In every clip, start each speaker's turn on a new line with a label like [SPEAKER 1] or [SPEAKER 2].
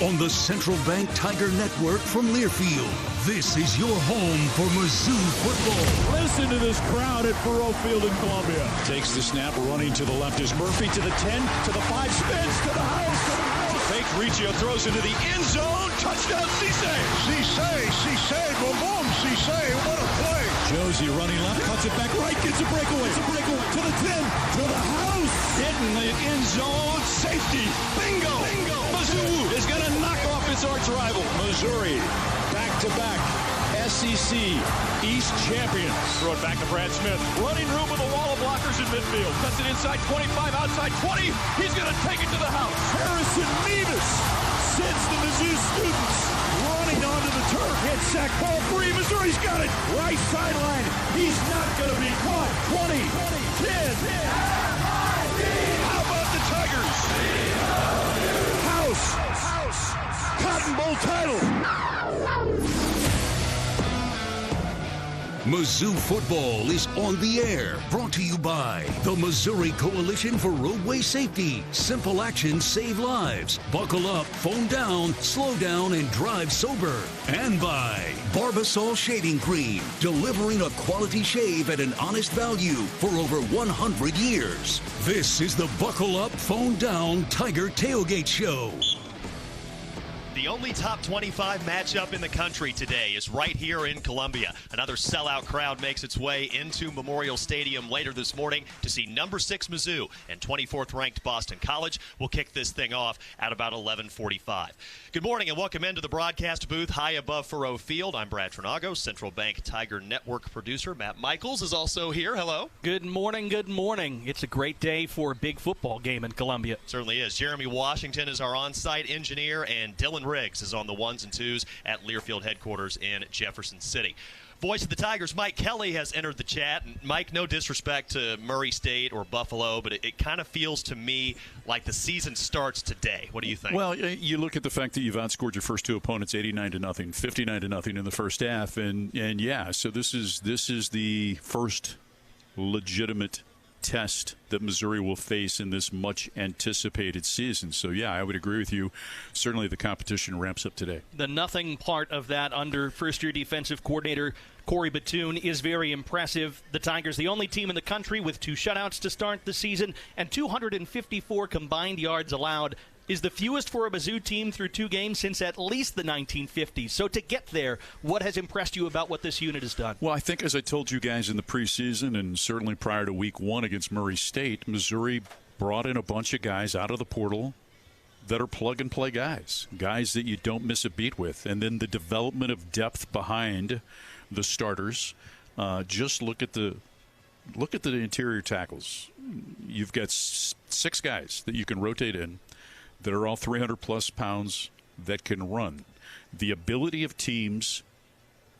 [SPEAKER 1] on the Central Bank Tiger Network from Learfield. This is your home for Mizzou football.
[SPEAKER 2] Listen to this crowd at Faruot Field in Columbia.
[SPEAKER 3] Takes the snap, running to the left is Murphy, to the 10, to the 5, spins, to the house. Fake Riccio throws into the end zone. Touchdown, Cisse.
[SPEAKER 4] Cisse, boom, boom, Cisse, what a play.
[SPEAKER 3] Josie running left, cuts it back right, gets a breakaway. To the 10, to the house.
[SPEAKER 2] Hitting the end zone, safety. Bingo.
[SPEAKER 3] Mizzou is going to knock off its arch rival. Missouri, back-to-back SEC East champions.
[SPEAKER 2] Throw it back to Brad Smith. Running room with a wall of blockers in midfield. Cuts it inside 25, outside 20. He's going to take it to the house.
[SPEAKER 3] Harrison Mevis sends the Mizzou students running onto the turf. Hit sack, ball free. Missouri's got it. Right sideline. He's not going to be caught. 20, 10.
[SPEAKER 2] How about the Tigers?
[SPEAKER 3] House. Cotton Bowl title.
[SPEAKER 1] Mizzou Football is on the air, brought to you by the Missouri Coalition for Roadway Safety. Simple actions save lives. Buckle up, phone down, slow down, and drive sober. And by Barbasol Shaving Cream, delivering a quality shave at an honest value for over 100 years. This is the Buckle Up, Phone Down Tiger Tailgate Show.
[SPEAKER 5] The only top 25 matchup in the country today is right here in Columbia. Another sellout crowd makes its way into Memorial Stadium later this morning to see number 6 Mizzou and 24th ranked Boston College. We'll kick this thing off at about 11:45. Good morning and welcome into the broadcast booth high above Faruot Field. I'm Brad Trinago, Central Bank Tiger Network producer. Matt Michaels is also here. Hello.
[SPEAKER 6] Good morning. It's a great day for a big football game in Columbia.
[SPEAKER 5] Certainly is. Jeremy Washington is our on-site engineer, and Dylan Riggs is on the ones and twos at Learfield headquarters in Jefferson City. Voice of the Tigers, Mike Kelly, has entered the chat. And Mike, no disrespect to Murray State or Buffalo, but it kind of feels to me like the season starts today. What do you think?
[SPEAKER 7] Well, you look at the fact that you've outscored your first two opponents 89-0, 59-0 in the first half, and yeah, so this is the first legitimate test that Missouri will face in this much anticipated season. So yeah, I would agree with you. Certainly the competition ramps up today.
[SPEAKER 6] The nothing part of that under first-year defensive coordinator Corey Batoon is very impressive. The Tigers, the only team in the country with 2 shutouts to start the season and 254 combined yards allowed, is the fewest for a Mizzou team through 2 games since at least the 1950s. So to get there, what has impressed you about what this unit has done?
[SPEAKER 7] Well, I think as I told you guys in the preseason and certainly prior to week 1 against Murray State, Missouri brought in a bunch of guys out of the portal that are plug-and-play guys that you don't miss a beat with. And then the development of depth behind the starters. Just look at the interior tackles. You've got 6 guys that you can rotate in that are all 300-plus pounds that can run. The ability of teams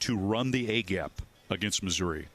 [SPEAKER 7] to run the A-gap against Missouri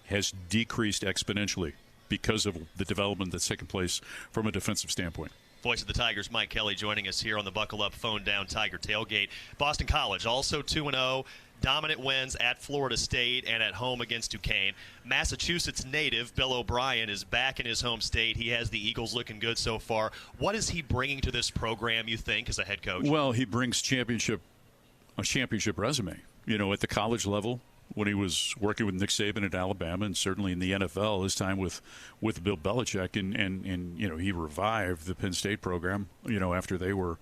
[SPEAKER 7] has decreased exponentially because of the development that's taken place from a defensive standpoint.
[SPEAKER 5] Voice of the Tigers, Mike Kelly, joining us here on the Buckle Up, Phone Down Tiger Tailgate. Boston College, also 2-0. Dominant wins at Florida State and at home against Duquesne. Massachusetts native Bill O'Brien is back in his home state. He has the Eagles looking good so far. What is he bringing to this program, you think, as a head coach?
[SPEAKER 7] Well, he brings a championship resume. You know, at the college level, when he was working with Nick Saban at Alabama, and certainly in the NFL, his time with Bill Belichick, and you know, he revived the Penn State program, you know, after they were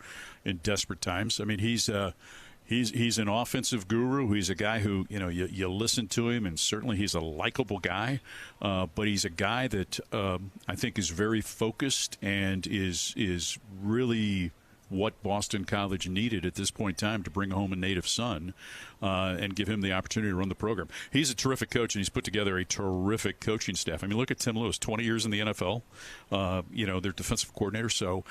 [SPEAKER 7] in desperate times. I mean, he's an offensive guru. He's a guy who, you know, you listen to him, and certainly he's a likable guy. But he's a guy that I think is very focused and is really what Boston College needed at this point in time to bring home a native son and give him the opportunity to run the program. He's a terrific coach, and he's put together a terrific coaching staff. I mean, look at Tim Lewis, 20 years in the NFL, you know, their defensive coordinator. So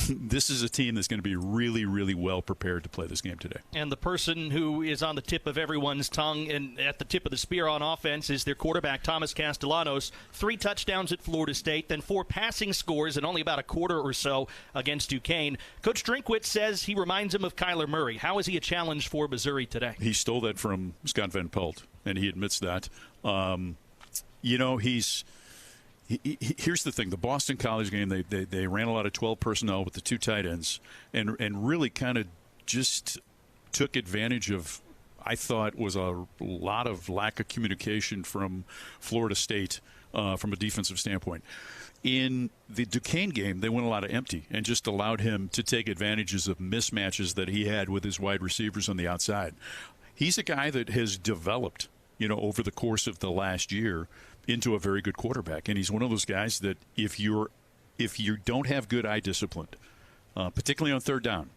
[SPEAKER 7] this is a team that's going to be really, really well prepared to play this game today.
[SPEAKER 6] And the person who is on the tip of everyone's tongue and at the tip of the spear on offense is their quarterback, Thomas Castellanos. 3 touchdowns at Florida State, then 4 passing scores in only about a quarter or so against Duquesne. Coach Drinkwitz says he reminds him of Kyler Murray. How is he a challenge for Missouri today?
[SPEAKER 7] He stole that from Scott Van Pelt, and he admits that. You know, he's Here's the thing. The Boston College game, they ran a lot of 12 personnel with the 2 tight ends and really kind of just took advantage of, I thought, was a lot of lack of communication from Florida State from a defensive standpoint. In the Duquesne game, they went a lot of empty and just allowed him to take advantages of mismatches that he had with his wide receivers on the outside. He's a guy that has developed, over the course of the last year into a very good quarterback. And he's one of those guys that if you don't have good eye discipline, particularly on third down,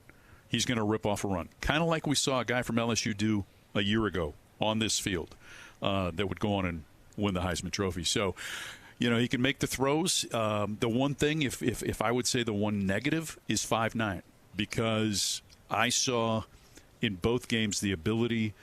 [SPEAKER 7] he's going to rip off a run. Kind of like we saw a guy from LSU do a year ago on this field that would go on and win the Heisman Trophy. So, he can make the throws. The one thing, if I would say the one negative, is 5'9", because I saw in both games the ability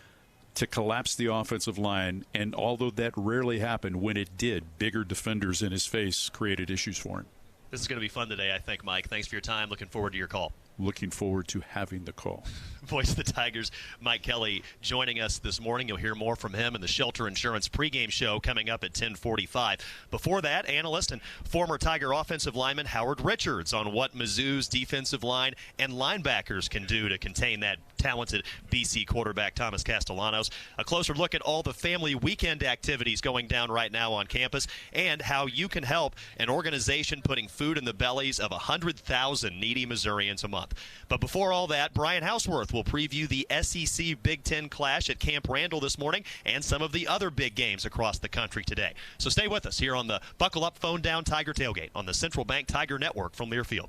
[SPEAKER 7] to collapse the offensive line, and although that rarely happened, when it did, bigger defenders in his face created issues for him.
[SPEAKER 5] This is going to be fun today, I think, Mike. Thanks for your time. Looking forward to your call.
[SPEAKER 7] Looking forward to having the call.
[SPEAKER 5] Voice of the Tigers, Mike Kelly, joining us this morning. You'll hear more from him in the Shelter Insurance pregame show coming up at 10:45. Before that, analyst and former Tiger offensive lineman Howard Richards on what Mizzou's defensive line and linebackers can do to contain that talented BC quarterback Thomas Castellanos. A closer look at all the family weekend activities going down right now on campus and how you can help an organization putting food in the bellies of 100,000 needy Missourians a month. But before all that, Brian Houseworth will preview the SEC Big Ten clash at Camp Randall this morning and some of the other big games across the country today. So stay with us here on the Buckle Up, Phone Down Tiger Tailgate on the Central Bank Tiger Network from Learfield.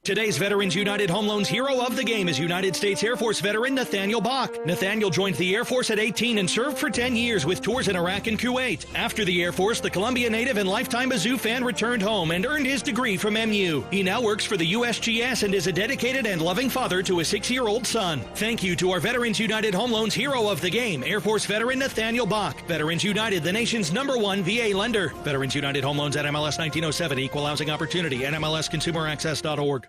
[SPEAKER 6] Today's Veterans United Home Loans hero of the game is United States Air Force veteran Nathaniel Bach. Nathaniel joined the Air Force at 18 and served for 10 years with tours in Iraq and Kuwait. After the Air Force, the Columbia native and lifetime Mizzou fan returned home and earned his degree from MU. He now works for the USGS and is a dedicated and loving father to a 6-year-old son. Thank you to our Veterans United Home Loans hero of the game, Air Force veteran Nathaniel Bach. Veterans United, the nation's #1 VA lender. Veterans United Home Loans at MLS 1907, Equal Housing Opportunity, NMLSConsumerAccess.org.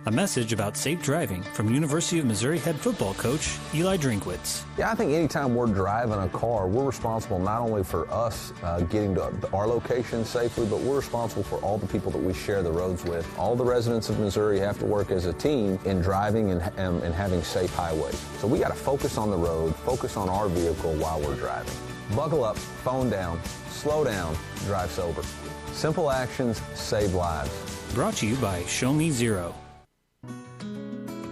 [SPEAKER 8] A message about safe driving from University of Missouri head football coach Eli Drinkwitz.
[SPEAKER 9] Yeah, I think anytime we're driving a car, we're responsible not only for us getting to our location safely, but we're responsible for all the people that we share the roads with. All the residents of Missouri have to work as a team in driving and having safe highways. So we got to focus on the road, focus on our vehicle while we're driving. Buckle up, phone down, slow down, drive sober. Simple actions save lives.
[SPEAKER 8] Brought to you by Show Me Zero.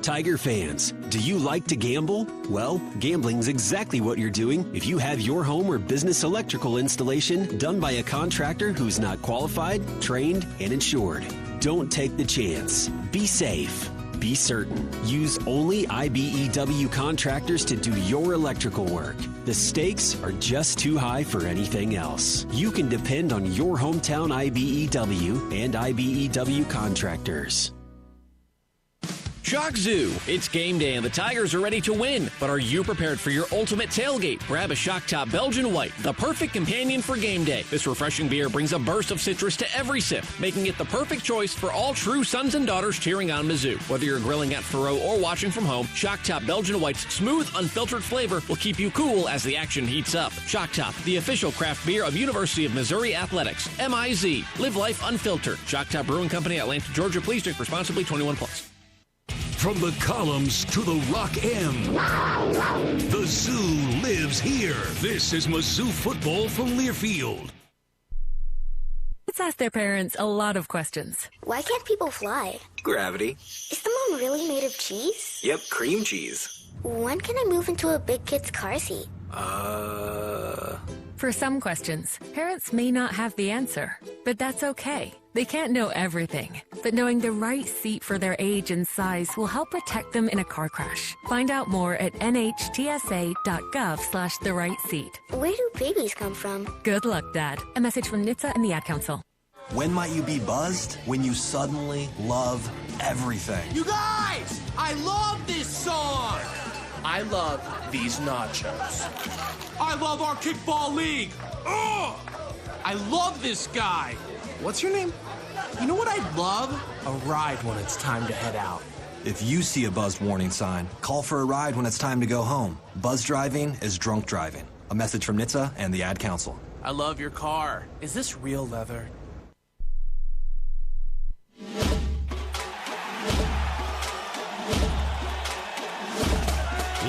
[SPEAKER 10] Tiger fans, do you like to gamble? Well, gambling's exactly what you're doing if you have your home or business electrical installation done by a contractor who's not qualified, trained, and insured. Don't take the chance. Be safe. Be certain. Use only IBEW contractors to do your electrical work. The stakes are just too high for anything else. You can depend on your hometown IBEW and IBEW contractors.
[SPEAKER 11] Shock Zoo. It's game day and the Tigers are ready to win. But are you prepared for your ultimate tailgate? Grab a Shock Top Belgian White, the perfect companion for game day. This refreshing beer brings a burst of citrus to every sip, making it the perfect choice for all true sons and daughters cheering on Mizzou. Whether you're grilling at Faruot or watching from home, Shock Top Belgian White's smooth, unfiltered flavor will keep you cool as the action heats up. Shock Top, the official craft beer of University of Missouri Athletics. MIZ. Live life unfiltered. Shock Top Brewing Company, Atlanta, Georgia. Please drink responsibly. 21+.
[SPEAKER 1] From the columns to the Rock M, the zoo lives here. This is Mizzou Football from Learfield.
[SPEAKER 12] Kids ask their parents a lot of questions.
[SPEAKER 13] Why can't people fly?
[SPEAKER 14] Gravity.
[SPEAKER 13] Is the moon really made of cheese?
[SPEAKER 14] Yep, cream cheese.
[SPEAKER 13] When can I move into a big kid's car seat?
[SPEAKER 12] For some questions, parents may not have the answer, but that's okay. They can't know everything, but knowing the right seat for their age and size will help protect them in a car crash. Find out more at nhtsa.gov/the-right-seat.
[SPEAKER 13] Where do babies come from?
[SPEAKER 12] Good luck, Dad. A message from NHTSA and the Ad Council.
[SPEAKER 15] When might you be buzzed? When you suddenly love everything.
[SPEAKER 16] You guys, I love this song. I love these nachos. I love our kickball league. Ugh! I love this guy. What's your name? You know what I'd love? A ride when it's time to head out.
[SPEAKER 15] If you see a buzzed warning sign, call for a ride when it's time to go home. Buzz driving is drunk driving. A message from NHTSA and the Ad Council.
[SPEAKER 16] I love your car. Is this real leather?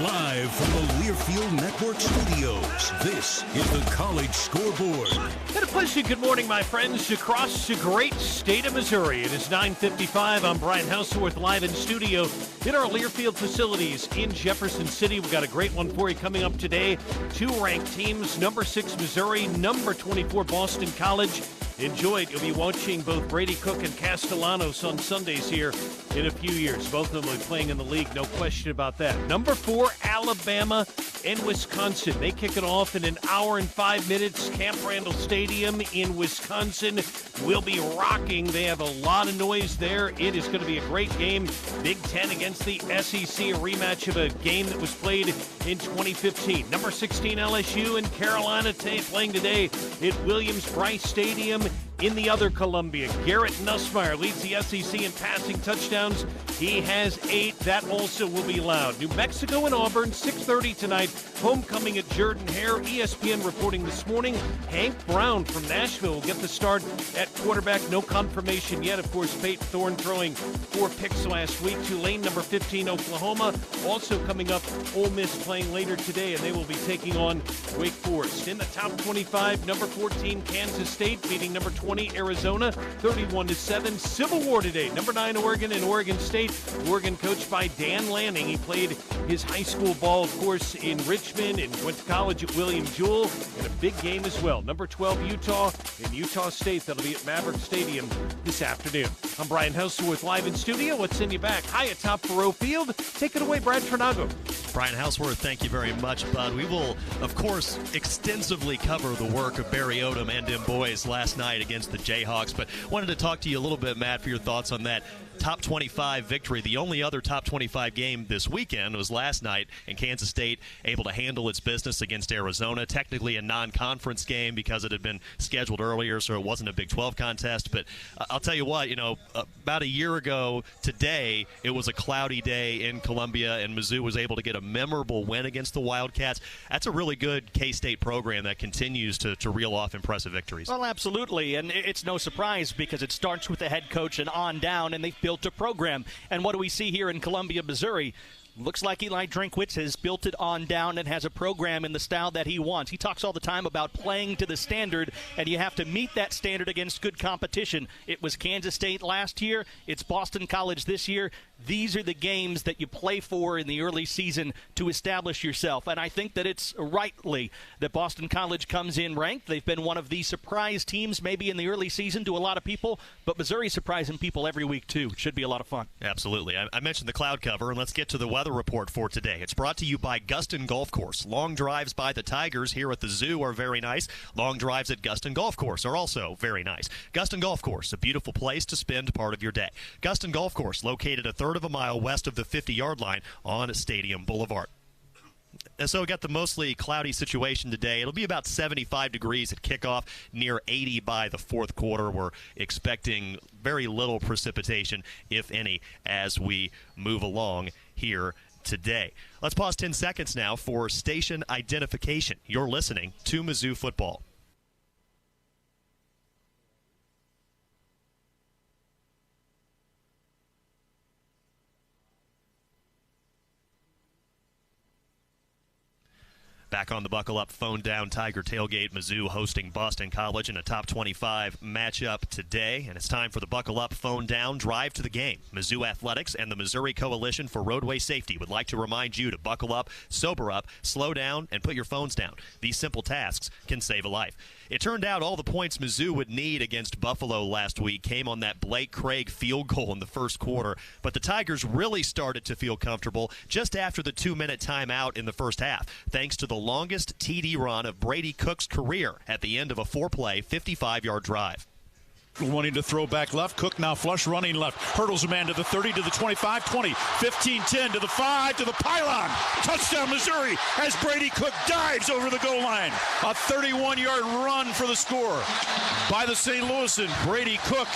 [SPEAKER 1] Live from the Learfield Network studios, this is the College Scoreboard.
[SPEAKER 17] And a pleasant good morning, my friends, across the great state of Missouri. It is 9:55. I'm Brian Houseworth, live in studio in our Learfield facilities in Jefferson City. We've got a great one for you coming up today. Two ranked teams, number 6 Missouri, number 24 Boston College. Enjoy it. You'll be watching both Brady Cook and Castellanos on Sundays here in a few years. Both of them will be playing in the league, no question about that. Number 4, Alabama and Wisconsin. They kick it off in an hour and 5 minutes. Camp Randall Stadium in Wisconsin will be rocking. They have a lot of noise there. It is going to be a great game. Big Ten against the SEC, a rematch of a game that was played in 2015. Number 16, LSU and Carolina playing today at Williams-Brice Stadium. In the other Columbia, Garrett Nussmeier leads the SEC in passing touchdowns. He has 8. That also will be loud. New Mexico and Auburn, 6:30 tonight. Homecoming at Jordan-Hare. ESPN reporting this morning. Hank Brown from Nashville will get the start at quarterback. No confirmation yet. Of course, Peyton Thorne throwing 4 picks last week. Tulane, number 15, Oklahoma. Also coming up, Ole Miss playing later today, and they will be taking on Wake Forest. In the top 25, number 14, Kansas State beating number 20, Arizona, 31-7. Civil War today. Number 9, Oregon and Oregon State. Oregon coached by Dan Lanning. He played his high school ball, of course, in Richmond and went to college at William Jewell. And a big game as well. Number 12, Utah and Utah State. That'll be at Maverick Stadium this afternoon. I'm Brian Houseworth, live in studio. Let's send you back high atop Faruot Field. Take it away, Brad Trinago.
[SPEAKER 5] Brian Houseworth, thank you very much, bud. We will, of course, extensively cover the work of Barry Odom and them boys last night against the Jayhawks, but wanted to talk to you a little bit, Matt, for your thoughts on that top 25 victory. The only other top 25 game this weekend was last night, and Kansas State able to handle its business against Arizona. Technically a non-conference game because it had been scheduled earlier, so it wasn't a Big 12 contest. But I'll tell you what, about a year ago today, it was a cloudy day in Columbia, and Mizzou was able to get a memorable win against the Wildcats. That's a really good K-State program that continues to reel off impressive victories.
[SPEAKER 6] Well, absolutely, and it's no surprise because it starts with the head coach and on down, and they've built a program. And what do we see here in Columbia, Missouri? Looks like Eli Drinkwitz has built it on down and has a program in the style that he wants. He talks all the time about playing to the standard, and you have to meet that standard against good competition. It was Kansas State last year. It's Boston College this year. These are the games that you play for in the early season to establish yourself. And I think that it's rightly that Boston College comes in ranked. They've been one of the surprise teams maybe in the early season to a lot of people, but Missouri's surprising people every week too. It should be a lot of fun.
[SPEAKER 5] Absolutely. I mentioned the cloud cover, and let's get to the weather report for today. It's brought to you by Guston Golf Course. Long drives by the Tigers here at the Zoo are very nice. Long drives at Guston Golf Course are also very nice. Guston Golf Course, a beautiful place to spend part of your day. Guston Golf Course, located a third of a mile west of the 50-yard line on Stadium Boulevard. And so we got the mostly cloudy situation today. It'll be about 75 degrees at kickoff, near 80 by the fourth quarter. We're expecting very little precipitation, if any, as we move along here today. Let's pause 10 seconds now for station identification. You're listening to Mizzou Football. Back on the Buckle Up, Phone Down, Tiger Tailgate. Mizzou hosting Boston College in a top 25 matchup today. And it's time for the Buckle Up, Phone Down, Drive to the Game. Mizzou Athletics and the Missouri Coalition for Roadway Safety would like to remind you to buckle up, sober up, slow down, and put your phones down. These simple tasks can save a life. It turned out all the points Mizzou would need against Buffalo last week came on that Blake Craig field goal in the first quarter. But the Tigers really started to feel comfortable just after the 2-minute timeout in the first half, thanks to the longest TD run of Brady Cook's career at the end of a 4-play, 55-yard drive.
[SPEAKER 3] Wanting to throw back left. Cook now flush running left. Hurdles a man to the 30, to the 25, 20, 15, 10, to the 5, to the pylon. Touchdown, Missouri, as Brady Cook dives over the goal line. A 31-yard run for the score by the St. Louisan, Brady Cook.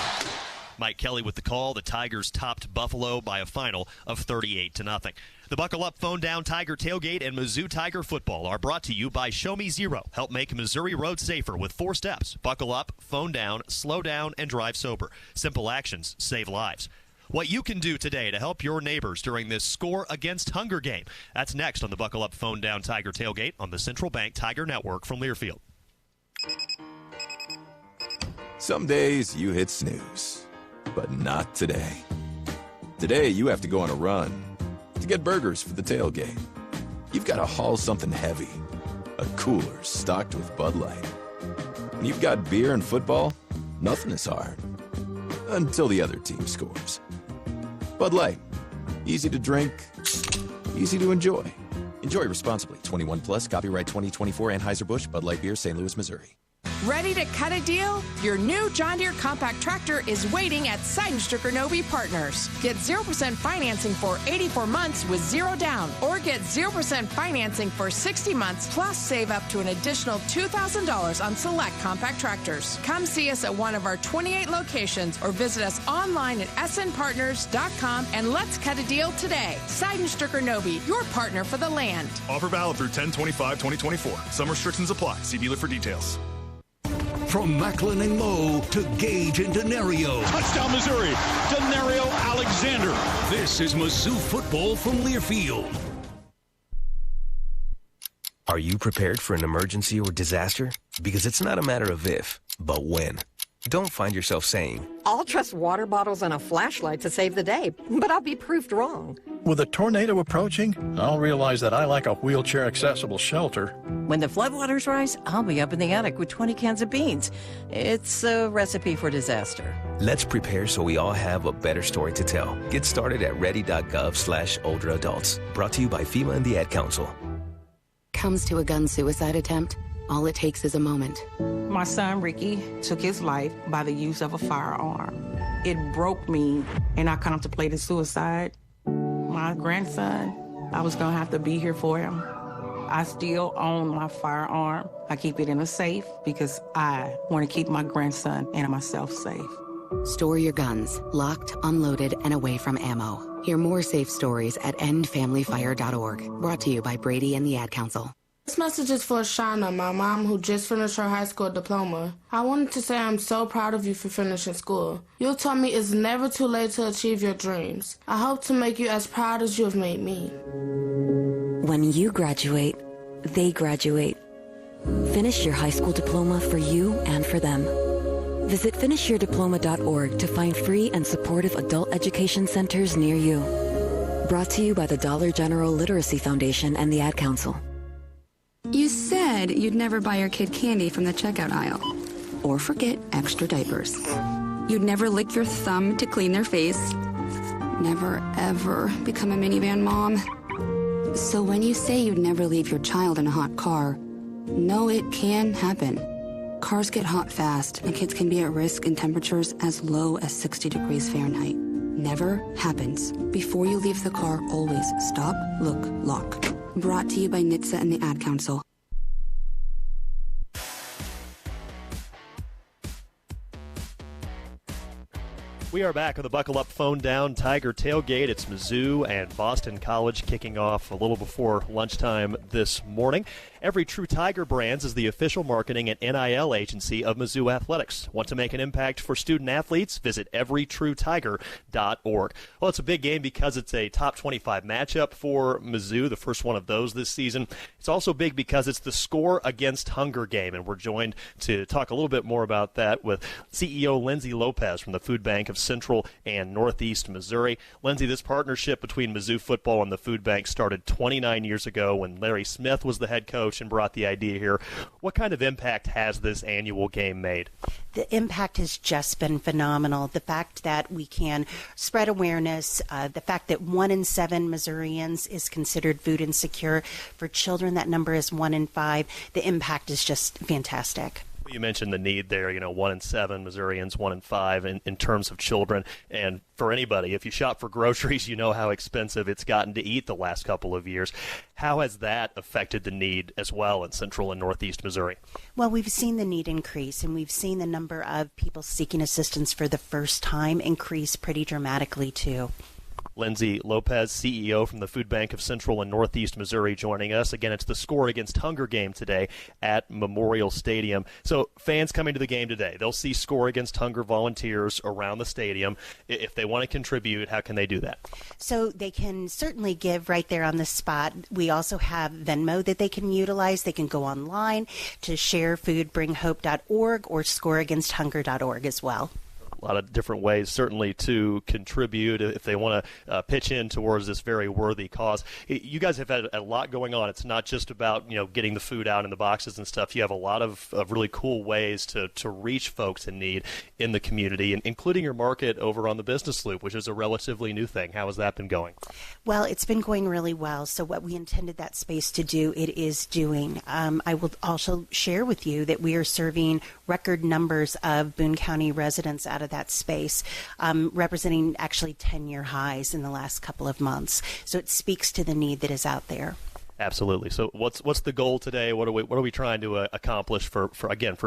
[SPEAKER 5] Mike Kelly with the call. The Tigers topped Buffalo by a final of 38-0. The Buckle Up, Phone Down, Tiger Tailgate, and Mizzou Tiger Football are brought to you by Show Me Zero. Help make Missouri roads safer with 4 steps. Buckle up, phone down, slow down, and drive sober. Simple actions save lives. What you can do today to help your neighbors during this Score Against Hunger game. That's next on the Buckle Up Phone Down Tiger Tailgate on the Central Bank Tiger Network from Learfield.
[SPEAKER 18] Some days you hit snooze, but not today. Today you have to go on a run to get burgers for the tailgate. You've got to haul something heavy, a cooler stocked with Bud Light. When you've got beer and football, nothing is hard. Until the other team scores. Bud Light. Easy to drink, easy to enjoy. Enjoy responsibly. 21 plus, copyright 2024 Anheuser-Busch, Bud Light Beer, St. Louis, Missouri.
[SPEAKER 19] Ready to cut a deal? Your new John Deere compact tractor is waiting at Seidenstricker Novi Partners. Get 0% financing for 84 months with zero down, or get 0% financing for 60 months, plus save up to an additional $2,000 on select compact tractors. Come see us at one of our 28 locations or visit us online at snpartners.com and let's cut a deal today. Seidenstricker Novi, your partner for the land.
[SPEAKER 20] Offer valid through 10/25/2024. Some restrictions apply. See dealer for details.
[SPEAKER 1] From Macklin and Lowe to Gage and Denario.
[SPEAKER 3] Touchdown, Missouri. Denario Alexander.
[SPEAKER 1] This is Mizzou Football from Learfield.
[SPEAKER 21] Are you prepared for an emergency or disaster? Because it's not a matter of if, but when. Don't find yourself saying,
[SPEAKER 22] I'll trust water bottles and a flashlight to save the day, but I'll be proved wrong.
[SPEAKER 4] With a tornado approaching, I'll realize that I lack a wheelchair-accessible shelter.
[SPEAKER 22] When the floodwaters rise, I'll be up in the attic with 20 cans of beans. It's a recipe for disaster.
[SPEAKER 21] Let's prepare so we all have a better story to tell. Get started at ready.gov/older adults. Brought to you by FEMA and the Ad Council.
[SPEAKER 23] Comes to a gun suicide attempt, all it takes is a moment.
[SPEAKER 24] My son, Ricky, took his life by the use of a firearm. It broke me, and I contemplated suicide. My grandson, I was going to have to be here for him. I still own my firearm. I keep it in a safe because I want to keep my grandson and myself safe.
[SPEAKER 23] Store your guns, locked, unloaded, and away from ammo. Hear more safe stories at endfamilyfire.org. Brought to you by Brady and the Ad Council.
[SPEAKER 25] This message is for Shauna, my mom who just finished her high school diploma. I wanted to say I'm so proud of you for finishing school. You taught me it's never too late to achieve your dreams. I hope to make you as proud as you have made me.
[SPEAKER 26] When you graduate, they graduate. Finish your high school diploma for you and for them. Visit finishyourdiploma.org to find free and supportive adult education centers near you. Brought to you by the Dollar General Literacy Foundation and the Ad Council.
[SPEAKER 27] You said you'd never buy your kid candy from the checkout aisle. Or forget extra diapers. You'd never lick your thumb to clean their face. Never, ever become a minivan mom. So when you say you'd never leave your child in a hot car, know it can happen. Cars get hot fast, and kids can be at risk in temperatures as low as 60 degrees Fahrenheit. Never happens. Before you leave the car, always stop, look, lock. Brought to you by NHTSA and the Ad Council.
[SPEAKER 5] We are back on the Buckle Up Phone Down Tiger Tailgate. It's Mizzou and Boston College kicking off a little before lunchtime this morning. Every True Tiger Brands is the official marketing and NIL agency of Mizzou Athletics. Want to make an impact for student athletes? Visit everytruetiger.org. Well, it's a big game because it's a top 25 matchup for Mizzou, the first one of those this season. It's also big because it's the Score Against Hunger game, and we're joined to talk a little bit more about that with CEO Lindsay Lopez from the Food Bank of Central and Northeast Missouri. Lindsay, this partnership between Mizzou Football and the Food Bank started 29 years ago when Larry Smith was the head coach and brought the idea here. What kind of impact has this annual game made?
[SPEAKER 28] The impact has just been phenomenal. The fact that we can spread awareness, the fact that 1 in 7 Missourians is considered food insecure. For children, that number is 1 in 5. The impact is just fantastic.
[SPEAKER 5] You mentioned the need there, 1 in 7 Missourians, 1 in 5 in terms of children. And for anybody, if you shop for groceries, you know how expensive it's gotten to eat the last couple of years. How has that affected the need as well in Central and Northeast Missouri?
[SPEAKER 28] Well, we've seen the need increase, and we've seen the number of people seeking assistance for the first time increase pretty dramatically, too.
[SPEAKER 5] Lindsay Lopez, CEO from the Food Bank of Central and Northeast Missouri, joining us. Again, it's the Score Against Hunger game today at Memorial Stadium. So fans coming to the game today, they'll see Score Against Hunger volunteers around the stadium. If they want to contribute, how can they do that?
[SPEAKER 28] So they can certainly give right there on the spot. We also have Venmo that they can utilize. They can go online to sharefoodbringhope.org or scoreagainsthunger.org as well.
[SPEAKER 5] A lot of different ways, certainly, to contribute if they want to pitch in towards this very worthy cause. You guys have had a lot going on. It's not just about getting the food out in the boxes and stuff. You have a lot of really cool ways to reach folks in need in the community, and including your market over on the Business Loop, which is a relatively new thing. How has that been going?
[SPEAKER 28] Well, it's been going really well. So what we intended that space to do, it is doing. I will also share with you that we are serving record numbers of Boone County residents out of that space, representing actually 10-year highs in the last couple of months. So it speaks to the need that is out there.
[SPEAKER 5] Absolutely. So what's the goal today? What are we trying to accomplish for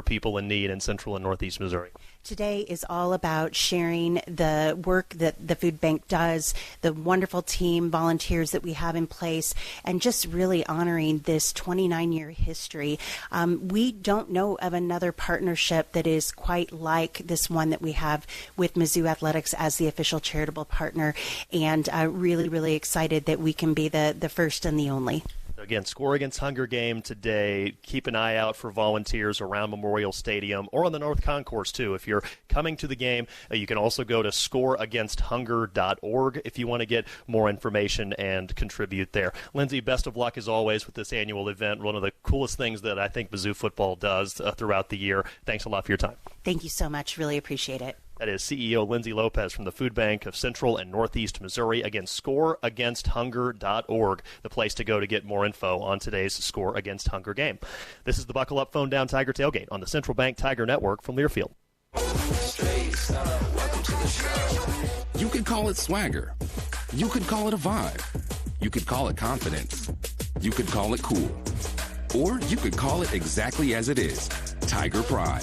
[SPEAKER 5] people in need in Central and Northeast Missouri?
[SPEAKER 28] Today is all about sharing the work that the food bank does, the wonderful team, volunteers that we have in place, and just really honoring this 29-year history. We don't know of another partnership that is quite like this one that we have with Mizzou Athletics as the official charitable partner, and really, really excited that we can be the first and the only.
[SPEAKER 5] Again, Score Against Hunger game today. Keep an eye out for volunteers around Memorial Stadium or on the North Concourse, too. If you're coming to the game, you can also go to scoreagainsthunger.org if you want to get more information and contribute there. Lindsay, best of luck as always with this annual event. One of the coolest things that I think Mizzou Football does throughout the year. Thanks a lot for your time.
[SPEAKER 28] Thank you so much. Really appreciate it.
[SPEAKER 5] That is CEO Lindsay Lopez from the Food Bank of Central and Northeast Missouri. Again, scoreagainsthunger.org, the place to go to get more info on today's Score Against Hunger game. This is the Buckle Up, Phone Down Tiger Tailgate on the Central Bank Tiger Network from Learfield.
[SPEAKER 2] You could call it swagger. You could call it a vibe. You could call it confidence. You could call it cool. Or you could call it exactly as it is, Tiger Pride.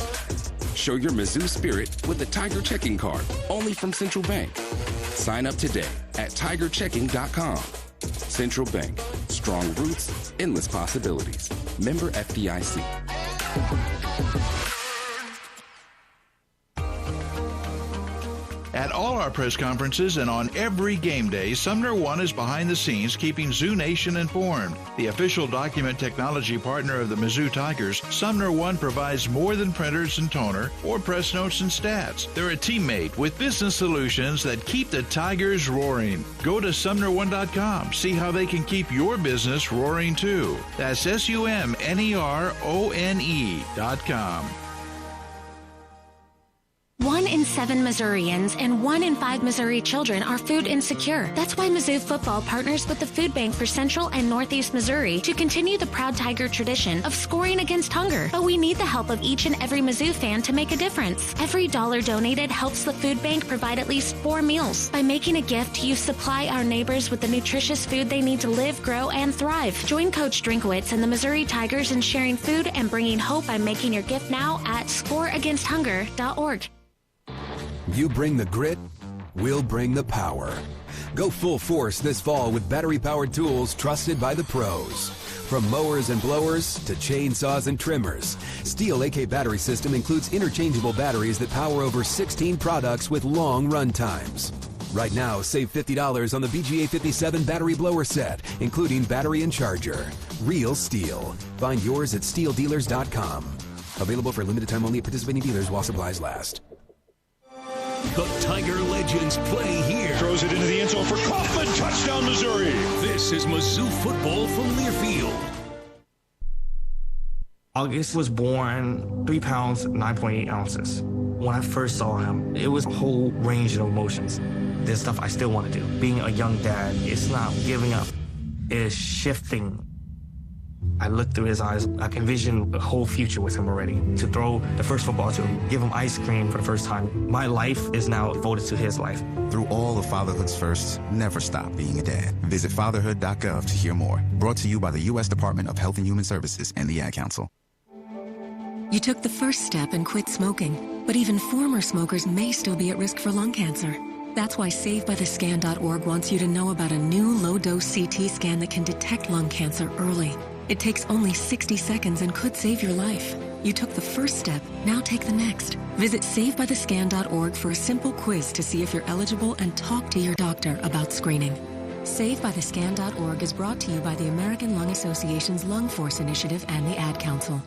[SPEAKER 2] Show your Mizzou spirit with a Tiger checking card, only from Central Bank. Sign up today at tigerchecking.com. Central Bank, strong roots, endless possibilities. Member FDIC.
[SPEAKER 7] At all our press conferences and on every game day, Sumner One is behind the scenes keeping Zoo Nation informed. The official document technology partner of the Mizzou Tigers, Sumner One provides more than printers and toner or press notes and stats. They're a teammate with business solutions that keep the Tigers roaring. Go to SumnerOne.com. See how they can keep your business roaring too. That's SUMNERONE.com.
[SPEAKER 8] 1 in 7 Missourians and 1 in 5 Missouri children are food insecure. That's why Mizzou Football partners with the Food Bank for Central and Northeast Missouri to continue the proud Tiger tradition of scoring against hunger. But we need the help of each and every Mizzou fan to make a difference. Every dollar donated helps the Food Bank provide at least 4 meals. By making a gift, you supply our neighbors with the nutritious food they need to live, grow, and thrive. Join Coach Drinkwitz and the Missouri Tigers in sharing food and bringing hope by making your gift now at scoreagainsthunger.org.
[SPEAKER 9] You bring the grit, we'll bring the power. Go full force this fall with battery-powered tools trusted by the pros. From mowers and blowers to chainsaws and trimmers, Steel AK Battery System includes interchangeable batteries that power over 16 products with long run times. Right now, save $50 on the BGA 57 battery blower set, including battery and charger. Real Steel. Find yours at steeldealers.com. Available for limited time only at participating dealers while supplies last.
[SPEAKER 1] The Tiger Legends play here.
[SPEAKER 3] Throws it into the end zone for Kaufman. Touchdown, Missouri.
[SPEAKER 1] This is Mizzou Football from Learfield.
[SPEAKER 10] August was born 3 pounds, 9.8 ounces. When I first saw him, it was a whole range of emotions. There's stuff I still want to do. Being a young dad, it's not giving up. It's shifting. I looked through his eyes. I can envision a whole future with him already. To throw the first football to him, give him ice cream for the first time. My life is now devoted to his life.
[SPEAKER 11] Through all of fatherhood's firsts, never stop being a dad. Visit fatherhood.gov to hear more. Brought to you by the U.S. Department of Health and Human Services and the Ad Council.
[SPEAKER 12] You took the first step and quit smoking, but even former smokers may still be at risk for lung cancer. That's why SaveByTheScan.org wants you to know about a new low-dose CT scan that can detect lung cancer early. It takes only 60 seconds and could save your life. You took the first step, now take the next. Visit SaveByTheScan.org for a simple quiz to see if you're eligible and talk to your doctor about screening. SaveByTheScan.org is brought to you by the American Lung Association's Lung Force Initiative and the Ad Council.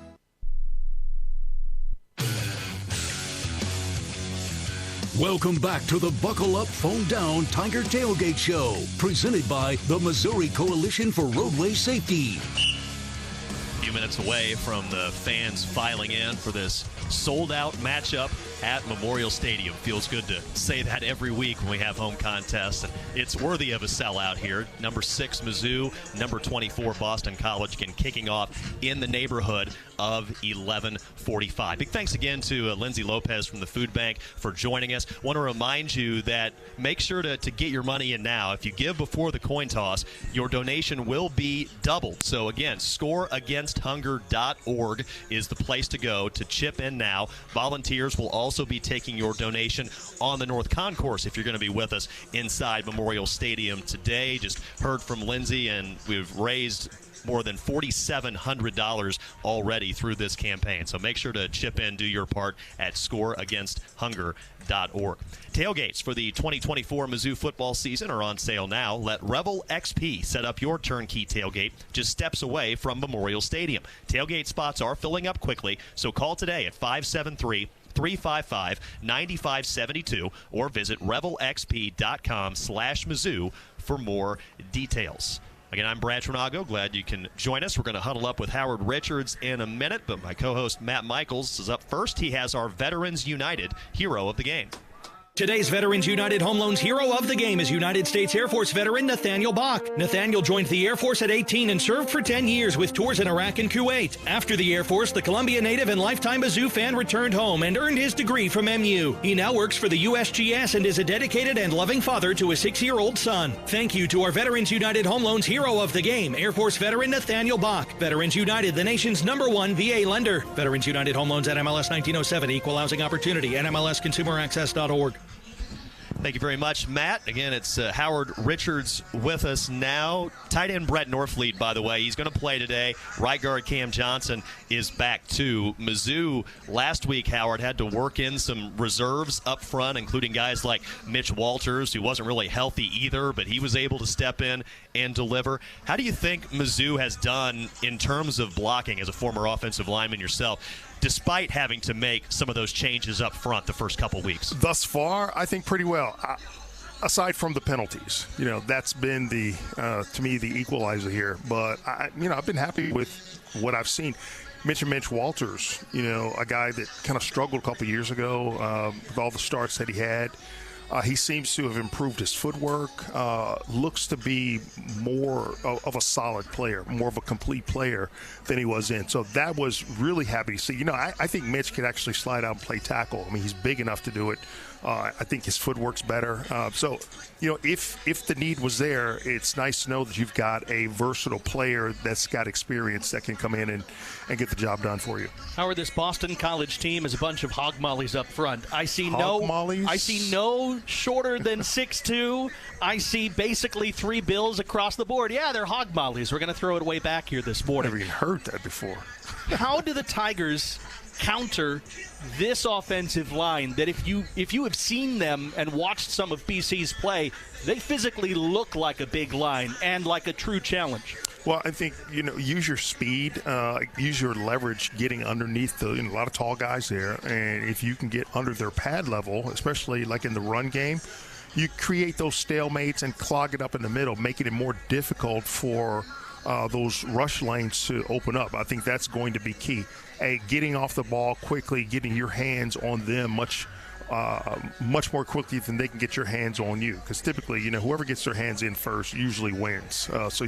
[SPEAKER 1] Welcome back to the Buckle Up, Phone Down Tiger Tailgate Show, presented by the Missouri Coalition for Roadway Safety.
[SPEAKER 5] A few minutes away from the fans filing in for this sold-out matchup at Memorial Stadium. Feels good to say that every week when we have home contests, and it's worthy of a sellout here. Number 6 Mizzou, number 24 Boston College, again kicking off in the neighborhood of 11:45. Big thanks again to Lindsay Lopez from the Food Bank for joining us. Want to remind you that make sure to get your money in now. If you give before the coin toss, your donation will be doubled. So again, scoreagainsthunger.org is the place to go to chip in now. Volunteers will also be taking your donation on the North Concourse if you're going to be with us inside Memorial Stadium today. Just heard from Lindsay, and we've raised more than $4,700 already through this campaign. So make sure to chip in, do your part at scoreagainsthunger.org. Tailgates for the 2024 Mizzou football season are on sale now. Let Revel XP set up your turnkey tailgate just steps away from Memorial Stadium. Tailgate spots are filling up quickly, so call today at 573-355-9572 or visit revelxp.com/Mizzou for more details. Again, I'm Brad Trinago. Glad you can join us. We're going to huddle up with Howard Richards in a minute, but my co-host Matt Michaels is up first. He has our Veterans United hero of the game.
[SPEAKER 6] Today's Veterans United Home Loans hero of the game is United States Air Force veteran Nathaniel Bach. Nathaniel joined the Air Force at 18 and served for 10 years with tours in Iraq and Kuwait. After the Air Force, the Columbia native and lifetime Mizzou fan returned home and earned his degree from MU. He now works for the USGS and is a dedicated and loving father to a 6-year-old son. Thank you to our Veterans United Home Loans hero of the game, Air Force veteran Nathaniel Bach. Veterans United, the nation's #1 VA lender. Veterans United Home Loans at MLS 1907, Equal Housing Opportunity, NMLSConsumerAccess.org.
[SPEAKER 5] Thank you very much, Matt. Again, it's Howard Richards with us now. Tight end Brett Norfleet, by the way, he's going to play today. Right guard Cam Johnson is back, too. Mizzou last week, Howard, had to work in some reserves up front, including guys like Mitch Walters, who wasn't really healthy either, but he was able to step in and deliver. How do you think Mizzou has done in terms of blocking as a former offensive lineman yourself, despite having to make some of those changes up front the first couple weeks?
[SPEAKER 13] Thus far, I think pretty well. Aside from the penalties, that's been the to me the equalizer here. But I've been happy with what I've seen. Mentioned Mitch Walters, a guy that kind of struggled a couple years ago with all the starts that he had. He seems to have improved his footwork, looks to be more of a solid player, more of a complete player than he was in. So that was really happy to see. I think Mitch could actually slide out and play tackle. I mean, he's big enough to do it. I think his footwork's better. So if the need was there, it's nice to know that you've got a versatile player that's got experience that can come in and get the job done for you.
[SPEAKER 14] Howard, this Boston College team is a bunch of hog mollies up front. I see no shorter than 6'2". I see basically 3 bills across the board. Yeah, they're hog mollies. We're going to throw it way back here this morning.
[SPEAKER 13] I've never even heard that before.
[SPEAKER 14] How do the Tigers counter this offensive line that if you have seen them and watched some of BC's play, they physically look like a big line and like a true challenge?
[SPEAKER 13] Well, I think, use your speed, use your leverage getting underneath a lot of tall guys there. And if you can get under their pad level, especially like in the run game, you create those stalemates and clog it up in the middle, making it more difficult for those rush lanes to open up. I think that's going to be key. Getting off the ball quickly, getting your hands on them much more quickly than they can get your hands on you. Because typically, whoever gets their hands in first usually wins. So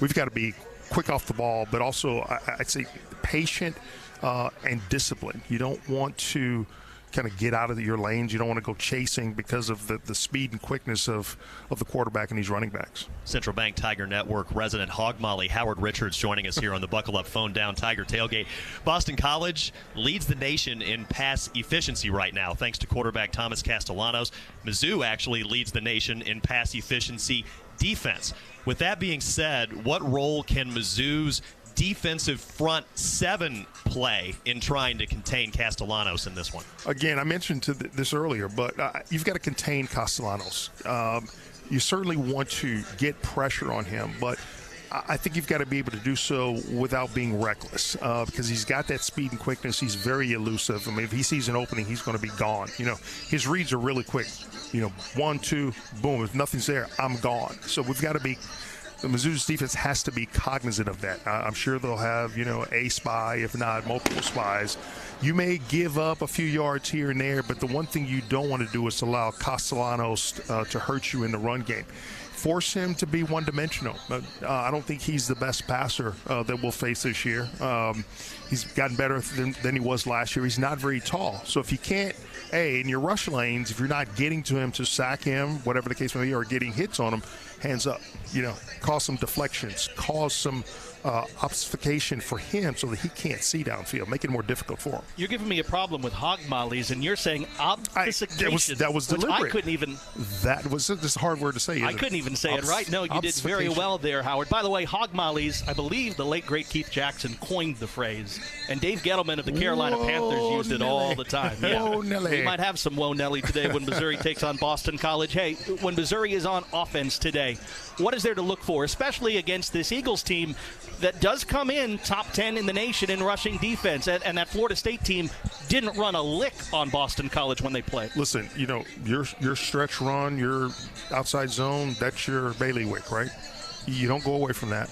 [SPEAKER 13] we've got to be quick off the ball, but also I'd say patient and disciplined. You don't want to kind of get out of your lanes. You don't want to go chasing because of the speed and quickness of the quarterback and these running backs.
[SPEAKER 5] Central Bank Tiger Network resident hog molly Howard Richards joining us here on the Buckle Up Phone Down Tiger Tailgate. Boston College leads the nation in pass efficiency right now, thanks to quarterback Thomas Castellanos. Mizzou actually leads the nation in pass efficiency defense. With that being said, what role can Mizzou's defensive front seven play in trying to contain Castellanos in this one?
[SPEAKER 13] Again, I mentioned this earlier, but you've got to contain Castellanos. You certainly want to get pressure on him, but I think you've got to be able to do so without being reckless because he's got that speed and quickness. He's very elusive. I mean, if he sees an opening, he's going to be gone. His reads are really quick. 1, 2, boom. If nothing's there, I'm gone. So we've got to be – the Mizzou's defense has to be cognizant of that. I'm sure they'll have, a spy, if not multiple spies. You may give up a few yards here and there, but the one thing you don't want to do is allow Castellanos to hurt you in the run game. Force him to be one-dimensional. I don't think he's the best passer that we'll face this year. He's gotten better than he was last year. He's not very tall. So if you can't, in your rush lanes, if you're not getting to him to sack him, whatever the case may be, or getting hits on him, hands up. Cause some deflections, cause some obfuscation for him so that he can't see downfield, make it more difficult for him.
[SPEAKER 14] You're giving me a problem with hog mollies, and you're saying obfuscation.
[SPEAKER 13] That was deliberate.
[SPEAKER 14] I couldn't even.
[SPEAKER 13] That was just a hard word to say.
[SPEAKER 14] I couldn't even say it right. No, you did very well there, Howard. By the way, hog mollies, I believe the late, great Keith Jackson coined the phrase, and Dave Gettleman of the Carolina Panthers used it all the time. Yeah.
[SPEAKER 13] Whoa, Nelly.
[SPEAKER 14] We might have some whoa Nelly today when Missouri takes on Boston College. Hey, when Missouri is on offense today, what is there to look for, especially against this Eagles team that does come in top 10 in the nation in rushing defense, and that Florida State team didn't run a lick on Boston College when they played?
[SPEAKER 13] Listen, your stretch run, your outside zone, that's your bailiwick, right? You don't go away from that.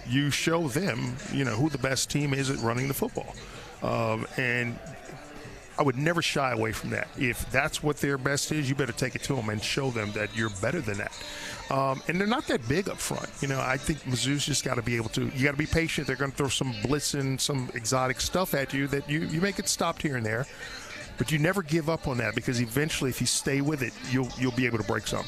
[SPEAKER 13] You show them, who the best team is at running the football. And I would never shy away from that. If that's what their best is, you better take it to them and show them that you're better than that. And they're not that big up front. I think Mizzou's just got to be able to – you got to be patient. They're going to throw some blitzing, some exotic stuff at you that you may get stopped here and there. But you never give up on that because eventually if you stay with it, you'll be able to break some.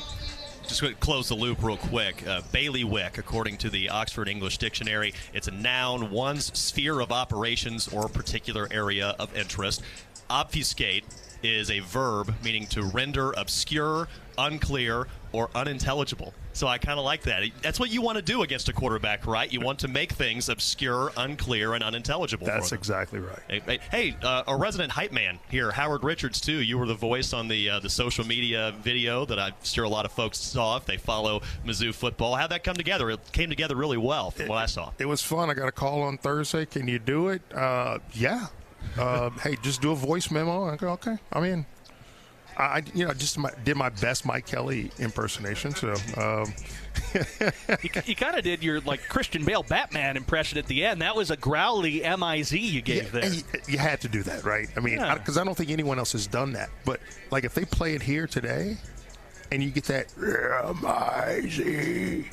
[SPEAKER 5] Just going to close the loop real quick. Bailiwick, according to the Oxford English Dictionary, it's a noun, one's sphere of operations or particular area of interest. Obfuscate is a verb meaning to render obscure, unclear, or unintelligible. So I kind of like that. That's what you want to do against a quarterback, right? You want to make things obscure, unclear, and unintelligible.
[SPEAKER 13] That's exactly right.
[SPEAKER 5] Hey, a resident hype man here, Howard Richards, too. You were the voice on the social media video that I'm sure a lot of folks saw if they follow Mizzou football. How'd that come together? It came together really well from what I saw.
[SPEAKER 13] It was fun. I got a call on Thursday. Can you do it? Yeah. Hey, just do a voice memo. I go, okay, I'm in. I did my best Mike Kelly impersonation. So
[SPEAKER 14] you kind of did your Christian Bale Batman impression at the end. That was a growly M-I-Z you gave there.
[SPEAKER 13] You had to do that, right? I mean, because I don't think anyone else has done that. But if they play it here today, and you get that M-I-Z,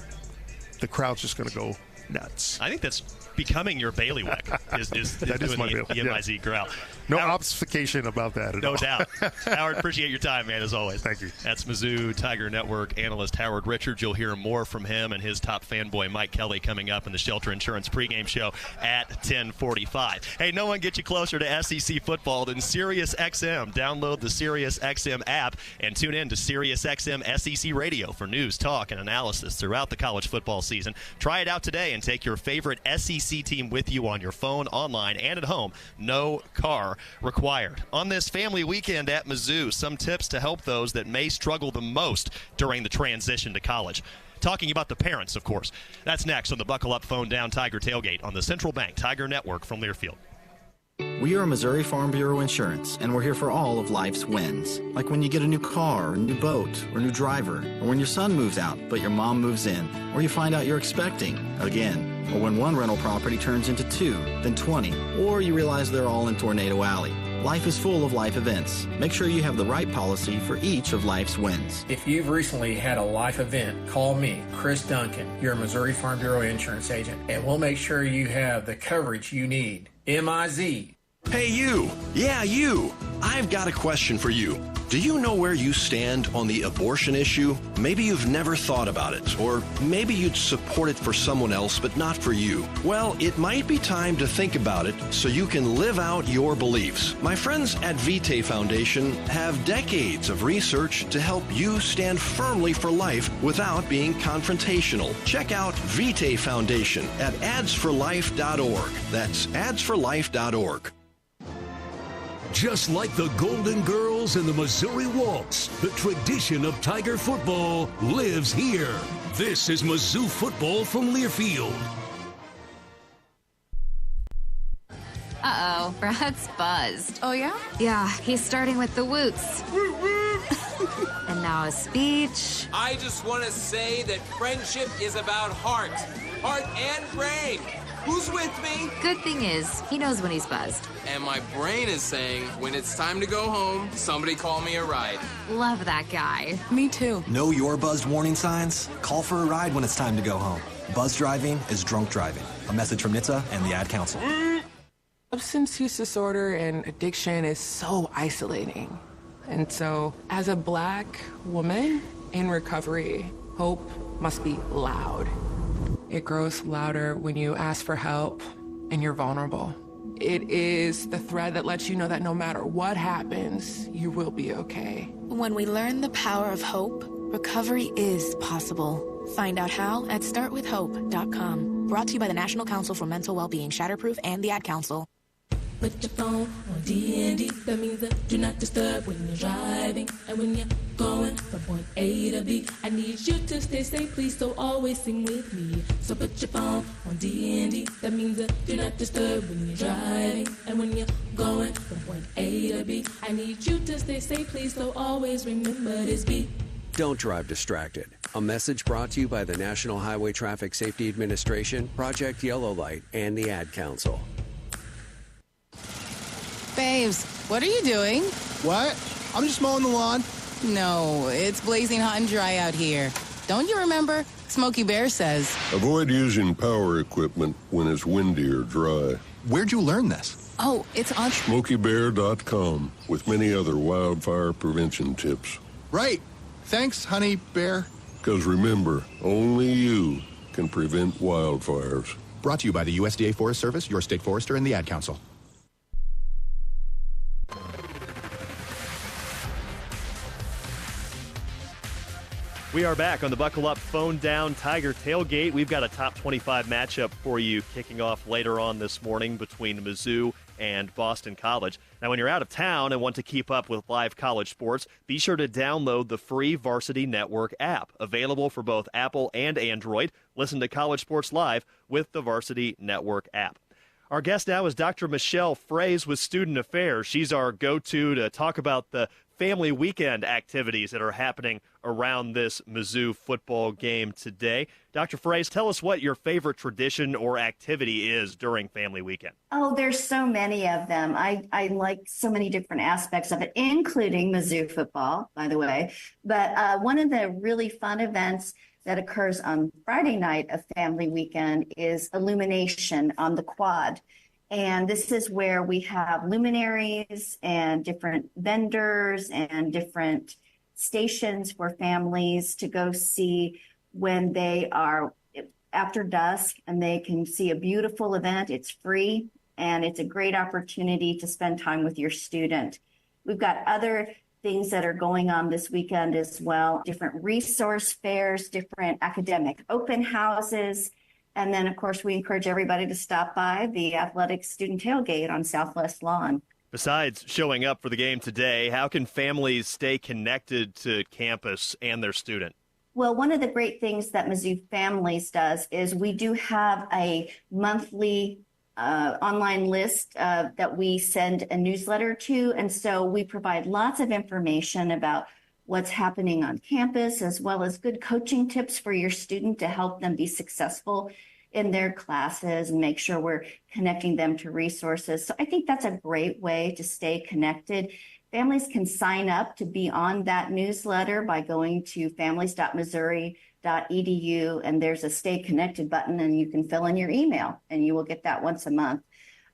[SPEAKER 13] the crowd's just going to go nuts.
[SPEAKER 5] I think that's becoming your bailiwick is
[SPEAKER 13] that is my
[SPEAKER 5] the M-I-Z growl.
[SPEAKER 13] No obfuscation about that at all.
[SPEAKER 5] No doubt. Howard, appreciate your time, man, as always.
[SPEAKER 13] Thank you.
[SPEAKER 5] That's Mizzou Tiger Network analyst Howard Richards. You'll hear more from him and his top fanboy Mike Kelly coming up in the Shelter Insurance pregame show at 10:45. Hey, no one gets you closer to SEC football than SiriusXM. Download the SiriusXM app and tune in to SiriusXM SEC Radio for news, talk, and analysis throughout the college football season. Try it out today and take your favorite SEC team with you on your phone, online, and at home. No car required. On this family weekend at Mizzou, some tips to help those that may struggle the most during the transition to college. Talking about the parents, of course. That's next on the Buckle Up Phone Down Tiger Tailgate on the Central Bank Tiger Network from Learfield.
[SPEAKER 4] We are Missouri Farm Bureau Insurance, and we're here for all of life's wins. Like when you get a new car, or a new boat, or a new driver, or when your son moves out, but your mom moves in, or you find out you're expecting again, or when one rental property turns into 2, then 20, or you realize they're all in Tornado Alley. Life is full of life events. Make sure you have the right policy for each of life's wins.
[SPEAKER 15] If you've recently had a life event, call me, Chris Duncan, your Missouri Farm Bureau Insurance agent, and we'll make sure you have the coverage you need. MIZ.
[SPEAKER 16] Hey, you. Yeah, you. I've got a question for you. Do you know where you stand on the abortion issue? Maybe you've never thought about it, or maybe you'd support it for someone else, but not for you. Well, it might be time to think about it so you can live out your beliefs. My friends at Vitae Foundation have decades of research to help you stand firmly for life without being confrontational. Check out Vitae Foundation at adsforlife.org. That's adsforlife.org.
[SPEAKER 1] Just like the Golden Girls and the Missouri Walks, the tradition of Tiger football lives here. This is Mizzou Football from Learfield.
[SPEAKER 17] Uh-oh, Brad's buzzed.
[SPEAKER 18] Oh, yeah?
[SPEAKER 17] Yeah, he's starting with the woots. And now a speech.
[SPEAKER 19] I just want to say that friendship is about heart and brain. Who's with me?
[SPEAKER 17] Good thing is, he knows when he's buzzed.
[SPEAKER 19] And my brain is saying, when it's time to go home, somebody call me a ride.
[SPEAKER 17] Love that guy.
[SPEAKER 18] Me too.
[SPEAKER 20] Know your buzzed warning signs? Call for a ride when it's time to go home. Buzz driving is drunk driving. A message from NHTSA and the Ad Council.
[SPEAKER 18] Substance use disorder and addiction is so isolating. And so, as a Black woman in recovery, hope must be loud. It grows louder when you ask for help and you're vulnerable. It is the thread that lets you know that no matter what happens, you will be okay.
[SPEAKER 21] When we learn the power of hope, recovery is possible. Find out how at startwithhope.com. Brought to you by the National Council for Mental Wellbeing, Shatterproof, and the Ad Council.
[SPEAKER 22] Put your phone on D&D, that means that do not disturb when you're driving. And when you're going from point A to B, I need you to stay safe, please, so always sing with me. So put your phone on D&D, that means that do not disturb when you're driving. And when you're going from point A to B, I need you to stay safe, please, so always remember this beat.
[SPEAKER 24] Don't drive distracted. A message brought to you by the National Highway Traffic Safety Administration, Project Yellow Light, and the Ad Council.
[SPEAKER 18] Babes, what are you doing?
[SPEAKER 29] What? I'm just mowing the lawn.
[SPEAKER 18] No, it's blazing hot and dry out here. Don't you remember? Smokey Bear says.
[SPEAKER 30] Avoid using power equipment when it's windy or dry.
[SPEAKER 20] Where'd you learn this?
[SPEAKER 18] Oh, it's on
[SPEAKER 30] SmokeyBear.com with many other wildfire prevention tips.
[SPEAKER 29] Right. Thanks, honey bear.
[SPEAKER 30] Because remember, only you can prevent wildfires.
[SPEAKER 20] Brought to you by the USDA Forest Service, your state forester, and the Ad Council.
[SPEAKER 5] We are back on the Buckle Up Phone Down Tiger Tailgate. We've got a top 25 matchup for you kicking off later on this morning between Mizzou and Boston College. Now, when you're out of town and want to keep up with live college sports, be sure to download the free Varsity Network app, available for both Apple and Android. Listen to college sports live with the Varsity Network app. Our guest now is Dr. Michelle Fraze with Student Affairs. She's our go-to to talk about the family weekend activities that are happening around this Mizzou football game today. Dr. Fraze, tell us what your favorite tradition or activity is during family weekend.
[SPEAKER 31] Oh, there's so many of them. I like so many different aspects of it, including Mizzou football, by the way. But one of the really fun events that occurs on Friday night of family weekend is illumination on the quad. And this is where we have luminaries and different vendors and different stations for families to go see when they are after dusk, and they can see a beautiful event. It's free, and it's a great opportunity to spend time with your student. We've got other things that are going on this weekend as well, different resource fairs, different academic open houses. And then, of course, we encourage everybody to stop by the Athletic Student Tailgate on Southwest Lawn.
[SPEAKER 5] Besides showing up for the game today, how can families stay connected to campus and their student?
[SPEAKER 31] Well, one of the great things that Mizzou Families does is we do have a monthly online list that we send a newsletter to. And so we provide lots of information about what's happening on campus, as well as good coaching tips for your student to help them be successful in their classes and make sure we're connecting them to resources. So I think that's a great way to stay connected. Families can sign up to be on that newsletter by going to families.missouri.edu, and there's a Stay Connected button, and you can fill in your email, and you will get that once a month.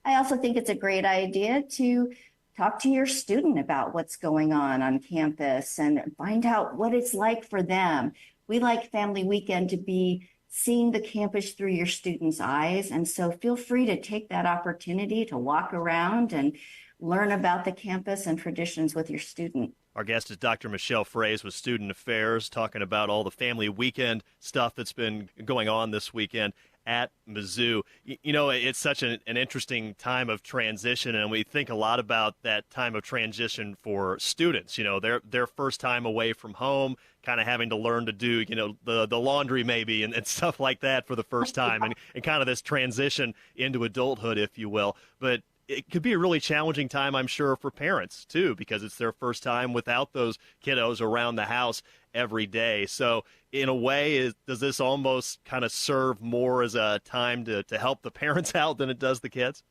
[SPEAKER 31] I also think it's a great idea to talk to your student about what's going on campus and find out what it's like for them. We like Family Weekend to be seeing the campus through your students' eyes. And so feel free to take that opportunity to walk around and learn about the campus and traditions with your student.
[SPEAKER 5] Our guest is Dr. Michelle Fraze with Student Affairs, talking about all the Family Weekend stuff that's been going on this weekend at Mizzou. You know, it's such an interesting time of transition, and we think a lot about that time of transition for students. You know, their first time away from home, kind of having to learn to do, you know, the laundry maybe and stuff like that for the first time, and kind of this transition into adulthood, if you will. But it could be a really challenging time, I'm sure, for parents, too, because it's their first time without those kiddos around the house every day. So in a way, does this almost kind of serve more as a time to help the parents out than it does the kids?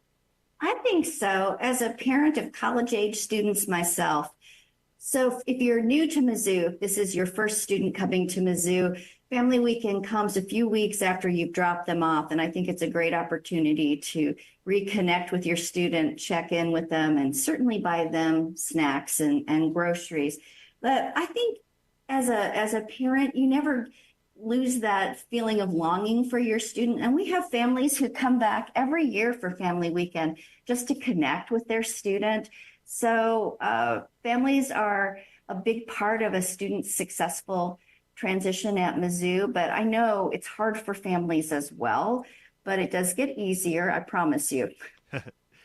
[SPEAKER 31] I think so. As a parent of college-age students myself, so if you're new to Mizzou, if this is your first student coming to Mizzou, Family Weekend comes a few weeks after you've dropped them off, and I think it's a great opportunity to reconnect with your student, check in with them, and certainly buy them snacks and groceries. But I think as a parent, you never lose that feeling of longing for your student. And we have families who come back every year for Family Weekend just to connect with their student. So families are a big part of a student's successful transition at Mizzou, but I know it's hard for families as well, but it does get easier, I promise you.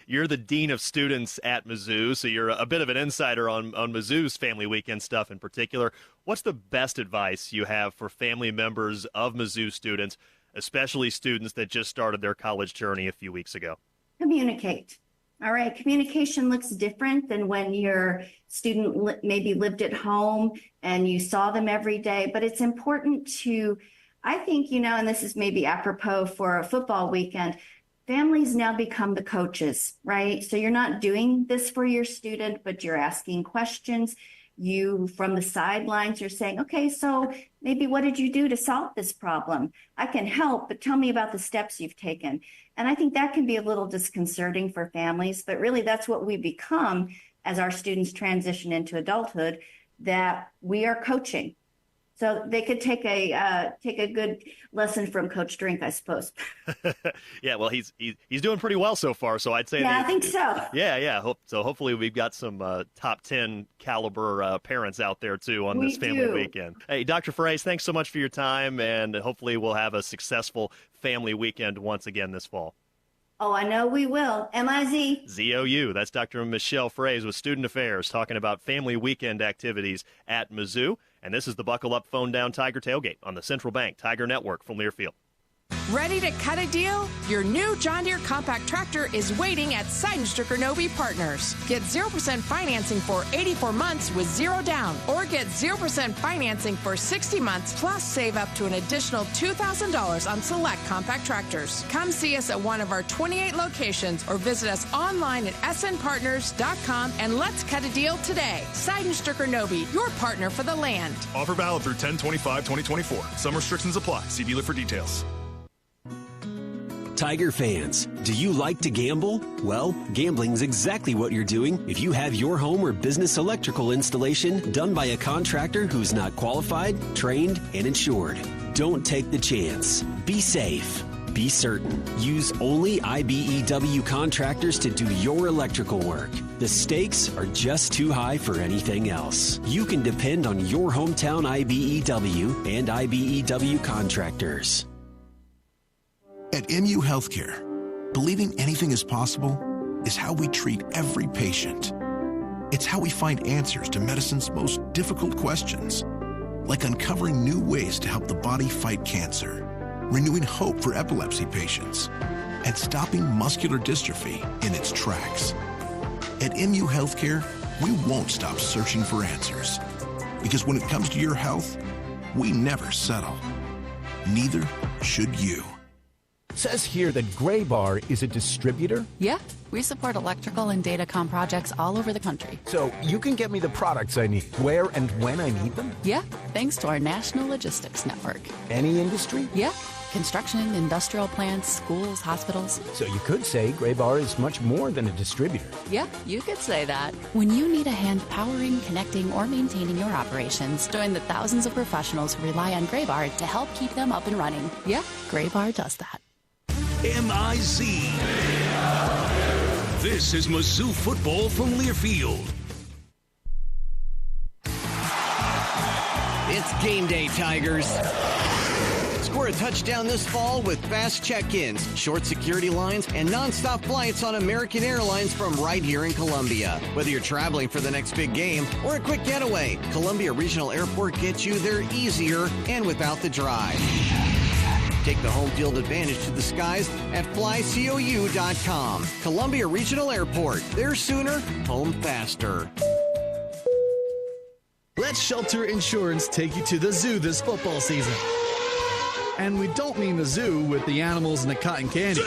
[SPEAKER 5] You're the dean of students at Mizzou, so you're a bit of an insider on Mizzou's Family Weekend stuff in particular. What's the best advice you have for family members of Mizzou students, especially students that just started their college journey a few weeks ago?
[SPEAKER 31] Communicate. All right, communication looks different than when your student maybe lived at home and you saw them every day, but it's important to, I think, you know, and this is maybe apropos for a football weekend, families now become the coaches, right? So you're not doing this for your student, but you're asking questions. You, from the sidelines, you're saying, okay, so maybe what did you do to solve this problem? I can help, but tell me about the steps you've taken. And I think that can be a little disconcerting for families, but really that's what we become as our students transition into adulthood, that we are coaching. So they could take a good lesson from Coach Drink, I suppose.
[SPEAKER 5] Yeah, well, he's doing pretty well so far. So I'd say,
[SPEAKER 31] I think so.
[SPEAKER 5] Yeah. So hopefully we've got some top 10 caliber parents out there too on this Family Weekend. Hey, Dr. Fraze, thanks so much for your time, and hopefully we'll have a successful Family Weekend once again this fall.
[SPEAKER 31] Oh, I know we will. M-I-Z.
[SPEAKER 5] Z-O-U. That's Dr. Michelle Fraze with Student Affairs talking about Family Weekend activities at Mizzou. And this is the Buckle Up, Phone Down Tiger Tailgate on the Central Bank Tiger Network from Learfield.
[SPEAKER 2] Ready to cut a deal? Your new John Deere compact tractor is waiting at Seidenstricker Nobe Partners. Get 0% financing for 84 months with zero down, or get 0% financing for 60 months, plus save up to an additional $2,000 on select compact tractors. Come see us at one of our 28 locations or visit us online at snpartners.com and let's cut a deal today. Seidenstricker Nobe, your partner for the land.
[SPEAKER 3] Offer valid through 10/25/2024. Some restrictions apply. See dealer for details.
[SPEAKER 7] Tiger fans, do you like to gamble? Well, gambling's exactly what you're doing if you have your home or business electrical installation done by a contractor who's not qualified, trained, and insured. Don't take the chance. Be safe. Be certain. Use only IBEW contractors to do your electrical work. The stakes are just too high for anything else. You can depend on your hometown IBEW and IBEW contractors.
[SPEAKER 8] At MU Healthcare, believing anything is possible is how we treat every patient. It's how we find answers to medicine's most difficult questions, like uncovering new ways to help the body fight cancer, renewing hope for epilepsy patients, and stopping muscular dystrophy in its tracks. At MU Healthcare, we won't stop searching for answers, because when it comes to your health, we never settle. Neither should you.
[SPEAKER 9] Says here that Gray Bar is a distributor?
[SPEAKER 10] Yeah, we support electrical and datacom projects all over the country.
[SPEAKER 9] So you can get me the products I need, where and when I need them?
[SPEAKER 10] Yeah, thanks to our national logistics network.
[SPEAKER 9] Any industry?
[SPEAKER 10] Yeah, Construction, industrial plants, schools, hospitals.
[SPEAKER 9] So you could say Graybar is much more than a distributor.
[SPEAKER 10] Yeah, you could say that. When you need a hand powering, connecting, or maintaining your operations, join the thousands of professionals who rely on Graybar to help keep them up and running. Yeah, Graybar does that.
[SPEAKER 1] M-I-Z. This is Mizzou Football from Learfield.
[SPEAKER 4] It's game day, Tigers. Score a touchdown this fall with fast check-ins, short security lines, and nonstop flights on American Airlines from right here in Columbia. Whether you're traveling for the next big game or a quick getaway, Columbia Regional Airport gets you there easier and without the drive. Take the home field advantage to the skies at flycou.com. Columbia Regional Airport. There sooner, home faster.
[SPEAKER 6] Let Shelter Insurance take you to the zoo this football season. And we don't mean the zoo with the animals and the cotton candy.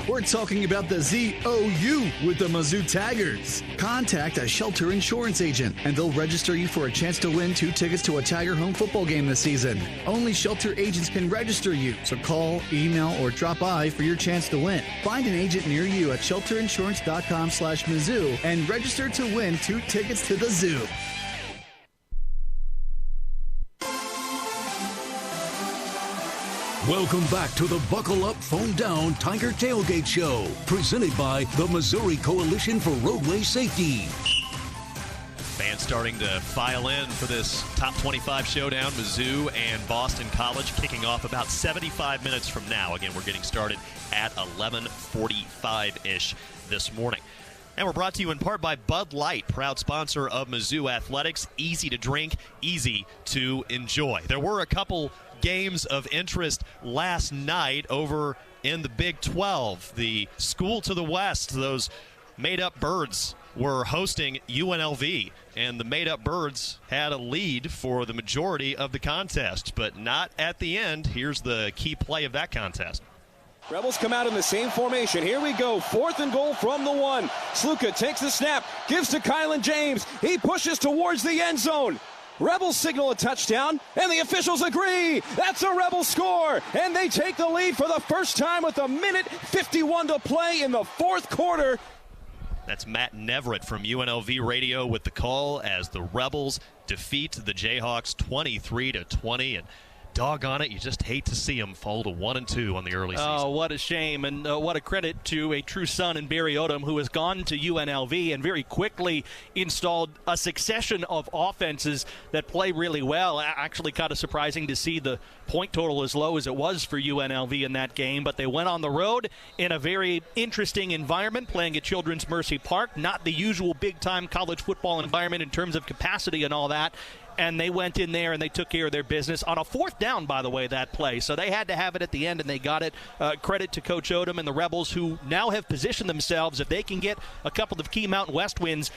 [SPEAKER 6] We're talking about the ZOU with the Mizzou Tigers. Contact a Shelter Insurance agent, and they'll register you for a chance to win 2 tickets to a Tiger home football game this season. Only Shelter agents can register you, so call, email, or drop by for your chance to win. Find an agent near you at shelterinsurance.com/Mizzou and register to win 2 tickets to the zoo.
[SPEAKER 1] Welcome back to the Buckle Up, Phone Down Tiger Tailgate Show, presented by the Missouri Coalition for Roadway Safety.
[SPEAKER 5] Fans starting to file in for this top 25 showdown. Mizzou and Boston College kicking off about 75 minutes from now. Again, we're getting started at 11:45-ish this morning. And we're brought to you in part by Bud Light, proud sponsor of Mizzou Athletics. Easy to drink, easy to enjoy. There were a couple games of interest last night over in the Big 12. The school to the west, those made-up Birds, were hosting UNLV, and the made-up Birds had a lead for the majority of the contest, but not at the end. Here's the key play of that contest.
[SPEAKER 11] Rebels come out in the same formation. Here we go. 4th and goal from the 1. Sluka takes the snap, gives to Kylan James. He pushes towards the end zone. Rebels signal a touchdown, and the officials agree. That's a Rebel score, and they take the lead for the first time with 1:51 to play in the 4th quarter.
[SPEAKER 5] That's Matt Neverett from UNLV Radio with the call as the Rebels defeat the Jayhawks 23-20. And doggone it, you just hate to see them fall to 1-2 on the early season.
[SPEAKER 12] Oh, what a shame, and what a credit to a true son in Barry Odom, who has gone to UNLV and very quickly installed a succession of offenses that play really well. Actually kind of surprising to see the point total as low as it was for UNLV in that game, but they went on the road in a very interesting environment, playing at Children's Mercy Park, not the usual big-time college football environment in terms of capacity and all that. And they went in there and they took care of their business on a 4th down, by the way, that play. So they had to have it at the end, and they got it. Credit to Coach Odom and the Rebels, who now have positioned themselves. If they can get a couple of key Mountain West wins,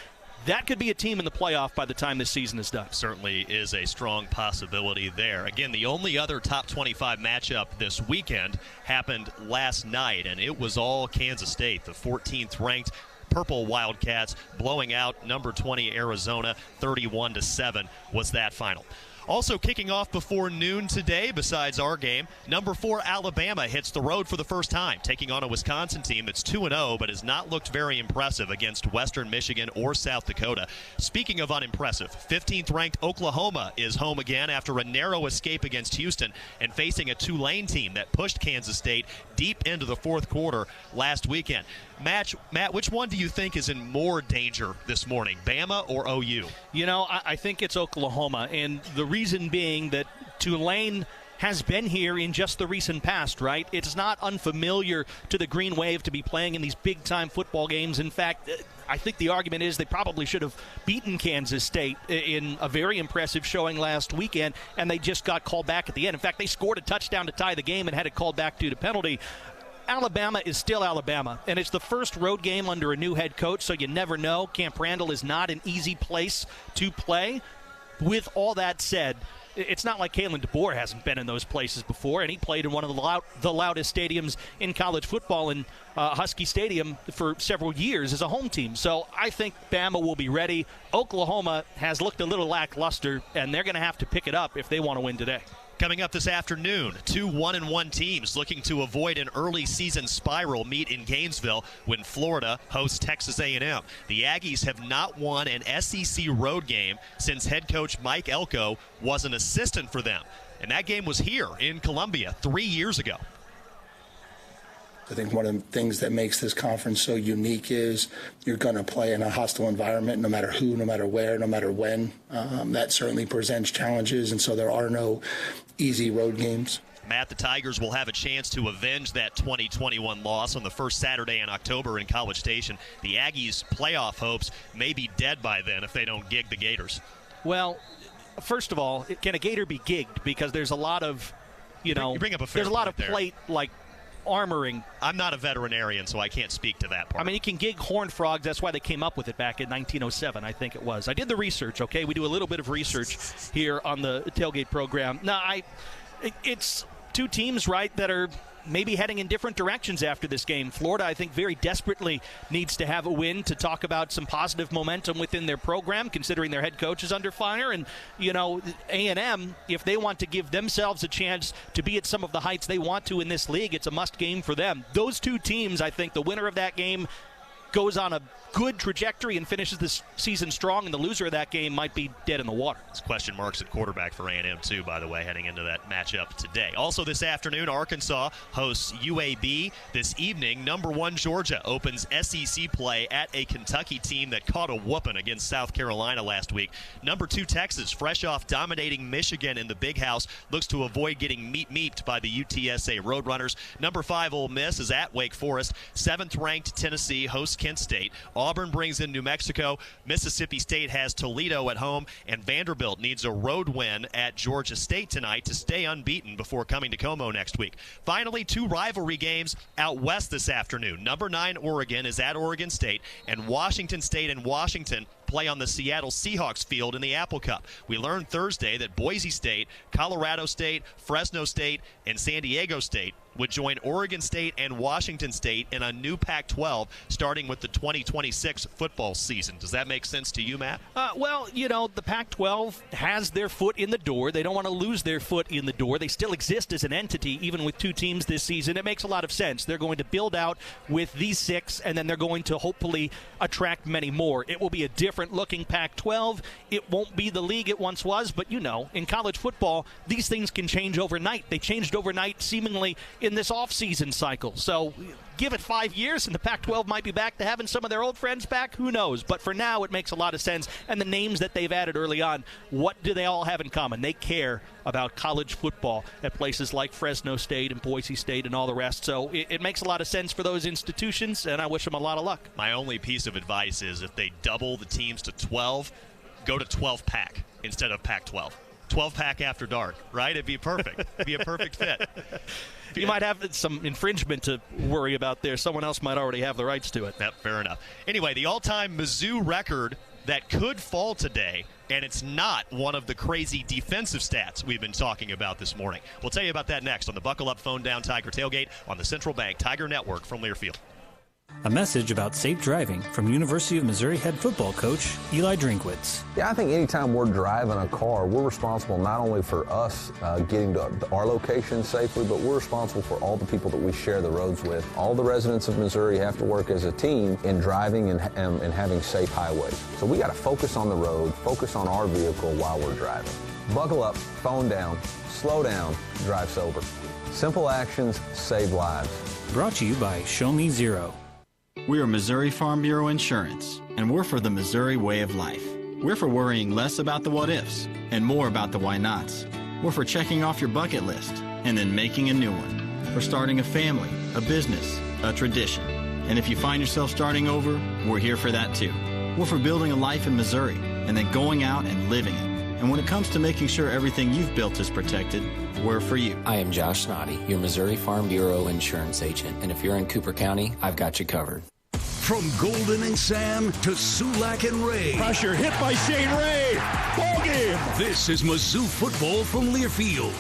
[SPEAKER 12] that could be a team in the playoff by the time this season is done.
[SPEAKER 5] Certainly is a strong possibility there. Again, the only other top 25 matchup this weekend happened last night, and it was all Kansas State, the 14th ranked Purple Wildcats, blowing out number 20 Arizona 31-7 was that final. Also kicking off before noon today, besides our game, number 4 Alabama hits the road for the first time, taking on a Wisconsin team that's 2-0 but has not looked very impressive against Western Michigan or South Dakota. Speaking of unimpressive, 15th ranked Oklahoma is home again after a narrow escape against Houston and facing a Tulane team that pushed Kansas State deep into the 4th quarter last weekend. Matt, which one do you think is in more danger this morning, Bama or OU?
[SPEAKER 12] You know, I think it's Oklahoma, and the reason being that Tulane has been here in just the recent past, right? It's not unfamiliar to the Green Wave to be playing in these big-time football games. In fact, I think the argument is they probably should have beaten Kansas State in a very impressive showing last weekend, and they just got called back at the end. In fact, they scored a touchdown to tie the game and had it called back due to penalty. Alabama is still Alabama, and it's the first road game under a new head coach, so you never know. Camp Randall is not an easy place to play. With all that said, it's not like Kalen DeBoer hasn't been in those places before, and he played in one of the loudest stadiums in college football in Husky Stadium for several years as a home team. So I think Bama will be ready. Oklahoma has looked a little lackluster, and they're going to have to pick it up if they want to win today.
[SPEAKER 5] Coming up this afternoon, 2 1-1 teams looking to avoid an early season spiral meet in Gainesville when Florida hosts Texas A&M. The Aggies have not won an SEC road game since head coach Mike Elko was an assistant for them. And that game was here in Columbia 3 years ago.
[SPEAKER 13] I think one of the things that makes this conference so unique is you're going to play in a hostile environment no matter who, no matter where, no matter when. That certainly presents challenges, and so there are no easy road games.
[SPEAKER 5] Matt, the Tigers will have a chance to avenge that 2021 loss on the first Saturday in October in College Station. The Aggies' playoff hopes may be dead by then if they don't gig the Gators.
[SPEAKER 12] Well, first of all, can a Gator be gigged? Because there's a lot of,
[SPEAKER 5] you bring up a fair
[SPEAKER 12] there's a lot of
[SPEAKER 5] there.
[SPEAKER 12] plate, like, armoring.
[SPEAKER 5] I'm not a veterinarian, so I can't speak to that part.
[SPEAKER 12] I mean, you can gig horned frogs. That's why they came up with it back in 1907, I think it was. I did the research, okay? We do a little bit of research here on the Tailgate program. Now, it's two teams, right, that are maybe heading in different directions after this game. Florida, I think, very desperately needs to have a win to talk about some positive momentum within their program, considering their head coach is under fire. And, A&M, if they want to give themselves a chance to be at some of the heights they want to in this league, it's a must game for them. Those two teams, I think, the winner of that game goes on a good trajectory and finishes this season strong, and the loser of that game might be dead in the water.
[SPEAKER 5] It's question marks at quarterback for A&M, too, by the way, heading into that matchup today. Also this afternoon, Arkansas hosts UAB. This evening, number 1 Georgia opens SEC play at a Kentucky team that caught a whooping against South Carolina last week. Number 2 Texas, fresh off dominating Michigan in the Big House, looks to avoid getting meeped by the UTSA Roadrunners. Number 5 Ole Miss is at Wake Forest. 7th-ranked Tennessee hosts Kent State. Auburn brings in New Mexico. Mississippi State has Toledo at home, and Vanderbilt needs a road win at Georgia State tonight to stay unbeaten before coming to Como next week. Finally, 2 rivalry games out west this afternoon. Number 9 Oregon is at Oregon State, and Washington State and Washington play on the Seattle Seahawks field in the Apple Cup. We learned Thursday that Boise State, Colorado State, Fresno State, and San Diego State would join Oregon State and Washington State in a new Pac-12 starting with the 2026 football season. Does that make sense to you, Matt?
[SPEAKER 12] Well, the Pac-12 has their foot in the door. They don't want to lose their foot in the door. They still exist as an entity, even with 2 teams this season. It makes a lot of sense. They're going to build out with these 6, and then they're going to hopefully attract many more. It will be a different-looking Pac-12. It won't be the league it once was, but in college football, these things can change overnight. They changed overnight seemingly in this offseason cycle. So give it 5 years and the Pac-12 might be back to having some of their old friends back. Who knows? But for now, it makes a lot of sense. And the names that they've added early on, what do they all have in common? They care about college football at places like Fresno State and Boise State and all the rest. So it makes a lot of sense for those institutions, and I wish them a lot of luck.
[SPEAKER 5] My only piece of advice is if they double the teams to 12, go to 12-pack instead of Pac-12. 12-pack after dark, right? It'd be perfect. It'd be a perfect fit.
[SPEAKER 12] You might have some infringement to worry about there. Someone else might already have the rights to it.
[SPEAKER 5] Yep, fair enough. Anyway, the all-time Mizzou record that could fall today, and it's not one of the crazy defensive stats we've been talking about this morning. We'll tell you about that next on the Buckle Up Phone Down Tiger Tailgate on the Central Bank Tiger Network from Learfield.
[SPEAKER 14] A message about safe driving from University of Missouri head football coach Eli Drinkwitz.
[SPEAKER 15] Yeah, I think anytime we're driving a car, we're responsible not only for us getting to our location safely, but we're responsible for all the people that we share the roads with. All the residents of Missouri have to work as a team in driving and having safe highways. So we got to focus on the road, focus on our vehicle while we're driving. Buckle up, phone down, slow down, drive sober. Simple actions save lives.
[SPEAKER 14] Brought to you by Show Me Zero.
[SPEAKER 16] We are Missouri Farm Bureau Insurance, and we're for the Missouri way of life. We're for worrying less about the what-ifs and more about the why-nots. We're for checking off your bucket list and then making a new one. For starting a family, a business, a tradition. And if you find yourself starting over, we're here for that too. We're for building a life in Missouri and then going out and living it. And when it comes to making sure everything you've built is protected, we're for you.
[SPEAKER 17] I am Josh Snoddy, your Missouri Farm Bureau insurance agent. And if you're in Cooper County, I've got you covered.
[SPEAKER 1] From Golden and Sam to Sulak and Ray.
[SPEAKER 19] Pressure hit by Shane Ray. Ball game.
[SPEAKER 1] This is Mizzou Football from Learfield.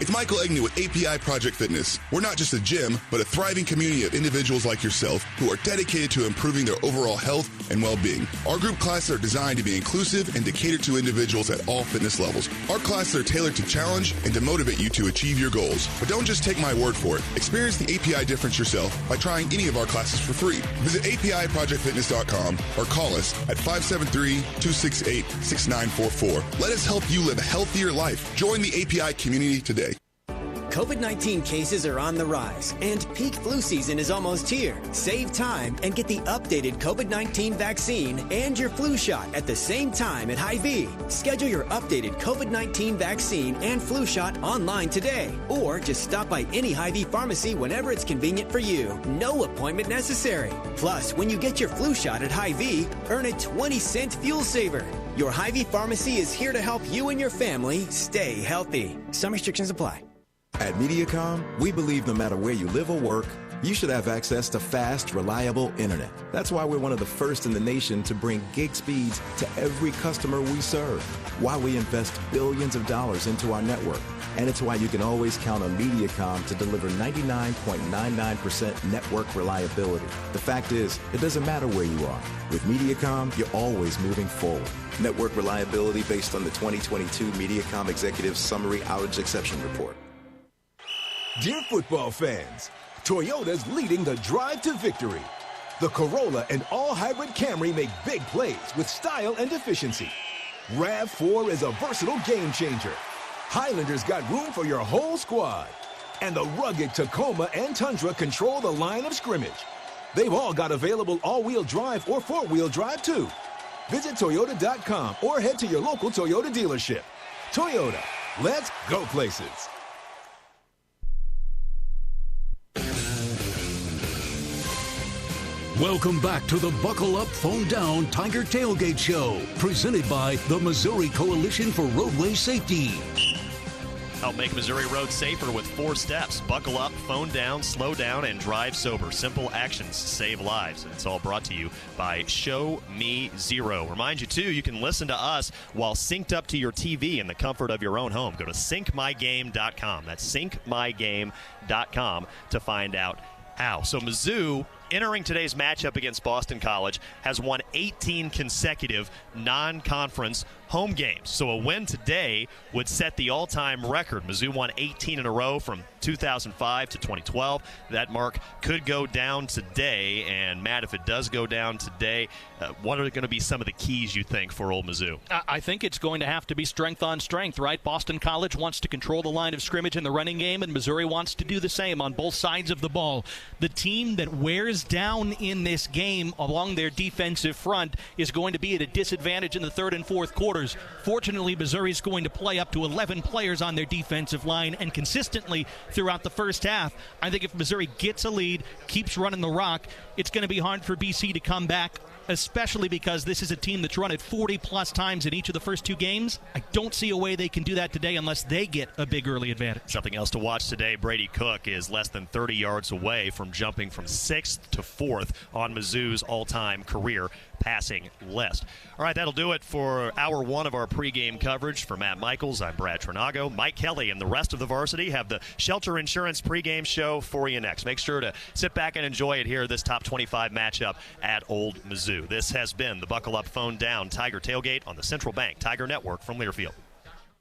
[SPEAKER 18] It's Michael Agnew with API Project Fitness. We're not just a gym, but a thriving community of individuals like yourself who are dedicated to improving their overall health and well-being. Our group classes are designed to be inclusive and to cater to individuals at all fitness levels. Our classes are tailored to challenge and to motivate you to achieve your goals. But don't just take my word for it. Experience the API difference yourself by trying any of our classes for free. Visit APIProjectFitness.com or call us at 573-268-6944. Let us help you live a healthier life. Join the API community today.
[SPEAKER 21] COVID-19 cases are on the rise, and peak flu season is almost here. Save time and get the updated COVID-19 vaccine and your flu shot at the same time at Hy-Vee. Schedule your updated COVID-19 vaccine and flu shot online today, or just stop by any Hy-Vee pharmacy whenever it's convenient for you. No appointment necessary. Plus, when you get your flu shot at Hy-Vee, earn a 20-cent fuel saver. Your Hy-Vee pharmacy is here to help you and your family stay healthy. Some restrictions apply.
[SPEAKER 22] At Mediacom, we believe no matter where you live or work, you should have access to fast, reliable internet. That's why we're one of the first in the nation to bring gig speeds to every customer we serve, why we invest billions of dollars into our network. And it's why you can always count on Mediacom to deliver 99.99% network reliability. The fact is, it doesn't matter where you are. With Mediacom, you're always moving forward. Network reliability based on the 2022 Mediacom Executive Summary Outage Exception Report.
[SPEAKER 19] Dear football fans, Toyota's leading the drive to victory. The Corolla and all-hybrid Camry make big plays with style and efficiency. RAV4 is a versatile game changer. Highlander's got room for your whole squad. And the rugged Tacoma and Tundra control the line of scrimmage. They've all got available all-wheel drive or four-wheel drive too. Visit Toyota.com or head to your local Toyota dealership. Toyota, let's go places.
[SPEAKER 1] Welcome back to the Buckle Up, Phone Down Tiger Tailgate Show, presented by the Missouri Coalition for Roadway Safety.
[SPEAKER 5] Help make Missouri roads safer with 4 steps. Buckle up, phone down, slow down, and drive sober. Simple actions save lives. And it's all brought to you by Show Me Zero. Remind you, too, you can listen to us while synced up to your TV in the comfort of your own home. Go to syncmygame.com. That's syncmygame.com to find out how. So Mizzou, entering today's matchup against Boston College, has won 18 consecutive non-conference home games. So a win today would set the all-time record. Mizzou won 18 in a row from 2005 to 2012. That mark could go down today. And, Matt, if it does go down today, what are going to be some of the keys, you think, for Old Mizzou?
[SPEAKER 12] I think it's going to have to be strength on strength, right? Boston College wants to control the line of scrimmage in the running game, and Missouri wants to do the same on both sides of the ball. The team that wears down in this game along their defensive front is going to be at a disadvantage in the third and fourth quarters. Fortunately, Missouri is going to play up to 11 players on their defensive line and consistently throughout the first half. I think if Missouri gets a lead, keeps running the rock, it's going to be hard for BC to come back, especially because this is a team that's run it 40-plus times in each of the first 2 games. I don't see a way they can do that today unless they get a big early advantage.
[SPEAKER 5] Something else to watch today, Brady Cook is less than 30 yards away from jumping from 6th to 4th on Mizzou's all-time career passing list. All right, that'll do it for hour 1 of our pregame coverage. For Matt Michaels, I'm Brad Trinago. Mike Kelly and the rest of the varsity have the Shelter Insurance pregame show for you next. Make sure to sit back and enjoy it here, this top 25 matchup at Old Mizzou. This has been the Buckle Up, Phone Down Tiger Tailgate on the Central Bank Tiger Network from Learfield.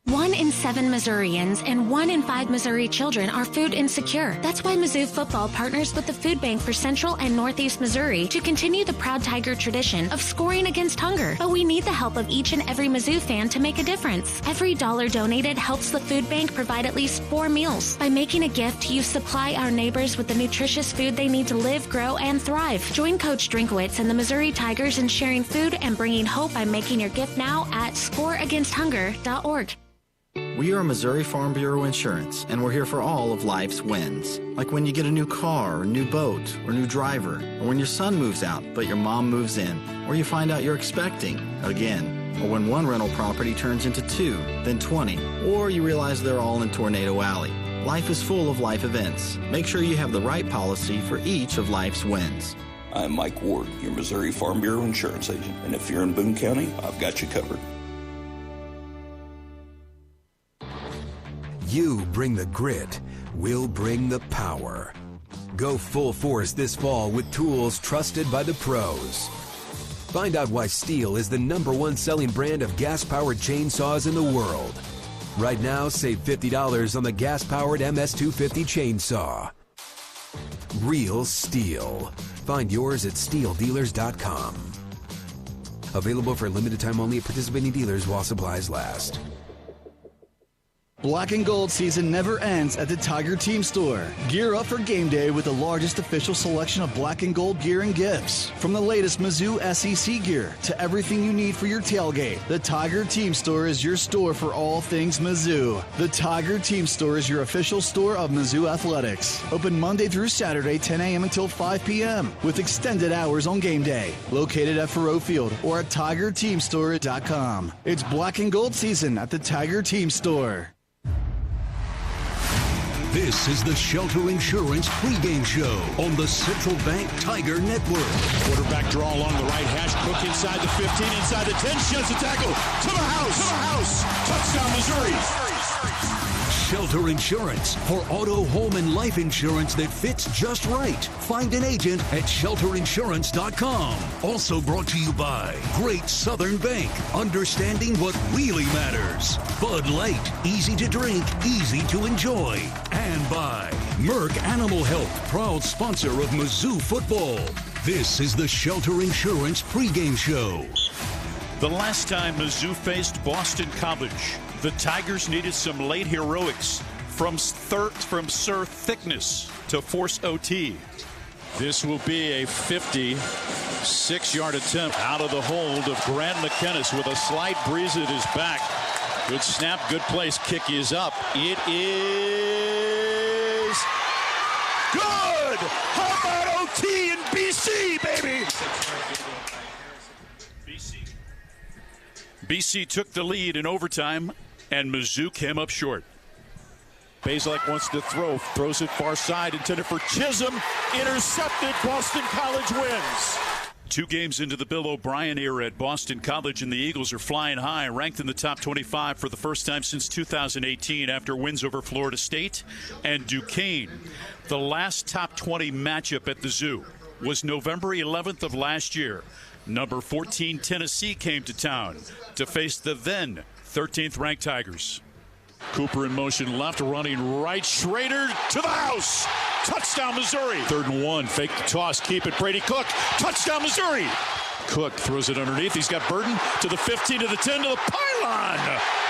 [SPEAKER 23] 1 in 7 Missourians and 1 in 5 Missouri children are food insecure. That's why Mizzou Football partners with the Food Bank for Central and Northeast Missouri to continue the proud Tiger tradition of scoring against hunger. But we need the help of each and every Mizzou fan to make a difference. Every dollar donated helps the Food Bank provide at least 4 meals. By making a gift, you supply our neighbors with the nutritious food they need to live, grow, and thrive. Join Coach Drinkwitz and the Missouri Tigers in sharing food and bringing hope by making your gift now at scoreagainsthunger.org.
[SPEAKER 16] We are Missouri Farm Bureau Insurance, and we're here for all of life's wins. Like when you get a new car, or new boat, or new driver, or when your son moves out, but your mom moves in, or you find out you're expecting again, or when one rental property turns into 2, then 20, or you realize they're all in Tornado Alley. Life is full of life events. Make sure you have the right policy for each of life's wins.
[SPEAKER 24] I'm Mike Ward, your Missouri Farm Bureau Insurance agent, and if you're in Boone County, I've got you covered.
[SPEAKER 2] You bring the grit, we'll bring the power. Go full force this fall with tools trusted by the pros. Find out why Stihl is the #1 selling brand of gas-powered chainsaws in the world. Right now, save $50 on the gas-powered MS250 chainsaw. Real Stihl. Find yours at StihlDealers.com. Available for a limited time only at participating dealers while supplies last.
[SPEAKER 6] Black and gold season never ends at the Tiger Team Store. Gear up for game day with the largest official selection of black and gold gear and gifts. From the latest Mizzou SEC gear to everything you need for your tailgate, the Tiger Team Store is your store for all things Mizzou. The Tiger Team Store is your official store of Mizzou Athletics. Open Monday through Saturday, 10 a.m. until 5 p.m. with extended hours on game day. Located at Faruot Field or at TigerTeamStore.com. It's black and gold season at the Tiger Team Store.
[SPEAKER 1] This is the Shelter Insurance pregame show on the Central Bank Tiger Network.
[SPEAKER 3] Quarterback draw along the right hash. Cook inside the 15, inside the 10. Shuts the tackle. To the house. Touchdown, Missouri.
[SPEAKER 1] Shelter Insurance for auto, home, and life insurance that fits just right. Find an agent at shelterinsurance.com. Also brought to you by Great Southern Bank. Understanding what really matters. Bud Light. Easy to drink, easy to enjoy. And by Merck Animal Health, proud sponsor of Mizzou Football. This is the Shelter Insurance pregame show.
[SPEAKER 3] The last time Mizzou faced Boston College, the Tigers needed some late heroics from Sir Thickness to force OT. This will be a 56-yard attempt out of the hold of Grant McKennis with a slight breeze at his back. Good snap, good place. Kick is up. It is good. How about OT in BC, baby? BC took the lead in overtime, and Mizzou came up short. Bazelak wants to throws it far side, intended for Chisholm, intercepted. Boston College wins. 2 games into the Bill O'Brien era at Boston College, and the Eagles are flying high, ranked in the top 25 for the first time since 2018 after wins over Florida State and Duquesne. The last top 20 matchup at the Zoo was November 11th of last year. Number 14 Tennessee came to town to face the then 13th ranked Tigers. Cooper in motion left, running right. Schrader to the house. Touchdown, Missouri. 3rd and 1. Fake the toss. Keep it. Brady Cook. Touchdown, Missouri. Cook throws it underneath. He's got Burton to the 15, to the 10, to the pylon.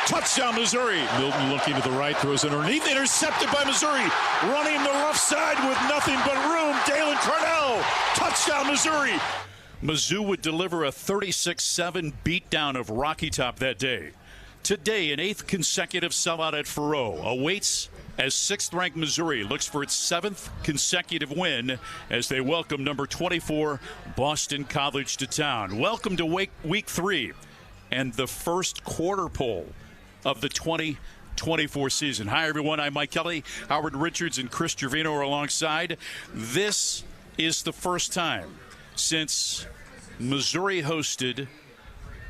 [SPEAKER 3] Touchdown, Missouri. Milton looking to the right. Throws it underneath. Intercepted by Missouri. Running the rough side with nothing but room. Dalen Carnell. Touchdown, Missouri. Mizzou would deliver a 36-7 beatdown of Rocky Top that day. Today, an 8th consecutive sellout at Faruot awaits as 6th-ranked Missouri looks for its 7th consecutive win as they welcome number 24 Boston College to town. Welcome to week 3 and the first quarter poll of the 2024 season. Hi, everyone. I'm Mike Kelly. Howard Richards and Chris Gervino are alongside. This is the first time since Missouri hosted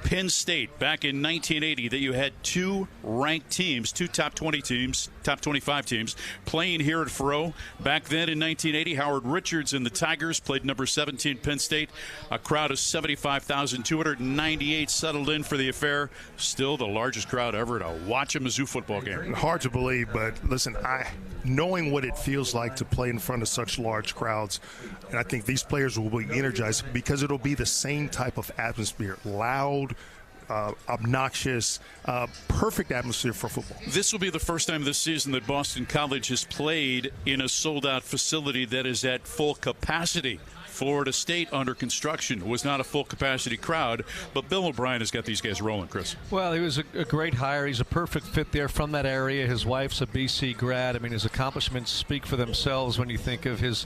[SPEAKER 3] Penn State back in 1980 that you had 2 ranked teams, 2 top 20 teams, top 25 teams playing here at Faruot. Back then in 1980, Howard Richards and the Tigers played number 17 Penn State. A crowd of 75,298 settled in for the affair. Still the largest crowd ever to watch a Mizzou football game.
[SPEAKER 7] Hard to believe, but listen, knowing what it feels like to play in front of such large crowds, and I think these players will be energized because it'll be the same type of atmosphere, loud, obnoxious, perfect atmosphere for football.
[SPEAKER 3] This will be the first time this season that Boston College has played in a sold-out facility that is at full capacity. Florida State under construction was not a full capacity crowd, but Bill O'Brien has got these guys rolling, Chris.
[SPEAKER 20] Well, he was a great hire. He's a perfect fit there from that area. His wife's a BC grad. I mean, his accomplishments speak for themselves when you think of his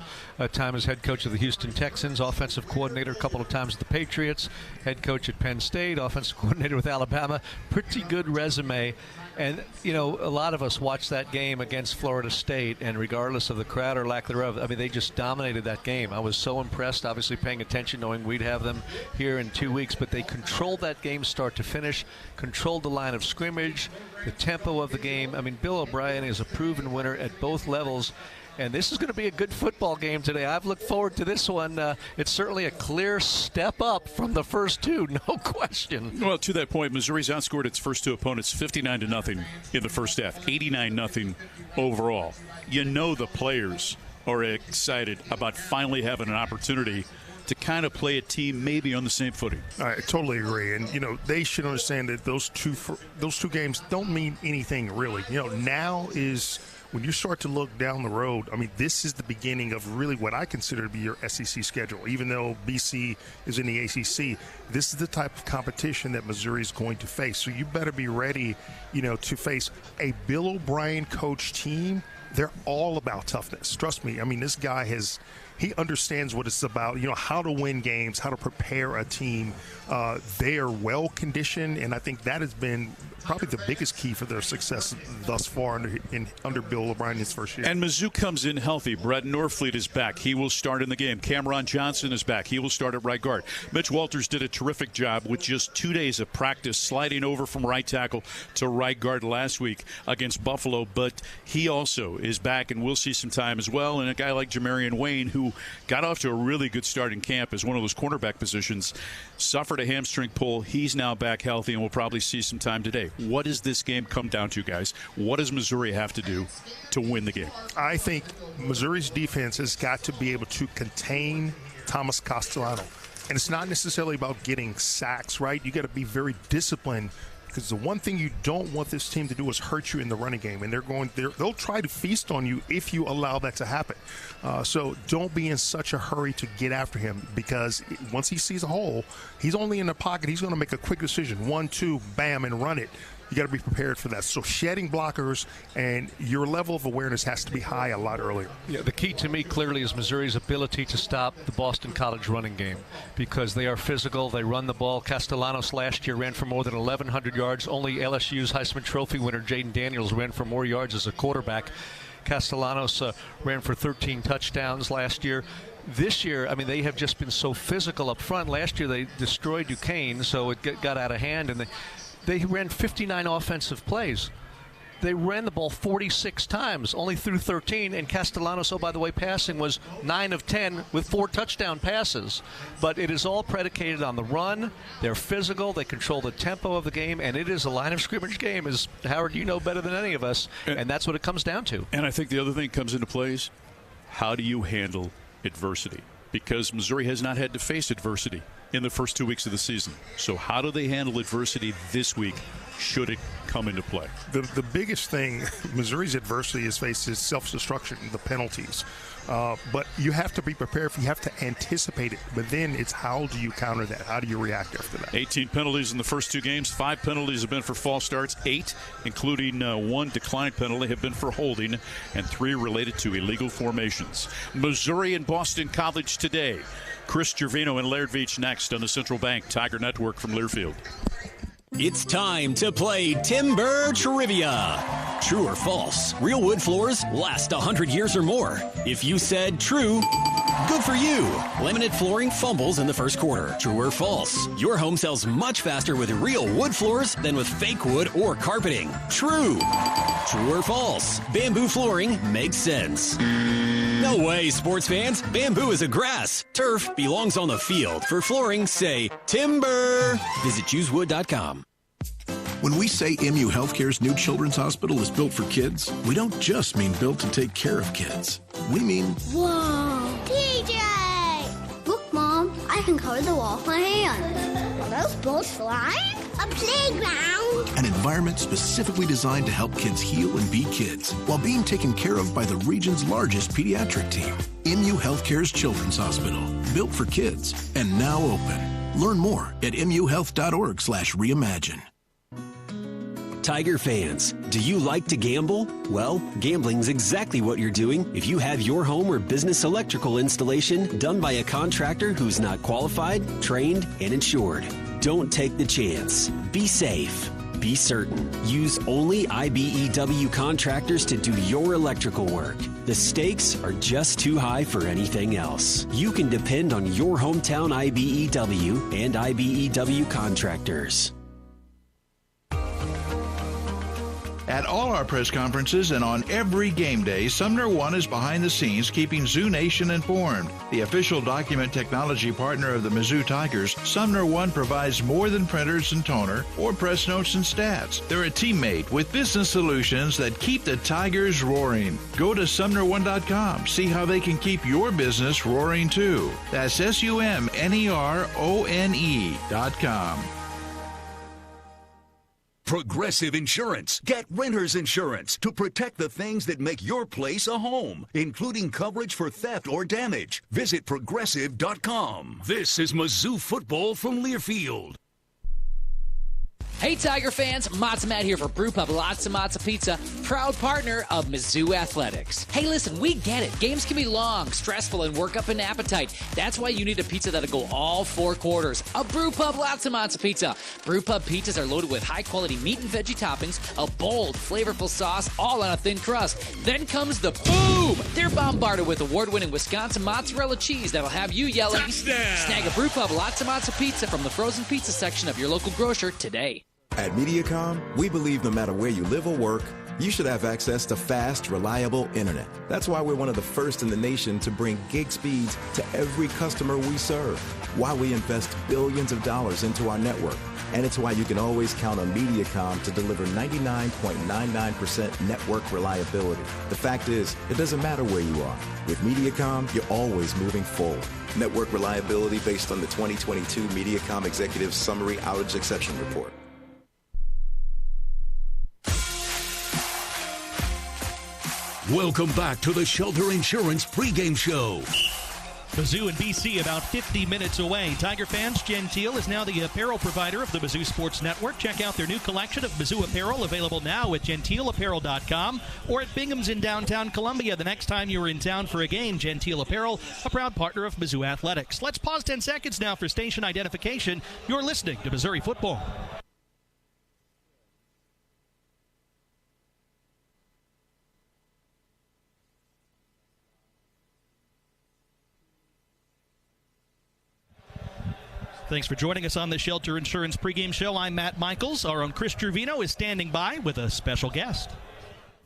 [SPEAKER 20] time as head coach of the Houston Texans, offensive coordinator a couple of times with the Patriots, head coach at Penn State, offensive coordinator with Alabama. Pretty good resume. And, you know, a lot of us watched that game against Florida State, and regardless of the crowd or lack thereof, I mean, they just dominated that game. I was so impressed impressed, obviously paying attention, knowing we'd have them here in 2 weeks. But they controlled that game start to finish, controlled the line of scrimmage, the tempo of the game. I mean, Bill O'Brien is a proven winner at both levels. And this is going to be a good football game today. I've looked forward to this one. It's certainly a clear step up from the first two, no question.
[SPEAKER 3] Well, to that point, Missouri's outscored its first two opponents 59-0 in the first half, 89-0 overall. You know the players are excited about finally having an opportunity to kind of play a team maybe on the same footing.
[SPEAKER 7] I totally agree. And, they should understand that those two games don't mean anything really. Now is when you start to look down the road, I mean, this is the beginning of really what I consider to be your SEC schedule. Even though BC is in the ACC, this is the type of competition that Missouri is going to face. So you better be ready, to face a Bill O'Brien coach team. They're all about toughness. Trust me. I mean, this guy he understands what it's about, how to win games, how to prepare a team. They are well conditioned, and I think that has been probably the biggest key for their success thus far under Bill O'Brien his first year.
[SPEAKER 3] And Mizzou comes in healthy. Brett Norfleet is back. He will start in the game. Cameron Johnson is back. He will start at right guard. Mitch Walters did a terrific job with just 2 days of practice, sliding over from right tackle to right guard last week against Buffalo, but he also is back, and we'll see some time as well. And a guy like Jamarian Wayne, who got off to a really good start in camp as one of those cornerback positions, suffered a hamstring pull. He's now back healthy, and we'll probably see some time today. What does this game come down to, guys? What does Missouri have to do to win the game?
[SPEAKER 7] I think Missouri's defense has got to be able to contain Thomas Castellano. And it's not necessarily about getting sacks, right? You got to be very disciplined, because the one thing you don't want this team to do is hurt you in the running game, and they'll try to feast on you if you allow that to happen. So don't be in such a hurry to get after him, because once he sees a hole, he's only in the pocket. He's going to make a quick decision, 1, 2, bam, and run it. You got to be prepared for that. So shedding blockers, and your level of awareness has to be high a lot earlier.
[SPEAKER 20] Yeah, the key to me clearly is Missouri's ability to stop the Boston College running game, because they are physical. They run the ball. Castellanos last year ran for more than 1,100 yards. Only LSU's Heisman Trophy winner Jaden Daniels ran for more yards as a quarterback. Castellanos ran for 13 touchdowns last year. This year, I mean, they have just been so physical up front. Last year they destroyed Duquesne, so it got out of hand, and they ran 59 offensive plays. They ran the ball 46 times, only threw 13, and Castellanos, oh, by the way, passing was 9 of 10 with 4 touchdown passes. But it is all predicated on the run. They're physical. They control the tempo of the game, and it is a line of scrimmage game, as Howard, you know better than any of us, and that's what it comes down to.
[SPEAKER 3] And I think the other thing comes into play is, how do you handle adversity? Because Missouri has not had to face adversity in the first 2 weeks of the season. So how do they handle adversity this week, should it come into play?
[SPEAKER 7] The biggest thing Missouri's adversity has faced is self-destruction, the penalties. But you have to be prepared. You have to anticipate it. But then it's, how do you counter that? How do you react after that?
[SPEAKER 3] 18 penalties in the first 2 games. 5 penalties have been for false starts. 8, including 1 declined penalty, have been for holding, and 3 related to illegal formations. Missouri and Boston College today. Chris Gervino and Laird Veach next on the Central Bank Tiger Network from Learfield.
[SPEAKER 4] It's time to play Timber Trivia. True or false, real wood floors last 100 years or more. If you said true, good for you. Laminate flooring fumbles in the first quarter. True or false, your home sells much faster with real wood floors than with fake wood or carpeting. True. True or false, bamboo flooring makes sense. No way, sports fans. Bamboo is a grass. Turf belongs on the field. For flooring, say timber. Visit choosewood.com.
[SPEAKER 8] When we say MU Healthcare's new children's hospital is built for kids, we don't just mean built to take care of kids. We mean...
[SPEAKER 9] Whoa! TJ! Look, Mom, I can cover the wall with my hands. Are those bullets flying? A playground!
[SPEAKER 8] An environment specifically designed to help kids heal and be kids, while being taken care of by the region's largest pediatric team. MU Healthcare's Children's Hospital, built for kids, and now open. Learn more at muhealth.org/reimagine.
[SPEAKER 4] Tiger fans, do you like to gamble? Well, gambling's exactly what you're doing if you have your home or business electrical installation done by a contractor who's not qualified, trained, and insured. Don't take the chance. Be safe.
[SPEAKER 10] be certain. Use only IBEW contractors to do your electrical work. The stakes are just too high for anything else. You can depend on your hometown IBEW and IBEW contractors.
[SPEAKER 11] At all our press conferences and on every game day, Sumner One is behind the scenes keeping Zoo Nation informed. The official document technology partner of the Mizzou Tigers, Sumner One provides more than printers and toner or press notes and stats. They're a teammate with business solutions that keep the Tigers roaring. Go to SumnerOne.com. See how they can keep your business roaring too. That's SUMNERONE.com.
[SPEAKER 1] Progressive Insurance. Get renter's insurance to protect the things that make your place a home, including coverage for theft or damage. Visit Progressive.com. This is Mizzou Football from Learfield.
[SPEAKER 13] Hey Tiger fans, Matzo Matt here for Brew Pub Lots of Matzo Pizza, proud partner of Mizzou Athletics. Hey listen, we get it. Games can be long, stressful, and work up an appetite. That's why you need a pizza that'll go all 4 quarters. A Brew Pub Lots of Matzo Pizza. Brew Pub pizzas are loaded with high-quality meat and veggie toppings, a bold, flavorful sauce, all on a thin crust. Then comes the boom! They're bombarded with award-winning Wisconsin mozzarella cheese that'll have you yelling, touchdown! Snag a Brew Pub Lots of Matzo Pizza from the frozen pizza section of your local grocer today.
[SPEAKER 22] At Mediacom, we believe no matter where you live or work, you should have access to fast, reliable internet. That's why we're one of the first in the nation to bring gig speeds to every customer we serve. Why we invest billions of dollars into our network. And it's why you can always count on Mediacom to deliver 99.99% network reliability. The fact is, it doesn't matter where you are. With Mediacom, you're always moving forward. Network reliability based on the 2022 Mediacom Executive Summary Outage Exception Report.
[SPEAKER 1] Welcome back to the Shelter Insurance pregame show.
[SPEAKER 12] Mizzou and BC about 50 minutes away. Tiger fans, Gentile is now the apparel provider of the Mizzou Sports Network. Check out their new collection of Mizzou apparel available now at gentileapparel.com or at Bingham's in downtown Columbia. The next time you're in town for a game, Gentile Apparel, a proud partner of Mizzou Athletics. Let's pause 10 seconds now for station identification. You're listening to Missouri Football. Thanks for joining us on the Shelter Insurance pregame show. I'm Matt Michaels. Our own Chris Truvino is standing by with a special guest.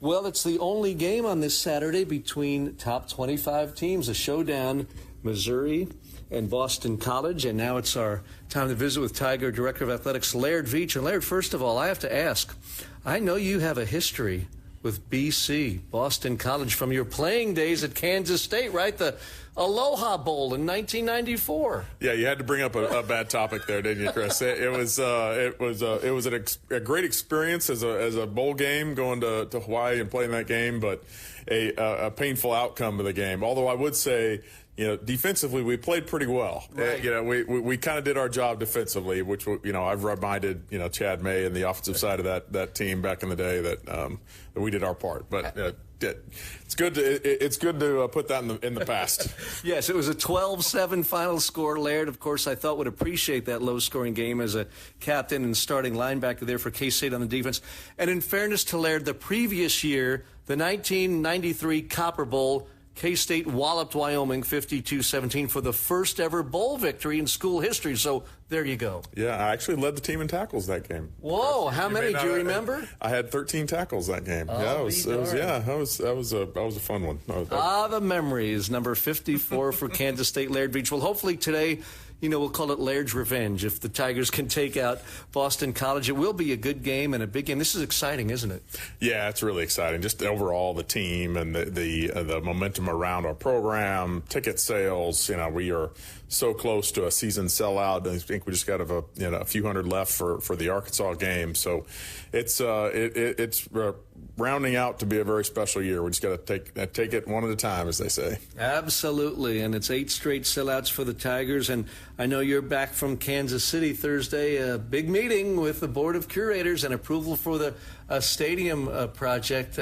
[SPEAKER 15] Well, it's the only game on this Saturday between top 25 teams, a showdown, Missouri and Boston College. And now it's our time to visit with Tiger Director of Athletics, Laird Veach. And Laird, first of all, I have to ask, I know you have a history with BC, Boston College, from your playing days at Kansas State, right? The Aloha Bowl in 1994.
[SPEAKER 25] Yeah, you had to bring up a bad topic there, didn't you, Chris? It was a great experience as a bowl game, going to Hawaii and playing that game, but a painful outcome of the game. Although I would say, defensively we played pretty well. Right. We kind of did our job defensively, which I've reminded Chad May and the offensive side of that team back in the day that we did our part, but. It's good to put that in the past.
[SPEAKER 15] Yes, it was a 12-7 final score. Laird, of course, I thought would appreciate that low-scoring game as a captain and starting linebacker there for K-State on the defense. And in fairness to Laird, the previous year, the 1993 Copper Bowl, K-State walloped Wyoming 52-17 for the first ever bowl victory in school history. So there you go.
[SPEAKER 25] Yeah, I actually led the team in tackles that game.
[SPEAKER 15] Whoa, how many do you remember?
[SPEAKER 25] I had 13 tackles that game. That was a fun one.
[SPEAKER 15] The memories. Number 54 for Kansas State, Laird Veach. Well, hopefully today, we'll call it Laird's Revenge. If the Tigers can take out Boston College, it will be a good game and a big game. This is exciting, isn't it?
[SPEAKER 25] Yeah, it's really exciting. Just overall, the team and the momentum around our program, ticket sales. We are so close to a season sellout. I think we just got a few hundred left for the Arkansas game. So it's rounding out to be a very special year. We just got to take it one at a time, as they say.
[SPEAKER 15] Absolutely, and it's 8 straight sellouts for the Tigers. And I know you're back from Kansas City Thursday, a big meeting with the Board of Curators and approval for the stadium project.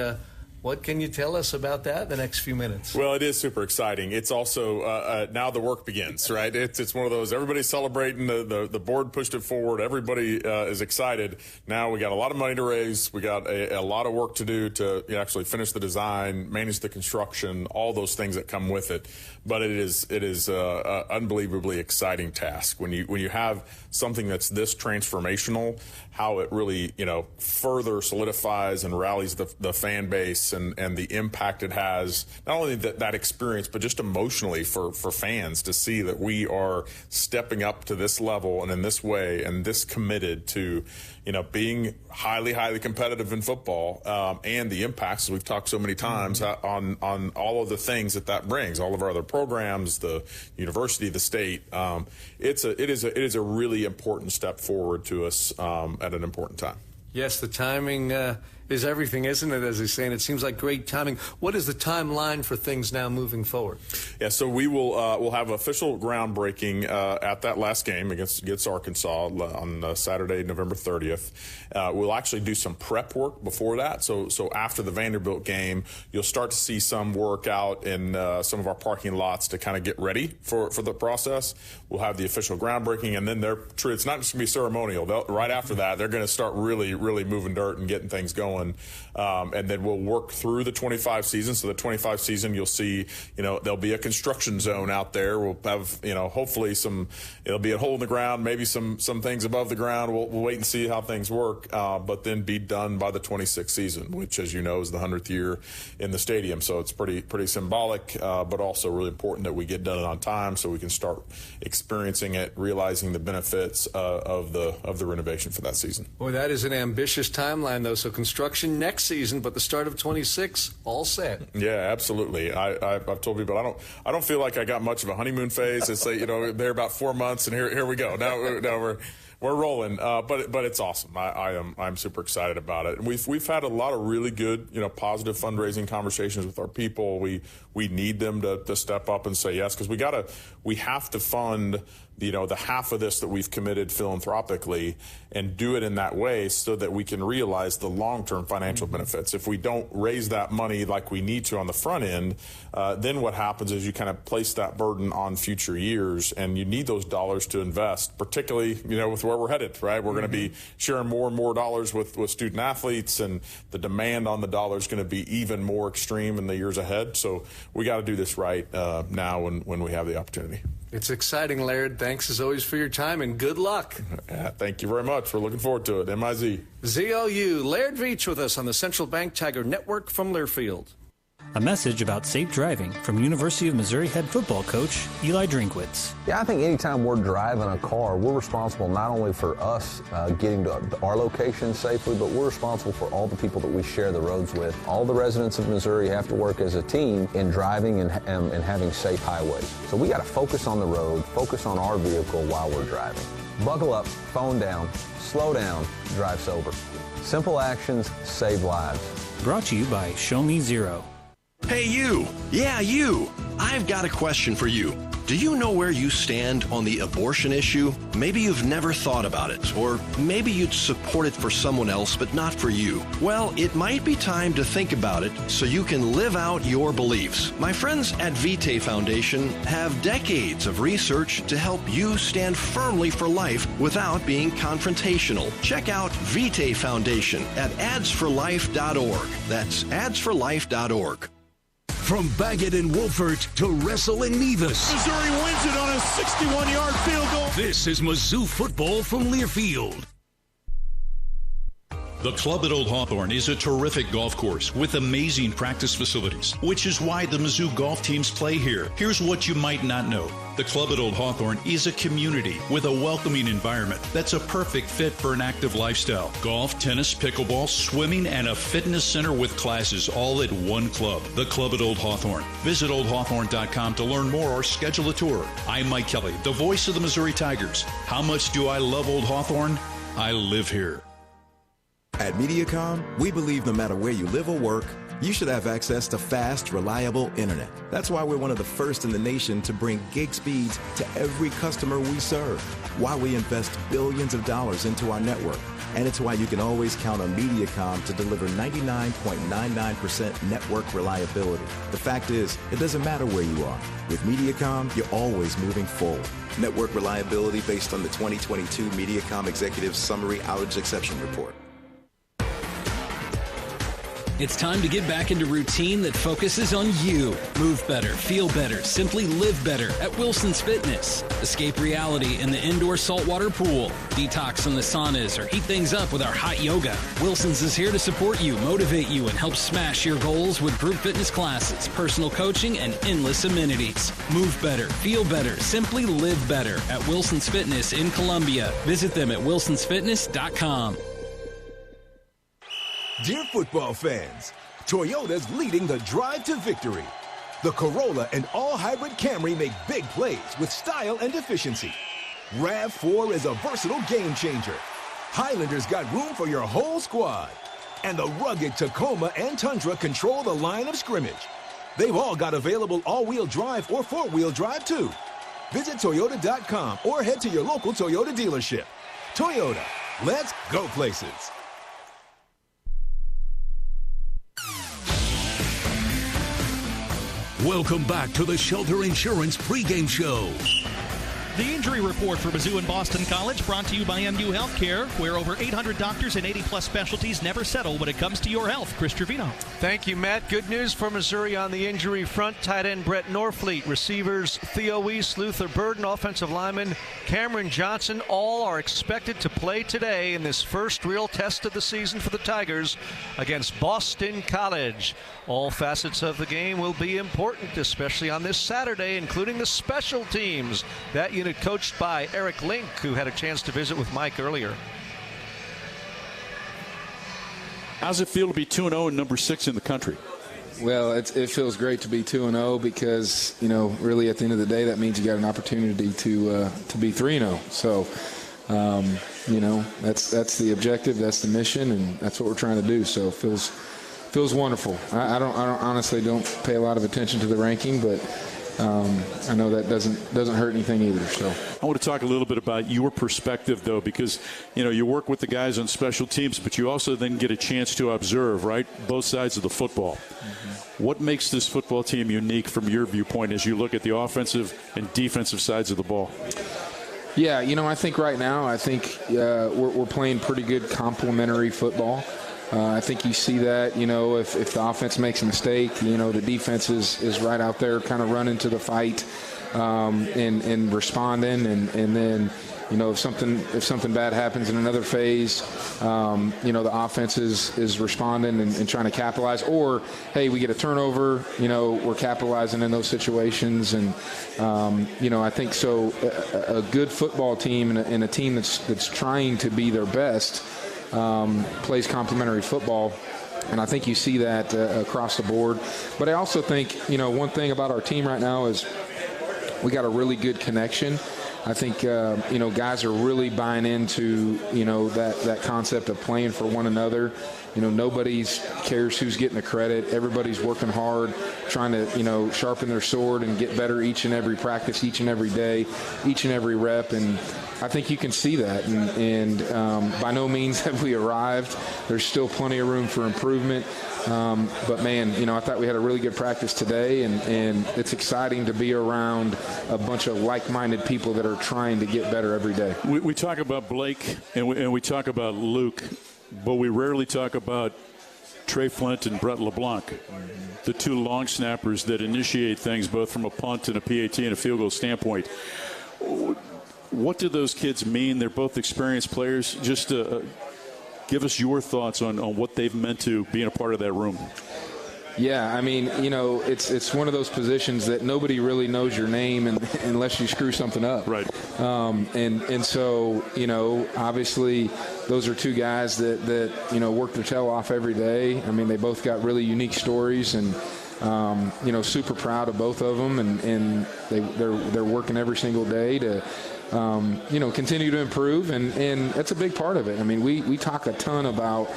[SPEAKER 15] What can you tell us about that in the next few minutes?
[SPEAKER 25] Well, it is super exciting. It's also now the work begins, right? It's one of those, everybody's celebrating, the board pushed it forward, everybody is excited. Now we got a lot of money to raise, we got a lot of work to do to actually finish the design, manage the construction, all those things that come with it. But it is an unbelievably exciting task when you have something that's this transformational, how it really further solidifies and rallies the fan base and the impact it has, not only that experience, but just emotionally for fans to see that we are stepping up to this level and in this way and this committed to being highly, highly competitive in football, and the impacts, as we've talked so many times, on all of the things that brings, all of our other programs, the university, the state. It is a really important step forward to us at an important time.
[SPEAKER 15] Yes, the timing is everything, isn't it? As he's saying, it seems like great timing. What is the timeline for things now moving forward?
[SPEAKER 25] Yeah, so we will we'll have official groundbreaking at that last game against Arkansas on Saturday, November 30th. We'll actually do some prep work before that. So after the Vanderbilt game, you'll start to see some work out in some of our parking lots to kind of get ready for the process. We'll have the official groundbreaking, and then it's not just going to be ceremonial. Right after that, they're going to start really, really moving dirt and getting things going. And then we'll work through the 25 season. So the 25 season, you'll see, there'll be a construction zone out there. We'll have, hopefully it'll be a hole in the ground, maybe some things above the ground. We'll wait and see how things work, but then be done by the 26th season, which, as you know, is the 100th year in the stadium. So it's pretty symbolic, but also really important that we get done on time so we can start experiencing it, realizing the benefits of the renovation for that season.
[SPEAKER 15] Boy, that is an ambitious timeline, though. So construction next season, but the start of 26, all set.
[SPEAKER 25] Yeah, absolutely. I've told people I don't feel like I got much of a honeymoon phase. It's like they're about 4 months, and here we go. Now we're rolling. But it's awesome. I'm super excited about it. And we've had a lot of really good positive fundraising conversations with our people. We need them to step up and say yes, because we have to fund the half of this that we've committed philanthropically and do it in that way so that we can realize the long-term financial benefits. If we don't raise that money like we need to on the front end, then what happens is you kind of place that burden on future years, and you need those dollars to invest, particularly, with where we're headed, right? We're going to be sharing more and more dollars with student athletes, and the demand on the dollar is going to be even more extreme in the years ahead. So we got to do this right now when we have the opportunity.
[SPEAKER 15] It's exciting, Laird. Thanks as always for your time, and good luck.
[SPEAKER 25] Yeah, thank you very much. We're looking forward to it. MIZ.
[SPEAKER 15] ZOU. Laird Veach with us on the Central Bank Tiger Network from Learfield.
[SPEAKER 14] A message about safe driving from University of Missouri head football coach Eli Drinkwitz.
[SPEAKER 17] Yeah, I think anytime we're driving a car, we're responsible not only for us getting to our location safely, but we're responsible for all the people that we share the roads with. All the residents of Missouri have to work as a team in driving and having safe highways. So we got to focus on the road, focus on our vehicle while we're driving. Buckle up, phone down, slow down, drive sober. Simple actions save lives.
[SPEAKER 14] Brought to you by Show Me Zero.
[SPEAKER 18] Hey, you. Yeah, you. I've got a question for you. Do you know where you stand on the abortion issue? Maybe you've never thought about it, or maybe you'd support it for someone else, but not for you. Well, it might be time to think about it so you can live out your beliefs. My friends at Vitae Foundation have decades of research to help you stand firmly for life without being confrontational. Check out Vitae Foundation at adsforlife.org. That's adsforlife.org.
[SPEAKER 1] From Baggett and Wolfert to Wrestle and Nevis,
[SPEAKER 3] Missouri wins it on a 61-yard field goal.
[SPEAKER 1] This is Mizzou Football from Learfield.
[SPEAKER 19] The Club at Old Hawthorne is a terrific golf course with amazing practice facilities, which is why the Mizzou golf teams play here. Here's what you might not know. The Club at Old Hawthorne is a community with a welcoming environment that's a perfect fit for an active lifestyle. Golf, tennis, pickleball, swimming, and a fitness center with classes all at one club. The Club at Old Hawthorne. Visit oldhawthorne.com to learn more or schedule a tour. I'm Mike Kelly, the voice of the Missouri Tigers. How much do I love Old Hawthorne? I live here.
[SPEAKER 22] At Mediacom, we believe no matter where you live or work, you should have access to fast, reliable internet. That's why we're one of the first in the nation to bring gig speeds to every customer we serve. Why we invest billions of dollars into our network. And it's why you can always count on Mediacom to deliver 99.99% network reliability. The fact is, it doesn't matter where you are. With Mediacom, you're always moving forward. Network reliability based on the 2022 Mediacom Executive Summary Outage Exception Report.
[SPEAKER 4] It's time to get back into routine that focuses on you. Move better, feel better, simply live better at Wilson's Fitness. Escape reality in the indoor saltwater pool. Detox from the saunas or heat things up with our hot yoga. Wilson's is here to support you, motivate you, and help smash your goals with group fitness classes, personal coaching, and endless amenities. Move better, feel better, simply live better at Wilson's Fitness in Columbia. Visit them at wilsonsfitness.com.
[SPEAKER 2] Dear football fans, Toyota's leading the drive to victory. The Corolla and all-hybrid Camry make big plays with style and efficiency. RAV4 is a versatile game changer. Highlander's got room for your whole squad. And the rugged Tacoma and Tundra control the line of scrimmage. They've all got available all-wheel drive or four-wheel drive too. Visit Toyota.com or head to your local Toyota dealership. Toyota, let's go places.
[SPEAKER 1] Welcome back to the Shelter Insurance pregame show.
[SPEAKER 12] The injury report for Mizzou and Boston College brought to you by MU Healthcare, where over 800 doctors and 80-plus specialties never settle when it comes to your health. Chris Trevino.
[SPEAKER 20] Thank you, Matt. Good news for Missouri on the injury front. Tight end Brett Norfleet, receivers Theo Weiss, Luther Burden, offensive lineman Cameron Johnson, all are expected to play today in this first real test of the season for the Tigers against Boston College. All facets of the game will be important, especially on this Saturday, including the special teams. That unit coached by Eric Link, who had a chance to visit with Mike earlier.
[SPEAKER 3] How's it feel to be 2-0 and number 6 in the country?
[SPEAKER 5] Well, it feels great to be 2-0 because, really at the end of the day, that means you got an opportunity to be 3-0. So, that's the objective, that's the mission, and that's what we're trying to do. So it feels wonderful. I honestly don't pay a lot of attention to the ranking, but I know that doesn't hurt anything either. So
[SPEAKER 3] I want to talk a little bit about your perspective, though, because you work with the guys on special teams, but you also then get a chance to observe, right, both sides of the football. Mm-hmm. What makes this football team unique from your viewpoint as you look at the offensive and defensive sides of the ball?
[SPEAKER 5] Yeah, I think right now, we're playing pretty good complementary football. I think you see that, if the offense makes a mistake, the defense is right out there kind of running to the fight and responding. And then, if something bad happens in another phase, the offense is responding and trying to capitalize. Or, hey, we get a turnover, we're capitalizing in those situations. And, I think so a good football team and a team that's trying to be their best plays complementary football, and I think you see that across the board. But I also think, one thing about our team right now is we got a really good connection. I think, guys are really buying into, that concept of playing for one another. Nobody cares who's getting the credit. Everybody's working hard, trying to, sharpen their sword and get better each and every practice, each and every day, each and every rep. And I think you can see that. And by no means have we arrived. There's still plenty of room for improvement. But, man, I thought we had a really good practice today, and it's exciting to be around a bunch of like-minded people that are trying to get better every day.
[SPEAKER 3] We talk about Blake and we talk about Luke, but we rarely talk about Trey Flint and Brett LeBlanc, the two long snappers that initiate things both from a punt and a PAT and a field goal standpoint. What do those kids mean? They're both experienced players. Just give us your thoughts on what they've meant to being a part of that room.
[SPEAKER 5] Yeah, I mean, it's one of those positions that nobody really knows your name unless you screw something up.
[SPEAKER 3] Right.
[SPEAKER 5] And so, obviously those are two guys that work their tail off every day. I mean, they both got really unique stories, and super proud of both of them, and they're working every single day to continue to improve, and that's a big part of it. I mean, we talk a ton about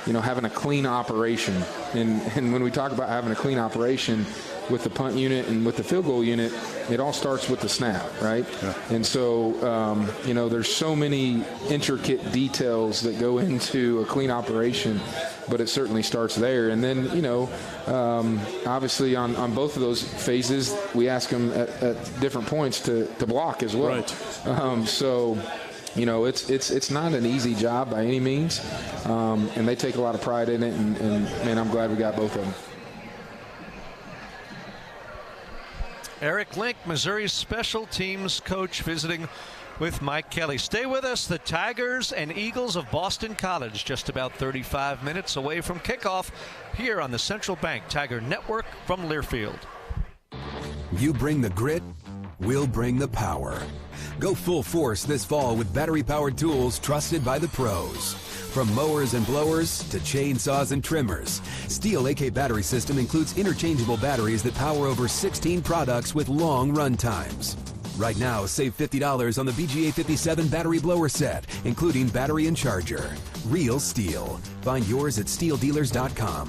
[SPEAKER 5] having a clean operation, and when we talk about having a clean operation, with the punt unit and with the field goal unit, it all starts with the snap, right? Yeah. And so, there's so many intricate details that go into a clean operation, but it certainly starts there. And then, obviously on both of those phases, we ask them at different points to block as well. Right. It's not an easy job by any means, and they take a lot of pride in it, and man, I'm glad we got both of them.
[SPEAKER 20] Eric Link, Missouri's special teams coach, visiting with Mike Kelly. Stay with us. The Tigers and Eagles of Boston College, just about 35 minutes away from kickoff here on the Central Bank Tiger Network from Learfield.
[SPEAKER 2] You bring the grit, we'll bring the power. Go full force this fall with battery-powered tools trusted by the pros. From mowers and blowers to chainsaws and trimmers, Steel AK Battery System includes interchangeable batteries that power over 16 products with long run times. Right now, save $50 on the BGA 57 battery blower set, including battery and charger. Real Steel. Find yours at steeldealers.com.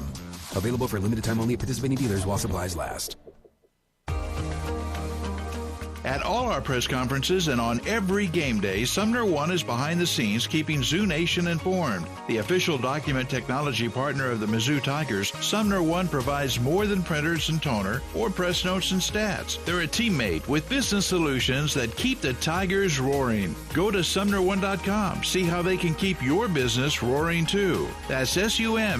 [SPEAKER 2] Available for limited time only at participating dealers while supplies last.
[SPEAKER 11] At all our press conferences and on every game day, Sumner One is behind the scenes keeping Zoo Nation informed. The official document technology partner of the Mizzou Tigers, Sumner One provides more than printers and toner or press notes and stats. They're a teammate with business solutions that keep the Tigers roaring. Go to SumnerOne.com. See how they can keep your business roaring too. That's SUMNERONE.com.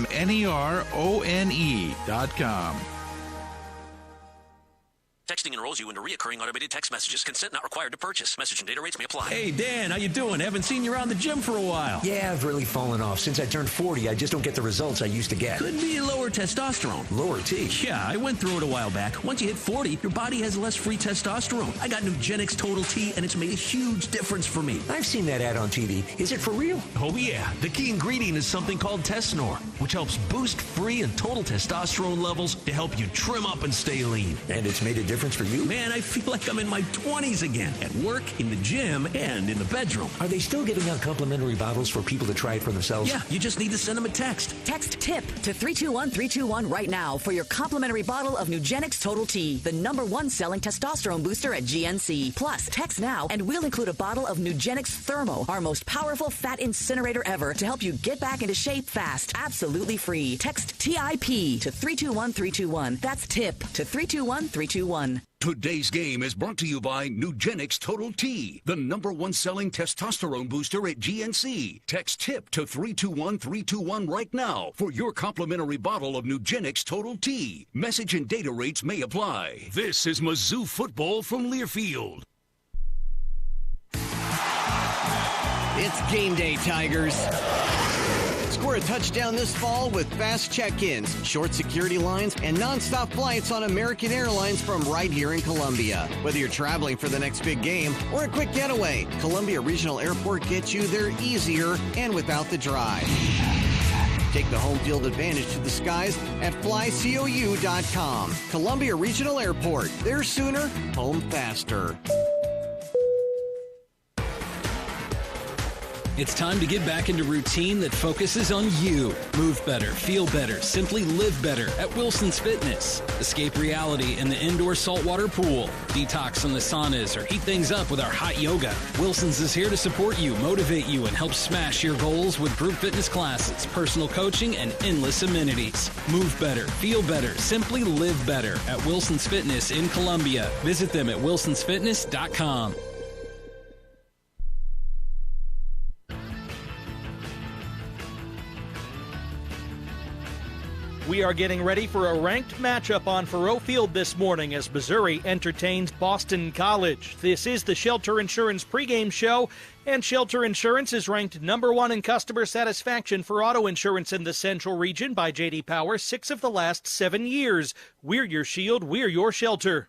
[SPEAKER 6] Texting enrolls you into reoccurring automated text messages. Consent not required to purchase. Message and data rates may apply.
[SPEAKER 16] Hey, Dan, how you doing? Haven't seen you around the gym for a while.
[SPEAKER 21] Yeah, I've really fallen off. Since I turned 40, I just don't get the results I used to get.
[SPEAKER 16] Could be lower testosterone.
[SPEAKER 21] Lower T?
[SPEAKER 16] Yeah, I went through it a while back. Once you hit 40, your body has less free testosterone. I got Nugenix Total T, and it's made a huge difference for me.
[SPEAKER 21] I've seen that ad on TV. Is it for real?
[SPEAKER 16] Oh, yeah. The key ingredient is something called Tesnor, which helps boost free and total testosterone levels to help you trim up and stay lean.
[SPEAKER 21] And it's made a difference for you?
[SPEAKER 16] Man, I feel like I'm in my 20s again, at work, in the gym, and in the bedroom.
[SPEAKER 21] Are they still giving out complimentary bottles for people to try it for themselves?
[SPEAKER 16] Yeah, you just need to send them a text.
[SPEAKER 23] Text TIP to 321-321 right now for your complimentary bottle of Nugenix Total T, the #1 selling testosterone booster at GNC. Plus, text now and we'll include a bottle of Nugenix Thermo, our most powerful fat incinerator ever, to help you get back into shape fast. Absolutely free. Text TIP to 321-321. That's TIP to 321-321.
[SPEAKER 1] Today's game is brought to you by Nugenix Total T, the #1 selling testosterone booster at GNC. Text TIP to 321-321 right now for your complimentary bottle of Nugenix Total T. Message and data rates may apply. This is Mizzou Football from Learfield.
[SPEAKER 24] It's game day, Tigers. Score a touchdown this fall with fast check-ins, short security lines, and nonstop flights on American Airlines from right here in Columbia. Whether you're traveling for the next big game or a quick getaway, Columbia Regional Airport gets you there easier and without the drive. Take the home field advantage to the skies at flycou.com. Columbia Regional Airport. There sooner, home faster.
[SPEAKER 4] It's time to get back into routine that focuses on you. Move better, feel better, simply live better at Wilson's Fitness. Escape reality in the indoor saltwater pool. Detox from the saunas or heat things up with our hot yoga. Wilson's is here to support you, motivate you, and help smash your goals with group fitness classes, personal coaching, and endless amenities. Move better, feel better, simply live better at Wilson's Fitness in Columbia. Visit them at wilsonsfitness.com.
[SPEAKER 12] We are getting ready for a ranked matchup on Faruot Field this morning as Missouri entertains Boston College. This is the Shelter Insurance pregame show, and Shelter Insurance is ranked #1 in customer satisfaction for auto insurance in the Central Region by J.D. Power 6 of the last 7 years. We're your shield, we're your shelter.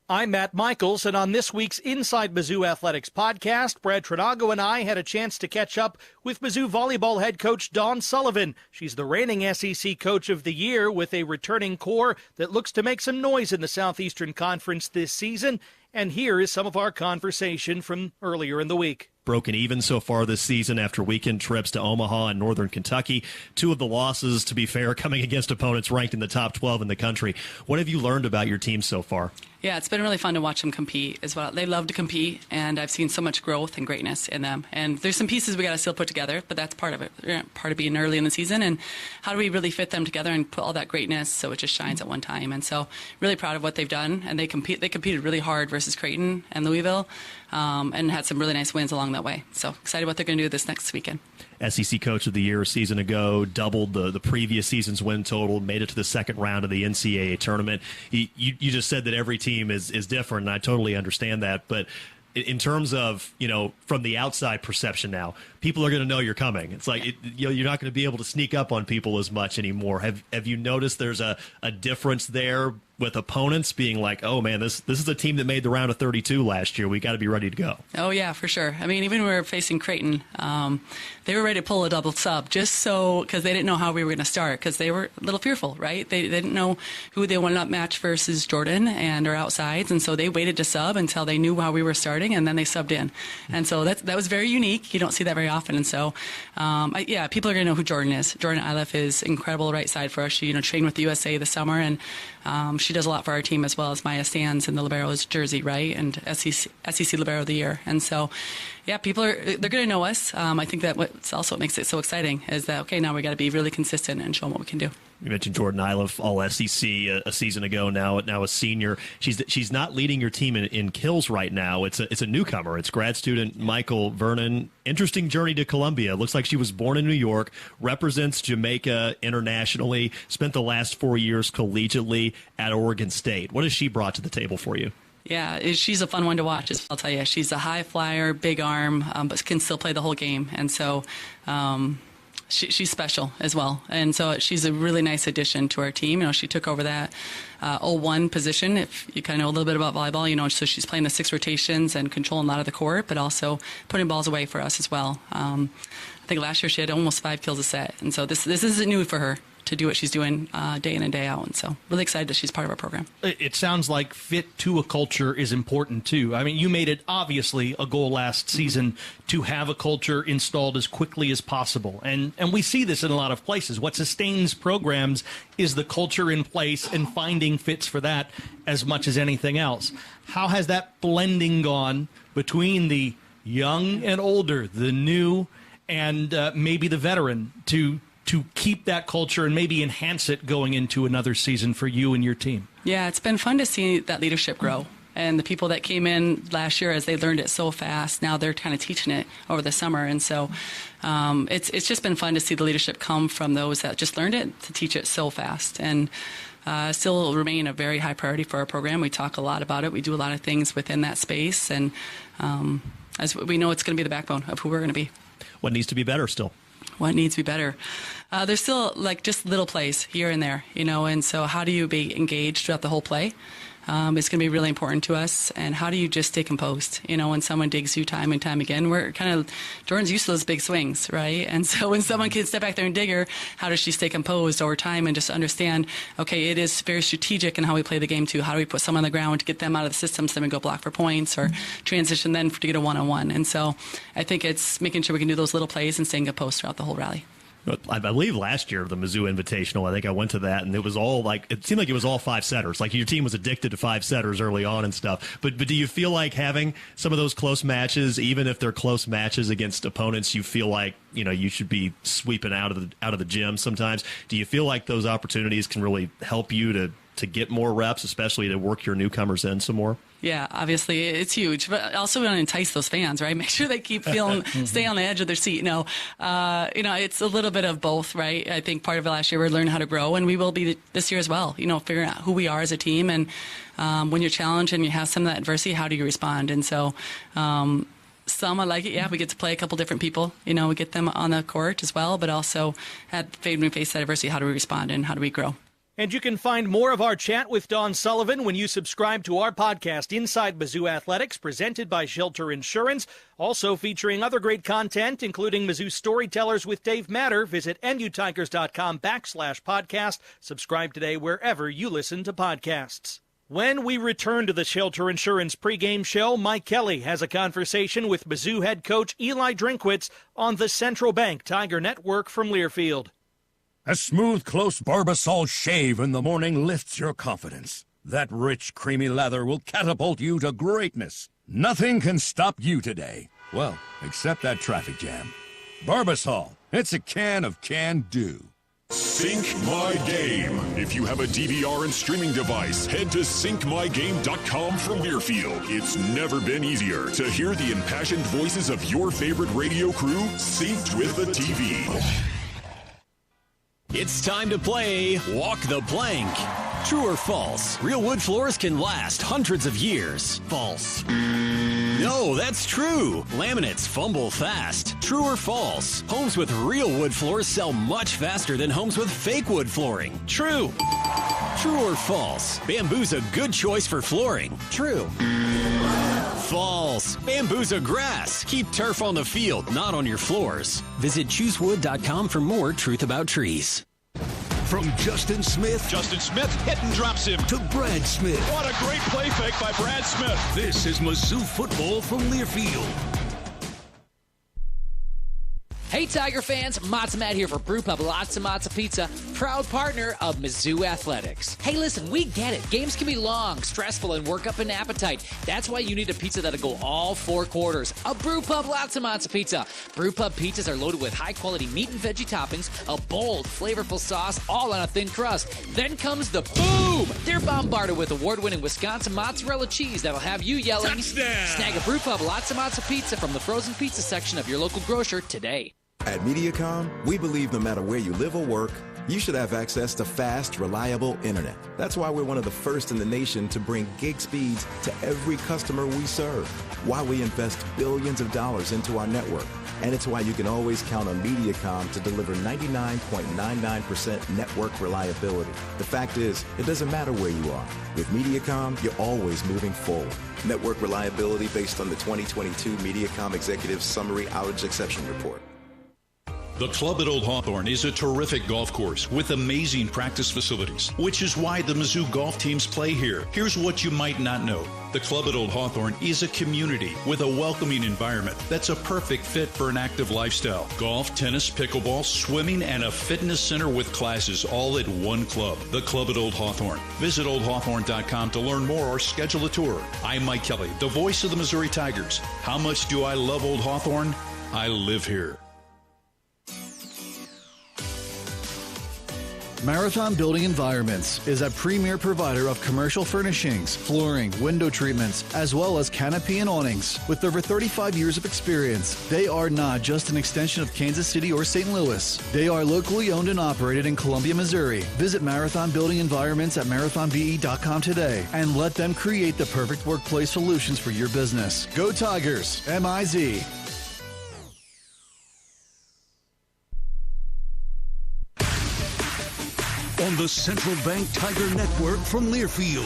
[SPEAKER 12] I'm Matt Michaels, and on this week's Inside Mizzou Athletics podcast, Brad Trinago and I had a chance to catch up with Mizzou Volleyball head coach Dawn Sullivan. She's the reigning SEC Coach of the Year with a returning core that looks to make some noise in the Southeastern Conference this season. And here is some of our conversation from earlier in the week.
[SPEAKER 7] broken even so far this season after weekend trips to Omaha and Northern Kentucky. 2 of the losses, to be fair, coming against opponents ranked in the top 12 in the country. What have you learned about your team so far?
[SPEAKER 8] Yeah, it's been really fun to watch them compete as well. They love to compete, and I've seen so much growth and greatness in them. And there's some pieces we got to still put together, but that's part of it, part of being early in the season. And how do we really fit them together and put all that greatness so it just shines at one time? And so really proud of what they've done. And they competed really hard versus Creighton and Louisville, and had some really nice wins along that way. So excited what they're going to do this next weekend.
[SPEAKER 7] SEC Coach of the Year a season ago, doubled the previous season's win total, made it to the second round of the NCAA tournament. You just said that every team is different, and I totally understand that. But in terms of, from the outside perception now, people are going to know you're coming. It's like you're not going to be able to sneak up on people as much anymore. Have you noticed there's a difference there with opponents being like, oh, man, this is a team that made the round of 32 last year. We got to be ready to go.
[SPEAKER 8] Oh, yeah, for sure. I mean, even when we were facing Creighton, they were ready to pull a double sub just because they didn't know how we were going to start, because they were a little fearful, right? They didn't know who they wanted to match versus Jordan and our outsides, and so they waited to sub until they knew how we were starting, and then they subbed in. And so that was very unique. You don't see that very often. And so, people are going to know who Jordan is. Jordan Iliff is incredible right side for us. She, trained with the USA this summer, and she does a lot for our team, as well as Maya stands in the Libero's jersey, right, and SEC Libero of the Year. And so, they're going to know us. I think that what makes it so exciting is that, okay, now we got to be really consistent and show them what we can do.
[SPEAKER 7] You mentioned Jordan Iliff, all SEC a season ago, now a senior. She's not leading your team in kills right now. It's a newcomer. It's grad student Michael Vernon. Interesting journey to Columbia. Looks like she was born in New York, represents Jamaica internationally, spent the last 4 years collegiately at Oregon State. What has she brought to the table for you?
[SPEAKER 8] Yeah, she's a fun one to watch, I'll tell you. She's a high flyer, big arm, but can still play the whole game. And so she's special as well. And so she's a really nice addition to our team. She took over that 0-1 position, if you kind of know a little bit about volleyball, so she's playing the 6 rotations and controlling a lot of the court, but also putting balls away for us as well. I think last year she had almost 5 kills a set. And so this isn't new for her to do what she's doing day in and day out. And so really excited that she's part of our program.
[SPEAKER 12] It sounds like fit to a culture is important too. I mean, you made it obviously a goal last season to have a culture installed as quickly as possible. And we see this in a lot of places. What sustains programs is the culture in place and finding fits for that as much as anything else. How has that blending gone between the young and older, the new and maybe the veteran, to keep that culture and maybe enhance it going into another season for you and your team?
[SPEAKER 8] Yeah, it's been fun to see that leadership grow. And the people that came in last year, as they learned it so fast, now they're kind of teaching it over the summer. And so it's just been fun to see the leadership come from those that just learned it to teach it so fast. And still remain a very high priority for our program. We talk a lot about it. We do a lot of things within that space. And as we know, it's going to be the backbone of who we're going to be.
[SPEAKER 7] What needs to be better still?
[SPEAKER 8] What needs to be better? There's still just little plays here and there, and so how do you be engaged throughout the whole play? It's going to be really important to us. And how do you just stay composed? When someone digs you time and time again, Jordan's used to those big swings, right? And so when someone can step back there and dig her, how does she stay composed over time and just understand, okay, it is very strategic in how we play the game too. How do we put someone on the ground to get them out of the system so then we go block for points or transition then to get a one-on-one? And so I think it's making sure we can do those little plays and staying composed throughout the whole rally.
[SPEAKER 7] I believe last year, the Mizzou Invitational, I think I went to that, and it was all it seemed like it was all 5-setters. Like your team was addicted to 5-setters early on and stuff. But do you feel like having some of those close matches, even if they're close matches against opponents, you feel like, you should be sweeping out of the gym sometimes? Do you feel like those opportunities can really help you to get more reps, especially to work your newcomers in some more?
[SPEAKER 8] Yeah, obviously it's huge, but also we want to entice those fans, right? Make sure they keep stay on the edge of their seat. It's a little bit of both, right? I think part of it last year we learned how to grow, and we will be this year as well. Figuring out who we are as a team, and when you're challenged and you have some of that adversity, how do you respond? And so, some I like it. Yeah, we get to play a couple different people. We get them on the court as well, but also when we face that adversity, how do we respond and how do we grow?
[SPEAKER 12] And you can find more of our chat with Dawn Sullivan when you subscribe to our podcast, Inside Mizzou Athletics, presented by Shelter Insurance. Also featuring other great content, including Mizzou Storytellers with Dave Matter. Visit NUTigers.com/podcast. Subscribe today wherever you listen to podcasts. When we return to the Shelter Insurance pregame show, Mike Kelly has a conversation with Mizzou head coach Eli Drinkwitz on the Central Bank Tiger Network from Learfield.
[SPEAKER 9] A smooth, close Barbasol shave in the morning lifts your confidence. That rich, creamy lather will catapult you to greatness. Nothing can stop you today. Well, except that traffic jam. Barbasol, it's a can of can-do.
[SPEAKER 10] Sync My Game. If you have a DVR and streaming device, head to syncmygame.com from Learfield. It's never been easier to hear the impassioned voices of your favorite radio crew synced with the TV.
[SPEAKER 4] It's time to play Walk the Plank. True or false? Real wood floors can last hundreds of years. False. No, that's true. Laminates fumble fast. True or false? Homes with real wood floors sell much faster than homes with fake wood flooring. True. True or false? Bamboo's a good choice for flooring. True. False. Bamboo's a grass. Keep turf on the field, not on your floors. Visit choosewood.com for more truth about trees.
[SPEAKER 1] From Justin Smith
[SPEAKER 3] hit and drops him.
[SPEAKER 1] To Brad Smith.
[SPEAKER 3] What a great play fake by Brad Smith.
[SPEAKER 1] This is Mizzou Football from Learfield.
[SPEAKER 13] Hey Tiger fans, Matza Matt here for Brewpub Lots of Matza Pizza, proud partner of Mizzou Athletics. Hey listen, we get it. Games can be long, stressful, and work up an appetite. That's why you need a pizza that'll go all 4 quarters. A Brewpub Lots of Matza Pizza. Brewpub pizzas are loaded with high-quality meat and veggie toppings, a bold, flavorful sauce, all on a thin crust. Then comes the boom! They're bombarded with award-winning Wisconsin mozzarella cheese that'll have you yelling,
[SPEAKER 1] touchdown!
[SPEAKER 13] Snag a Brewpub Lots of Matza Pizza from the frozen pizza section of your local grocer today.
[SPEAKER 22] At MediaCom, we believe no matter where you live or work, you should have access to fast, reliable internet. That's why we're one of the first in the nation to bring gig speeds to every customer we serve. Why we invest billions of dollars into our network. And it's why you can always count on MediaCom to deliver 99.99% network reliability. The fact is, it doesn't matter where you are. With MediaCom, you're always moving forward. Network reliability based on the 2022 MediaCom Executive Summary Outage Exception Report.
[SPEAKER 19] The Club at Old Hawthorne is a terrific golf course with amazing practice facilities, which is why the Mizzou golf teams play here. Here's what you might not know. The Club at Old Hawthorne is a community with a welcoming environment that's a perfect fit for an active lifestyle. Golf, tennis, pickleball, swimming, and a fitness center with classes all at one club. The Club at Old Hawthorne. Visit oldhawthorne.com to learn more or schedule a tour. I'm Mike Kelly, the voice of the Missouri Tigers. How much do I love Old Hawthorne? I live here.
[SPEAKER 15] Marathon Building Environments is a premier provider of commercial furnishings, flooring, window treatments, as well as canopy and awnings. With over 35 years of experience, they are not just an extension of Kansas City or St. Louis. They are locally owned and operated in Columbia, Missouri. Visit Marathon Building Environments at marathonbe.com today and let them create the perfect workplace solutions for your business. Go Tigers! M-I-Z.
[SPEAKER 1] On the Central Bank Tiger Network from Learfield.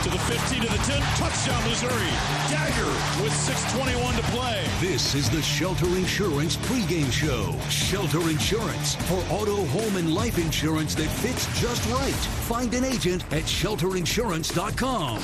[SPEAKER 3] To the 15, to the 10, touchdown Missouri. Dagger with 6:21 to play.
[SPEAKER 1] This is the Shelter Insurance pregame show. Shelter Insurance for auto, home, and life insurance that fits just right. Find an agent at shelterinsurance.com.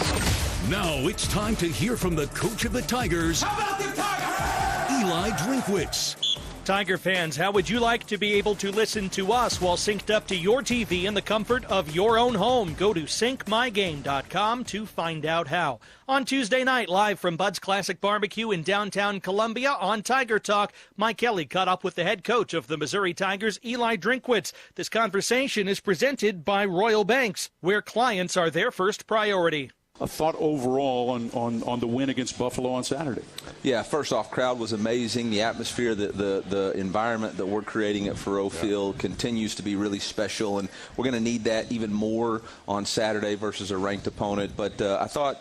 [SPEAKER 1] Now it's time to hear from the coach of the Tigers.
[SPEAKER 3] How about the Tigers?
[SPEAKER 1] Eli Drinkwitz.
[SPEAKER 12] Tiger fans, how would you like to be able to listen to us while synced up to your TV in the comfort of your own home? Go to syncmygame.com to find out how. On Tuesday night, live from Bud's Classic Barbecue in downtown Columbia on Tiger Talk, Mike Kelly caught up with the head coach of the Missouri Tigers, Eli Drinkwitz. This conversation is presented by Royal Banks, where clients are their first priority.
[SPEAKER 3] A thought overall on the win against Buffalo on Saturday.
[SPEAKER 17] Yeah, first off, crowd was amazing. The atmosphere, the environment that we're creating at Faruot Field continues to be really special, and we're going to need that even more on Saturday versus a ranked opponent. But I thought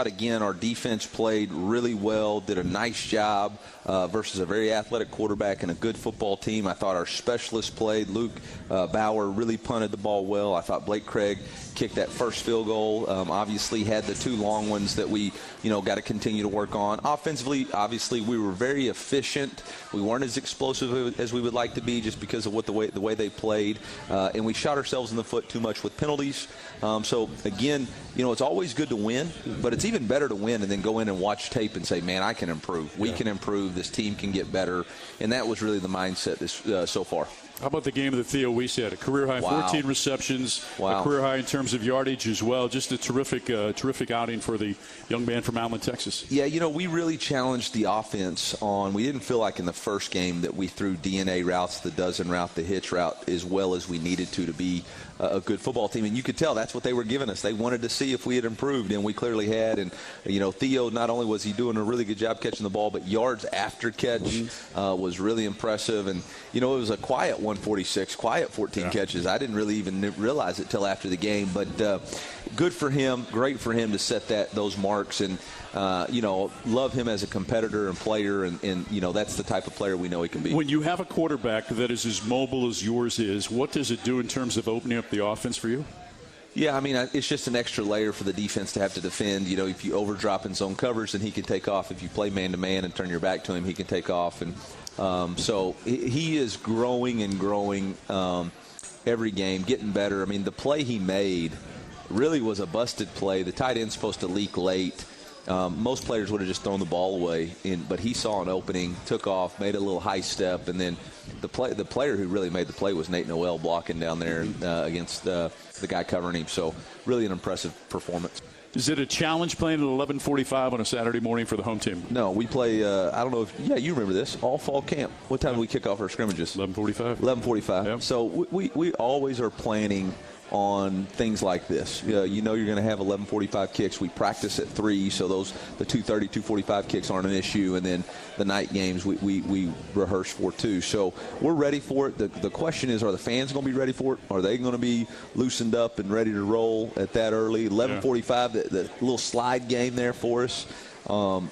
[SPEAKER 17] again our defense played really well, did a nice job versus a very athletic quarterback and a good football team. I thought our specialists played. Luke Bauer really punted the ball well. I thought Blake Craig kicked that first field goal. Obviously obviously had the 2 long ones that we, got to continue to work on. Offensively, obviously, we were very efficient. We weren't as explosive as we would like to be just because of the way they played. And we shot ourselves in the foot too much with penalties. So, again, it's always good to win, but it's even better to win and then go in and watch tape and say, man, I can improve. We can improve. This team can get better. And that was really the mindset so far.
[SPEAKER 3] How about the game that Theo Weiss had? A career-high 14 receptions, a career-high in terms of yardage as well. Just a terrific outing for the young man from Allen, Texas.
[SPEAKER 17] Yeah, we really challenged the offense on – we didn't feel like in the first game that we threw DNA routes, the dozen route, the hitch route, as well as we needed to be a good football team. And you could tell that's what they were giving us. They wanted to see if we had improved, and we clearly had. And, Theo, not only was he doing a really good job catching the ball, but yards after catch was really impressive. And, it was a quiet 146, quiet 14 catches. I didn't really even realize it till after the game. But good for him, great for him to set those marks. And, love him as a competitor and player. And, that's the type of player we know he can be.
[SPEAKER 3] When you have a quarterback that is as mobile as yours is, what does it do in terms of opening up the offense for you?
[SPEAKER 17] Yeah, I mean, it's just an extra layer for the defense to have to defend. If you overdrop in zone coverage, then he can take off. If you play man-to-man and turn your back to him, he can take off. And so he is growing and growing every game, getting better. I mean, the play he made really was a busted play. The tight end's supposed to leak late. Most players would have just thrown the ball away, but he saw an opening, took off, made a little high step, and then the player who really made the play was Nate Noel blocking down there against the guy covering him. So really an impressive performance.
[SPEAKER 3] Is it a challenge playing at 11:45 on a Saturday morning for the home team?
[SPEAKER 17] No, we play, I don't know if, you remember this, all fall camp. What time do we kick off our scrimmages?
[SPEAKER 3] 11:45.
[SPEAKER 17] 11:45. Yep. So we always are planning on things like this. You're going to have 11:45 kicks. We practice at 3, so the 2:30, 2:45 kicks aren't an issue, and then the night games we rehearse for too. So we're ready for it. The question is, are the fans going to be ready for it? Are they going to be loosened up and ready to roll at that early? 11:45, the little slide game there for us.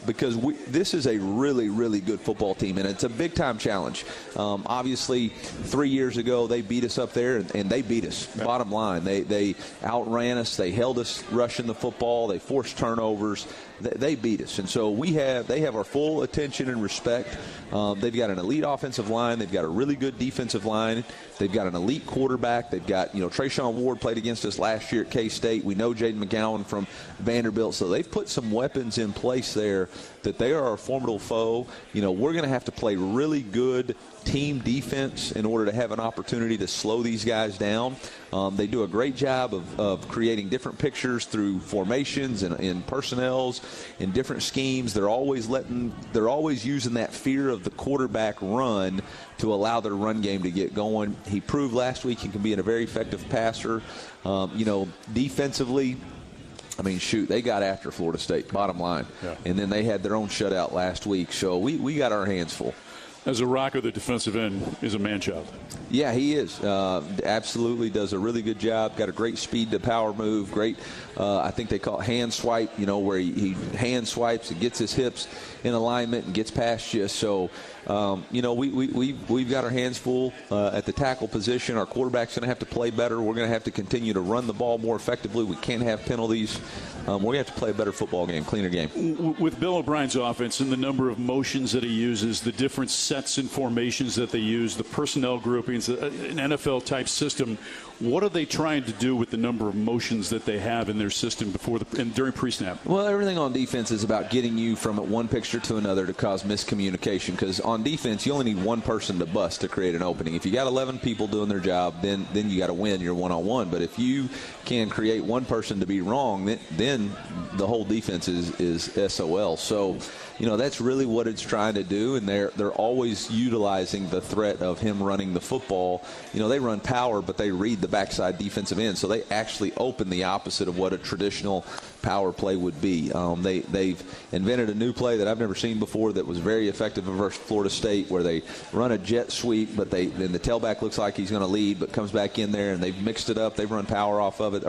[SPEAKER 17] Because this is a really, really good football team, and it's a big-time challenge. Obviously, 3 years ago, they beat us up there, and they beat us, bottom line. They outran us. They held us rushing the football. They forced turnovers. They beat us. And so they have our full attention and respect. They've got an elite offensive line. They've got a really good defensive line. They've got an elite quarterback. They've got, Trayshawn Ward played against us last year at K-State. We know Jaden McGowan from Vanderbilt. So they've put some weapons in place there that they are a formidable foe. We're going to have to play really good team defense in order to have an opportunity to slow these guys down. They do a great job of creating different pictures through formations and personnels and different schemes. They're always using that fear of the quarterback run to allow their run game to get going. He proved last week he can be a very effective passer. Defensively, I mean, they got after Florida State, bottom line. Yeah. And then they had their own shutout last week. So we got our hands full.
[SPEAKER 3] As a rocker, the defensive end is a man-child.
[SPEAKER 17] Yeah, he is. Absolutely does a really good job. Got a great speed to power move. Great, I think they call it hand swipe, where he hand swipes and gets his hips in alignment and gets past you. So, we've got our hands full at the tackle position. Our quarterback's going to have to play better. We're going to have to continue to run the ball more effectively. We can't have penalties. We're going to have to play a better football game, cleaner game.
[SPEAKER 3] With Bill O'Brien's offense and the number of motions that he uses, the different sets and formations that they use, the personnel groupings, an NFL-type system, what are they trying to do with the number of motions that they have in their system during pre-snap?
[SPEAKER 17] Well, everything on defense is about getting you from one picture to another to cause miscommunication, because on defense, you only need one person to bust to create an opening. If you got 11 people doing their job, then you got to win your one-on-one. But if you can create one person to be wrong, then the whole defense is SOL. So, that's really what it's trying to do, and they're always utilizing the threat of him running the football. They run power, but they read the backside defensive end, so they actually open the opposite of what a traditional power play would be. They've invented a new play that I've
[SPEAKER 5] never seen before that was very effective versus Florida State, where they run a jet sweep, but then the tailback looks like he's going to lead, but comes back in there, and they've mixed it up. They've run power off of it,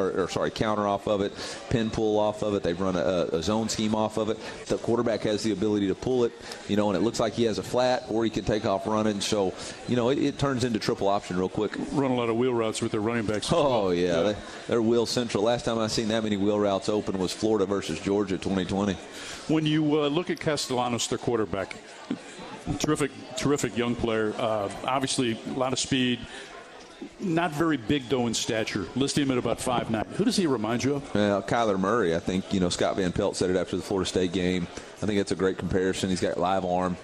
[SPEAKER 5] counter off of it, pin pull off of it. They've run a zone scheme off of it. The quarterback has the ability to pull it, and it looks like he has a flat, or he can take off running. So, it turns into triple option real quick.
[SPEAKER 3] Run a lot of wheel routes with their running backs.
[SPEAKER 5] Oh, yeah. They're wheel central. Last time I seen that many wheel routes open was Florida versus Georgia 2020.
[SPEAKER 3] When you look at Castellanos, their quarterback, terrific young player. Obviously, a lot of speed. Not very big, though, in stature. Listed him at about 5'9". Who does he remind you of?
[SPEAKER 5] Kyler Murray. I think, Scott Van Pelt said it after the Florida State game. I think it's a great comparison. He's got live arm,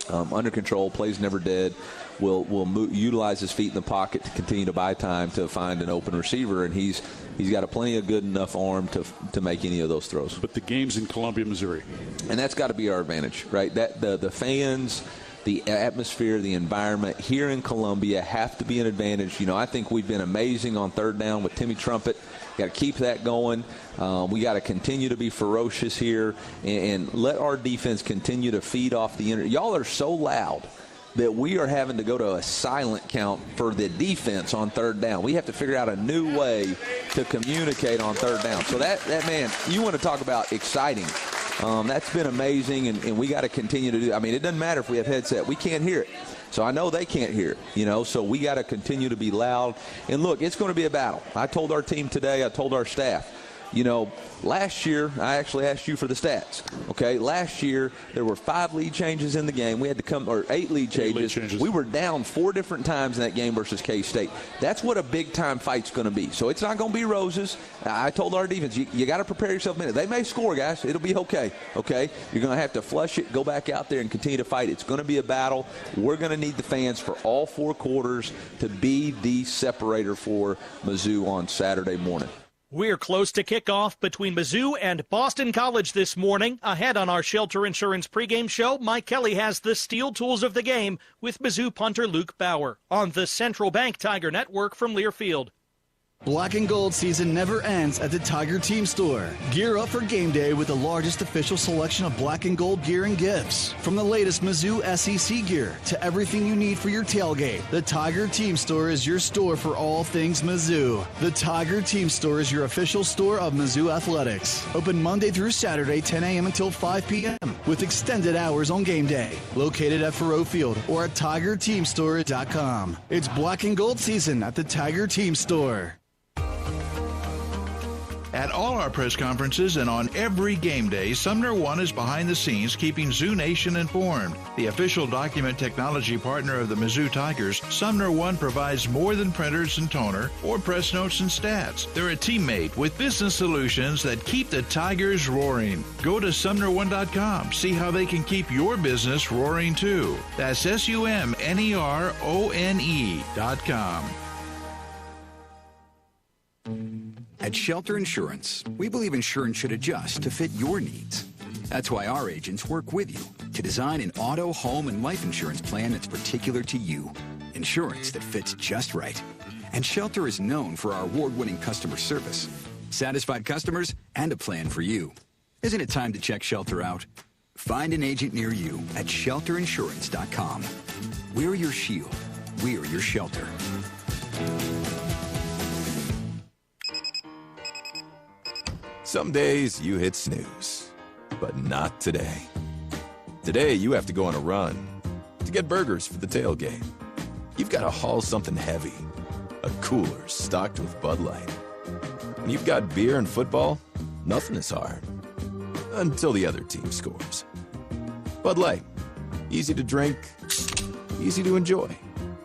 [SPEAKER 5] under control, plays never dead. Will utilize his feet in the pocket to continue to buy time to find an open receiver, and he's got a plenty of good enough arm to make any of those throws.
[SPEAKER 3] But the game's in Columbia, Missouri.
[SPEAKER 5] And that's got to be our advantage, right? That the fans, the atmosphere, the environment here in Columbia have to be an advantage. I think we've been amazing on third down with Timmy Trumpet. Got to keep that going. We got to continue to be ferocious here and let our defense continue to feed off the internet. Y'all are so loud that we are having to go to a silent count for the defense on third down. We have to figure out a new way to communicate on third down. So that man, you want to talk about exciting. That's been amazing, and we got to continue to do. I mean, it doesn't matter if we have headset. We can't hear it. So I know they can't hear it, so we got to continue to be loud. And look, it's going to be a battle. I told our team today, I told our staff, last year, I actually asked you for the stats. Okay, last year there were 5 lead changes in the game. We had to 8 lead changes. We were down 4 different times in that game versus K-State. That's what a big-time fight's going to be. So it's not going to be roses. I told our defense, you got to prepare yourself a minute. They may score, guys. It'll be okay. Okay, you're going to have to flush it, go back out there, and continue to fight. It's going to be a battle. We're going to need the fans for all 4 quarters to be the separator for Mizzou on Saturday morning.
[SPEAKER 12] We're close to kickoff between Mizzou and Boston College this morning. Ahead on our Shelter Insurance pregame show, Mike Kelly has the steel tools of the game with Mizzou punter Luke Bauer on the Central Bank Tiger Network from Learfield.
[SPEAKER 15] Black and gold season never ends at the Tiger Team Store. Gear up for game day with the largest official selection of black and gold gear and gifts. From the latest Mizzou SEC gear to everything you need for your tailgate, the Tiger Team Store is your store for all things Mizzou. The Tiger Team Store is your official store of Mizzou Athletics. Open Monday through Saturday, 10 a.m. until 5 p.m. with extended hours on game day. Located at Faruot Field or at TigerTeamStore.com. It's black and gold season at the Tiger Team Store.
[SPEAKER 11] At all our press conferences and on every game day, Sumner One is behind the scenes keeping Zoo Nation informed. The official document technology partner of the Mizzou Tigers, Sumner One provides more than printers and toner or press notes and stats. They're a teammate with business solutions that keep the Tigers roaring. Go to SumnerOne.com. See how they can keep your business roaring too. That's SUMNERONE.com.
[SPEAKER 14] At Shelter Insurance, we believe insurance should adjust to fit your needs. That's why our agents work with you to design an auto, home, and life insurance plan that's particular to you. Insurance that fits just right. And Shelter is known for our award-winning customer service, satisfied customers, and a plan for you. Isn't it time to check Shelter out? Find an agent near you at shelterinsurance.com. We're your shield. We're your shelter.
[SPEAKER 18] Some days you hit snooze, but not today. Today you have to go on a run to get burgers for the tailgate. You've got to haul something heavy, a cooler stocked with Bud Light. When you've got beer and football, nothing is hard. Until the other team scores. Bud Light. Easy to drink, easy to enjoy.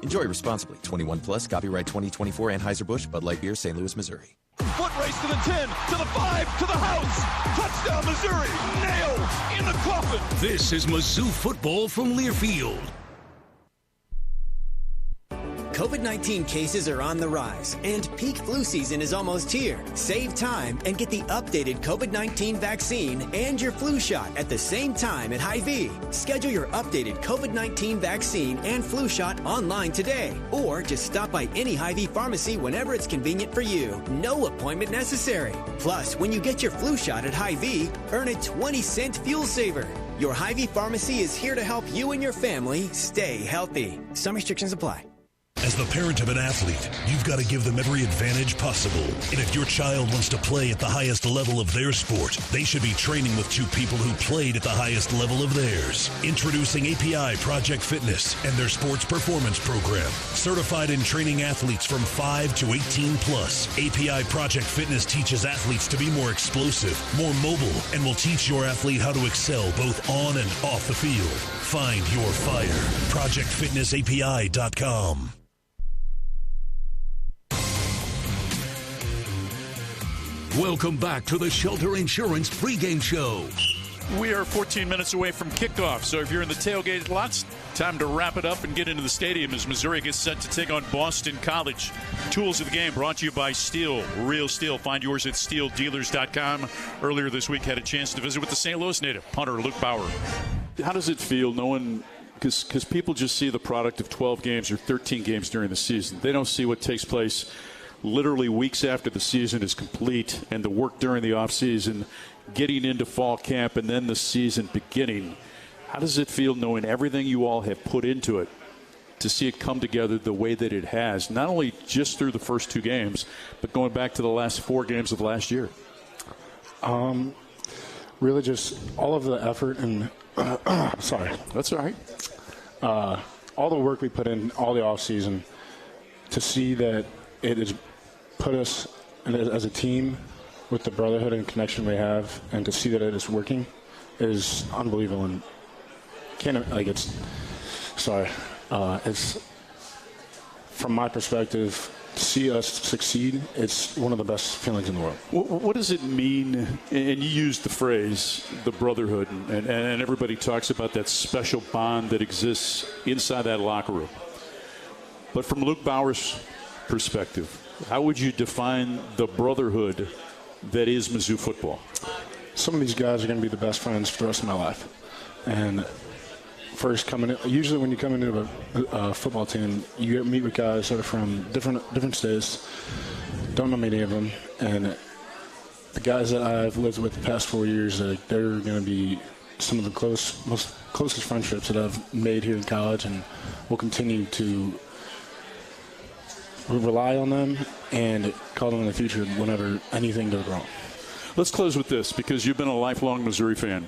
[SPEAKER 18] Enjoy responsibly. 21 plus, copyright 2024, Anheuser-Busch, Bud Light Beer, St. Louis, Missouri.
[SPEAKER 20] Foot race to the 10, to the 5, to the house. Touchdown, Missouri. Nailed in the coffin.
[SPEAKER 1] This is Mizzou Football from Learfield.
[SPEAKER 25] COVID-19 cases are on the rise, and peak flu season is almost here. Save time and get the updated COVID-19 vaccine and your flu shot at the same time at Hy-Vee. Schedule your updated COVID-19 vaccine and flu shot online today, or just stop by any Hy-Vee pharmacy whenever it's convenient for you. No appointment necessary. Plus, when you get your flu shot at Hy-Vee, earn a 20-cent fuel saver. Your Hy-Vee pharmacy is here to help you and your family stay healthy. Some restrictions apply.
[SPEAKER 2] As the parent of an athlete, you've got to give them every advantage possible. And if your child wants to play at the highest level of their sport, they should be training with 2 people who played at the highest level of theirs. Introducing API Project Fitness and their sports performance program. Certified in training athletes from 5 to 18 plus. API Project Fitness teaches athletes to be more explosive, more mobile, and will teach your athlete how to excel both on and off the field. Find your fire. ProjectFitnessAPI.com.
[SPEAKER 1] Welcome back to the Shelter Insurance pregame show.
[SPEAKER 3] We are 14 minutes away from kickoff, so if you're in the tailgate lots, time to wrap it up and get into the stadium as Missouri gets set to take on Boston College. Tools of the game brought to you by Steel, Real Steel. Find yours at steeldealers.com. Earlier this week, had a chance to visit with the St. Louis native, punter Luke Bauer. How does it feel knowing, because people just see the product of 12 games or 13 games during the season. They don't see what takes place literally weeks after the season is complete and the work during the offseason, getting into fall camp, and then the season beginning. How does it feel knowing everything you all have put into it to see it come together the way that it has, not only just through the first 2 games, but going back to the last 4 games of last year?
[SPEAKER 6] Really just all of the effort and sorry.
[SPEAKER 3] That's all right.
[SPEAKER 6] All the work we put in all the offseason to see that it has put us as a team with the brotherhood and connection we have, and to see that it is working is unbelievable. And it's from my perspective, to see us succeed, it's one of the best feelings in the world.
[SPEAKER 3] What does it mean, and you used the phrase, the brotherhood, and everybody talks about that special bond that exists inside that locker room. But from Luke Bauer's perspective, how would you define the brotherhood that is Mizzou football?
[SPEAKER 6] Some of these guys are going to be the best friends for the rest of my life. And first usually when you come into a football team, you meet with guys that are from different states, don't know many of them, and the guys that I've lived with the past 4 years, they're going to be some of the closest friendships that I've made here in college, and will continue to rely on them and call them in the future whenever anything goes wrong.
[SPEAKER 3] Let's close with this, because you've been a lifelong Missouri fan,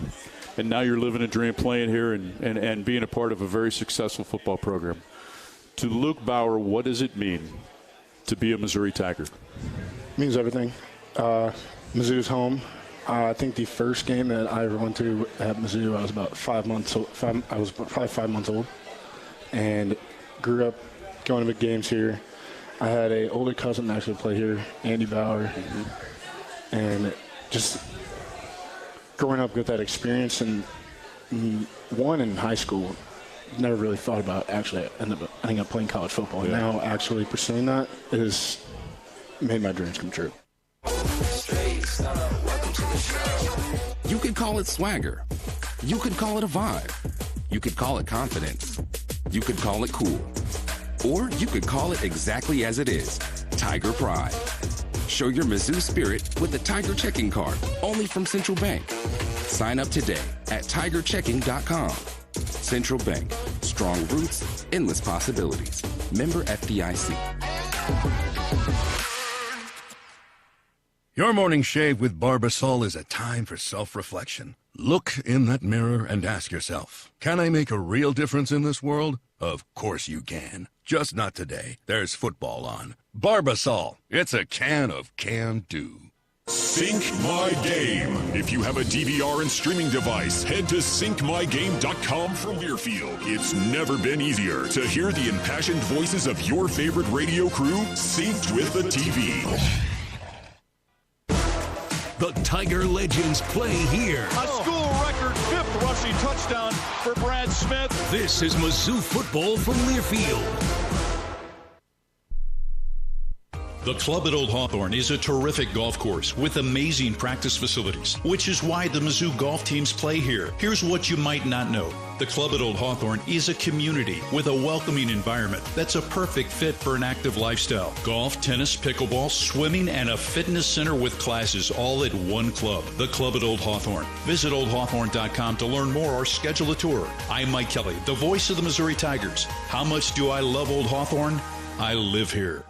[SPEAKER 3] and now you're living a dream playing here and being a part of a very successful football program. To Luke Bauer, what does it mean to be a Missouri Tiger?
[SPEAKER 6] It means everything. Mizzou's home. I think the first game that I ever went to at Mizzou, I was about 5 months old. I was probably 5 months old, and grew up going to big games here. I had an older cousin that actually play here, Andy Bauer, and just growing up with that experience, and one in high school, never really thought about actually ending up playing college football. Yeah. Now actually pursuing that has made my dreams come true.
[SPEAKER 16] You could call it swagger. You could call it a vibe. You could call it confidence. You could call it cool. Or you could call it exactly as it is, Tiger Pride. Show your Mizzou spirit with the Tiger Checking Card, only from Central Bank. Sign up today at tigerchecking.com. Central Bank, strong roots, endless possibilities. Member FDIC.
[SPEAKER 9] Your morning shave with Barbasol is a time for self-reflection. Look in that mirror and ask yourself, can I make a real difference in this world? Of course you can. Just not today. There's football on. Barbasol. It's a can of can-do.
[SPEAKER 10] Sync My Game. If you have a DVR and streaming device, head to syncmygame.com from Weirfield. It's never been easier to hear the impassioned voices of your favorite radio crew synced with the TV.
[SPEAKER 1] The Tiger legends play here.
[SPEAKER 20] A school record 5th rushing touchdown for Brad Smith.
[SPEAKER 1] This is Mizzou Football from Learfield.
[SPEAKER 19] The club at Old Hawthorne is a terrific golf course with amazing practice facilities, which is why the Mizzou golf teams play here. Here's what you might not know. The club at Old Hawthorne is a community with a welcoming environment that's a perfect fit for an active lifestyle. Golf, tennis, pickleball, swimming, and a fitness center with classes all at one club. The club at Old Hawthorne. Visit oldhawthorne.com to learn more or schedule a tour. I'm Mike Kelly, the voice of the Missouri Tigers. How much do I love Old Hawthorne? I live here.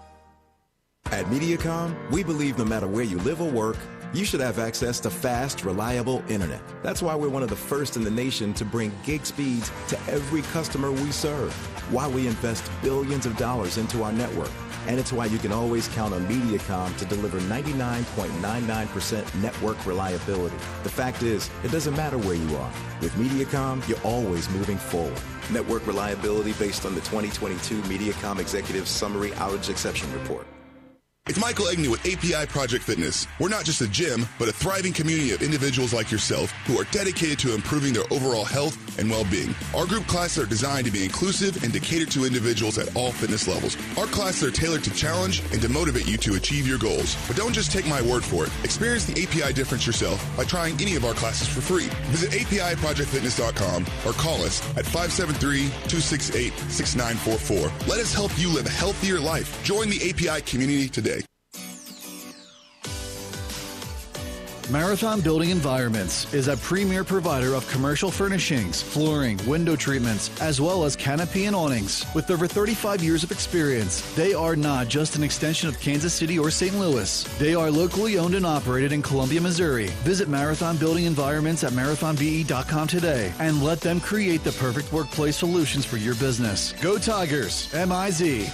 [SPEAKER 22] At Mediacom, we believe no matter where you live or work, you should have access to fast, reliable internet. That's why we're one of the first in the nation to bring gig speeds to every customer we serve. Why we invest billions of dollars into our network. And it's why you can always count on Mediacom to deliver 99.99% network reliability. The fact is, it doesn't matter where you are. With Mediacom, you're always moving forward. Network reliability based on the 2022 Mediacom Executive Summary Outage Exception Report.
[SPEAKER 7] It's Michael Agnew with API Project Fitness. We're not just a gym, but a thriving community of individuals like yourself who are dedicated to improving their overall health and well-being. Our group classes are designed to be inclusive and to cater to individuals at all fitness levels. Our classes are tailored to challenge and to motivate you to achieve your goals. But don't just take my word for it. Experience the API difference yourself by trying any of our classes for free. Visit APIProjectFitness.com or call us at 573-268-6944. Let us help you live a healthier life. Join the API community today.
[SPEAKER 15] Marathon Building Environments is a premier provider of commercial furnishings, flooring, window treatments, as well as canopy and awnings. With over 35 years of experience, they are not just an extension of Kansas City or St. Louis. They are locally owned and operated in Columbia, Missouri. Visit Marathon Building Environments at marathonbe.com today and let them create the perfect workplace solutions for your business. Go Tigers, M-I-Z.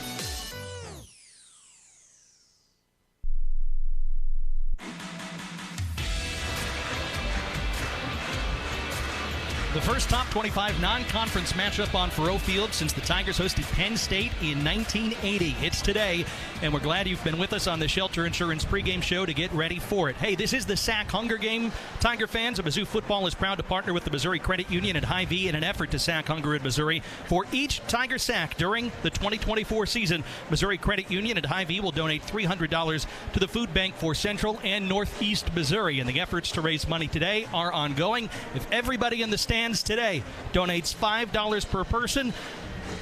[SPEAKER 12] The first top 25 non-conference matchup on Faruot Field since the Tigers hosted Penn State in 1980. It's today, and we're glad you've been with us on the Shelter Insurance pregame show to get ready for it. Hey, this is the SAC Hunger Game. Tiger fans, Mizzou Football is proud to partner with the Missouri Credit Union and Hy-Vee in an effort to sack hunger in Missouri. For each Tiger sack during the 2024 season, Missouri Credit Union and Hy-Vee will donate $300 to the food bank for Central and Northeast Missouri, and the efforts to raise money today are ongoing. If everybody in the stands today donates $5 per person,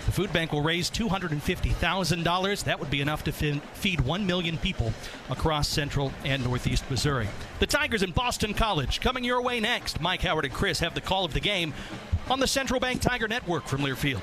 [SPEAKER 12] the food bank will raise $250,000. That would be enough to feed 1 million people across Central and Northeast Missouri. The Tigers in Boston College coming your way next. Mike, Howard, and Chris have the call of the game on the Central Bank Tiger Network from Learfield.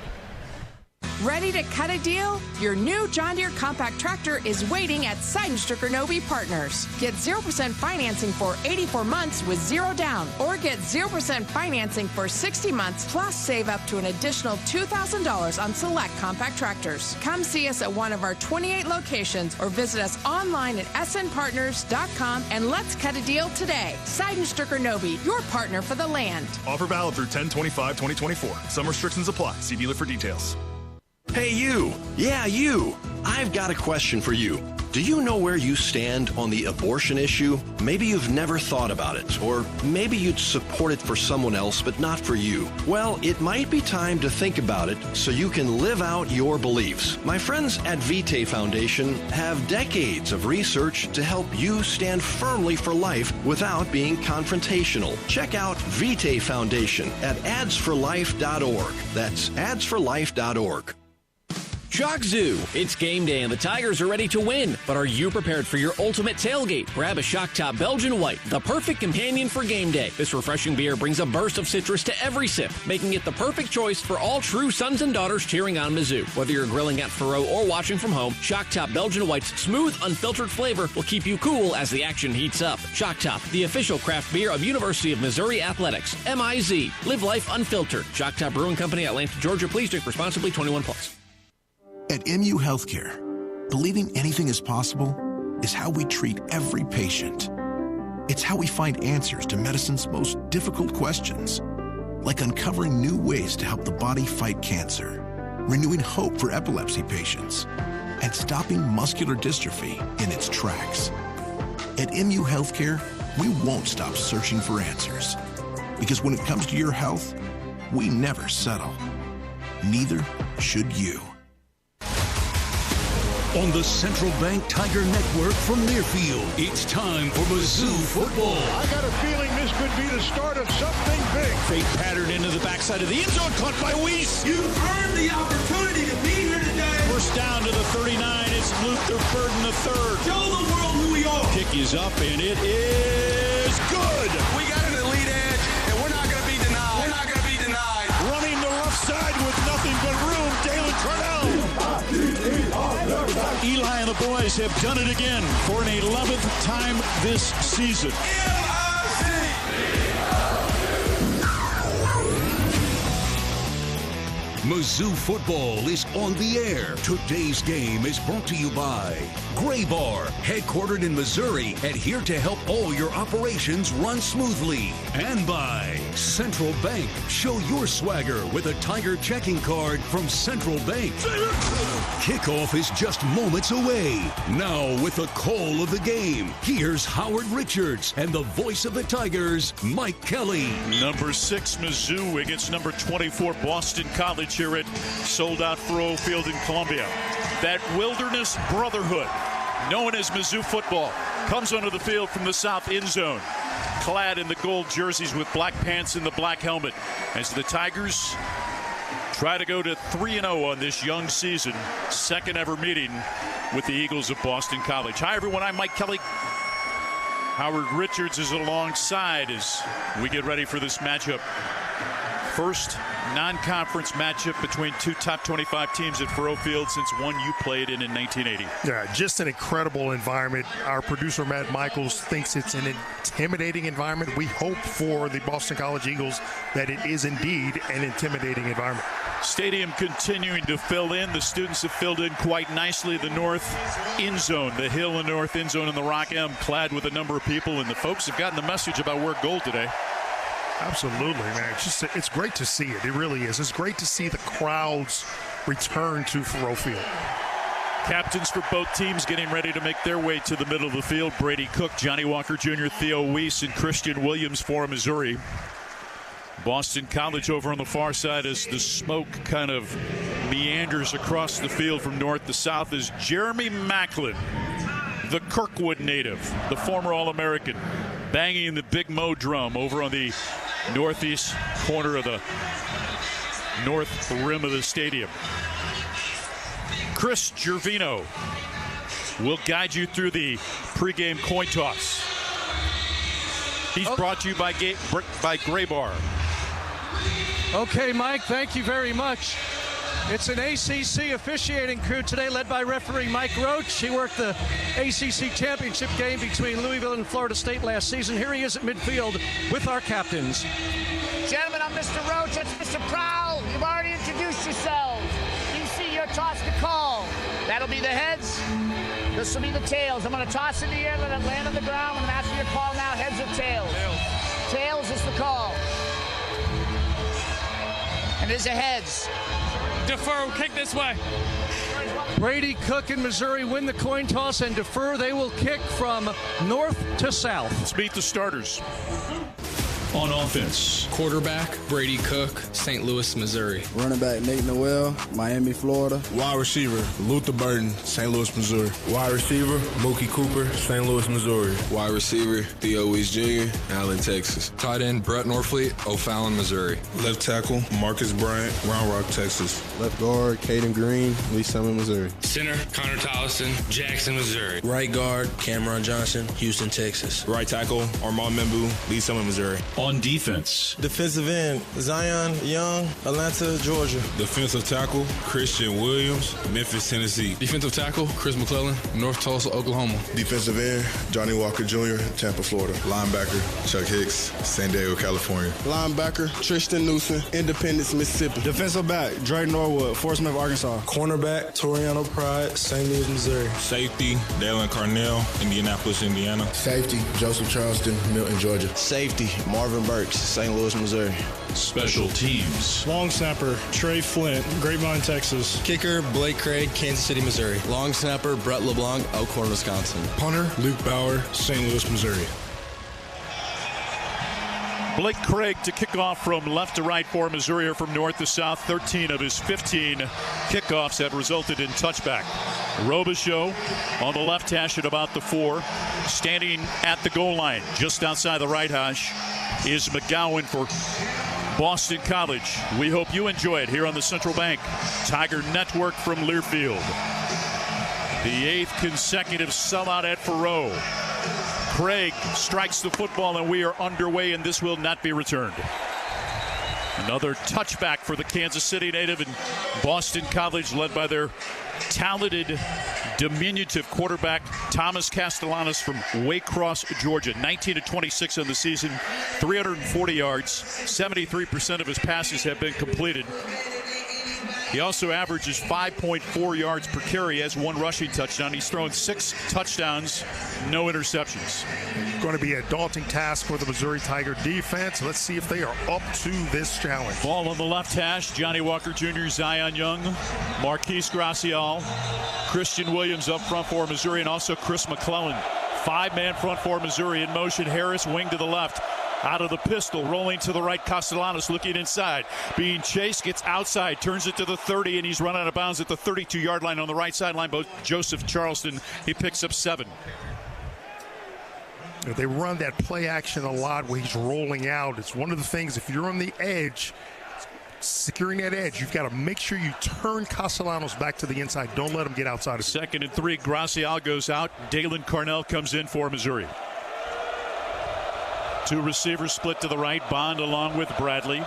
[SPEAKER 8] Ready to cut a deal? Your new John Deere compact tractor is waiting at Seidenstricker Nobe Partners. Get 0% financing for 84 months with zero down, or get 0% financing for 60 months, plus save up to an additional $2,000 on select compact tractors. Come see us at one of our 28 locations or visit us online at snpartners.com and let's cut a deal today. Seidenstricker Nobe, your partner for the land.
[SPEAKER 21] Offer valid through 10/25/2024. Some restrictions apply. See dealer for details.
[SPEAKER 23] Hey, you. Yeah, you. I've got a question for you. Do you know where you stand on the abortion issue? Maybe you've never thought about it, or maybe you'd support it for someone else, but not for you. Well, it might be time to think about it so you can live out your beliefs. My friends at Vitae Foundation have decades of research to help you stand firmly for life without being confrontational. Check out Vitae Foundation at adsforlife.org. That's adsforlife.org.
[SPEAKER 24] Shock Zoo! It's game day and the Tigers are ready to win. But are you prepared for your ultimate tailgate? Grab a Shock Top Belgian White, the perfect companion for game day. This refreshing beer brings a burst of citrus to every sip, making it the perfect choice for all true sons and daughters cheering on Mizzou. Whether you're grilling at Faruot or watching from home, Shock Top Belgian White's smooth, unfiltered flavor will keep you cool as the action heats up. Shock Top, the official craft beer of University of Missouri Athletics. MIZ. Live life unfiltered. Shock Top Brewing Company, Atlanta, Georgia. Please drink responsibly. 21+.
[SPEAKER 26] At MU Healthcare, believing anything is possible is how we treat every patient. It's how we find answers to medicine's most difficult questions, like uncovering new ways to help the body fight cancer, renewing hope for epilepsy patients, and stopping muscular dystrophy in its tracks. At MU Healthcare, we won't stop searching for answers, because when it comes to your health, we never settle. Neither should you.
[SPEAKER 1] on the Central Bank Tiger Network from Learfield. It's time for Mizzou Football.
[SPEAKER 4] I got a feeling this could be the start of something big.
[SPEAKER 3] Fake pattern into the backside of the end zone, caught by Weiss.
[SPEAKER 5] You've earned the opportunity to be here today.
[SPEAKER 3] First down to the 39. It's Luther Burden the third.
[SPEAKER 5] Show the world who we are.
[SPEAKER 3] Kick is up, and it is good.
[SPEAKER 5] We got an elite edge, and we're not going to be denied. We're not going to be denied.
[SPEAKER 3] Running the left side with nothing but room, Dalen Cardell. Eli and the boys have done it again for an 11th time this season.
[SPEAKER 1] Mizzou Football is on the air. Today's game is brought to you by Gray Bar, headquartered in Missouri and here to help all your operations run smoothly. And by Central Bank. Show your swagger with a Tiger checking card from Central Bank. Kickoff is just moments away. Now with the call of the game, here's Howard Richards and the voice of the Tigers, Mike Kelly.
[SPEAKER 3] Number 6 Mizzou against number 24 Boston College here at sold-out Faruot Field in Columbia. That Wilderness Brotherhood, known as Mizzou Football, comes onto the field from the south end zone, clad in the gold jerseys with black pants and the black helmet, as the Tigers try to go to 3-0 on this young season, second ever meeting with the Eagles of Boston College. Hi everyone, I'm Mike Kelly. Howard Richards is alongside as we get ready for this matchup. First non-conference matchup between two top 25 teams at Faruot Field since one you played in 1980.
[SPEAKER 11] Yeah, just an incredible environment. Our producer, Matt Michaels, thinks it's an intimidating environment. We hope for the Boston College Eagles that it is indeed an intimidating environment.
[SPEAKER 3] Stadium continuing to fill in. The students have filled in quite nicely. The north end zone, the hill and north end zone in the Rock M, clad with a number of people, and the folks have gotten the message about wear gold today.
[SPEAKER 11] Absolutely, man. It's great to see it. It really is. It's great to see the crowds return to Faruot Field.
[SPEAKER 3] Captains for both teams getting ready to make their way to the middle of the field. Brady Cook, Johnny Walker Jr., Theo Weiss, and Christian Williams for Missouri. Boston College over on the far side as the smoke kind of meanders across the field from north to south is Jeremy Macklin, the Kirkwood native, the former All-American, banging the Big Mo drum over on the northeast corner of the north rim of the stadium. Chris Gervino will guide you through the pregame coin toss. He's brought to you by Gray Bar.
[SPEAKER 13] Okay, Mike, thank you very much. It's an ACC officiating crew today led by referee Mike Roach. He worked the ACC championship game between Louisville and Florida State last season. Here he is at midfield with our captains.
[SPEAKER 14] Gentlemen, I'm Mr. Roach. That's Mr. Prowl. You've already introduced yourselves. You see your toss to call. That'll be the heads. This will be the tails. I'm going to toss in the air, let it land on the ground. I'm going to ask you your call now, heads or tails? Tails is the call. And there's a heads.
[SPEAKER 13] Defer, kick this way. Brady Cook and Missouri win the coin toss and defer. They will kick from north to south.
[SPEAKER 3] Let's meet the starters.
[SPEAKER 17] On offense, quarterback Brady Cook, St. Louis, Missouri.
[SPEAKER 27] Running back Nate Noel, Miami, Florida.
[SPEAKER 28] Wide receiver Luther Burden, St. Louis, Missouri. Wide receiver Mookie Cooper, St. Louis, Missouri.
[SPEAKER 29] Wide receiver Theo Weiss Jr., Allen, Texas.
[SPEAKER 17] Tight end Brett Norfleet, O'Fallon, Missouri.
[SPEAKER 28] Left tackle Marcus Bryant, Round Rock, Texas.
[SPEAKER 27] Left guard Caden Green, Lee Summit, Missouri.
[SPEAKER 17] Center Connor Tollison, Jackson, Missouri.
[SPEAKER 30] Right guard Cameron Johnson, Houston, Texas.
[SPEAKER 28] Right tackle Armand Membu, Lee Summit, Missouri.
[SPEAKER 3] On defense,
[SPEAKER 27] defensive end Zion Young, Atlanta, Georgia.
[SPEAKER 28] Defensive tackle Christian Williams, Memphis, Tennessee.
[SPEAKER 17] Defensive tackle Chris McClellan, North Tulsa, Oklahoma.
[SPEAKER 28] Defensive end Johnny Walker Jr., Tampa, Florida.
[SPEAKER 29] Linebacker Chuck Hicks, San Diego, California.
[SPEAKER 27] Linebacker Tristan Newsom, Independence, Mississippi.
[SPEAKER 28] Defensive back Dre Norwood, Fort Smith, Arkansas.
[SPEAKER 27] Cornerback Toriano Pride, St. Louis, Missouri.
[SPEAKER 28] Safety Dalen Carnell, Indianapolis, Indiana.
[SPEAKER 27] Safety Joseph Charleston, Milton, Georgia.
[SPEAKER 30] Safety Marvin Burks, St. Louis, Missouri.
[SPEAKER 3] Special teams.
[SPEAKER 28] Long snapper Trey Flint, Grapevine, Texas.
[SPEAKER 17] Kicker Blake Craig, Kansas City, Missouri.
[SPEAKER 30] Long snapper Brett LeBlanc, Elkhorn, Wisconsin.
[SPEAKER 28] Punter Luke Bauer, St. Louis, Missouri.
[SPEAKER 3] Blake Craig to kick off from left to right for Missouri, or from north to south. 13 of his 15 kickoffs have resulted in touchback. Robichaux on the left hash at about the 4. Standing at the goal line, just outside the right hash, is McGowan for Boston College. We hope you enjoy it here on the Central Bank Tiger Network from Learfield. The 8th consecutive sellout at Faruot. Craig strikes the football, and we are underway, and this will not be returned. Another touchback for the Kansas City native and Boston College, led by their talented, diminutive quarterback, Thomas Castellanos from Waycross, Georgia. 19-26 on the season, 340 yards, 73% of his passes have been completed. He also averages 5.4 yards per carry, has 1 rushing touchdown. He's thrown 6 touchdowns, no interceptions.
[SPEAKER 11] Going to be a daunting task for the Missouri Tiger defense. Let's see if they are up to this challenge.
[SPEAKER 3] Ball on the left hash, Johnny Walker Jr., Zion Young, Marquise Gracial, Christian Williams up front for Missouri, and also Chris McClellan. 5-man front for Missouri in motion. Harris wing to the left. Out of the pistol, rolling to the right, Castellanos looking inside. Being chased, gets outside, turns it to the 30, and he's run out of bounds at the 32-yard line on the right sideline. Both Joseph Charleston, he picks up 7.
[SPEAKER 11] They run that play action a lot where he's rolling out. It's one of the things, if you're on the edge, securing that edge, you've got to make sure you turn Castellanos back to the inside. Don't let him get outside of it.
[SPEAKER 3] 2nd and 3, Gracial goes out. Dalen Carnell comes in for Missouri. 2 receivers split to the right. Bond along with Bradley.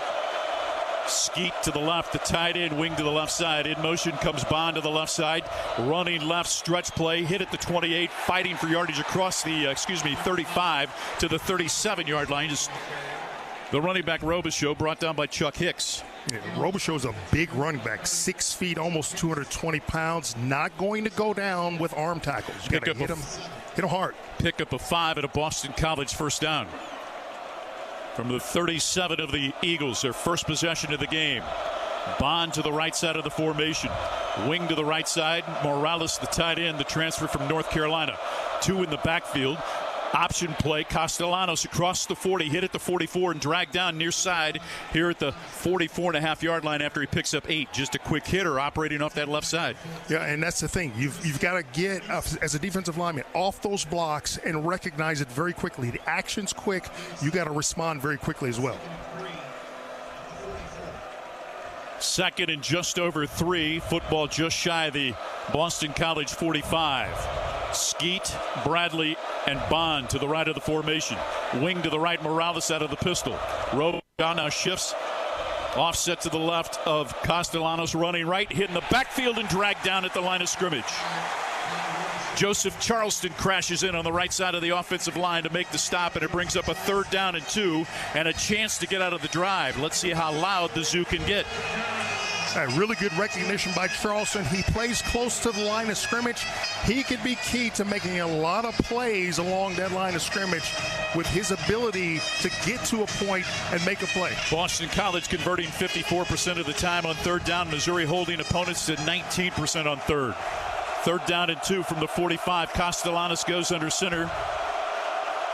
[SPEAKER 3] Skeet to the left, the tight end, wing to the left side. In motion comes Bond to the left side. Running left, stretch play, hit at the 28, fighting for yardage across the, 35 to the 37-yard line. Just the running back Robichaux, brought down by Chuck Hicks.
[SPEAKER 11] Yeah, Robichaux is a big running back, 6 feet, almost 220 pounds. Not going to go down with arm tackles. You got to hit him hard.
[SPEAKER 3] Pick up a 5 at a Boston College first down. From the 37 of the Eagles, their first possession of the game. Bond to the right side of the formation. Wing to the right side. Morales, the tight end, the transfer from North Carolina. 2 in the backfield. Option play. Castellanos across the 40, hit at the 44 and dragged down near side here at the 44.5-yard line after he picks up 8. Just a quick hitter operating off that left side.
[SPEAKER 11] Yeah, and that's the thing. You've got to get, as a defensive lineman, off those blocks and recognize it very quickly. The action's quick. You got to respond very quickly as well.
[SPEAKER 3] 2nd and just over 3. Football just shy of the Boston College 45. Skeet, Bradley, and Bond to the right of the formation. Wing to the right, Morales out of the pistol. Robichaux now shifts. Offset to the left of Castellanos, running right, hitting the backfield and dragged down at the line of scrimmage. Joseph Charleston crashes in on the right side of the offensive line to make the stop, and it brings up a 3rd down and 2 and a chance to get out of the drive. Let's see how loud the Zoo can get.
[SPEAKER 11] Really good recognition by Charleston. He plays close to the line of scrimmage. He could be key to making a lot of plays along that line of scrimmage with his ability to get to a point and make a play.
[SPEAKER 3] Boston College converting 54% of the time on 3rd down. Missouri holding opponents to 19% on 3rd. 3rd down and 2 from the 45. Castellanos goes under center.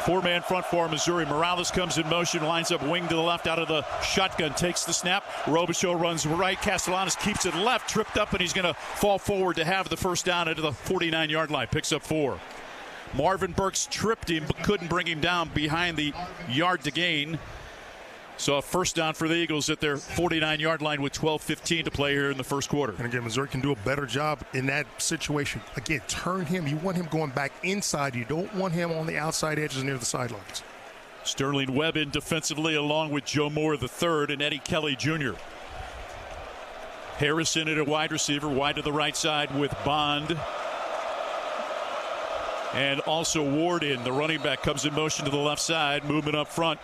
[SPEAKER 3] 4-man front for Missouri. Morales comes in motion, lines up wing to the left out of the shotgun, takes the snap. Robichaux runs right. Castellanos keeps it left, tripped up, and he's going to fall forward to have the first down into the 49-yard line. Picks up 4. Marvin Burks tripped him but couldn't bring him down behind the yard to gain. So a first down for the Eagles at their 49-yard line with 12:15 to play here in the first quarter.
[SPEAKER 11] And again, Missouri can do a better job in that situation. Again, turn him. You want him going back inside. You don't want him on the outside edges near the sidelines.
[SPEAKER 3] Sterling Webb in defensively along with Joe Moore III and Eddie Kelly Jr. Harrison at a wide receiver, wide to the right side with Bond. And also Ward in. The running back comes in motion to the left side, movement up front.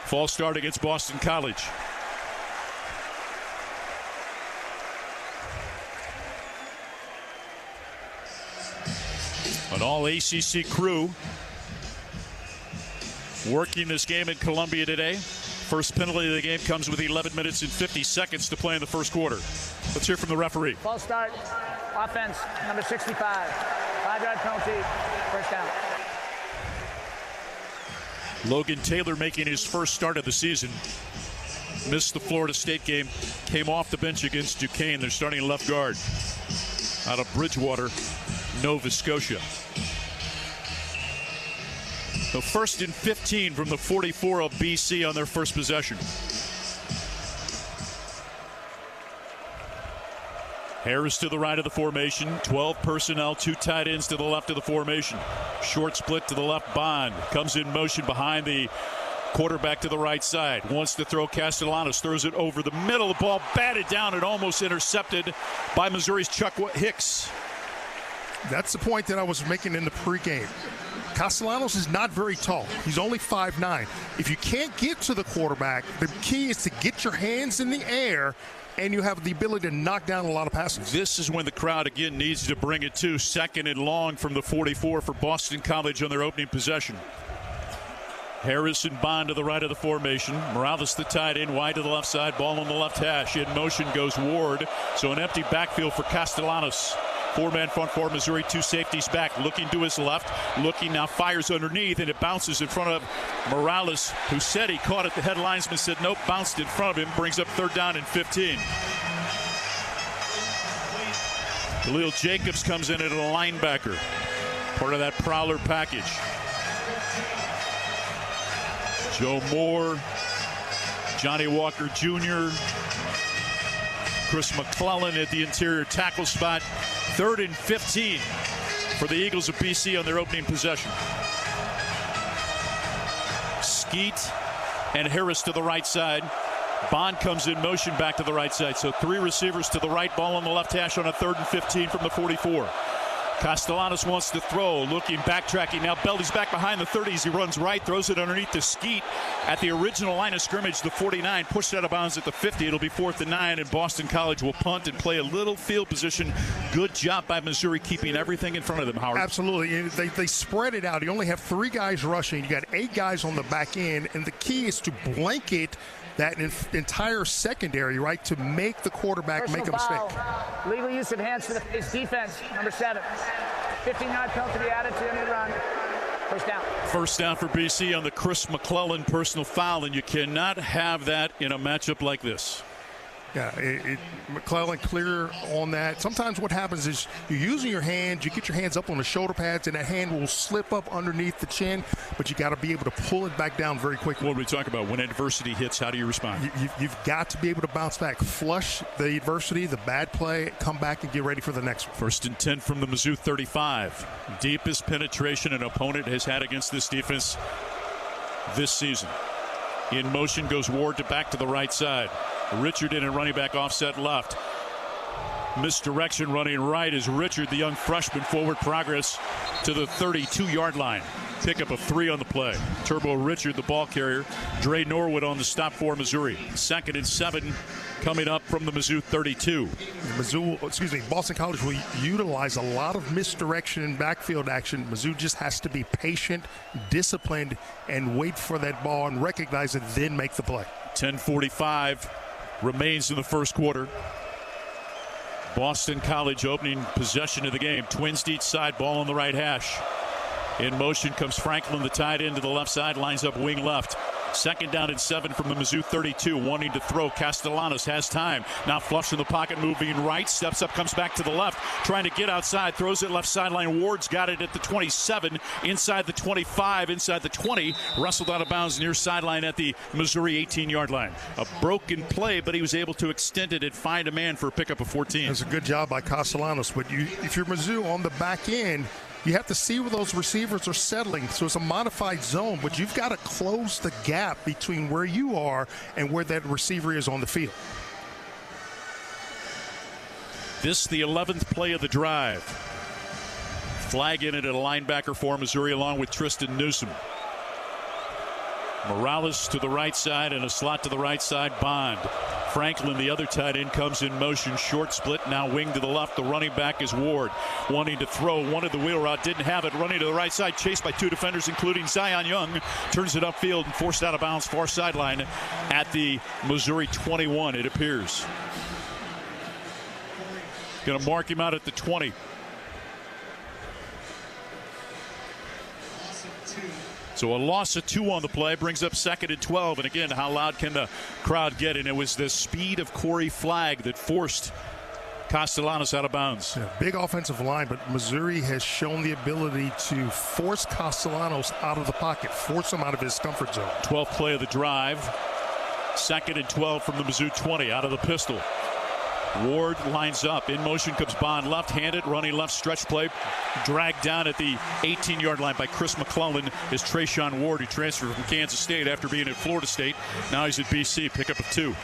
[SPEAKER 3] False start against Boston College. An all-ACC crew working this game in Columbia today. First penalty of the game comes with 11 minutes and 50 seconds to play in the first quarter. Let's hear from the referee.
[SPEAKER 14] False start, offense, number 65. 5-yard penalty, first down.
[SPEAKER 3] Logan Taylor making his first start of the season. Missed the Florida State game. Came off the bench against Duquesne. They're starting left guard out of Bridgewater. Nova Scotia. So 1st and 15 from the 44 of BC on their first possession. Harris to the right of the formation. 12 personnel, 2 tight ends to the left of the formation. Short split to the left. Bond comes in motion behind the quarterback to the right side. Wants to throw. Castellanos throws it over the middle. The ball batted down and almost intercepted by Missouri's Chuck Hicks.
[SPEAKER 11] That's the point that I was making in the pregame. Castellanos is not very tall. He's only 5'9". If you can't get to the quarterback, the key is to get your hands in the air, and you have the ability to knock down a lot of passes.
[SPEAKER 3] This is when the crowd again needs to bring it to. 2nd and long from the 44 for Boston College on their opening possession. Harris and Bond to the right of the formation. Morales the tight end, wide to the left side. Ball on the left hash. In motion goes Ward. So an empty backfield for Castellanos. 4-man front for Missouri, 2 safeties back. Looking to his left. Looking now, fires underneath, and it bounces in front of Morales, who said he caught it. The head linesman said nope, bounced in front of him. Brings up 3rd down and 15. Khalil Jacobs comes in at a linebacker. Part of that Prowler package. Joe Moore, Johnny Walker Jr., Chris McClellan at the interior tackle spot. 3rd and 15 for the Eagles of BC on their opening possession. Skeet and Harris to the right side. Bond comes in motion back to the right side. So 3 receivers to the right, ball on the left hash on a 3rd and 15 from the 44. Castellanos wants to throw, looking, backtracking. Now Beldy's back behind the 30s. He runs right, throws it underneath the Skeet at the original line of scrimmage, the 49, pushed out of bounds at the 50. It'll be 4th and 9, and Boston College will punt and play a little field position. Good job by Missouri keeping everything in front of them, Howard.
[SPEAKER 11] Absolutely. They spread it out. You only have 3 guys rushing. You got 8 guys on the back end, and the key is to blanket that entire secondary, right, to make the quarterback make a mistake.
[SPEAKER 14] Legal use of hands for his defense, number 7. 15-yard penalty added to any run. First down.
[SPEAKER 3] First down for BC on the Chris McClellan personal foul, and you cannot have that in a matchup like this.
[SPEAKER 11] Yeah, McClellan clear on that. Sometimes what happens is you're using your hands, you get your hands up on the shoulder pads, and that hand will slip up underneath the chin, but you got to be able to pull it back down very quickly.
[SPEAKER 3] What we talk about, when adversity hits, how do you respond?
[SPEAKER 11] You've got to be able to bounce back, flush the adversity, the bad play, come back and get ready for the next one.
[SPEAKER 3] 1st and 10 from the Mizzou 35. Deepest penetration an opponent has had against this defense this season. In motion goes Ward back to the right side. Richard in and running back offset left. Misdirection running right is Richard, the young freshman. Forward progress to the 32-yard line. Pickup of 3 on the play. Turbo Richard, the ball carrier. Dre Norwood on the stop for Missouri. 2nd and 7 coming up from the Mizzou 32.
[SPEAKER 11] Boston College will utilize a lot of misdirection and backfield action. Mizzou just has to be patient, disciplined, and wait for that ball and recognize it, then make the play.
[SPEAKER 3] 10:45 remains in the first quarter. Boston College opening possession of the game. Twins each side, ball on the right hash. In motion comes Franklin, the tight end to the left side, lines up wing left. 2nd down and 7 from the Mizzou 32, wanting to throw. Castellanos has time. Now flush in the pocket, moving right. Steps up, comes back to the left. Trying to get outside, throws it left sideline. Ward's got it at the 27, inside the 25, inside the 20. Wrestled out of bounds near sideline at the Missouri 18-yard line. A broken play, but he was able to extend it and find a man for a pickup of 14.
[SPEAKER 11] That's a good job by Castellanos. But if you're Mizzou on the back end, you have to see where those receivers are settling. So it's a modified zone, but you've got to close the gap between where you are and where that receiver is on the field.
[SPEAKER 3] This the 11th play of the drive. Flag in it at a linebacker for Missouri along with Tristan Newsom. Morales to the right side and a slot to the right side. Bond. Franklin, the other tight end, comes in motion. Short split, now wing to the left. The running back is Ward. Wanting to throw, wanted the wheel route, didn't have it. Running to the right side, chased by 2 defenders, including Zion Young. Turns it upfield and forced out of bounds, far sideline at the Missouri 21, it appears. Going to mark him out at the 20. So a loss of 2 on the play brings up 2nd and 12. And again, how loud can the crowd get? And it was the speed of Corey Flagg that forced Castellanos out of bounds.
[SPEAKER 11] Yeah, big offensive line, but Missouri has shown the ability to force Castellanos out of the pocket, force him out of his comfort zone.
[SPEAKER 3] 12th play of the drive. 2nd and 12 from the Mizzou 20 out of the pistol. Ward lines up. In motion comes Bond, left-handed, running left stretch play. Dragged down at the 18-yard line by Chris McClellan is Trayshawn Ward, who transferred from Kansas State after being at Florida State. Now he's at BC, pickup of 2.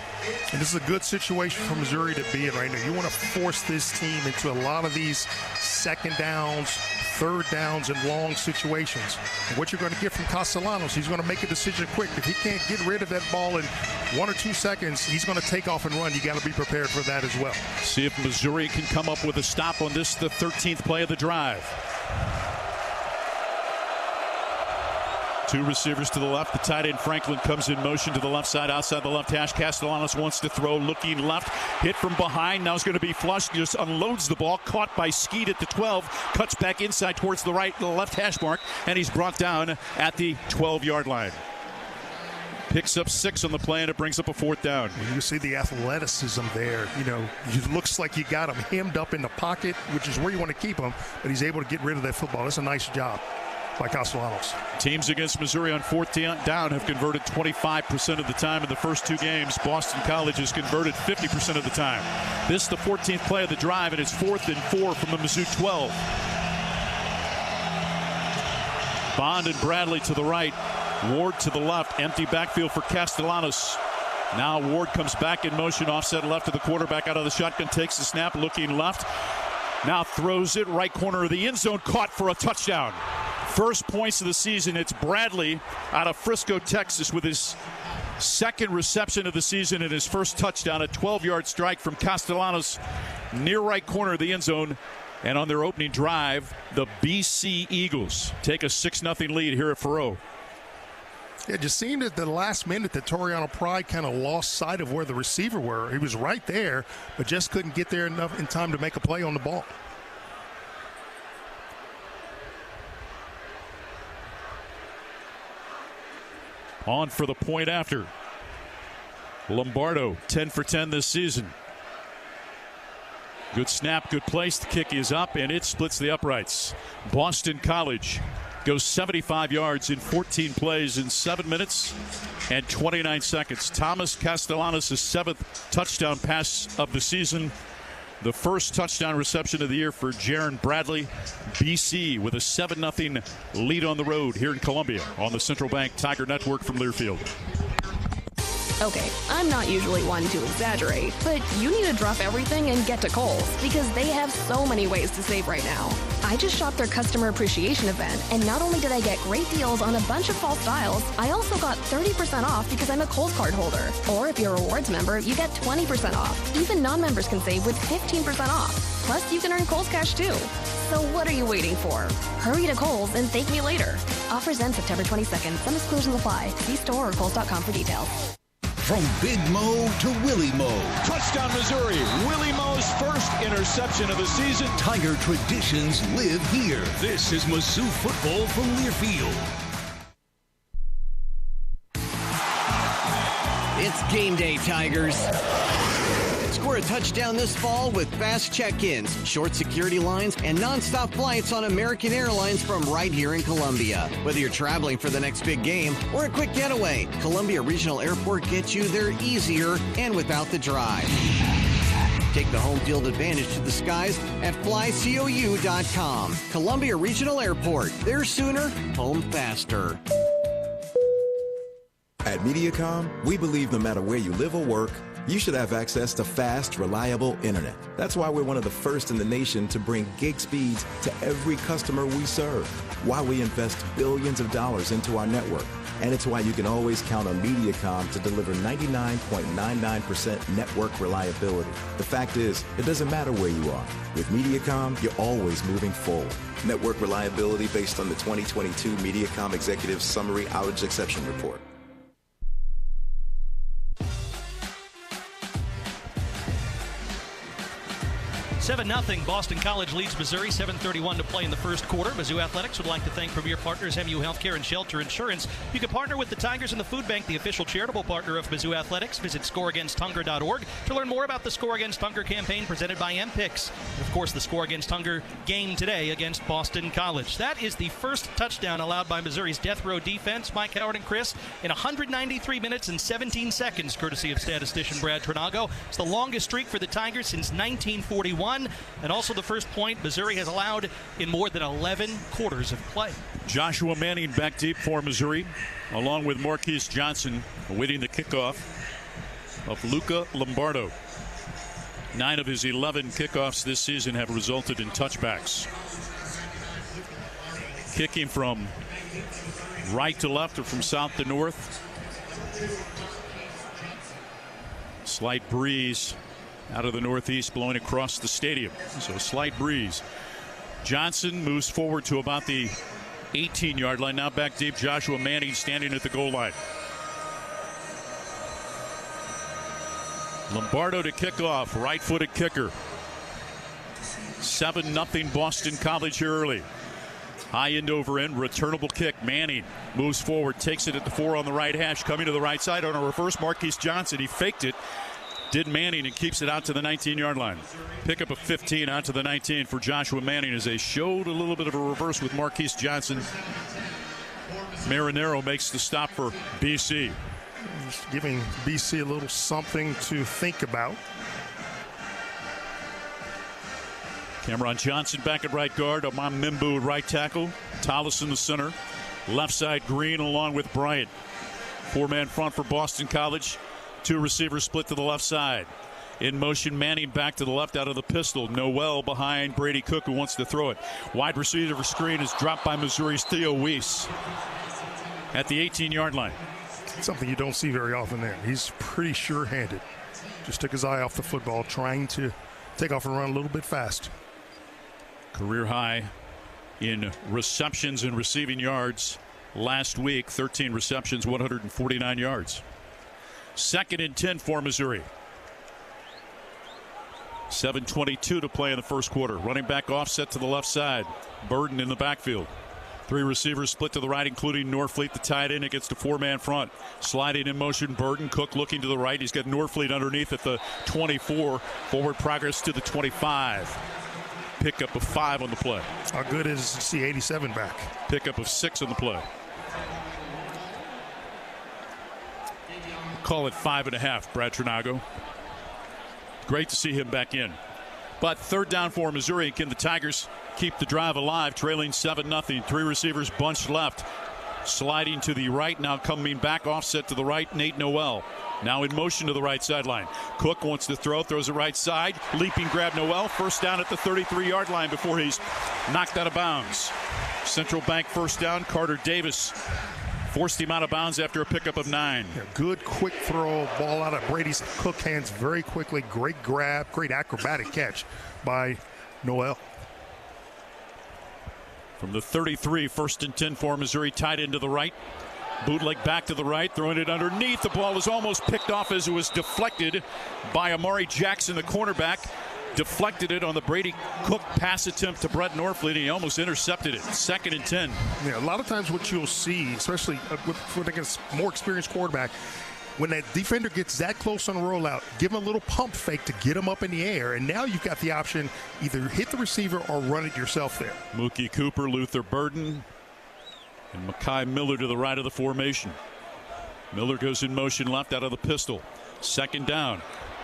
[SPEAKER 11] And this is a good situation for Missouri to be in right now. You want to force this team into a lot of these second downs, third downs, and long situations. And what you're going to get from Castellanos, he's going to make a decision quick. If he can't get rid of that ball in 1 or 2 seconds, he's going to take off and run. You got to be prepared for that as well.
[SPEAKER 3] See if Missouri can come up with a stop on this, the 13th play of the drive. 2 receivers to the left. The tight end Franklin comes in motion to the left side, outside the left hash. Castellanos wants to throw, looking left. Hit from behind. Now it's going to be flushed. Just unloads the ball. Caught by Skeet at the 12. Cuts back inside towards the right, the left hash mark. And he's brought down at the 12-yard line. Picks up 6 on the play, and it brings up a 4th down.
[SPEAKER 11] You see the athleticism there. You know, it looks like you got him hemmed up in the pocket, which is where you want to keep him, but he's able to get rid of that football. That's a nice job by Castellanos.
[SPEAKER 3] Teams against Missouri on 4th down have converted 25% of the time in the first 2 games. Boston College has converted 50% of the time. This is the 14th play of the drive, and it's 4th and 4 from the Mizzou 12. Bond and Bradley to the right. Ward to the left. Empty backfield for Castellanos. Now Ward comes back in motion, offset left to the quarterback out of the shotgun, takes the snap, looking left. Now throws it right corner of the end zone, caught for a touchdown. First points of the season. It's Bradley out of Frisco, Texas, with his 2nd reception of the season and his first touchdown. A 12-yard strike from Castellanos near right corner of the end zone. And on their opening drive, the BC Eagles take a 6-0 lead here at Faruot.
[SPEAKER 11] It just seemed at the last minute that Toriano Pride kind of lost sight of where the receiver were. He was right there, but just couldn't get there enough in time to make a play on the ball.
[SPEAKER 3] On for the point after. Lombardo, 10 for 10 this season. Good snap, good place. The kick is up, and it splits the uprights. Boston College goes 75 yards in 14 plays in 7 minutes and 29 seconds. Thomas Castellanos' 7th touchdown pass of the season. The first touchdown reception of the year for Jaron Bradley. BC with a 7-0 lead on the road here in Columbia on the Central Bank Tiger Network from Learfield.
[SPEAKER 2] Okay, I'm not usually one to exaggerate, but you need to drop everything and get to Kohl's because they have so many ways to save right now. I just shopped their customer appreciation event, and not only did I get great deals on a bunch of fall styles, I also got 30% off because I'm a Kohl's card holder. Or if you're a rewards member, you get 20% off. Even non-members can save with 15% off. Plus, you can earn Kohl's cash too. So what are you waiting for? Hurry to Kohl's and thank me later. Offers end September 22nd. Some exclusions apply. See store or Kohl's.com for details.
[SPEAKER 1] From Big Mo to Willie Mo.
[SPEAKER 3] Touchdown, Missouri. Willie Mo's first interception of the season.
[SPEAKER 1] Tiger traditions live here. This is Mizzou Football from Learfield.
[SPEAKER 6] It's game day, Tigers. Score a touchdown this fall with fast check-ins, short security lines, and nonstop flights on American Airlines from right here in Columbia. Whether you're traveling for the next big game or a quick getaway, Columbia Regional Airport gets you there easier and without the drive. Take the home field advantage to the skies at flycou.com. Columbia Regional Airport. There sooner, home faster.
[SPEAKER 9] At Mediacom, we believe no matter where you live or work, you should have access to fast, reliable internet. That's why we're one of the first in the nation to bring gig speeds to every customer we serve. Why we invest billions of dollars into our network. And it's why you can always count on Mediacom to deliver 99.99% network reliability. The fact is, it doesn't matter where you are. With Mediacom, you're always moving forward. Network reliability based on the 2022 Mediacom Executive Summary Outage Exception Report.
[SPEAKER 7] 7-0, Boston College leads Missouri, 7:31 to play in the first quarter. Mizzou Athletics would like to thank premier partners MU Healthcare and Shelter Insurance. You can partner with the Tigers and the Food Bank, the official charitable partner of Mizzou Athletics. Visit scoreagainsthunger.org to learn more about the Score Against Hunger campaign presented by MPICS. And of course, the Score Against Hunger game today against Boston College. That is the first touchdown allowed by Missouri's death row defense, Mike, Howard, and Chris, in 193 minutes and 17 seconds, courtesy of statistician Brad Trinago. It's the longest streak for the Tigers since 1941, and also the first point Missouri has allowed in more than 11 quarters of play.
[SPEAKER 3] Joshua Manning back deep for Missouri, along with Marquise Johnson, awaiting the kickoff of Luca Lombardo. 9 of his 11 kickoffs this season have resulted in touchbacks. Kicking from right to left or from south to north. Slight breeze out of the northeast blowing across the stadium. So a slight breeze. Johnson moves forward to about the 18-yard line. Now back deep, Joshua Manning standing at the goal line. Lombardo to kick off, right-footed kicker. 7-0 Boston College here early. High end over end, returnable kick. Manning moves forward, takes it at the 4 on the right hash, coming to the right side on a reverse. Marquise Johnson, he faked it, did Manning, and keeps it out to the 19-yard line. Pick up a 15 out to the 19 for Joshua Manning as they showed a little bit of a reverse with Marquise Johnson. Marinero makes the stop for BC.
[SPEAKER 11] Just giving BC a little something to think about.
[SPEAKER 3] Cameron Johnson back at right guard. Amon Mimbu at right tackle. Tallis in the center. Left side Green along with Bryant. 4-man front for Boston College. 2 receivers split to the left side. In motion, Manning back to the left out of the pistol. Noel behind Brady Cook, who wants to throw it. Wide receiver screen is dropped by Missouri's Theo Weiss at the 18-yard line.
[SPEAKER 11] Something you don't see very often there. He's pretty sure-handed. Just took his eye off the football, trying to take off and run a little bit fast.
[SPEAKER 3] Career high in receptions and receiving yards last week. 13 receptions, 149 yards. 2nd and 10 for Missouri. 7:22 to play in the first quarter. Running back offset to the left side. Burden in the backfield. 3 receivers split to the right, including Norfleet, the tight end, against a 4-man front. Sliding in motion, Burden. Cook looking to the right. He's got Norfleet underneath at the 24. Forward progress to the 25. Pickup of 5 on the play.
[SPEAKER 11] How good is to see 87 back?
[SPEAKER 3] Pickup of 6 on the play. Call it 5.5, Brad Trinago. Great to see him back in. But 3rd down for Missouri. Can the Tigers keep the drive alive, trailing 7-0? 3 receivers bunched left. Sliding to the right, now coming back offset to the right, Nate Noel. Now in motion to the right sideline. Cook wants to throw, throws it right side. Leaping grab Noel. First down at the 33-yard line before he's knocked out of bounds. Central Bank first down. Carter Davis forced him out of bounds after a pickup of 9.
[SPEAKER 11] Yeah, good quick throw, ball out of Brady's Cook hands very quickly. Great grab, great acrobatic catch by Noel.
[SPEAKER 3] From the 33, 1st and 10 for Missouri, tight end to the right. Bootleg back to the right, throwing it underneath. The ball was almost picked off as it was deflected by Amari Jackson, the cornerback. Deflected it on the Brady Cook pass attempt to Brett Norfleet, and he almost intercepted it. 2nd and 10.
[SPEAKER 11] Yeah, a lot of times what you'll see, especially with against more experienced quarterback, when that defender gets that close on a rollout, give him a little pump fake to get him up in the air, and now you've got the option either hit the receiver or run it yourself there.
[SPEAKER 3] Mookie Cooper, Luther Burden, and Mekhi Miller to the right of the formation. Miller goes in motion left out of the pistol. 2nd down.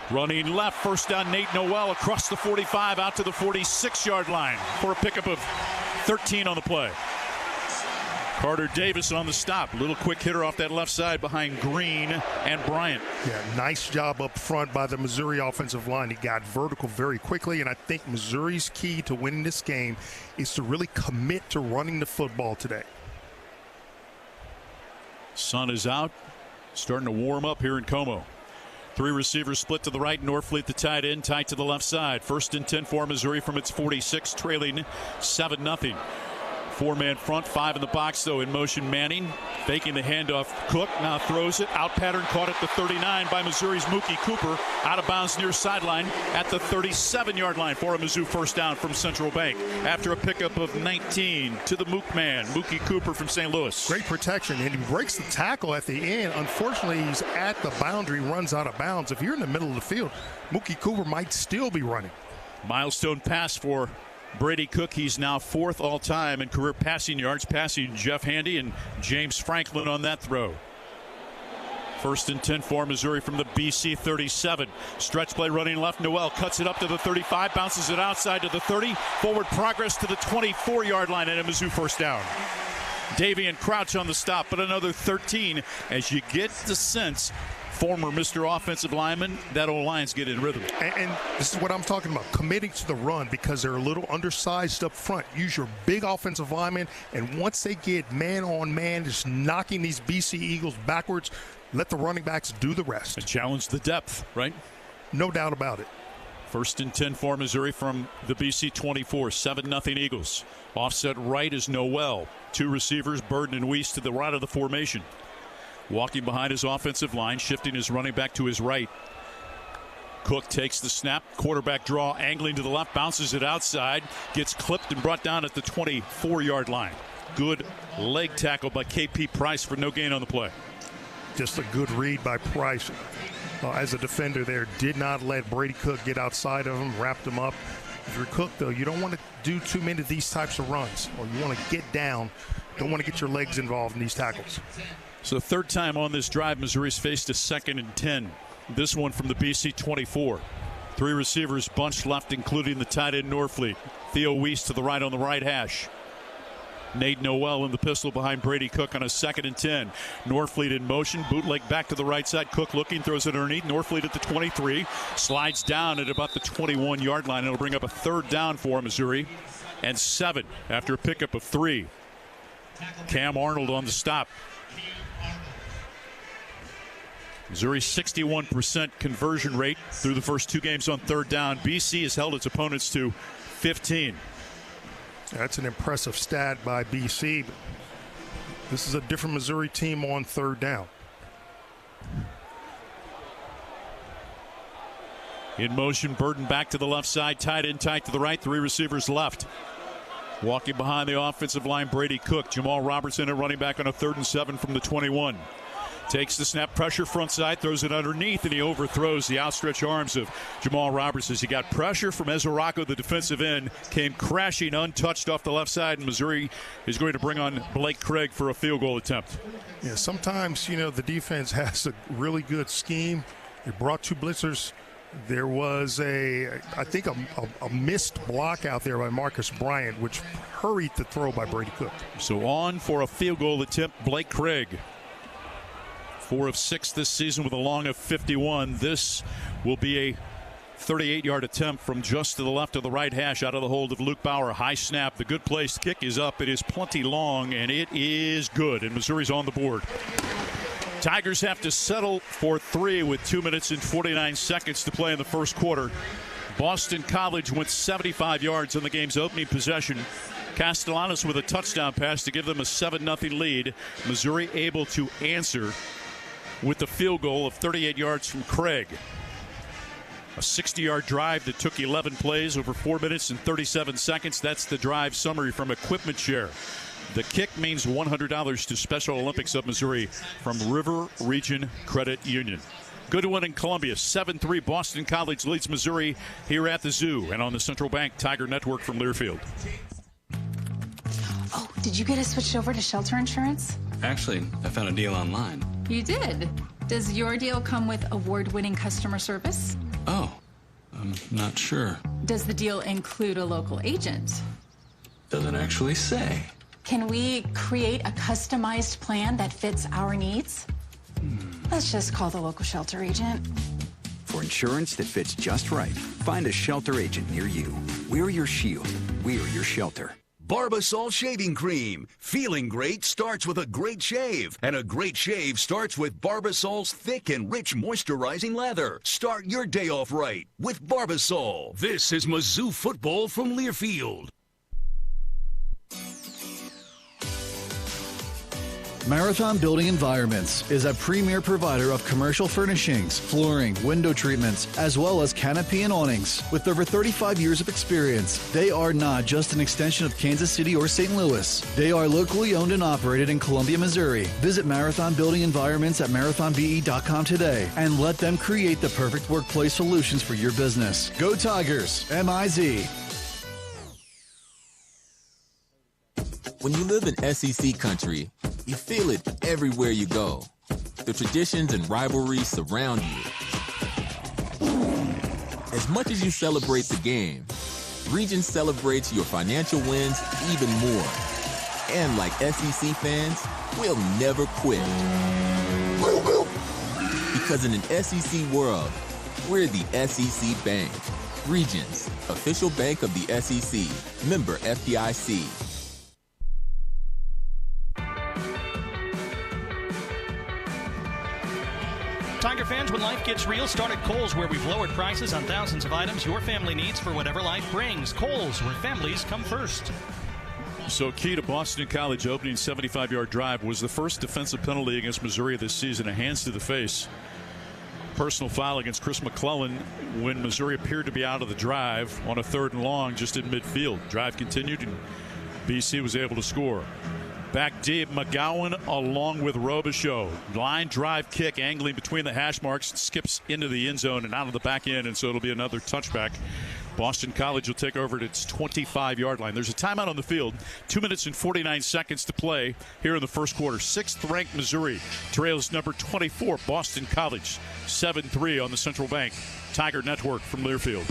[SPEAKER 3] Running left, first down, Nate Noel across the 45 out to the 46-yard line for a pickup of 13 on the play. Carter Davis on the stop. Little quick hitter off that left side behind Green and Bryant.
[SPEAKER 11] Yeah, nice job up front by the Missouri offensive line. He got vertical very quickly, and I think Missouri's key to winning this game is to really commit to running the football today.
[SPEAKER 3] Sun is out, starting to warm up here in Como. 3 receivers split to the right. Norfleet, the tight end, tight to the left side. 1st and 10 for Missouri from its 46, trailing 7-0. Four-man front, 5 in the box, though. In motion, Manning. Faking the handoff. Cook now throws it. Out pattern caught at the 39 by Missouri's Mookie Cooper. Out of bounds near sideline at the 37-yard line for a Mizzou first down from Central Bank. After a pickup of 19 to the Mook man, Mookie Cooper from St. Louis.
[SPEAKER 11] Great protection, and he breaks the tackle at the end. Unfortunately, he's at the boundary, runs out of bounds. If you're in the middle of the field, Mookie Cooper might still be running.
[SPEAKER 3] Milestone pass for Brady Cook. He's now 4th all-time in career passing yards, passing Jeff Handy and James Franklin on that throw. 1st and 10 for Missouri from the BC 37. Stretch play running left. Noel cuts it up to the 35, bounces it outside to the 30. Forward progress to the 24-yard line and a Mizzou first down. Davian Crouch on the stop, but another 13 as you get the sense, former Mr. Offensive Lineman, that O-line's get in rhythm.
[SPEAKER 11] And this is what I'm talking about, committing to the run because they're a little undersized up front. Use your big offensive linemen, and once they get man-on-man, just knocking these BC Eagles backwards, let the running backs do the rest.
[SPEAKER 3] And challenge the depth, right?
[SPEAKER 11] No doubt about it.
[SPEAKER 3] 1st and 10 for Missouri from the BC 24, 7-0 Eagles. Offset right is Noel. 2 receivers, Burden and Weiss to the right of the formation. Walking behind his offensive line, shifting his running back to his right. Cook takes the snap, quarterback draw, angling to the left, bounces it outside, gets clipped and brought down at the 24-yard line. Good leg tackle by KP Price for no gain on the play.
[SPEAKER 11] Just a good read by Price. As a defender there, did not let Brady Cook get outside of him, wrapped him up. If you're Cook, though, you don't want to do too many of these types of runs, or you want to get down. Don't want to get your legs involved in these tackles.
[SPEAKER 3] So 3rd time on this drive, Missouri's faced a 2nd and 10. This one from the BC 24. 3 receivers bunched left, including the tight end Norfleet. Theo Weiss to the right on the right hash. Nate Noel in the pistol behind Brady Cook on a 2nd and 10. Norfleet in motion, bootleg back to the right side. Cook looking, throws it underneath. Norfleet at the 23, slides down at about the 21-yard line. It'll bring up a 3rd down for Missouri, and 7 after a pickup of 3. Cam Arnold on the stop. Missouri's 61% conversion rate through the first 2 games on 3rd down. BC has held its opponents to 15.
[SPEAKER 11] That's an impressive stat by BC. This is a different Missouri team on 3rd down.
[SPEAKER 3] In motion, Burden back to the left side, tight end tight to the right, 3 receivers left. Walking behind the offensive line, Brady Cook. Jamal Robertson at running back on a 3rd and 7 from the 21. Takes the snap, pressure front side, throws it underneath, and he overthrows the outstretched arms of Jamal Robertson. He got pressure from Ezra Rocco, the defensive end, came crashing untouched off the left side, and Missouri is going to bring on Blake Craig for a field goal attempt.
[SPEAKER 11] Yeah, sometimes, the defense has a really good scheme. They brought 2 blitzers. There was a missed block out there by Marcus Bryant, which hurried the throw by Brady Cook.
[SPEAKER 3] So on for a field goal attempt, Blake Craig. 4 of 6 this season with a long of 51. This will be a 38-yard attempt from just to the left of the right hash out of the hold of Luke Bauer. High snap. The good place kick is up. It is plenty long, and it is good. And Missouri's on the board. Tigers have to settle for 3 with 2 minutes and 49 seconds to play in the first quarter. Boston College went 75 yards on the game's opening possession. Castellanos with a touchdown pass to give them a 7-0 lead. Missouri able to answer with the field goal of 38 yards from Craig. A 60-yard drive that took 11 plays over 4 minutes and 37 seconds. That's the drive summary from Equipment Share. The kick means $100 to Special Olympics of Missouri from River Region Credit Union. Good one in Columbia. 7-3 Boston College leads Missouri here at the Zoo and on the Central Bank Tiger Network from Learfield.
[SPEAKER 8] Oh, did you get us switched over to shelter insurance?
[SPEAKER 10] Actually, I found a deal online.
[SPEAKER 8] You did? Does your deal come with award-winning customer service?
[SPEAKER 10] Oh, I'm not sure.
[SPEAKER 8] Does the deal include a local agent?
[SPEAKER 10] Doesn't actually say.
[SPEAKER 8] Can we create a customized plan that fits our needs? Let's just call the local shelter agent.
[SPEAKER 12] For insurance that fits just right, find a shelter agent near you. We're your shield. We're your shelter.
[SPEAKER 1] Barbasol Shaving Cream. Feeling great starts with a great shave. And a great shave starts with Barbasol's thick and rich moisturizing lather. Start your day off right with Barbasol. This is Mizzou Football from Learfield.
[SPEAKER 15] Marathon Building Environments is a premier provider of commercial furnishings, flooring, window treatments, as well as canopy and awnings. With over 35 years of experience, they are not just an extension of Kansas City or St. Louis. They are locally owned and operated in Columbia, Missouri. Visit Marathon Building Environments at marathonbe.com today and let them create the perfect workplace solutions for your business. Go Tigers, M-I-Z.
[SPEAKER 16] When you live in SEC country, you feel it everywhere you go. The traditions and rivalries surround you. As much as you celebrate the game, Regions celebrates your financial wins even more. And like SEC fans, we'll never quit. Because in an SEC world, we're the SEC Bank. Regions, official bank of the SEC. Member FDIC.
[SPEAKER 7] Tiger fans, when life gets real, start at Kohl's, where we've lowered prices on thousands of items your family needs for whatever life brings. Kohl's, where families come first.
[SPEAKER 3] So key to Boston College opening 75-yard drive was the first defensive penalty against Missouri this season, a hands to the face. Personal foul against Chris McClellan when Missouri appeared to be out of the drive on a 3rd and long just in midfield. Drive continued and BC was able to score. Back deep, McGowan along with Robichaux. Line drive kick angling between the hash marks, skips into the end zone and out of the back end, and so it'll be another touchback. Boston College will take over at its 25-yard line. There's a timeout on the field. 2 minutes and 49 seconds to play here in the first quarter. 6th-ranked Missouri trails number 24, Boston College. 7-3 on the Central Bank Tiger Network from Learfield.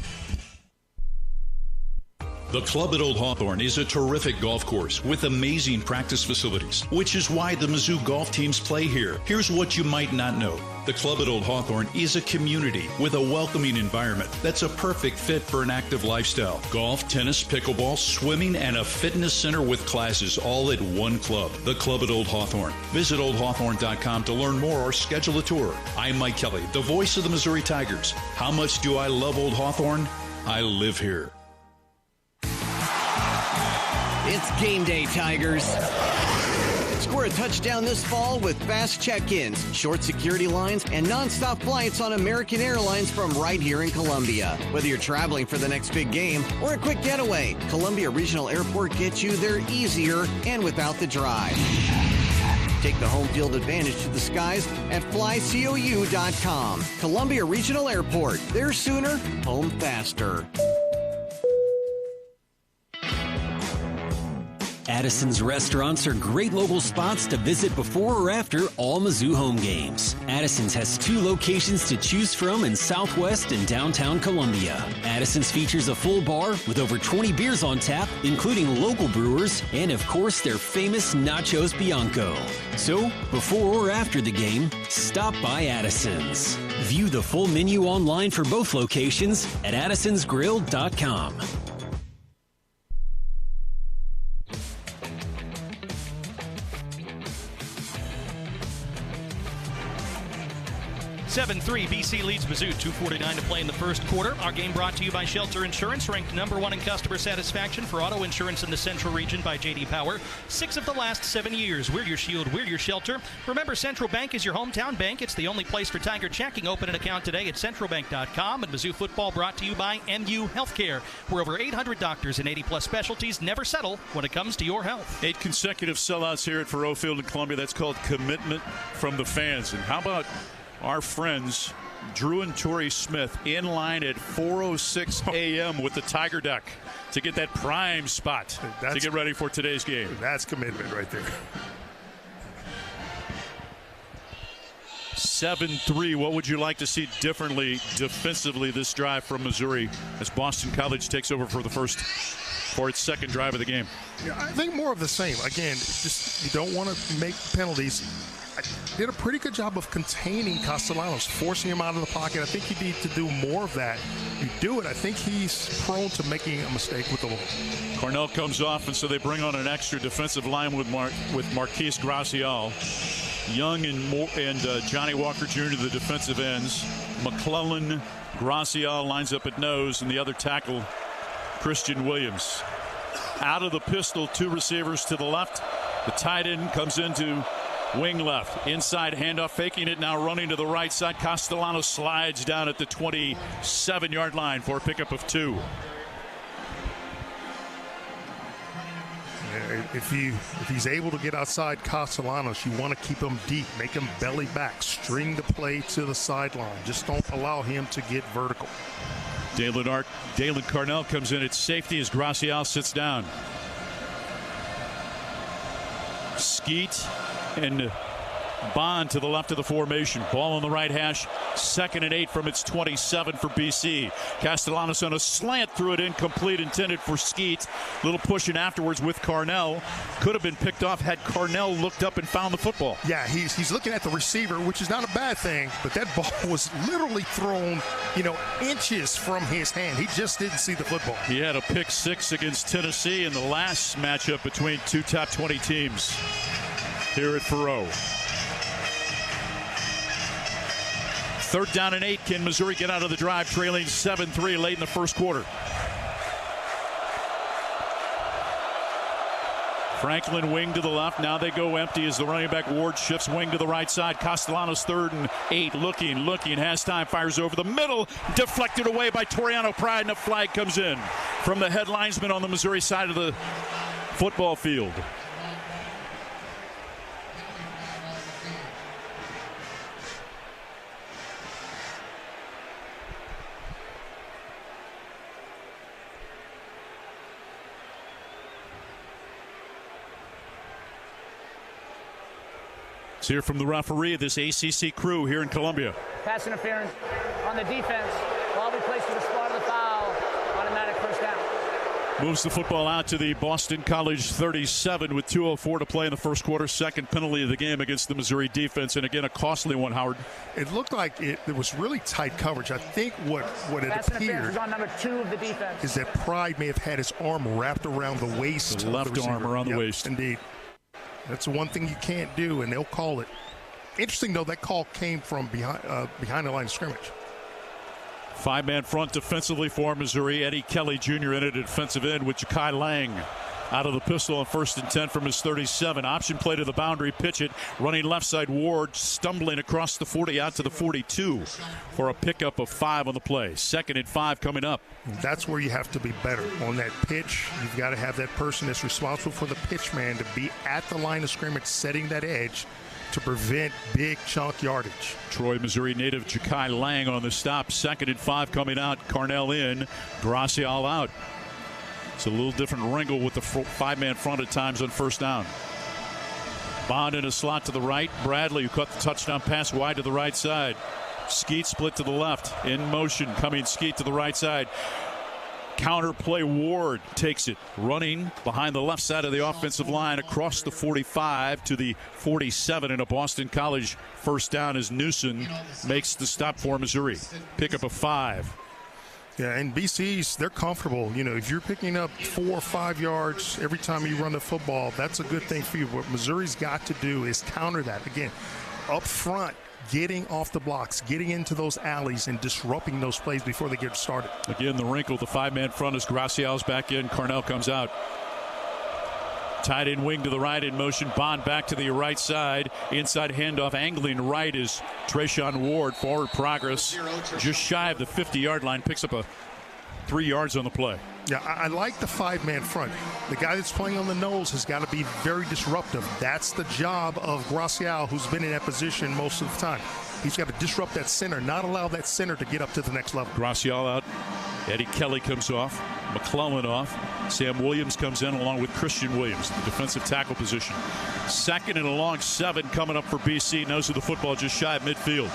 [SPEAKER 1] The Club at Old Hawthorne is a terrific golf course with amazing practice facilities, which is why the Mizzou golf teams play here. Here's what you might not know. The Club at Old Hawthorne is a community with a welcoming environment that's a perfect fit for an active lifestyle. Golf, tennis, pickleball, swimming, and a fitness center with classes all at one club. The Club at Old Hawthorne. Visit oldhawthorne.com to learn more or schedule a tour. I'm Mike Kelly, the voice of the Missouri Tigers. How much do I love Old Hawthorne? I live here.
[SPEAKER 6] It's game day, Tigers. Score a touchdown this fall with fast check-ins, short security lines, and nonstop flights on American Airlines from right here in Columbia. Whether you're traveling for the next big game or a quick getaway, Columbia Regional Airport gets you there easier and without the drive. Take the home field advantage to the skies at flycou.com. Columbia Regional Airport. There sooner, home faster.
[SPEAKER 18] Addison's restaurants are great local spots to visit before or after all Mizzou home games. Addison's has 2 locations to choose from in Southwest and downtown Columbia. Addison's features a full bar with over 20 beers on tap, including local brewers, and of course their famous Nachos Bianco. So, before or after the game, stop by Addison's. View the full menu online for both locations at addisonsgrill.com.
[SPEAKER 7] BC leads Mizzou, 2:49 to play in the first quarter. Our game brought to you by Shelter Insurance, ranked #1 in customer satisfaction for auto insurance in the Central Region by J.D. Power. 6 of the last 7 years. We're your shield, we're your shelter. Remember, Central Bank is your hometown bank. It's the only place for Tiger checking. Open an account today at centralbank.com. And Mizzou Football brought to you by MU Healthcare, where over 800 doctors and 80-plus specialties never settle when it comes to your health.
[SPEAKER 3] 8 consecutive sellouts here at Faruot Field in Columbia. That's called commitment from the fans. And how about our friends Drew and Tori Smith in line at 4:06 a.m. with the Tiger Deck to get that prime spot to get ready for today's game.
[SPEAKER 11] That's commitment right there.
[SPEAKER 3] 7-3. What would you like to see differently defensively this drive from Missouri as Boston College takes over for its second drive of the game?
[SPEAKER 11] Yeah, I think more of the same. Again, just you don't want to make penalties. Did a pretty good job of containing Castellanos, forcing him out of the pocket. I think you need to do more of that. You do it, I think he's prone to making a mistake with the ball.
[SPEAKER 3] Cornell comes off, and so they bring on an extra defensive line with Marquise Gracial. Young and Johnny Walker Jr., the defensive ends. McClellan, Gracial lines up at nose, and the other tackle, Christian Williams. Out of the pistol, 2 receivers to the left. The tight end comes into Wing left, inside handoff, faking it now, running to the right side. Castellanos slides down at the 27-yard line for a pickup of 2.
[SPEAKER 11] If he's able to get outside Castellanos, you want to keep him deep, make him belly back, string the play to the sideline. Just don't allow him to get vertical.
[SPEAKER 3] Dalen Carnell comes in at safety as Gracial sits down. Skeet and Bond to the left of the formation. Ball on the right hash. 2nd and 8 from its 27 for BC. Castellanos on a slant, threw it incomplete, intended for Skeet. Little pushing afterwards with Carnell. Could have been picked off had Carnell looked up and found the football.
[SPEAKER 11] Yeah, he's looking at the receiver, which is not a bad thing, but that ball was literally thrown, inches from his hand. He just didn't see the football.
[SPEAKER 3] He had a pick 6 against Tennessee in the last matchup between 2 top 20 teams here at Faruot. 3rd down and 8. Can Missouri get out of the drive, trailing 7-3 late in the first quarter? Franklin wing to the left. Now they go empty as the running back Ward shifts wing to the right side. Castellanos 3rd and 8. Looking, has time, fires over the middle. Deflected away by Toriano Pride, and a flag comes in from the head linesman on the Missouri side of the football field. Let's hear from the referee of this ACC crew here in Columbia.
[SPEAKER 14] Pass interference on the defense. Ball be placed to the spot of the foul. Automatic first down.
[SPEAKER 3] Moves the football out to the Boston College 37 with 2:04 to play in the first quarter. 2nd penalty of the game against the Missouri defense, and again a costly one, Howard.
[SPEAKER 11] It looked like there was really tight coverage. I think what it
[SPEAKER 14] Pass
[SPEAKER 11] appeared
[SPEAKER 14] is on number 2 of the defense.
[SPEAKER 11] is that Pride may have had his arm wrapped around the waist.
[SPEAKER 3] The left arm around the waist.
[SPEAKER 11] Indeed. That's the one thing you can't do, and they'll call it. Interesting, though, that call came from behind the line of scrimmage.
[SPEAKER 3] 5-man front defensively for Missouri. Eddie Kelly Jr. in at defensive end with Ja'Kai Lang out of the pistol on 1st and 10 from his 37. Option play to the boundary, pitch it. Running left side, Ward stumbling across the 40 out to the 42 for a pickup of 5 on the play. 2nd and 5 coming up.
[SPEAKER 11] That's where you have to be better on that pitch. You've got to have that person that's responsible for the pitch man to be at the line of scrimmage, setting that edge to prevent big chunk yardage.
[SPEAKER 3] Troy, Missouri native Ja'Kai Lang on the stop. 2nd and 5 coming out. Carnell in, Gracial out. It's a little different wrinkle with the 5-man front at times on 1st down. Bond in a slot to the right. Bradley, who caught the touchdown pass wide to the right side. Skeet split to the left. In motion, coming Skeet to the right side. Counter play, Ward takes it. Running behind the left side of the offensive line across the 45 to the 47, and a Boston College 1st down as Newsom makes the stop for Missouri. Pickup of 5.
[SPEAKER 11] Yeah, and BC's, they're comfortable. If you're picking up 4 or 5 yards every time you run the football, that's a good thing for you. What Missouri's got to do is counter that. Again, up front, getting off the blocks, getting into those alleys, and disrupting those plays before they get started.
[SPEAKER 3] Again, the wrinkle, the 5-man front as Gracial's back in. Carnell comes out. Tight end wing to the right in motion. Bond back to the right side. Inside handoff, angling right is Trayshawn Ward. Forward progress just shy of the 50-yard line. Picks up a 3 yards on the play.
[SPEAKER 11] Yeah, I like the 5-man front. The guy that's playing on the nose has got to be very disruptive. That's the job of Gracial, who's been in that position most of the time. He's got to disrupt that center, not allow that center to get up to the next level.
[SPEAKER 3] Gracial out. Eddie Kelly comes off. McClellan off. Sam Williams comes in along with Christian Williams, the defensive tackle position. 2nd and a long 7 coming up for BC. Nose of the football just shy of midfield.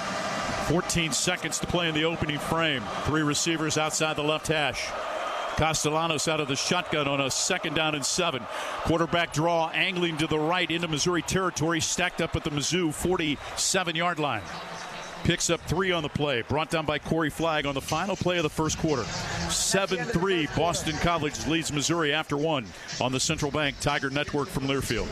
[SPEAKER 3] 14 seconds to play in the opening frame. 3 receivers outside the left hash. Castellanos out of the shotgun on a 2nd down and 7. Quarterback draw, angling to the right into Missouri territory, stacked up at the Mizzou 47-yard line. Picks up 3 on the play, brought down by Corey Flagg on the final play of the first quarter. 7-3, Boston College leads Missouri after 1 on the Central Bank Tiger Network from Learfield.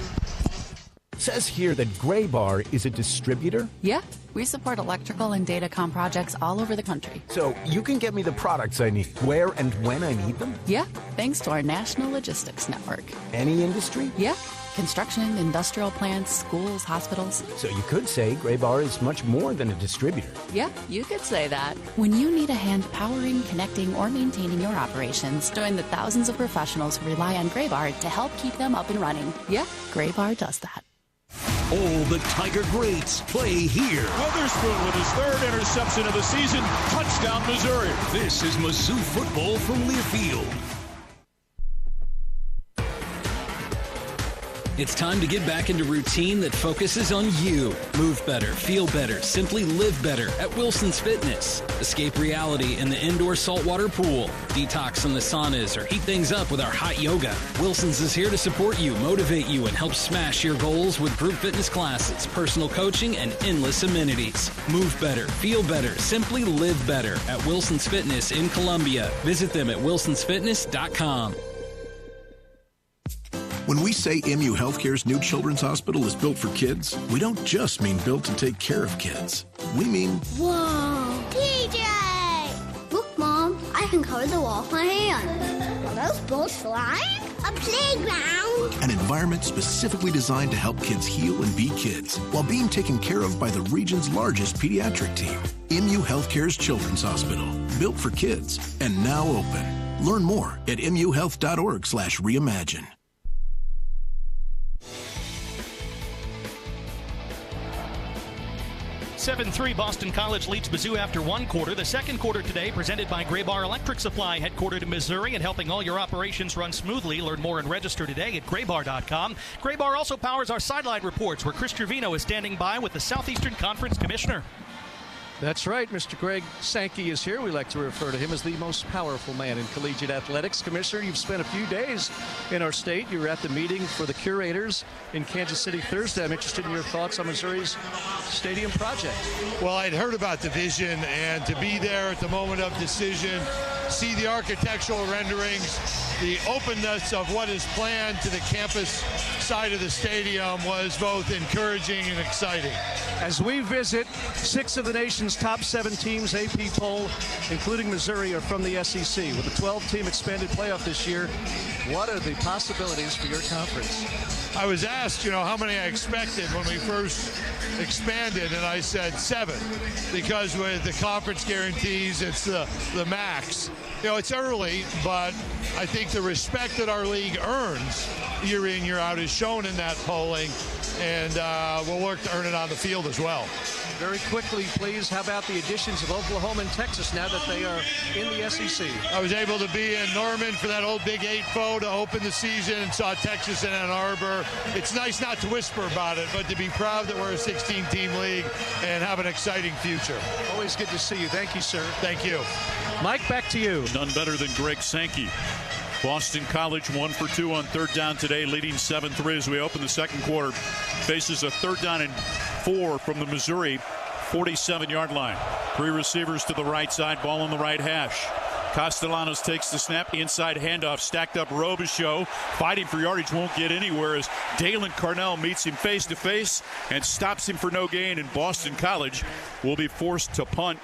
[SPEAKER 4] Says here that Graybar is a distributor.
[SPEAKER 5] Yeah, we support electrical and datacom projects all over the country.
[SPEAKER 4] So you can get me the products I need, where and when I need them?
[SPEAKER 5] Yeah, thanks to our national logistics network.
[SPEAKER 4] Any industry?
[SPEAKER 5] Yeah, construction, industrial plants, schools, hospitals.
[SPEAKER 4] So you could say Graybar is much more than a distributor.
[SPEAKER 5] Yeah, you could say that. When you need a hand powering, connecting, or maintaining your operations, join the thousands of professionals who rely on Graybar to help keep them up and running. Yeah, Graybar does that.
[SPEAKER 1] All the Tiger greats play here.
[SPEAKER 3] Witherspoon with his third interception of the season. Touchdown, Missouri.
[SPEAKER 1] This is Mizzou Football from Learfield.
[SPEAKER 18] It's time to get back into routine that focuses on you. Move better, feel better, simply live better at Wilson's Fitness. Escape reality in the indoor saltwater pool. Detox from the saunas or heat things up with our hot yoga. Wilson's is here to support you, motivate you, and help smash your goals with group fitness classes, personal coaching, and endless amenities. Move better, feel better, simply live better at Wilson's Fitness in Columbia. Visit them at wilsonsfitness.com.
[SPEAKER 19] When we say MU Healthcare's new children's hospital is built for kids, we don't just mean built to take care of kids. We mean...
[SPEAKER 20] Whoa! TJ! Look, Mom, I can cover the wall with my hand. Are those balls flying? A playground!
[SPEAKER 19] An environment specifically designed to help kids heal and be kids, while being taken care of by the region's largest pediatric team. MU Healthcare's Children's Hospital. Built for kids, and now open. Learn more at muhealth.org/reimagine.
[SPEAKER 7] 7-3 Boston College leads Mizzou after one quarter. The second quarter today presented by Graybar Electric Supply, headquartered in Missouri and helping all your operations run smoothly. Learn more and register today at graybar.com. Graybar also powers our sideline reports, where Chris Trevino is standing by with the Southeastern Conference Commissioner.
[SPEAKER 13] That's right. Mr. Greg Sankey is here. We like to refer to him as the most powerful man in collegiate athletics. Commissioner, you've spent a few days in our state. You were at the meeting for the curators in Kansas City Thursday. I'm interested in your thoughts on Missouri's stadium project.
[SPEAKER 21] Well, I'd heard about the vision, and to be there at the moment of decision, see the architectural renderings, the openness of what is planned to the campus side of the stadium was both encouraging and exciting.
[SPEAKER 13] As we visit 6 of the nation's top 7 teams, AP poll, including Missouri, are from the SEC. With a 12-team expanded playoff this year, what are the possibilities for your conference?
[SPEAKER 21] I was asked, how many I expected when we first expanded, and I said 7, because with the conference guarantees, it's the max. It's early, but I think the respect that our league earns year in, year out is shown in that polling, and we'll work to earn it on the field as well.
[SPEAKER 13] Very quickly, please, how about the additions of Oklahoma and Texas now that they are in the SEC?
[SPEAKER 21] I was able to be in Norman for that old Big 8 to open the season and saw Texas and Ann Arbor. It's nice not to whisper about it, but to be proud that we're a 16-team league and have an exciting future.
[SPEAKER 13] Always good to see you. Thank you, sir.
[SPEAKER 21] Thank you.
[SPEAKER 13] Mike, back to you.
[SPEAKER 3] None better than Greg Sankey. Boston College 1 for 2 on third down today, leading 7-3 as we open the second quarter. Faces a 3rd down and 4 from the Missouri 47-yard line. 3 receivers to the right side, ball on the right hash. Castellanos takes the snap, inside handoff, stacked up Robichaux, fighting for yardage, won't get anywhere as Dalen Carnell meets him face to face and stops him for no gain, and Boston College will be forced to punt.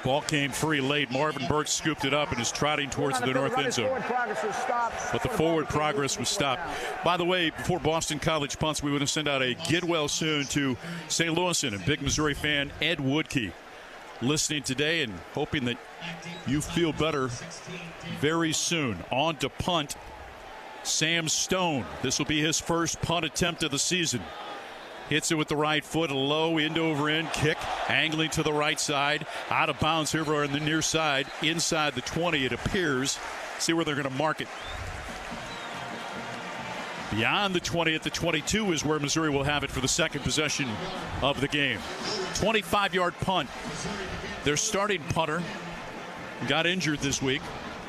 [SPEAKER 3] Ball came free late. Marvin Burks scooped it up and is trotting towards the north end zone. But the forward progress was stopped. By the way, before Boston College punts, we want to send out a get well soon to St. Louisan and big Missouri fan Ed Woodkey, listening today and hoping that you feel better very soon. On to punt, Sam Stone. This will be his first punt attempt of the season. Hits it with the right foot, a low end-over-end kick, angling to the right side, out of bounds here on the near side, inside the 20 it appears. See where they're going to mark it. Beyond the 20 at the 22 is where Missouri will have it for the second possession of the game. 25-yard punt. Their starting punter got injured this week,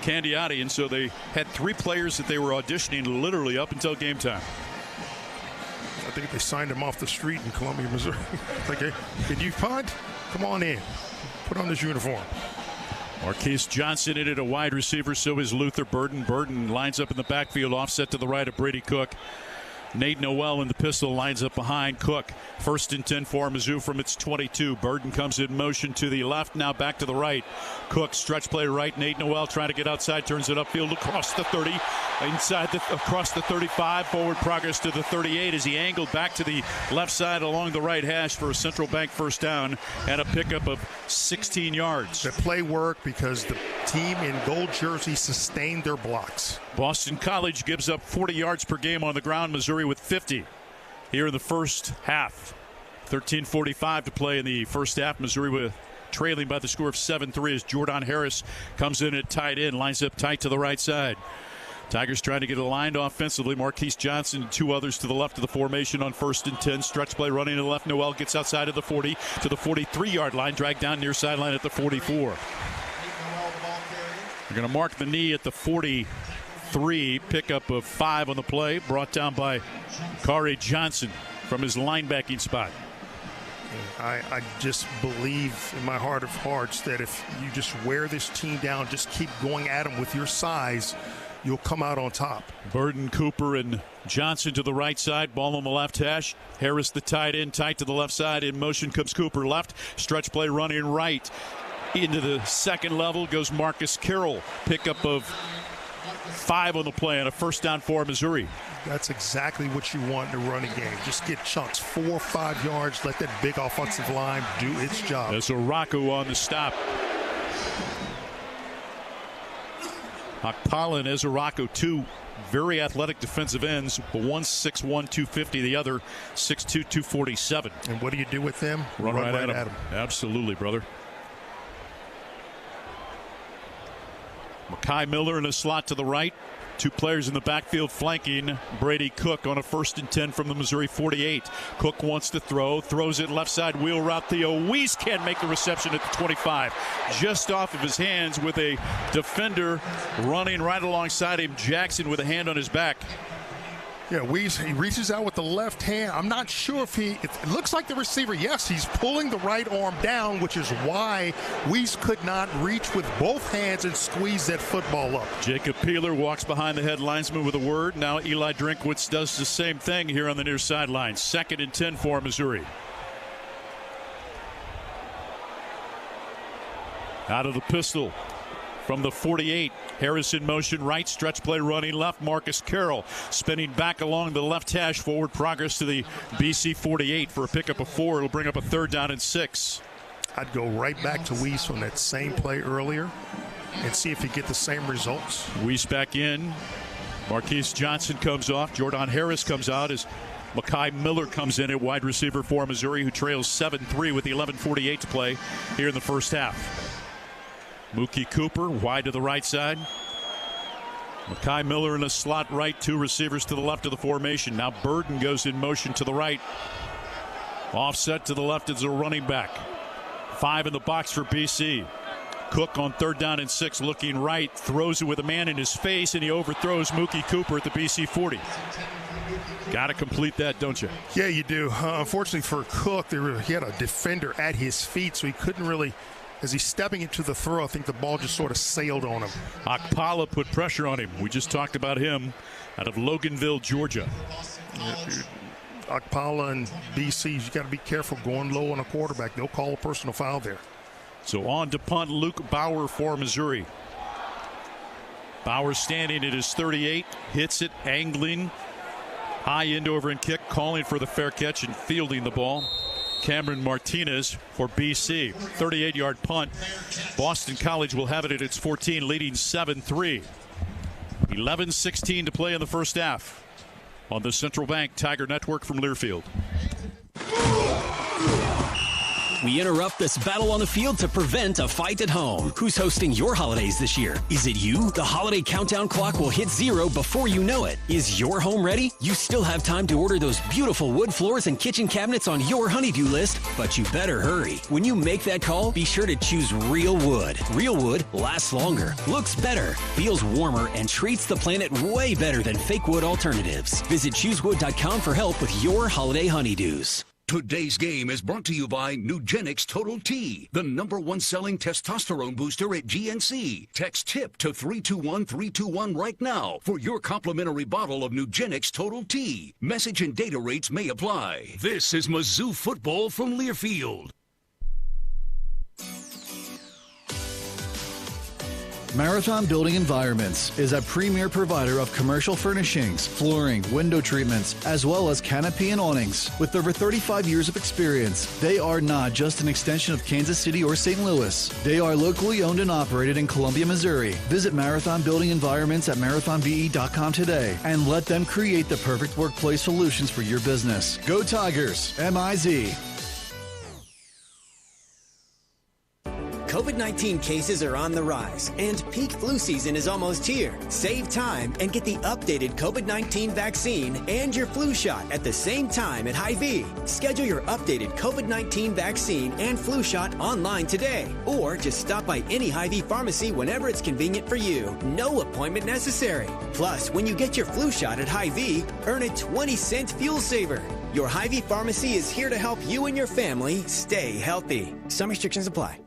[SPEAKER 3] Candiati, and so they had 3 players that they were auditioning literally up until game time.
[SPEAKER 11] I think they signed him off the street in Columbia, Missouri. Like, hey, can you punt? Come on in. Put on this uniform.
[SPEAKER 3] Marquise Johnson in it, a wide receiver, so is Luther Burden. Burden lines up in the backfield, offset to the right of Brady Cook. Nate Noel in the pistol lines up behind Cook. 1st and 10 for Mizzou from its 22. Burden comes in motion to the left, now back to the right. Cook, stretch play right. Nate Noel trying to get outside, turns it upfield across the 30, across the 35, forward progress to the 38 as he angled back to the left side along the right hash for a Central Bank first down and a pickup of 16 yards.
[SPEAKER 11] The play worked because the team in gold jersey sustained their blocks.
[SPEAKER 3] Boston College gives up 40 yards per game on the ground. Missouri with 50 here in the first half. 13:45 to play in the first half. Missouri with trailing by the score of 7-3 as Jordan Harris comes in at tight end, lines up tight to the right side. Tigers trying to get aligned offensively. Marquise Johnson and 2 others to the left of the formation on 1st and 10. Stretch play running to the left. Noel gets outside of the 40 to the 43-yard line, dragged down near sideline at the 44. They're going to mark the knee at the 43, pickup of 5 on the play, brought down by Kari Johnson from his linebacking spot.
[SPEAKER 11] I just believe in my heart of hearts that if you just wear this team down, just keep going at them with your size, you'll come out on top.
[SPEAKER 3] Burden, Cooper, and Johnson to the right side. Ball on the left hash. Harris the tight end, tight to the left side. In motion comes Cooper left. Stretch play running right. Into the second level goes Marcus Carroll. Pickup of 5 on the play and a first down for Missouri.
[SPEAKER 11] That's exactly what you want in a running game. Just get chunks, 4 or 5 yards. Let that big offensive line do its job.
[SPEAKER 3] There's Araku on the stop. Akpala and Ezaraku, 2 very athletic defensive ends. One 6'1", 250, the other 6'2", 247.
[SPEAKER 11] And what do you do with them?
[SPEAKER 3] Run right at them. Absolutely, brother. Makai Miller in a slot to the right. 2 players in the backfield flanking Brady Cook on a 1st and 10 from the Missouri 48. Cook wants to throw, throws it left side wheel route. Theo Weiss can't make the reception at the 25. Just off of his hands with a defender running right alongside him. Jackson with a hand on his back.
[SPEAKER 11] Yeah, Weiss, he reaches out with the left hand. I'm not sure if it looks like the receiver, yes, he's pulling the right arm down, which is why Weiss could not reach with both hands and squeeze that football up.
[SPEAKER 3] Jacob Peeler walks behind the head linesman with a word. Now Eli Drinkwitz does the same thing here on the near sideline. 2nd and 10 for Missouri. Out of the pistol. From the 48, Harris in motion right, stretch play running left. Marcus Carroll spinning back along the left hash, forward progress to the BC 48 for a pickup of 4. It'll bring up a 3rd down and 6.
[SPEAKER 11] I'd go right back to Weiss on that same play earlier and see if you get the same results.
[SPEAKER 3] Weiss back in. Marquise Johnson comes off. Jordan Harris comes out as Makai Miller comes in at wide receiver for Missouri, who trails 7-3 with the 11:48 to play here in the first half. Mookie Cooper wide to the right side. Makai Miller in a slot right, 2 receivers to the left of the formation. Now Burden goes in motion to the right. Offset to the left is a running back. 5 in the box for BC. Cook on 3rd down and 6 looking right, throws it with a man in his face, and he overthrows Mookie Cooper at the BC 40. Got to complete that, don't you?
[SPEAKER 11] Yeah, you do. Unfortunately for Cook, he had a defender at his feet, so he couldn't really. As he's stepping into the throw, I think the ball just sort of sailed on him.
[SPEAKER 3] Akpala put pressure on him. We just talked about him out of Loganville, Georgia.
[SPEAKER 11] Akpala and BC, you got to be careful going low on a quarterback. They'll call a personal foul there.
[SPEAKER 3] So on to punt Luke Bauer for Missouri. Bauer standing at his 38, hits it, angling, high end over and kick, calling for the fair catch and fielding the ball. Cameron Martinez for BC. 38-yard punt. Boston College will have it at its 14, leading 7-3. 11:16 to play in the first half on the Central Bank Tiger Network from Learfield.
[SPEAKER 18] We interrupt this battle on the field to prevent a fight at home. Who's hosting your holidays this year? Is it you? The holiday countdown clock will hit 0 before you know it. Is your home ready? You still have time to order those beautiful wood floors and kitchen cabinets on your honeydew list, but you better hurry. When you make that call, be sure to choose real wood. Real wood lasts longer, looks better, feels warmer, and treats the planet way better than fake wood alternatives. Visit choosewood.com for help with your holiday honeydews.
[SPEAKER 1] Today's game is brought to you by Nugenix Total T, the #1 selling testosterone booster at GNC. Text TIP to 321321 right now for your complimentary bottle of Nugenix Total T. Message and data rates may apply. This is Mizzou Football from Learfield.
[SPEAKER 15] Marathon Building Environments is a premier provider of commercial furnishings, flooring, window treatments, as well as canopy and awnings. With over 35 years of experience, they are not just an extension of Kansas City or St. Louis. They are locally owned and operated in Columbia, Missouri. Visit Marathon Building Environments at marathonve.com today and let them create the perfect workplace solutions for your business. Go Tigers, MIZ.
[SPEAKER 17] COVID-19 cases are on the rise, and peak flu season is almost here. Save time and get the updated COVID-19 vaccine and your flu shot at the same time at Hy-Vee. Schedule your updated COVID-19 vaccine and flu shot online today, or just stop by any Hy-Vee pharmacy whenever it's convenient for you. No appointment necessary. Plus, when you get your flu shot at Hy-Vee, earn a 20-cent fuel saver. Your Hy-Vee pharmacy is here to help you and your family stay healthy. Some restrictions apply.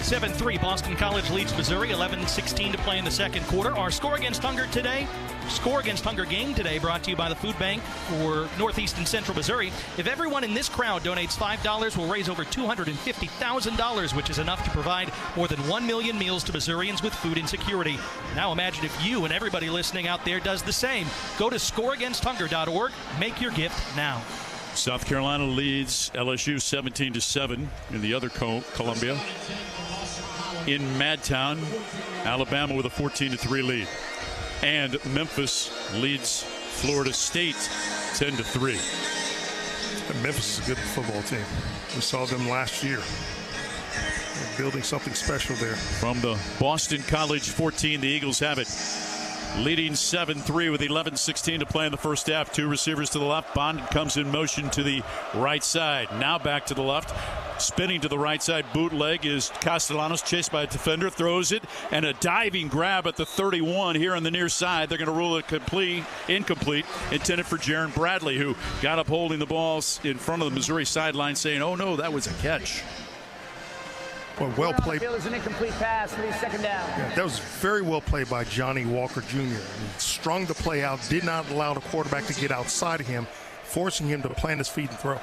[SPEAKER 7] 7-3, Boston College leads Missouri, 11-16 to play in the second quarter. Our Score Against Hunger game today brought to you by the Food Bank for Northeast and Central Missouri. If everyone in this crowd donates $5, we'll raise over $250,000, which is enough to provide more than 1 million meals to Missourians with food insecurity. Now imagine if you and everybody listening out there does the same. Go to scoreagainsthunger.org. Make your gift now.
[SPEAKER 3] South Carolina leads LSU 17-7 in the other Columbia. In Madtown, Alabama with a 14-3 lead. And Memphis leads Florida State 10-3.
[SPEAKER 11] And Memphis is a good football team. We saw them last year. They're building something special there.
[SPEAKER 3] From the Boston College 14, the Eagles have it. Leading 7-3 with 11-16 to play in the first half. Two receivers to the left. Bond comes in motion to the right side. Now back to the left. Spinning to the right side. Bootleg is Castellanos, chased by a defender. Throws it. And a diving grab at the 31 here on the near side. They're going to rule it incomplete. Intended for Jaron Bradley, who got up holding the balls in front of the Missouri sideline, saying, oh, no, that was a catch.
[SPEAKER 11] Well played.
[SPEAKER 14] It was an incomplete pass for the second down.
[SPEAKER 11] Yeah, that was very well played by Johnny Walker Jr. He strung the play out, did not allow the quarterback to get outside of him, forcing him to plant his feet and throw.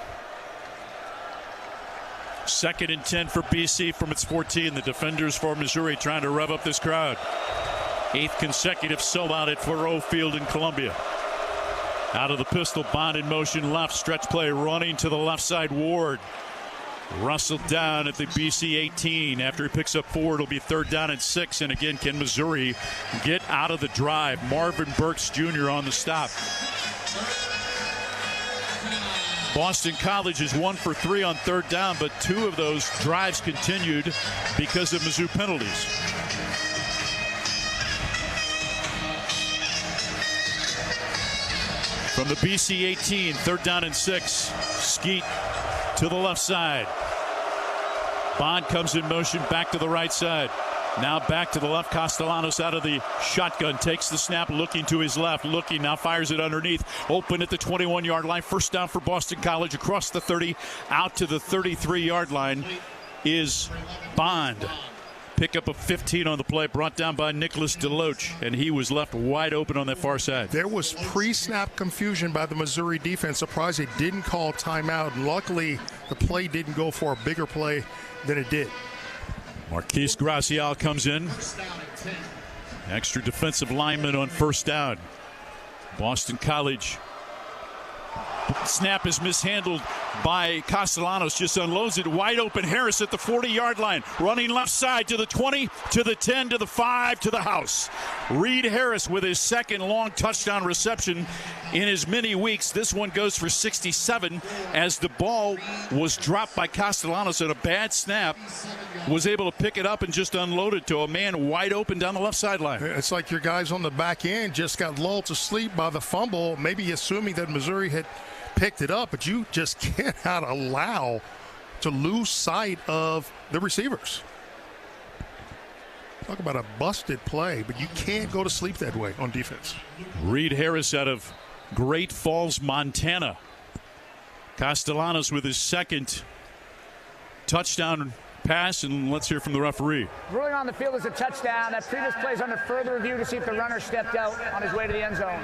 [SPEAKER 3] 2nd and 10 for BC from its 14. The defenders for Missouri trying to rev up this crowd. 8th consecutive sellout at Faruot Field in Columbia. Out of the pistol, Bond in motion left. Stretch play running to the left side. Ward rustled down at the BC 18. After he picks up 4, it'll be 3rd down and 6. And again, can Missouri get out of the drive? Marvin Burks Jr. on the stop. Boston College is 1 for 3 on 3rd down, but 2 of those drives continued because of Mizzou penalties. From the BC 18, 3rd down and 6. Skeet to the left side. Bond comes in motion back to the right side. Now back to the left. Castellanos out of the shotgun. Takes the snap, looking to his left. Looking, now fires it underneath. Open at the 21-yard line. First down for Boston College. Across the 30, out to the 33-yard line is Bond. Pickup of 15 on the play, brought down by Nicholas DeLoach, and he was left wide open on that far side.
[SPEAKER 11] There was pre-snap confusion by the Missouri defense. Surprised they didn't call timeout. Luckily, the play didn't go for a bigger play than it did.
[SPEAKER 3] Marquise Gracial comes in. Extra defensive lineman on first down. Boston College. Snap is mishandled by Castellanos. Just unloads it. Wide open. Harris at the 40-yard line. Running left side to the 20, to the 10, to the 5, to the house. Reed Harris with his 2nd long touchdown reception in as many weeks. This one goes for 67 as the ball was dropped by Castellanos at a bad snap. Was able to pick it up and just unload it to a man wide open down the left sideline.
[SPEAKER 11] It's like your guys on the back end just got lulled to sleep by the fumble, maybe assuming that Missouri had picked it up, but you just cannot allow to lose sight of the receivers. Talk about a busted play, but you can't go to sleep that way on defense.
[SPEAKER 3] Reed Harris out of Great Falls, Montana. Castellanos with his second touchdown pass, and let's hear from the referee.
[SPEAKER 14] Ruling on the field is a touchdown. That previous play is under further review to see if the runner stepped out on his way to the end zone.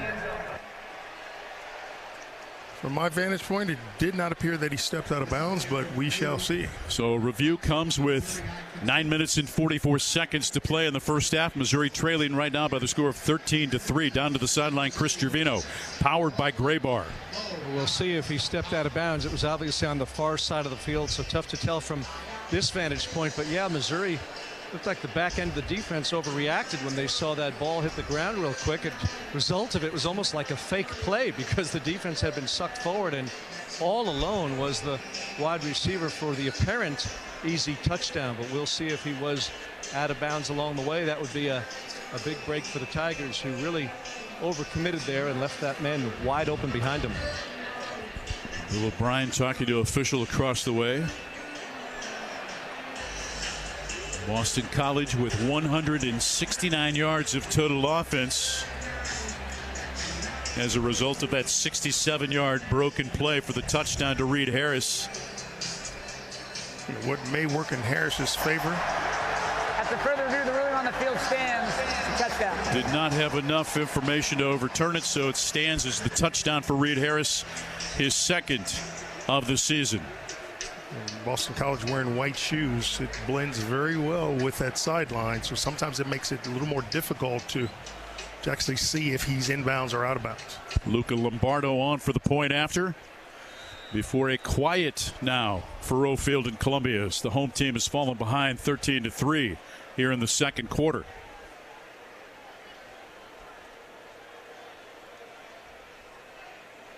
[SPEAKER 11] From my vantage point, it did not appear that he stepped out of bounds, but we shall see.
[SPEAKER 3] So review comes with 9 minutes and 44 seconds to play in the first half. Missouri trailing right now by the score of 13-3. Down to the sideline, Chris Gervino, powered by Graybar.
[SPEAKER 13] We'll see if he stepped out of bounds. It was obviously on the far side of the field, so tough to tell from this vantage point. But yeah, Missouri looked like the back end of the defense overreacted when they saw that ball hit the ground real quick. The result of it was almost like a fake play because the defense had been sucked forward, and all alone was the wide receiver for the apparent easy touchdown. But we'll see if he was out of bounds along the way. That would be a big break for the Tigers, who really overcommitted there and left that man wide open behind him.
[SPEAKER 3] Bill O'Brien talking to official across the way. Boston College with 169 yards of total offense as a result of that 67-yard broken play for the touchdown to Reed Harris.
[SPEAKER 11] What may work in Harris's favor.
[SPEAKER 14] After further review, the ruling on the field stands. It's a touchdown.
[SPEAKER 3] Did not have enough information to overturn it, so it stands as the touchdown for Reed Harris, his second of the season.
[SPEAKER 11] Boston College wearing white shoes, it blends very well with that sideline, so sometimes it makes it a little more difficult to actually see if he's inbounds or out of bounds.
[SPEAKER 3] Luca Lombardo on for the point after. Before a quiet now Faruot Field in Columbia, as the home team has fallen behind 13-3 here in the second quarter.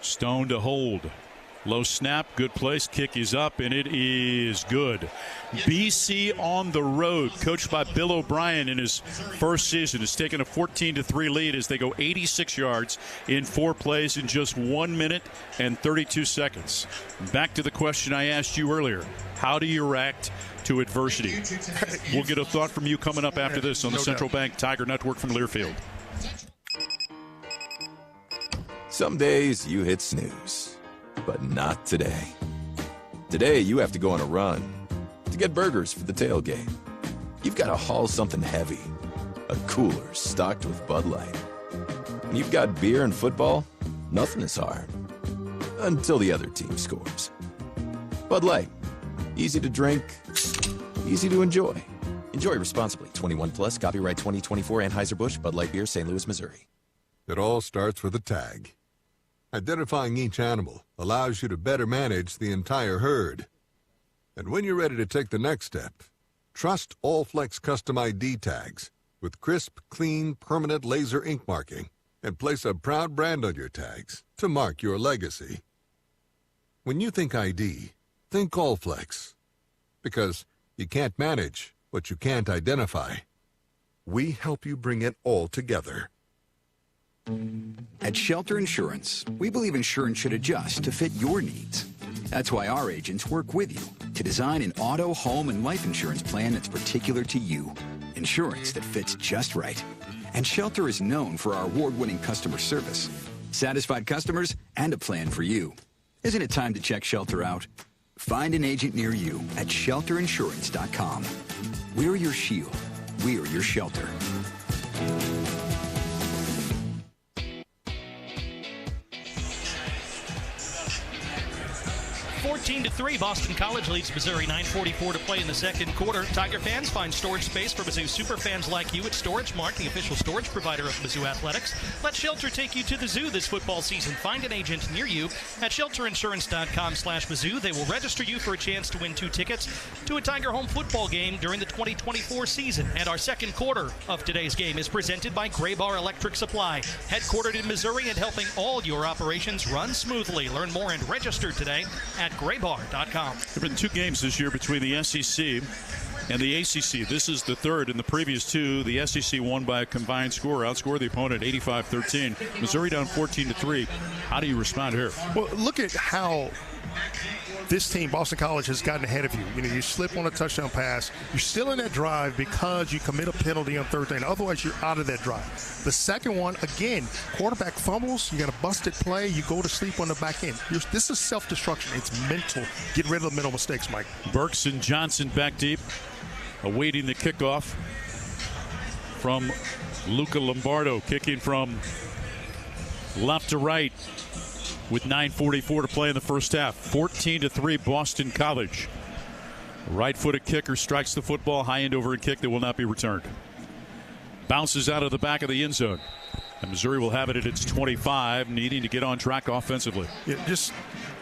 [SPEAKER 3] Stone to hold. Low snap, good place, kick is up, and it is good. BC on the road, coached by Bill O'Brien in his first season, has taken a 14-3 lead as they go 86 yards in 4 plays in just 1 minute and 32 seconds. Back to the question I asked you earlier. How do you react to adversity? We'll get a thought from you coming up after this on the Central Bank Tiger Network from Learfield.
[SPEAKER 9] Some days you hit snooze. But not today. Today, you have to go on a run to get burgers for the tailgate. You've got to haul something heavy, a cooler stocked with Bud Light. And you've got beer and football, nothing is hard. Until the other team scores. Bud Light, easy to drink, easy to enjoy. Enjoy responsibly. 21 plus, copyright 2024, Anheuser-Busch, Bud Light Beer, St. Louis, Missouri.
[SPEAKER 2] It all starts with a tag. Identifying each animal allows you to better manage the entire herd. And when you're ready to take the next step, trust Allflex Custom ID tags with crisp, clean, permanent laser ink marking, and place a proud brand on your tags to mark your legacy. When you think ID, think Allflex. Because you can't manage what you can't identify. We help you bring it all together.
[SPEAKER 12] At Shelter Insurance, we believe insurance should adjust to fit your needs. That's why our agents work with you to design an auto, home, and life insurance plan that's particular to you. Insurance that fits just right. And Shelter is known for our award-winning customer service, satisfied customers, and a plan for you. Isn't it time to check Shelter out? Find an agent near you at shelterinsurance.com. We're your shield. We're your shelter.
[SPEAKER 7] 14-3, Boston College leads Missouri. 9:44 to play in the second quarter. Tiger fans, find storage space for Mizzou super fans like you at Storage Mart, the official storage provider of Mizzou Athletics. Let Shelter take you to the zoo this football season. Find an agent near you at shelterinsurance.com/Mizzou. They will register you for a chance to win 2 tickets to a Tiger home football game during the 2024 season. And our second quarter of today's game is presented by Graybar Electric Supply, headquartered in Missouri and helping all your operations run smoothly. Learn more and register today at graybar.com. There
[SPEAKER 3] have been 2 games this year between the SEC and the ACC. This is the third. In the previous 2, the SEC won by a combined score, outscored the opponent 85-13. Missouri down 14-3. How do you respond here?
[SPEAKER 11] Well, look at how this team, Boston College, has gotten ahead of you. You know, you slip on a touchdown pass, you're still in that drive because you commit a penalty on third down. Otherwise, you're out of that drive. The second one, again, quarterback fumbles, you got a busted play, you go to sleep on the back end. This is self-destruction. It's mental. Get rid of the mental mistakes, Mike.
[SPEAKER 3] Burks and Johnson back deep, awaiting the kickoff from Luca Lombardo, kicking from left to right with 9:44 to play in the first half. 14-3 Boston College. Right-footed kicker strikes the football, high end overhead kick that will not be returned. Bounces out of the back of the end zone. And Missouri will have it at its 25, needing to get on track offensively.
[SPEAKER 11] Yeah, just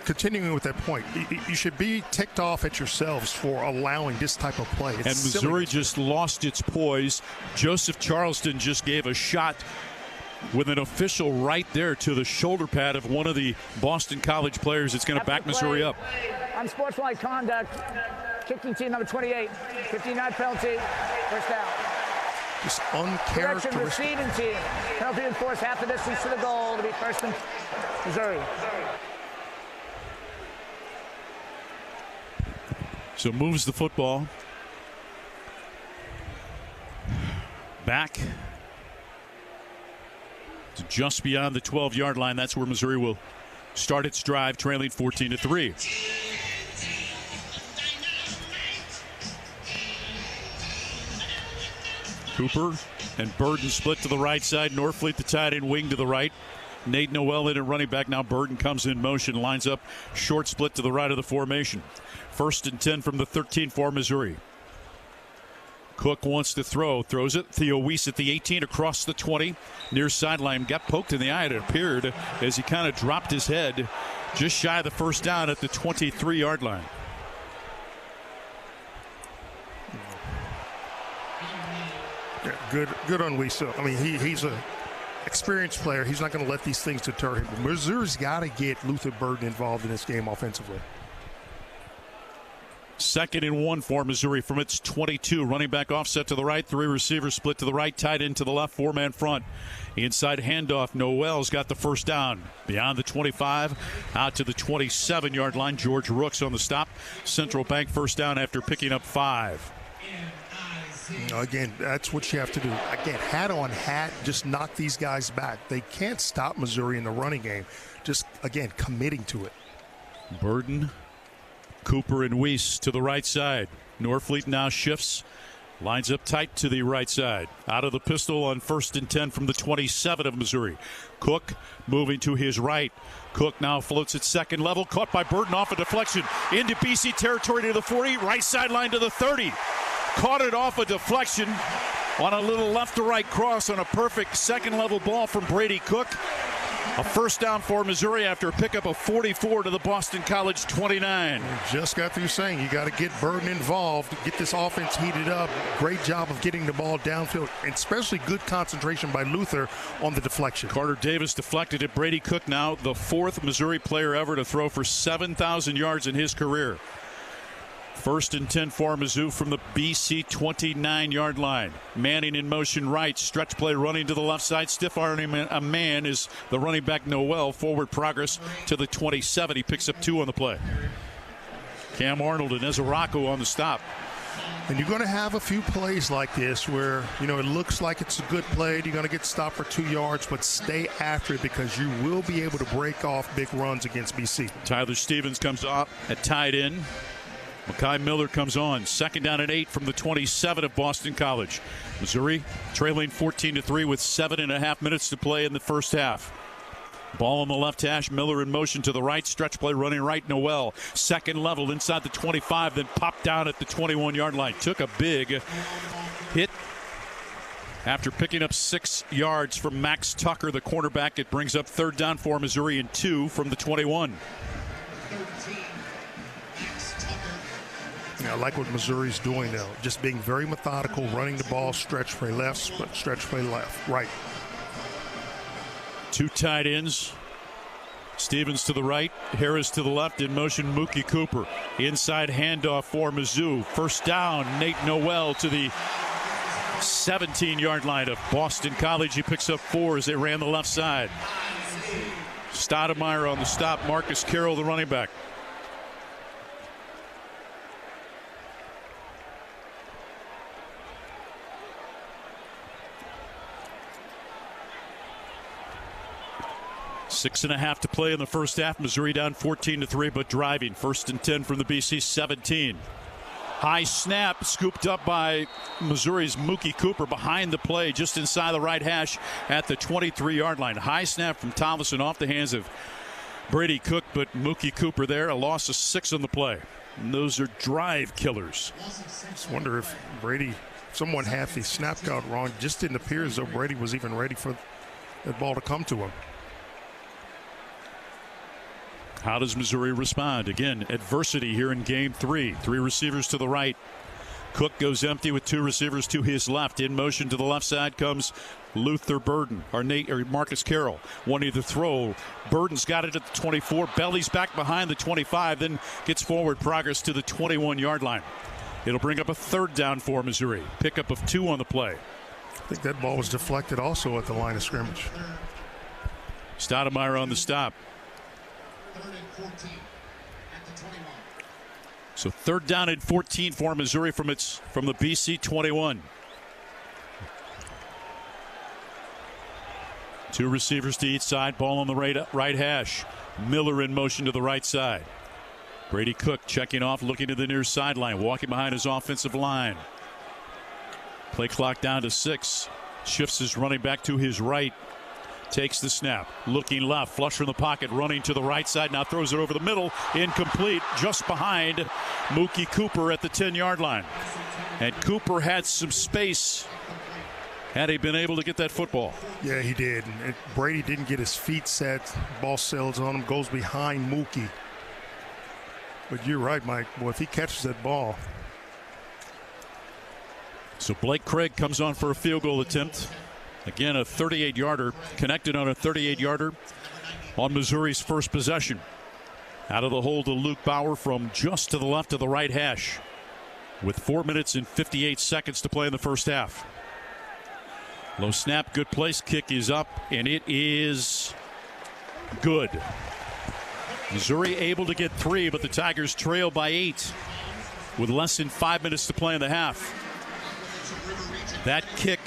[SPEAKER 11] continuing with that point, you should be ticked off at yourselves for allowing this type of play. It's
[SPEAKER 3] and Missouri
[SPEAKER 11] silly.
[SPEAKER 3] just lost its poise. Joseph Charleston just gave a shot with an official right there to the shoulder pad of one of the Boston College players. It's going to back Missouri up.
[SPEAKER 14] Unsportsmanlike conduct, kicking team number 28, 59 penalty, first down.
[SPEAKER 11] Just
[SPEAKER 14] Correction,
[SPEAKER 11] uncharacteristic.
[SPEAKER 14] receiving team, penalty enforced half the distance to the goal to be first in Missouri.
[SPEAKER 3] So moves the football back to just beyond the 12-yard line. That's where Missouri will start its drive, trailing 14-3. Cooper and Burden split to the right side. Norfleet, the tight end, wing to the right. Nate Noel in at running back. Now Burden comes in motion, lines up, short split to the right of the formation. 1st and 10 from the 13 for Missouri. Cook wants to throw, throws it. Theo Weiss at the 18, across the 20, near sideline. Got poked in the eye, it appeared, as he kind of dropped his head just shy of the first down at the 23-yard line.
[SPEAKER 11] Yeah, good on Weiss. I mean, he's a experienced player. He's not going to let these things deter him. Missouri's got to get Luther Burden involved in this game offensively.
[SPEAKER 3] 2nd and 1 for Missouri from its 22. Running back offset to the right. 3 receivers split to the right. Tight end to the left. 4-man front. Inside handoff. Noel's got the first down. Beyond the 25. Out to the 27-yard line. George Rooks on the stop. Central Bank first down after picking up 5.
[SPEAKER 11] Again, that's what you have to do. Again, hat on hat, just knock these guys back. They can't stop Missouri in the running game. Just, again, committing to it.
[SPEAKER 3] Burden, Cooper, and Weiss to the right side. Norfleet now shifts. Lines up tight to the right side. Out of the pistol on 1st and 10 from the 27 of Missouri. Cook moving to his right. Cook now floats at second level. Caught by Burden off a deflection. Into BC territory to the 40. Right sideline to the 30. Caught it off a deflection on a little left to right cross on a perfect second level ball from Brady Cook. A first down for Missouri after a pickup of 44 to the Boston College 29.
[SPEAKER 11] We just got through saying you got to get Burden involved, get this offense heated up. Great job of getting the ball downfield, and especially good concentration by Luther on the deflection.
[SPEAKER 3] Carter Davis deflected at Brady Cook, now the 4th Missouri player ever to throw for 7,000 yards in his career. 1st and 10 for Mizzou from the BC 29-yard line. Manning in motion right. Stretch play running to the left side. Stiff arming a man is the running back Noel. Forward progress to the 27. He picks up 2 on the play. Cam Arnold and Ezerako on the stop.
[SPEAKER 11] And you're going to have a few plays like this where, you know, it looks like it's a good play. You're going to get stopped for 2 yards, but stay after it because you will be able to break off big runs against BC.
[SPEAKER 3] Tyler Stevens comes up at tight end. Makai Miller comes on. 2nd down and 8 from the 27 of Boston College. Missouri trailing 14-3 with 7.5 minutes to play in the first half. Ball on the left hash. Miller in motion to the right. Stretch play running right. Noel. Second level inside the 25. Then popped down at the 21-yard line. Took a big hit after picking up 6 yards from Max Tucker, the cornerback. It brings up 3rd down for Missouri and 2 from the 21.
[SPEAKER 11] I like what Missouri's doing now. Just being very methodical, running the ball, stretch play left, stretch play left, right.
[SPEAKER 3] 2 tight ends. Stevens to the right, Harris to the left. In motion, Mookie Cooper. Inside handoff for Mizzou. First down, Nate Noel to the 17-yard line of Boston College. He picks up 4 as they ran the left side. Stoudemire on the stop. Marcus Carroll, the running back. 6.5 to play in the first half. Missouri down 14-3, but driving. 1st and 10 from the BC 17. High snap scooped up by Missouri's Mookie Cooper behind the play, just inside the right hash at the 23-yard line. High snap from Thomason off the hands of Brady Cook, but Mookie Cooper there. A loss of 6 on the play. And those are drive killers.
[SPEAKER 11] I just wonder if someone had the snap count wrong. Just didn't appear as though Brady was even ready for that ball to come to him.
[SPEAKER 3] How does Missouri respond? Again, adversity here in game 3. 3 receivers to the right. Cook goes empty with 2 receivers to his left. In motion to the left side comes Luther Burden or Marcus Carroll. Wanting to throw. Burden's got it at the 24. Belly's back behind the 25. Then gets forward progress to the 21-yard line. It'll bring up a 3rd down for Missouri. Pickup of 2 on the play.
[SPEAKER 11] I think that ball was deflected also at the line of scrimmage.
[SPEAKER 3] Stoudemire on the stop. So 3rd down and 14 for Missouri from the BC 21. 2 receivers to each side. Ball on the right hash. Miller in motion to the right side. Brady Cook checking off, looking to the near sideline, walking behind his offensive line. Play clock down to 6. Shifts his running back to his right. Takes the snap, looking left, flush from the pocket, running to the right side, now throws it over the middle, incomplete, just behind Mookie Cooper at the 10-yard line. And Cooper had some space had he been able to get that football.
[SPEAKER 11] Yeah, he did. And Brady didn't get his feet set. Ball sails on him, goes behind Mookie. But you're right, Mike. Well, if he catches that ball.
[SPEAKER 3] So Blake Craig comes on for a field goal attempt. Again, a 38-yarder, connected on a 38-yarder on Missouri's first possession. Out of the hole to Luke Bauer from just to the left of the right hash with 4 minutes and 58 seconds to play in the first half. Low snap, good place, kick is up, and it is good. Missouri able to get 3, but the Tigers trail by 8 with less than 5 minutes to play in the half. That kick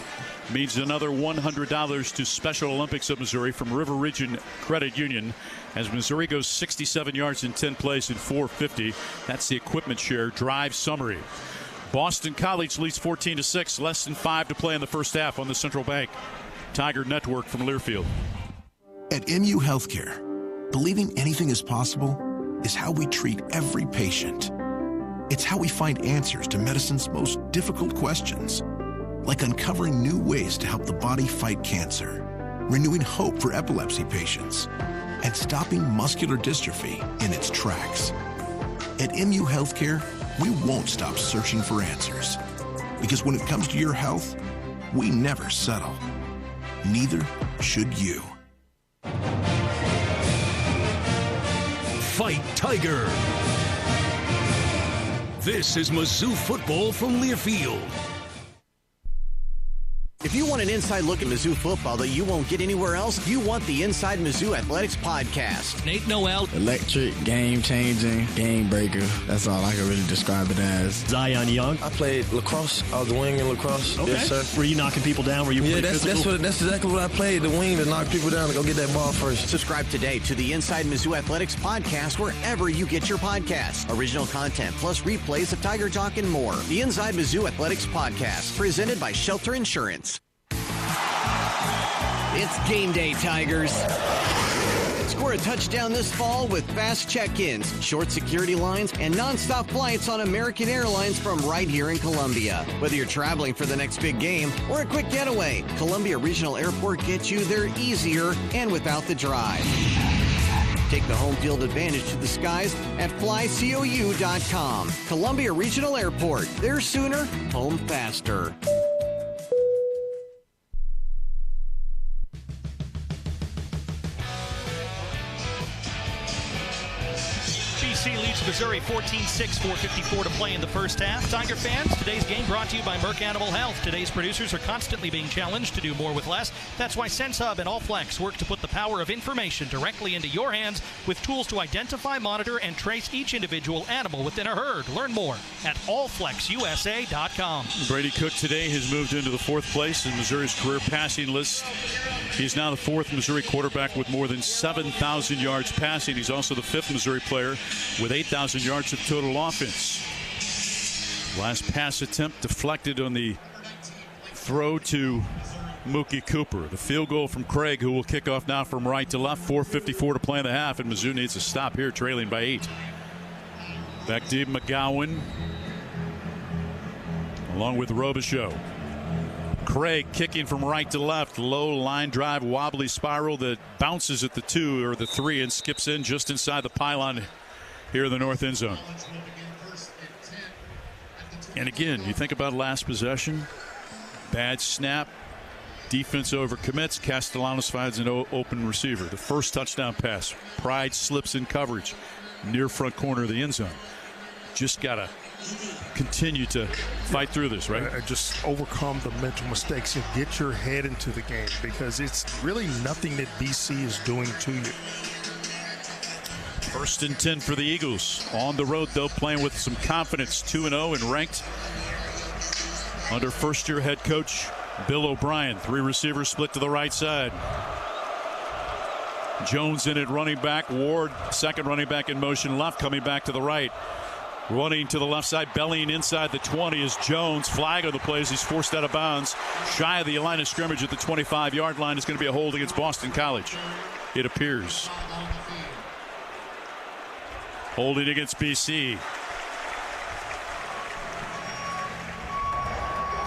[SPEAKER 3] means another $100 to Special Olympics of Missouri from River Region Credit Union as Missouri goes 67 yards in 10 plays in 4:50. That's the equipment share drive summary. Boston College leads 14-6, less than 5 to play in the first half on the Central Bank Tiger Network from Learfield.
[SPEAKER 19] At MU Healthcare, believing anything is possible is how we treat every patient. It's how we find answers to medicine's most difficult questions, like uncovering new ways to help the body fight cancer, renewing hope for epilepsy patients, and stopping muscular dystrophy in its tracks. At MU Healthcare, we won't stop searching for answers, because when it comes to your health, we never settle. Neither should you.
[SPEAKER 1] Fight Tiger. This is Mizzou Football from Learfield.
[SPEAKER 6] If you want an inside look at Mizzou football that you won't get anywhere else, you want the Inside Mizzou Athletics podcast.
[SPEAKER 7] Nate Noel.
[SPEAKER 10] Electric, game-changing, game-breaker. That's all I can really describe it as.
[SPEAKER 22] Zion Young.
[SPEAKER 10] I played lacrosse. I was the wing in lacrosse.
[SPEAKER 22] Okay.
[SPEAKER 10] Yes, sir.
[SPEAKER 22] Were you knocking people down? Were you
[SPEAKER 10] that's exactly what I played, the wing to knock people down to go get that ball first.
[SPEAKER 6] Subscribe today to the Inside Mizzou Athletics podcast wherever you get your podcasts. Original content plus replays of Tiger Talk and more. The Inside Mizzou Athletics podcast, presented by Shelter Insurance. It's game day, Tigers. Score a touchdown this fall with fast check-ins, short security lines, and nonstop flights on American Airlines from right here in Columbia. Whether you're traveling for the next big game or a quick getaway, Columbia Regional Airport gets you there easier and without the drive. Take the home field advantage to the skies at flycou.com. Columbia Regional Airport. There sooner, home faster.
[SPEAKER 7] BC leads Missouri 14-6, 4:54 to play in the first half. Tiger fans, today's game brought to you by Merck Animal Health. Today's producers are constantly being challenged to do more with less. That's why SenseHub and Allflex work to put the power of information directly into your hands with tools to identify, monitor, and trace each individual animal within a herd. Learn more at allflexusa.com.
[SPEAKER 3] Brady Cook today has moved into the 4th place in Missouri's career passing list. He's now the 4th Missouri quarterback with more than 7,000 yards passing. He's also the 5th Missouri player with 8,000 yards of total offense. Last pass attempt deflected on the throw to Mookie Cooper. The field goal from Craig, who will kick off now from right to left. 4:54 to play in the half, and Mizzou needs a stop here, trailing by 8. Back to McGowan, along with Robichaux. Craig kicking from right to left. Low line drive, wobbly spiral that bounces at the 2 or the 3 and skips in just inside the pylon here in the north end zone. And again, you think about last possession. Bad snap. Defense overcommits. Castellanos finds an open receiver. The first touchdown pass. Pride slips in coverage. Near front corner of the end zone. Just got to continue to fight through this, right?
[SPEAKER 11] Just overcome the mental mistakes and get your head into the game, because it's really nothing that BC is doing to you.
[SPEAKER 3] 1st and 10 for the Eagles. On the road, though, playing with some confidence. 2-0 and ranked under first-year head coach Bill O'Brien. 3 receivers split to the right side. Jones in at running back. Ward, second running back in motion left, coming back to the right. Running to the left side, bellying inside the 20 is Jones. Flag on the plays. He's forced out of bounds. Shy of the line of scrimmage at the 25-yard line. Is going to be a hold against Boston College. It appears. Holding against BC.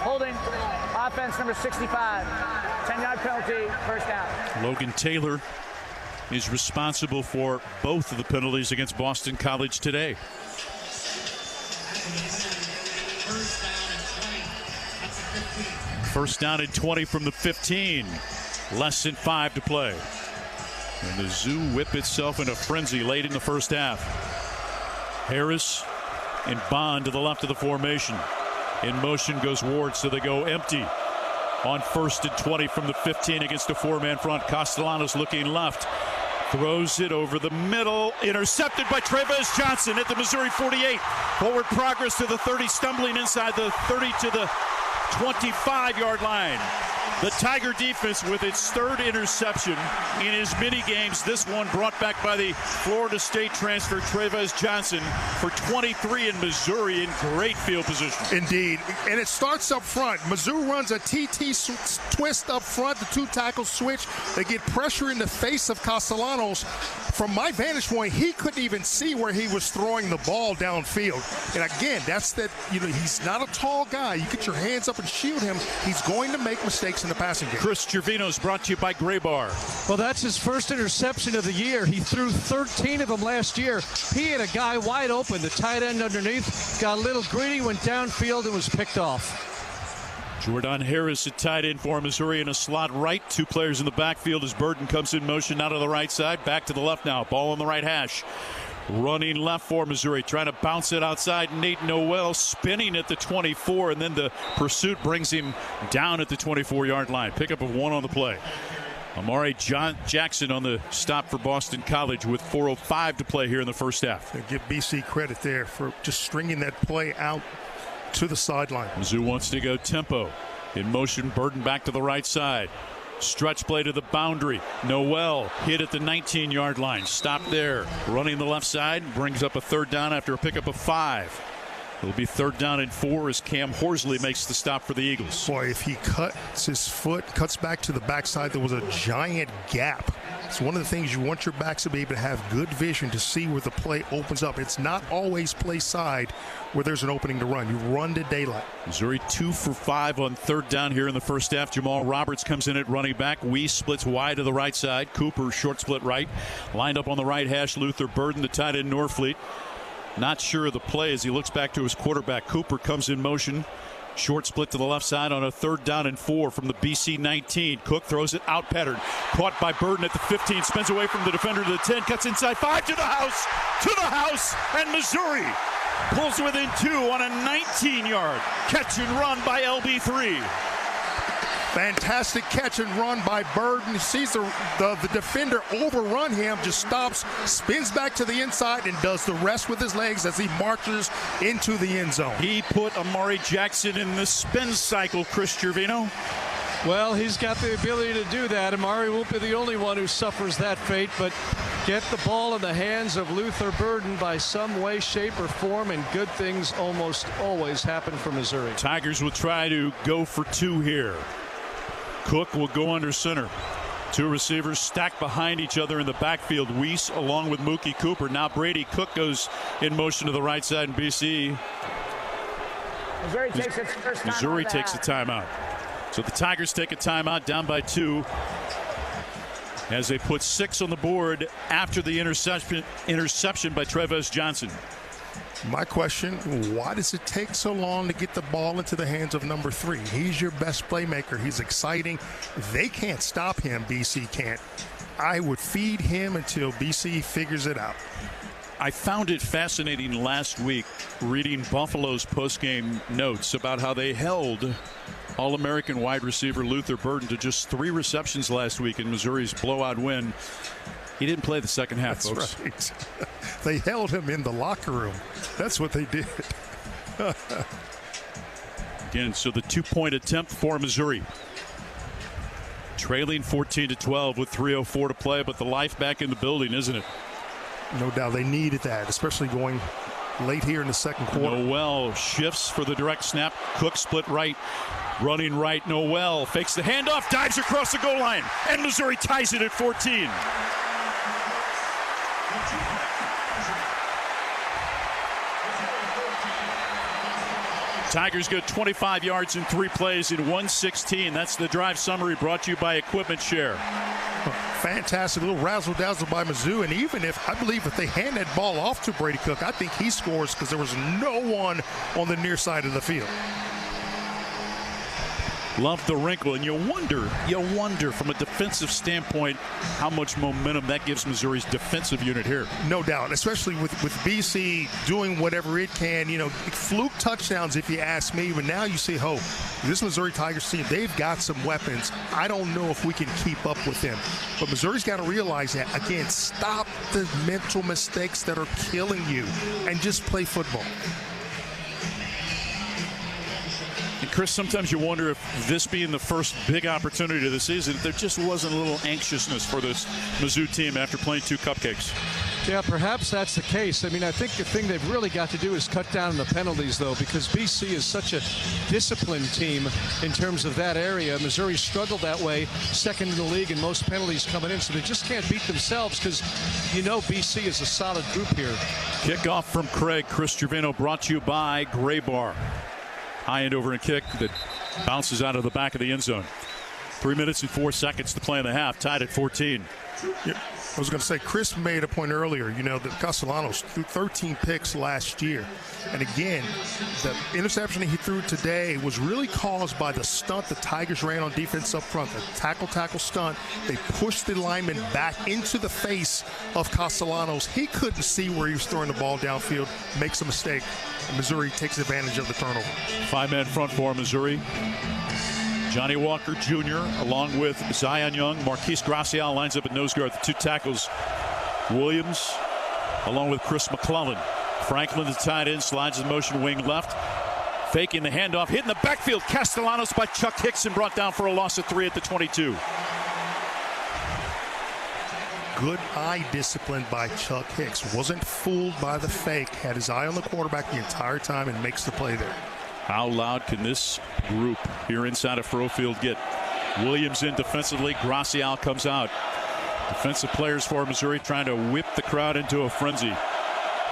[SPEAKER 14] Holding. Offense number 65. 10-yard penalty. First down.
[SPEAKER 3] Logan Taylor is responsible for both of the penalties against Boston College today. First down and 20 from the 15. Less than 5 to play. And the Zoo whip itself in a frenzy late in the first half. Harris and Bond to the left of the formation. In motion goes Ward, so they go empty. On 1st and 20 from the 15 against a 4-man front. Castellanos looking left. Throws it over the middle. Intercepted by Travis Johnson at the Missouri 48. Forward progress to the 30, stumbling inside the 30 to the 25-yard line. The Tiger defense with its 3rd interception in his mini games. This one brought back by the Florida State transfer Travis Johnson for 23 in Missouri in great field position.
[SPEAKER 11] Indeed. And it starts up front. Mizzou runs a TT twist up front. The 2 tackles switch. They get pressure in the face of Castellanos. From my vantage point, he couldn't even see where he was throwing the ball downfield. And again, that's that, he's not a tall guy. You get your hands up and shield him. He's going to make mistakes in the passing game.
[SPEAKER 3] Chris Gervino's brought to you by Gray Bar.
[SPEAKER 13] Well, that's his first interception of the year. He threw 13 of them last year. He had a guy wide open. The tight end underneath got a little greedy, went downfield, and was picked off.
[SPEAKER 3] Jordan Harris at tight end for Missouri in a slot right. 2 players in the backfield as Burden comes in motion out of the right side. Back to the left now. Ball on the right hash. Running left for Missouri. Trying to bounce it outside. Nate Noel spinning at the 24. And then the pursuit brings him down at the 24-yard line. Pickup of 1 on the play. Amari Jackson on the stop for Boston College with 4:05 to play here in the first half.
[SPEAKER 11] Give BC credit there for just stringing that play out to the sideline.
[SPEAKER 3] Mizzou wants to go tempo. In motion, Burden back to the right side. Stretch play to the boundary. Noel hit at the 19-yard line. Stop there. Running the left side. Brings up a 3rd down after a pickup of 5. It'll be 3rd down and 4 as Cam Horsley makes the stop for the Eagles.
[SPEAKER 11] Boy, if he cuts his foot, cuts back to the backside, there was a giant gap. It's one of the things you want your backs to be able to have good vision to see where the play opens up. It's not always play side where there's an opening to run. You run to daylight.
[SPEAKER 3] Missouri 2 for 5 on 3rd down here in the first half. Jamal Roberts comes in at running back. Weiss splits wide to the right side. Cooper short split right. Lined up on the right hash. Luther Burden, the tight end Norfleet. Not sure of the play as he looks back to his quarterback. Cooper comes in motion Short split to the left side on a 3rd down and 4 from the BC 19. Cook throws it out pattern. Caught by Burden at the 15. Spins away from the defender to the 10. Cuts inside 5 to the house. And Missouri pulls within 2 on a 19-yard catch and run by LB3.
[SPEAKER 11] Fantastic catch and run by Burden. Sees the defender overrun him, just stops, spins back to the inside, and does the rest with his legs as he marches into the end zone.
[SPEAKER 3] He put Amari Jackson in the spin cycle, Chris Gervino.
[SPEAKER 13] Well, he's got the ability to do that. Amari won't be the only one who suffers that fate, but get the ball in the hands of Luther Burden by some way, shape, or form, and good things almost always happen for Missouri.
[SPEAKER 3] Tigers will try to go for 2 here. Cook will go under center. 2 receivers stacked behind each other in the backfield. Weiss along with Mookie Cooper. Now Brady Cook goes in motion to the right side in BC.
[SPEAKER 14] Missouri takes its first time.
[SPEAKER 3] Missouri takes a timeout. So the Tigers take a timeout, down by 2, as they put 6 on the board after the interception by Tre'Vez Johnson.
[SPEAKER 11] My question, why does it take so long to get the ball into the hands of number 3? He's your best playmaker. He's exciting. They can't stop him. BC can't. I would feed him until BC figures it out.
[SPEAKER 3] I found it fascinating last week reading Buffalo's postgame notes about how they held All-American wide receiver Luther Burden to just 3 receptions last week in Missouri's blowout win. He didn't play the second half,
[SPEAKER 11] That's
[SPEAKER 3] folks.
[SPEAKER 11] Right. They held him in the locker room. That's what they did.
[SPEAKER 3] Again, so the 2-point attempt for Missouri. Trailing 14-12 with 3:04 to play, but the life back in the building, isn't it?
[SPEAKER 11] No doubt they needed that, especially going late here in the second quarter.
[SPEAKER 3] Noel shifts for the direct snap. Cook split right, running right. Noel fakes the handoff, dives across the goal line, and Missouri ties it at 14. Tigers go 25 yards in 3 plays in 1:16. That's the drive summary brought to you by Equipment Share.
[SPEAKER 11] Fantastic little razzle-dazzle by Mizzou, and even if I believe if they hand that ball off to Brady Cook, I think he scores because there was no one on the near side of the field.
[SPEAKER 3] Love the wrinkle, and you wonder from a defensive standpoint how much momentum that gives Missouri's defensive unit here.
[SPEAKER 11] No doubt, especially with BC doing whatever it can. You know, fluke touchdowns if you ask me, but now you see, this Missouri Tigers team, they've got some weapons. I don't know if we can keep up with them. But Missouri's got to realize that, again, stop the mental mistakes that are killing you and just play football.
[SPEAKER 3] And Chris, sometimes you wonder if this being the first big opportunity of the season, there just wasn't a little anxiousness for this Mizzou team after playing 2 cupcakes.
[SPEAKER 13] Yeah, perhaps that's the case. I mean, I think the thing they've really got to do is cut down on the penalties, though, because BC is such a disciplined team in terms of that area. Missouri struggled that way, second in the league, and most penalties coming in, so they just can't beat themselves because, BC is a solid group here.
[SPEAKER 3] Kickoff from Craig. Chris Gervino brought to you by Gray Bar. High end over and kick that bounces out of the back of the end zone. 3 minutes and 4 seconds to play in the half, tied at 14.
[SPEAKER 11] Yeah, I was going to say, Chris made a point earlier, that Castellanos threw 13 picks last year. And again, the interception he threw today was really caused by the stunt the Tigers ran on defense up front. The tackle stunt. They pushed the lineman back into the face of Castellanos. He couldn't see where he was throwing the ball downfield, makes a mistake. Missouri takes advantage of the turnover.
[SPEAKER 3] 5-man front for Missouri. Johnny Walker Jr. along with Zion Young. Marquise Gracial lines up at nose guard. The 2 tackles. Williams along with Chris McClellan. Franklin, the tight end, slides in motion wing left. Faking the handoff. Hitting the backfield. Castellanos by Chuck Hickson, brought down for a loss of 3 at the 22.
[SPEAKER 11] Good eye discipline by Chuck Hicks. Wasn't fooled by the fake. Had his eye on the quarterback the entire time and makes the play there.
[SPEAKER 3] How loud can this group here inside of Faruot Field get? Williams in defensively. Gracial comes out. Defensive players for Missouri trying to whip the crowd into a frenzy.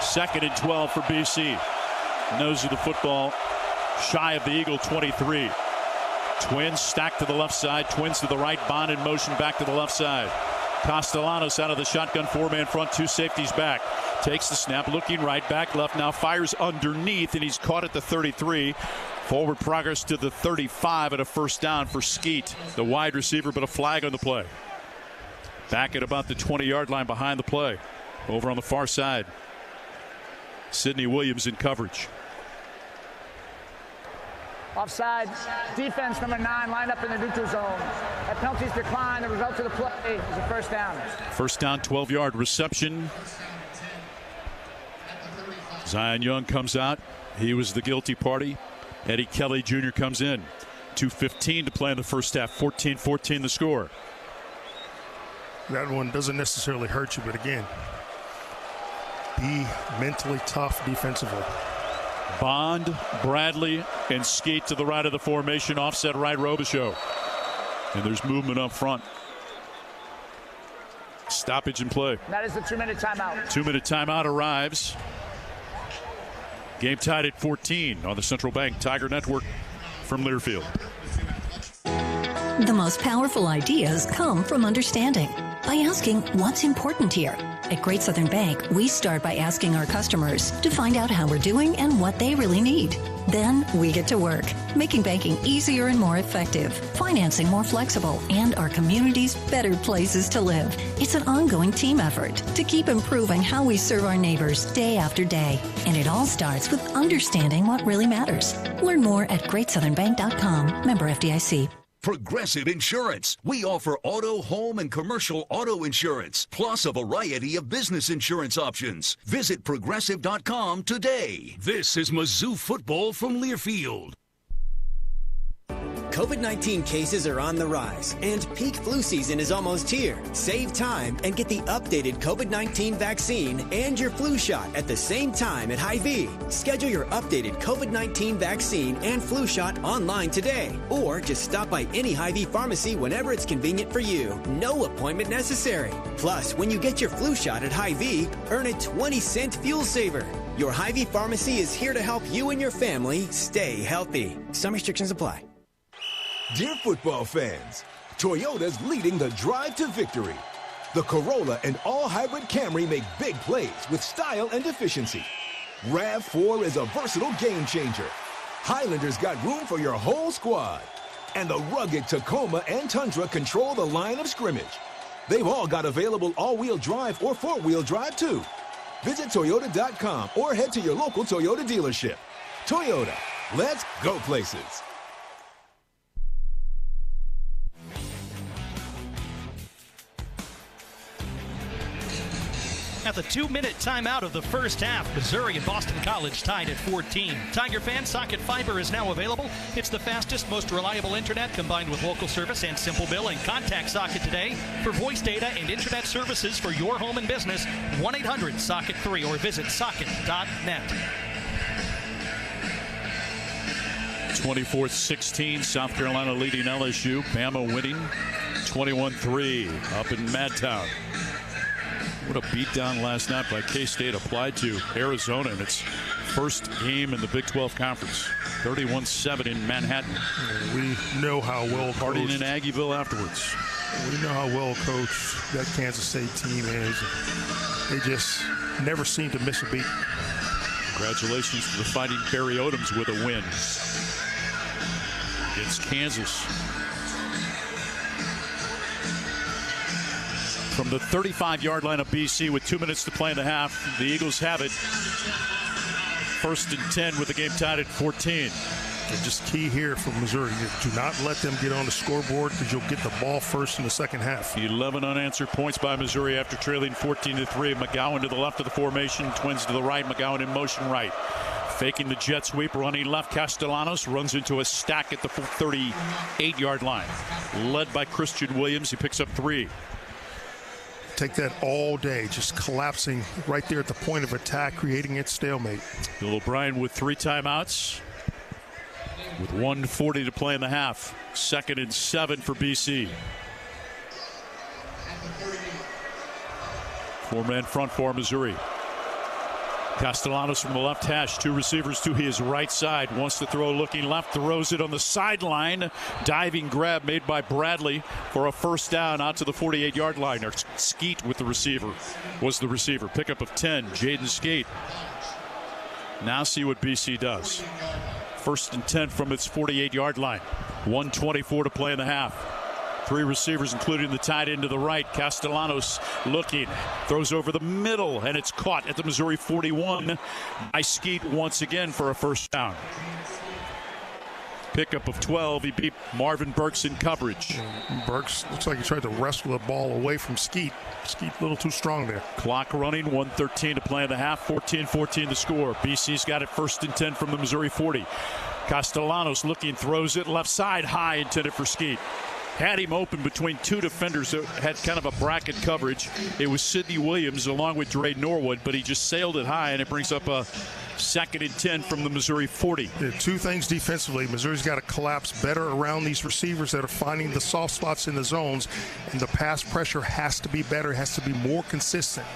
[SPEAKER 3] 2nd and 12 for BC. Nose of the football shy of the Eagle 23. Twins stacked to the left side. Twins to the right. Bond in motion back to the left side. Castellanos out of the shotgun 4-man front. 2 safeties back. Takes the snap, looking right, back left, now fires underneath, and he's caught at the 33. Forward progress to the 35 and a first down for Skeet, the wide receiver, but a flag on the play. Back at about the 20-yard line behind the play. Over on the far side, Sidney Williams in coverage.
[SPEAKER 14] Offside. Defense number 9 lined up in the neutral zone. That penalty's declined. The result of the play is a first down.
[SPEAKER 3] First down, 12-yard reception. Zion Young comes out. He was the guilty party. Eddie Kelly Jr. comes in. 2:15 to play in the first half. 14-14 the score.
[SPEAKER 11] That one doesn't necessarily hurt you, but again, be mentally tough defensively.
[SPEAKER 3] Bond, Bradley, and Skeet to the right of the formation. Offset right, Robichaux. And there's movement up front. Stoppage in play.
[SPEAKER 14] That is the 2-minute timeout.
[SPEAKER 3] 2-minute timeout arrives. Game tied at 14 on the Central Bank Tiger Network from Learfield.
[SPEAKER 8] The most powerful ideas come from understanding. By asking what's important here. At Great Southern Bank, we start by asking our customers to find out how we're doing and what they really need. Then we get to work, making banking easier and more effective, financing more flexible, and our communities better places to live. It's an ongoing team effort to keep improving how we serve our neighbors day after day. And it all starts with understanding what really matters. Learn more at GreatSouthernBank.com. Member FDIC.
[SPEAKER 1] Progressive Insurance. We offer auto, home, and commercial auto insurance, plus a variety of business insurance options. Visit Progressive.com today. This is Mizzou Football from Learfield.
[SPEAKER 17] COVID-19 cases are on the rise, and peak flu season is almost here. Save time and get the updated COVID-19 vaccine and your flu shot at the same time at Hy-Vee. Schedule your updated COVID-19 vaccine and flu shot online today, or just stop by any Hy-Vee pharmacy whenever it's convenient for you. No appointment necessary. Plus, when you get your flu shot at Hy-Vee, earn a 20-cent fuel saver. Your Hy-Vee pharmacy is here to help you and your family stay healthy. Some restrictions apply.
[SPEAKER 16] Dear football fans, Toyota's leading the drive to victory. The Corolla and all-hybrid Camry make big plays with style and efficiency. RAV4 is a versatile game changer. Highlander's got room for your whole squad. And the rugged Tacoma and Tundra control the line of scrimmage. They've all got available all-wheel drive or four-wheel drive, too. Visit Toyota.com or head to your local Toyota dealership. Toyota, let's go places.
[SPEAKER 7] At the 2-minute timeout of the first half, Missouri and Boston College tied at 14. Tiger fans, Socket Fiber is now available. It's the fastest, most reliable internet combined with local service and simple billing. Contact Socket today for voice data and internet services for your home and business. 1-800-SOCKET3 or visit socket.net.
[SPEAKER 3] 24-16, South Carolina leading LSU. Bama winning 21-3 up in Madtown. What a beatdown last night by K-State applied to Arizona in its first game in the Big 12 Conference. 31-7 in Manhattan.
[SPEAKER 11] We know how well
[SPEAKER 3] partying
[SPEAKER 11] coached.
[SPEAKER 3] in Aggieville afterwards.
[SPEAKER 11] We know how well coached that Kansas State team is. They just never seem to miss a beat.
[SPEAKER 3] Congratulations to the Fighting Barry Odoms with a win against Kansas. From the 35-yard line of BC with 2 minutes to play in the half, the Eagles have it. 1st and 10 with the game tied at 14.
[SPEAKER 11] And just key here for Missouri, do not let them get on the scoreboard because you'll get the ball first in the second half.
[SPEAKER 3] 11 unanswered points by Missouri after trailing 14-3. McGowan to the left of the formation, Twins to the right, McGowan in motion right. Faking the jet sweep, running left, Castellanos runs into a stack at the 38-yard line. Led by Christian Williams, he picks up 3.
[SPEAKER 11] Take that all day, just collapsing right there at the point of attack, creating its stalemate.
[SPEAKER 3] Bill O'Brien with 3 timeouts with 1:40 to play in the half. 2nd and 7 for BC. 4-man front for Missouri. Castellanos from the left hash, 2 receivers to his right side. Wants to throw, looking left, throws it on the sideline. Diving grab made by Bradley for a first down out to the 48-yard line. Or Skeet with the receiver, was the receiver. Pickup of 10, Jaden Skeet. Now see what BC does. First and 10 from its 48-yard line. 1:24 to play in the half. 3 receivers, including the tight end to the right. Castellanos looking, throws over the middle, and it's caught at the Missouri 41 by Skeet once again for a first down. Pickup of 12. He beat Marvin Burks in coverage.
[SPEAKER 11] Burks looks like he tried to wrestle the ball away from Skeet. Skeet a little too strong there.
[SPEAKER 3] Clock running, 1:13 to play in the half. 14-14 to score. BC's got it first and 10 from the Missouri 40. Castellanos looking, throws it left side high, intended for Skeet. Had him open between 2 defenders that had kind of a bracket coverage. It was Sidney Williams along with Dre Norwood, but he just sailed it high, and it brings up a second and 10 from the Missouri 40.
[SPEAKER 11] Yeah, 2 things defensively. Missouri's got to collapse better around these receivers that are finding the soft spots in the zones, and the pass pressure has to be better, has to be more consistent.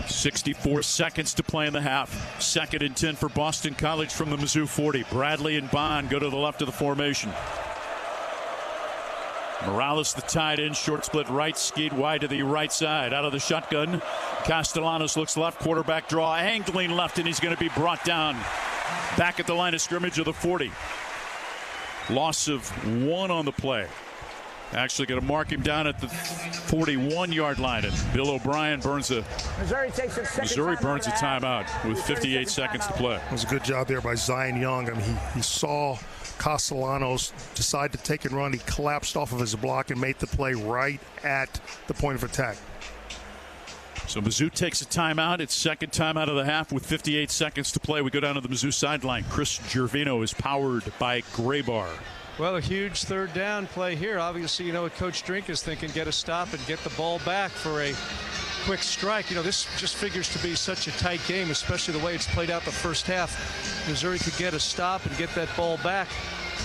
[SPEAKER 3] 64 seconds to play in the half. Second and 10 for Boston College from the Mizzou 40. Bradley and Bond go to the left of the formation. Morales, the tight end, short split right, Skeet wide to the right side. Out of the shotgun, Castellanos looks left, quarterback draw, angling left, and he's going to be brought down back at the line of scrimmage of the 40. Loss of 1 on the play. Actually going to mark him down at the 41-yard line, and Bill O'Brien burns a
[SPEAKER 14] Missouri
[SPEAKER 3] burns a timeout with 58 seconds to play.
[SPEAKER 11] It was a good job there by Zion Young. I mean, he saw Castellanos decide to take and run. He collapsed off of his block and made the play right at the point of attack.
[SPEAKER 3] So Mizzou takes a timeout. It's second timeout of the half with 58 seconds to play. We go down to the Mizzou sideline. Chris Gervino is powered by Graybar.
[SPEAKER 13] Well, a huge third down play here. Obviously, you know what Coach Drink is thinking, get a stop and get the ball back for a quick strike. You know, this just figures to be such a tight game, especially the way it's played out the first half. Missouri could get a stop and get that ball back.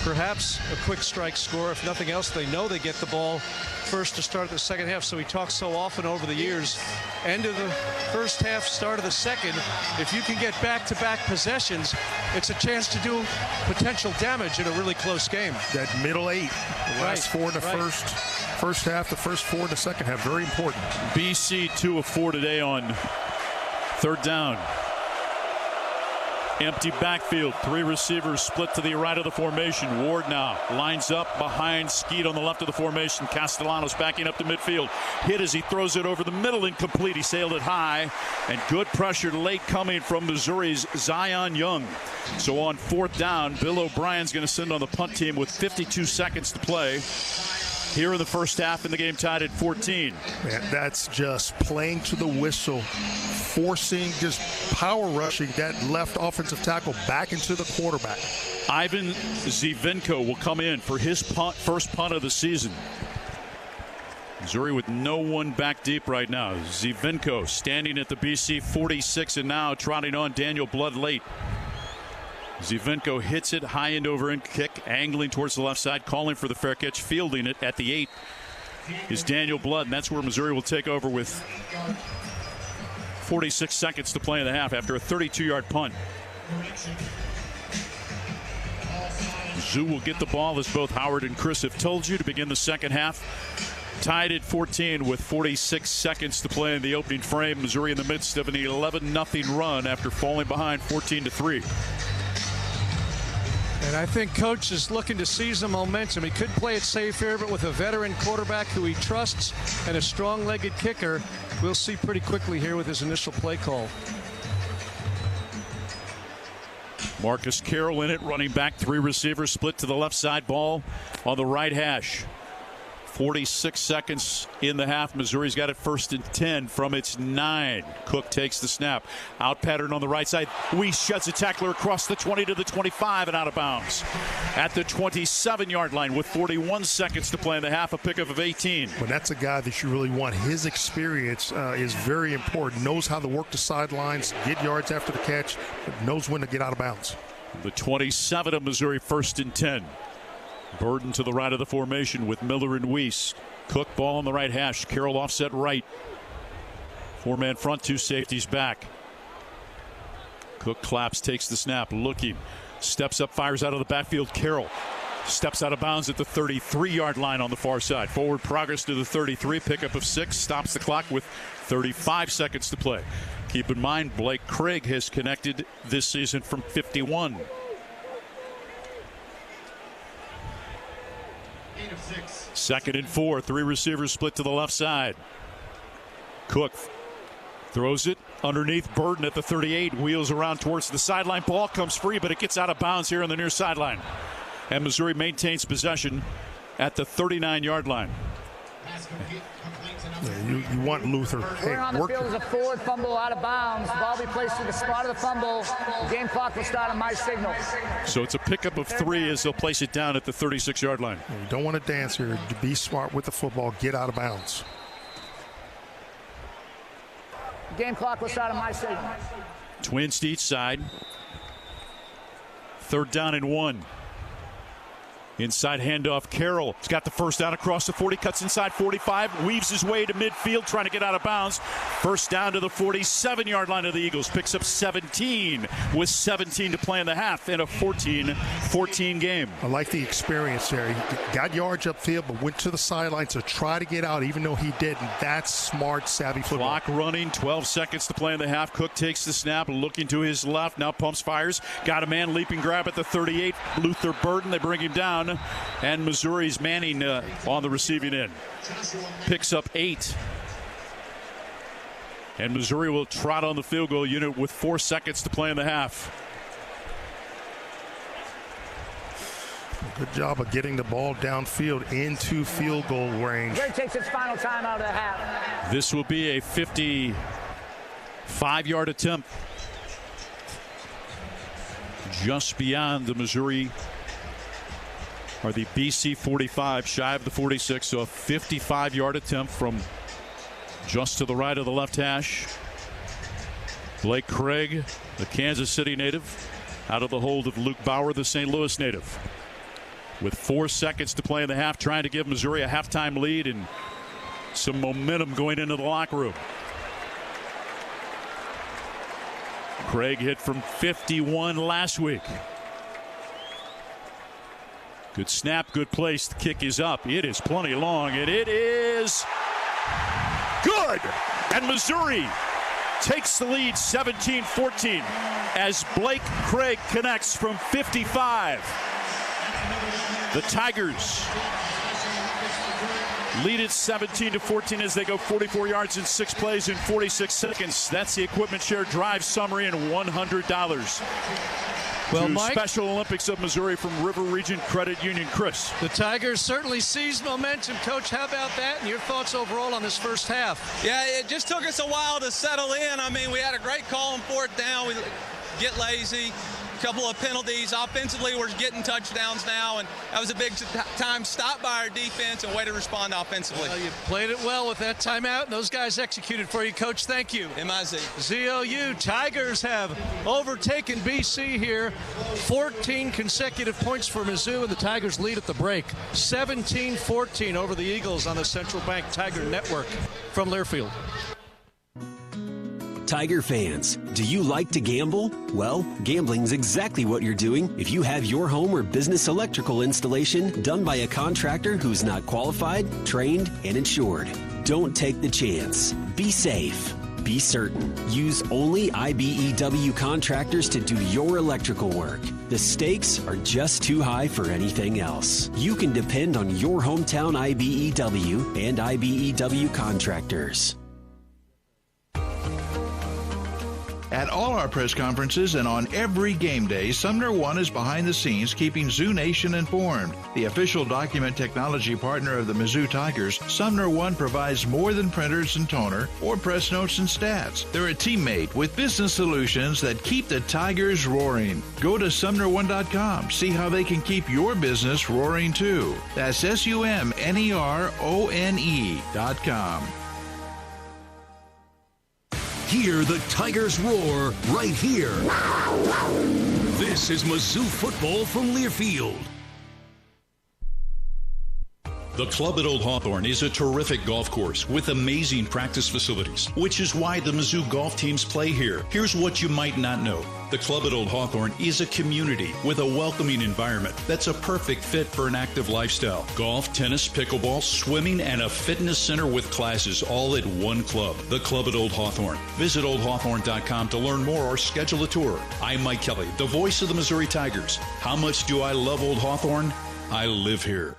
[SPEAKER 13] Perhaps a quick strike score. If nothing else, they know they get the ball first to start the second half. So we talk so often over the years, end of the first half, start of the second. If you can get back-to-back possessions, it's a chance to do potential damage in a really close game.
[SPEAKER 11] That middle 8, the last 4 in the first half, the first 4 in the second half, very important.
[SPEAKER 3] BC 2 of 4 today on third down. Empty backfield, 3 receivers split to the right of the formation. Ward now lines up behind Skeet on the left of the formation. Castellanos backing up to midfield. Hit as he throws it over the middle, incomplete. He sailed it high, and good pressure late coming from Missouri's Zion Young. So on fourth down, Bill O'Brien's going to send on the punt team with 52 seconds to play here in the first half, and the game tied at 14.
[SPEAKER 11] Man, that's just playing to the whistle, forcing, just power rushing that left offensive tackle back into the quarterback.
[SPEAKER 3] Ivan Zivinko will come in for his first punt of the season. Missouri with no one back deep right now. Zivinko standing at the BC 46 and now trotting on Daniel Blood late. Zivinko hits it, high end over end kick, angling towards the left side, calling for the fair catch, fielding it at the 8 is Daniel Blood, and that's where Missouri will take over with 46 seconds to play in the half after a 32-yard punt. Mizzou will get the ball, as both Howard and Chris have told you, to begin the second half. Tied at 14 with 46 seconds to play in the opening frame. Missouri in the midst of an 11-0 run after falling behind 14-3.
[SPEAKER 13] And I think Coach is looking to seize the momentum. He could play it safe here, but with a veteran quarterback who he trusts and a strong-legged kicker, we'll see pretty quickly here with his initial play call.
[SPEAKER 3] Marcus Carroll in it, running back, 3 receivers, split to the left side, ball on the right hash. 46 seconds in the half. Missouri's got it first and 10 from its 9. Cook takes the snap. Out pattern on the right side. Weiss shuts a tackler across the 20 to the 25 and out of bounds. At the 27-yard line with 41 seconds to play in the half, a pickup of 18.
[SPEAKER 11] But that's a guy that you really want. His experience is very important. Knows how to work the sidelines, get yards after the catch, knows when to get out of bounds.
[SPEAKER 3] The 27 of Missouri, first and 10. Burden to the right of the formation with Miller and Weiss. Cook ball on the right hash. Carroll offset right. 4-man front, 2 safeties back. Cook claps, takes the snap, looking. Steps up, fires out of the backfield. Carroll steps out of bounds at the 33-yard line on the far side. Forward progress to the 33, pickup of 6. Stops the clock with 35 seconds to play. Keep in mind, Blake Craig has connected this season from 51. 2nd and 4. 3 receivers split to the left side. Cook throws it underneath. Burden at the 38. Wheels around towards the sideline. Ball comes free, but it gets out of bounds here on the near sideline. And Missouri maintains possession at the 39-yard line.
[SPEAKER 11] Yeah, you want Luther.
[SPEAKER 14] Hey, on the field is a forward fumble out of bounds. The ball be placed to the spot of the fumble. The game clock will start on my signal.
[SPEAKER 3] So it's a pickup of 3 as they'll place it down at the 36-yard line.
[SPEAKER 11] You don't want to dance here. Be smart with the football. Get out of bounds.
[SPEAKER 14] The game clock will start on my signal.
[SPEAKER 3] Twins to each side. 3rd down and 1. Inside handoff, Carroll. He's got the first down across the 40, cuts inside 45, weaves his way to midfield, trying to get out of bounds. First down to the 47-yard line of the Eagles. Picks up 17 with 17 to play in the half in a 14-14 game.
[SPEAKER 11] I like the experience there. He got yards upfield, but went to the sideline to try to get out, even though he didn't. That's smart, savvy football.
[SPEAKER 3] Clock running, 12 seconds to play in the half. Cook takes the snap, looking to his left, now pumps, fires. Got a man, leaping grab at the 38. Luther Burden, they bring him down. And Missouri's Manning on the receiving end. Picks up 8. And Missouri will trot on the field goal unit with 4 seconds to play in the half.
[SPEAKER 11] Good job of getting the ball downfield into field goal range.
[SPEAKER 14] Missouri takes its final time out of the half.
[SPEAKER 3] This will be a 55-yard attempt. Just beyond the Missouri or the BC 45, shy of the 46, so a 55-yard attempt from just to the right of the left hash. Blake Craig, the Kansas City native, out of the hold of Luke Bauer, the St. Louis native. With 4 seconds to play in the half, trying to give Missouri a halftime lead and some momentum going into the locker room. Craig hit from 51 last week. Good snap, good place. The kick is up. It is plenty long, and it is good. And Missouri takes the lead 17-14 as Blake Craig connects from 55. The Tigers lead it 17-14 as they go 44 yards in 6 plays in 46 seconds. That's the Equipment Share Drive summary and $100.
[SPEAKER 13] Well,
[SPEAKER 3] to
[SPEAKER 13] Mike,
[SPEAKER 3] Special Olympics of Missouri from River Region Credit Union. Chris.
[SPEAKER 13] The Tigers certainly seized momentum. Coach, how about that? And your thoughts overall on this first half?
[SPEAKER 4] Yeah, it just took us a while to settle in. I mean, we had a great call on 4th down. We get lazy. Couple of penalties. Offensively, we're getting touchdowns now, and that was a big time stop by our defense and way to respond offensively.
[SPEAKER 13] Well, you played it well with that timeout, and those guys executed for you, Coach. Thank you.
[SPEAKER 4] MIZ.
[SPEAKER 13] ZOU Tigers have overtaken BC here. 14 consecutive points for Mizzou, and the Tigers lead at the break. 17-14 over the Eagles on the Central Bank Tiger Network from Learfield.
[SPEAKER 18] Tiger fans, do you like to gamble? Well, gambling's exactly what you're doing if you have your home or business electrical installation done by a contractor who's not qualified, trained, and insured. Don't take the chance. Be safe. Be certain. Use only IBEW contractors to do your electrical work. The stakes are just too high for anything else. You can depend on your hometown IBEW and IBEW contractors.
[SPEAKER 5] At all our press conferences and on every game day, Sumner One is behind the scenes keeping Zoo Nation informed. The official document technology partner of the Mizzou Tigers, Sumner One provides more than printers and toner or press notes and stats. They're a teammate with business solutions that keep the Tigers roaring. Go to SumnerOne.com. See how they can keep your business roaring too. That's SumnerOne.com.
[SPEAKER 1] Hear the Tigers roar right here. This is Mizzou Football from Learfield.
[SPEAKER 3] The Club at Old Hawthorne is a terrific golf course with amazing practice facilities, which is why the Mizzou golf teams play here. Here's what you might not know. The Club at Old Hawthorne is a community with a welcoming environment that's a perfect fit for an active lifestyle. Golf, tennis, pickleball, swimming, and a fitness center with classes all at one club. The Club at Old Hawthorne. Visit oldhawthorne.com to learn more or schedule a tour. I'm Mike Kelly, the voice of the Missouri Tigers. How much do I love Old Hawthorne? I live here.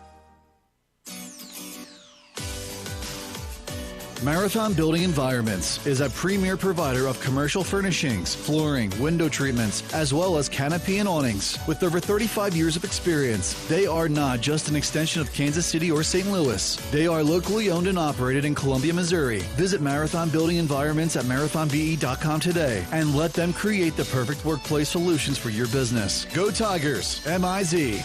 [SPEAKER 15] Marathon Building Environments is a premier provider of commercial furnishings, flooring, window treatments, as well as canopy and awnings. With over 35 years of experience, they are not just an extension of Kansas City or St. Louis. They are locally owned and operated in Columbia, Missouri. Visit Marathon Building Environments at marathonbe.com today and let them create the perfect workplace solutions for your business. Go Tigers, M-I-Z.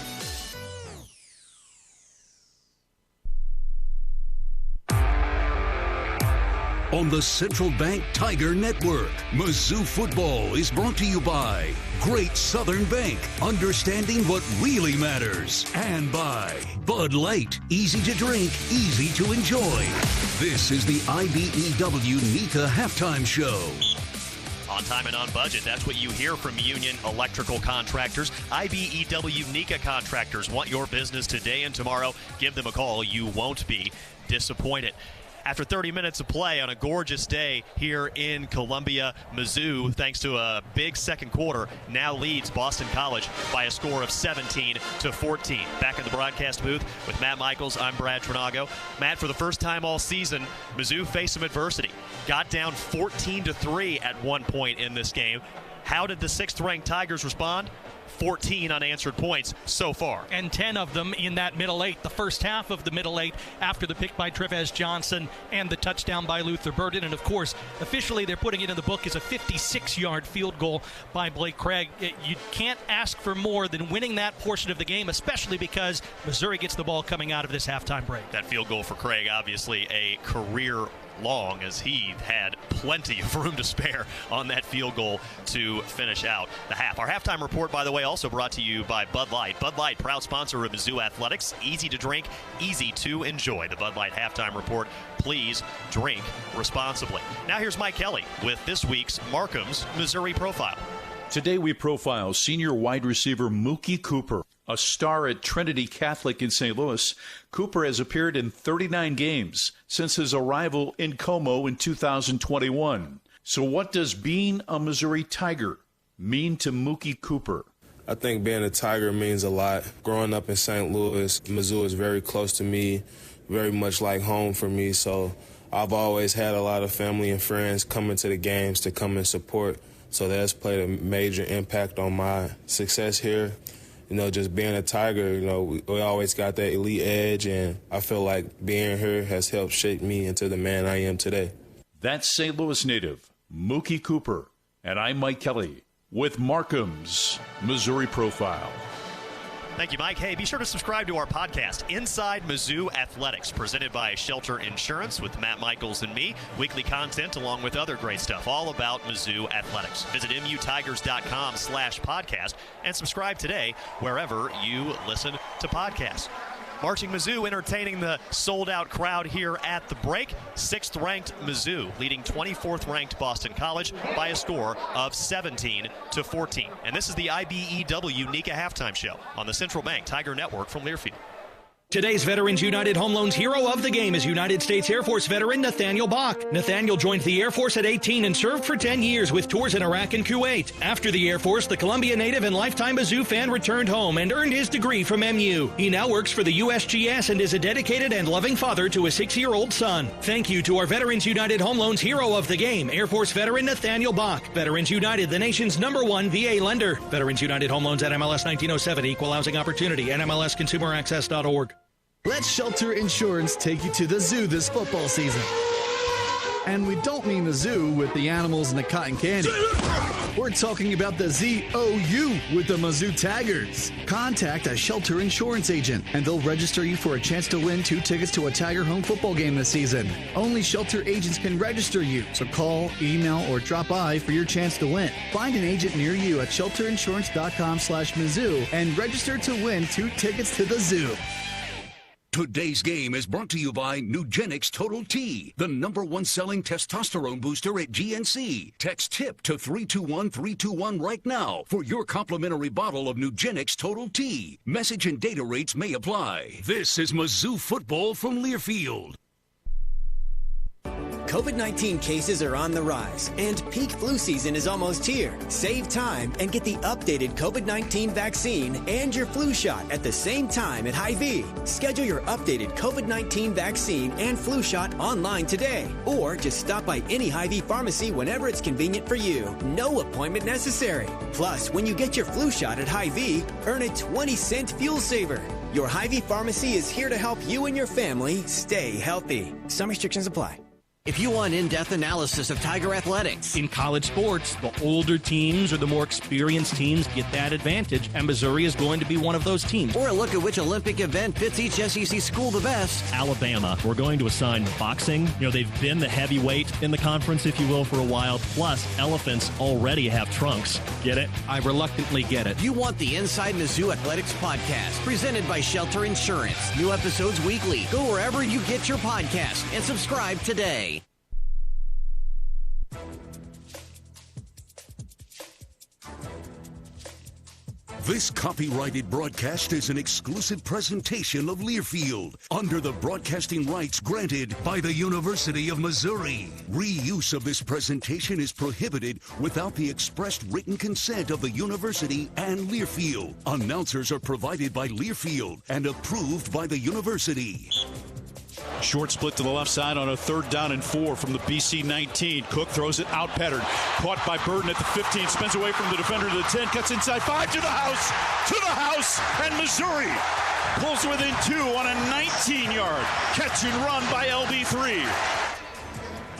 [SPEAKER 1] On the Central Bank Tiger Network, Mizzou Football is brought to you by Great Southern Bank, understanding what really matters, and by Bud Light, easy to drink, easy to enjoy. This is the IBEW NECA Halftime Show.
[SPEAKER 20] On time and on budget, that's what you hear from Union Electrical Contractors. IBEW NECA Contractors want your business today and tomorrow. Give them a call. You won't be disappointed. After 30 minutes of play on a gorgeous day here in Columbia, Mizzou, thanks to a big second quarter, now leads Boston College by a score of 17-14. Back in the broadcast booth with Matt Michaels, I'm Brad Trinago. Matt, for the first time all season, Mizzou faced some adversity. Got down 14-3 at one point in this game. How did the 6th-ranked Tigers respond? 14 unanswered points so far.
[SPEAKER 7] And 10 of them in that middle eight. The first half of the middle eight after the pick by Trevez Johnson and the touchdown by Luther Burden. And, of course, officially they're putting it in the book as a 56-yard field goal by Blake Craig. You can't ask for more than winning that portion of the game, especially because Missouri gets the ball coming out of this halftime break.
[SPEAKER 20] That field goal for Craig, obviously a career long, as he had plenty of room to spare on that field goal to finish out the half. Our halftime report, by the way, also brought to you by Bud Light. Bud Light, proud sponsor of Mizzou Athletics. Easy to drink, easy to enjoy. The Bud Light halftime report. Please drink responsibly. Now here's Mike Kelly with this week's Markham's Missouri Profile.
[SPEAKER 3] Today we profile senior wide receiver Mookie Cooper. A star at Trinity Catholic in St. Louis, Cooper has appeared in 39 games since his arrival in Como in 2021. So what does being a Missouri Tiger mean to Mookie Cooper?
[SPEAKER 21] I think being a Tiger means a lot. Growing up in St. Louis, Mizzou is very close to me, very much like home for me. So I've always had a lot of family and friends coming to the games to come and support. So that's played a major impact on my success here. You know, just being a Tiger, you know, we always got that elite edge, and I feel like being here has helped shape me into the man I am today.
[SPEAKER 3] That's St. Louis native Mookie Cooper, and I'm Mike Kelly with Markham's Missouri Profile.
[SPEAKER 20] Thank you, Mike. Hey, be sure to subscribe to our podcast, Inside Mizzou Athletics, presented by Shelter Insurance with Matt Michaels and me. Weekly content along with other great stuff all about Mizzou Athletics. Visit mutigers.com/podcast and subscribe today wherever you listen to podcasts. Marching Mizzou entertaining the sold-out crowd here at the break. 6th-ranked Mizzou leading 24th-ranked Boston College by a score of 17-14. And this is the IBEW NECA Halftime Show on the Central Bank Tiger Network from Learfield.
[SPEAKER 7] Today's Veterans United Home Loans hero of the game is United States Air Force veteran Nathaniel Bach. Nathaniel joined the Air Force at 18 and served for 10 years with tours in Iraq and Kuwait. After the Air Force, the Columbia native and lifetime Mizzou fan returned home and earned his degree from MU. He now works for the USGS and is a dedicated and loving father to a 6-year-old son. Thank you to our Veterans United Home Loans hero of the game, Air Force veteran Nathaniel Bach. Veterans United, the nation's #1 VA lender. Veterans United Home Loans at MLS 1907, Equal Housing Opportunity, NMLSConsumerAccess.org.
[SPEAKER 15] Let Shelter Insurance take you to the zoo this football season. And we don't mean the zoo with the animals and the cotton candy. We're talking about the ZOU with the Mizzou Tigers. Contact a Shelter Insurance agent, and they'll register you for a chance to win 2 tickets to a Tiger home football game this season. Only Shelter agents can register you, so call, email, or drop by for your chance to win. Find an agent near you at shelterinsurance.com/Mizzou and register to win 2 tickets to the zoo.
[SPEAKER 1] Today's game is brought to you by Nugenix Total T, the #1 selling testosterone booster at GNC. Text TIP to 321-321 right now for your complimentary bottle of Nugenix Total T. Message and data rates may apply. This is Mizzou Football from Learfield.
[SPEAKER 17] COVID-19 cases are on the rise, and peak flu season is almost here. Save time and get the updated COVID-19 vaccine and your flu shot at the same time at Hy-Vee. Schedule your updated COVID-19 vaccine and flu shot online today, or just stop by any Hy-Vee pharmacy whenever it's convenient for you. No appointment necessary. Plus, when you get your flu shot at Hy-Vee, earn a 20-cent fuel saver. Your Hy-Vee pharmacy is here to help you and your family stay healthy. Some restrictions apply.
[SPEAKER 6] If you want in-depth analysis of Tiger athletics.
[SPEAKER 7] In college sports, the older teams or the more experienced teams get that advantage, and Missouri is going to be one of those teams.
[SPEAKER 6] Or a look at which Olympic event fits each SEC school the best.
[SPEAKER 22] Alabama, we're going to assign boxing. They've been the heavyweight in the conference, if you will, for a while. Plus, elephants already have trunks. Get it?
[SPEAKER 7] I reluctantly get it.
[SPEAKER 6] You want the Inside Mizzou Athletics podcast, presented by Shelter Insurance. New episodes weekly. Go wherever you get your podcast and subscribe today.
[SPEAKER 1] This copyrighted broadcast is an exclusive presentation of Learfield under the broadcasting rights granted by the University of Missouri. Reuse of this presentation is prohibited without the expressed written consent of the university and Learfield. Announcers are provided by Learfield and approved by the university.
[SPEAKER 3] Short split to the left side on a 3rd down and 4 from the BC 19. Cook throws it out Pettard. Caught by Burden at the 15. Spins away from the defender to the 10. Cuts inside 5 to the house. And Missouri pulls within 2 on a 19-yard catch and run by LB3.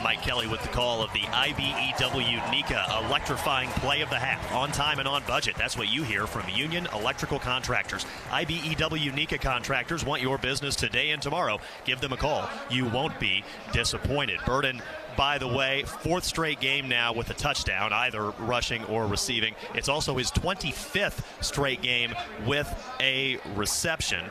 [SPEAKER 20] Mike Kelly with the call of the IBEW NECA electrifying play of the half. On time and on budget. That's what you hear from Union Electrical Contractors. IBEW NECA contractors want your business today and tomorrow. Give them a call. You won't be disappointed. Burden, by the way, 4th straight game now with a touchdown, either rushing or receiving. It's also his 25th straight game with a reception.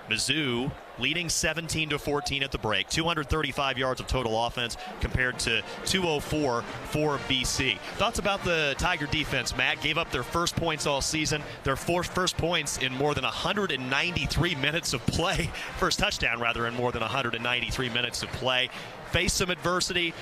[SPEAKER 20] Mizzou leading 17-14 at the break. 235 yards of total offense compared to 204 for BC. Thoughts about the Tiger defense, Matt? Gave up their first points all season, their first points in more than 193 minutes of play. First touchdown, rather, in more than 193 minutes of play. Faced some adversity.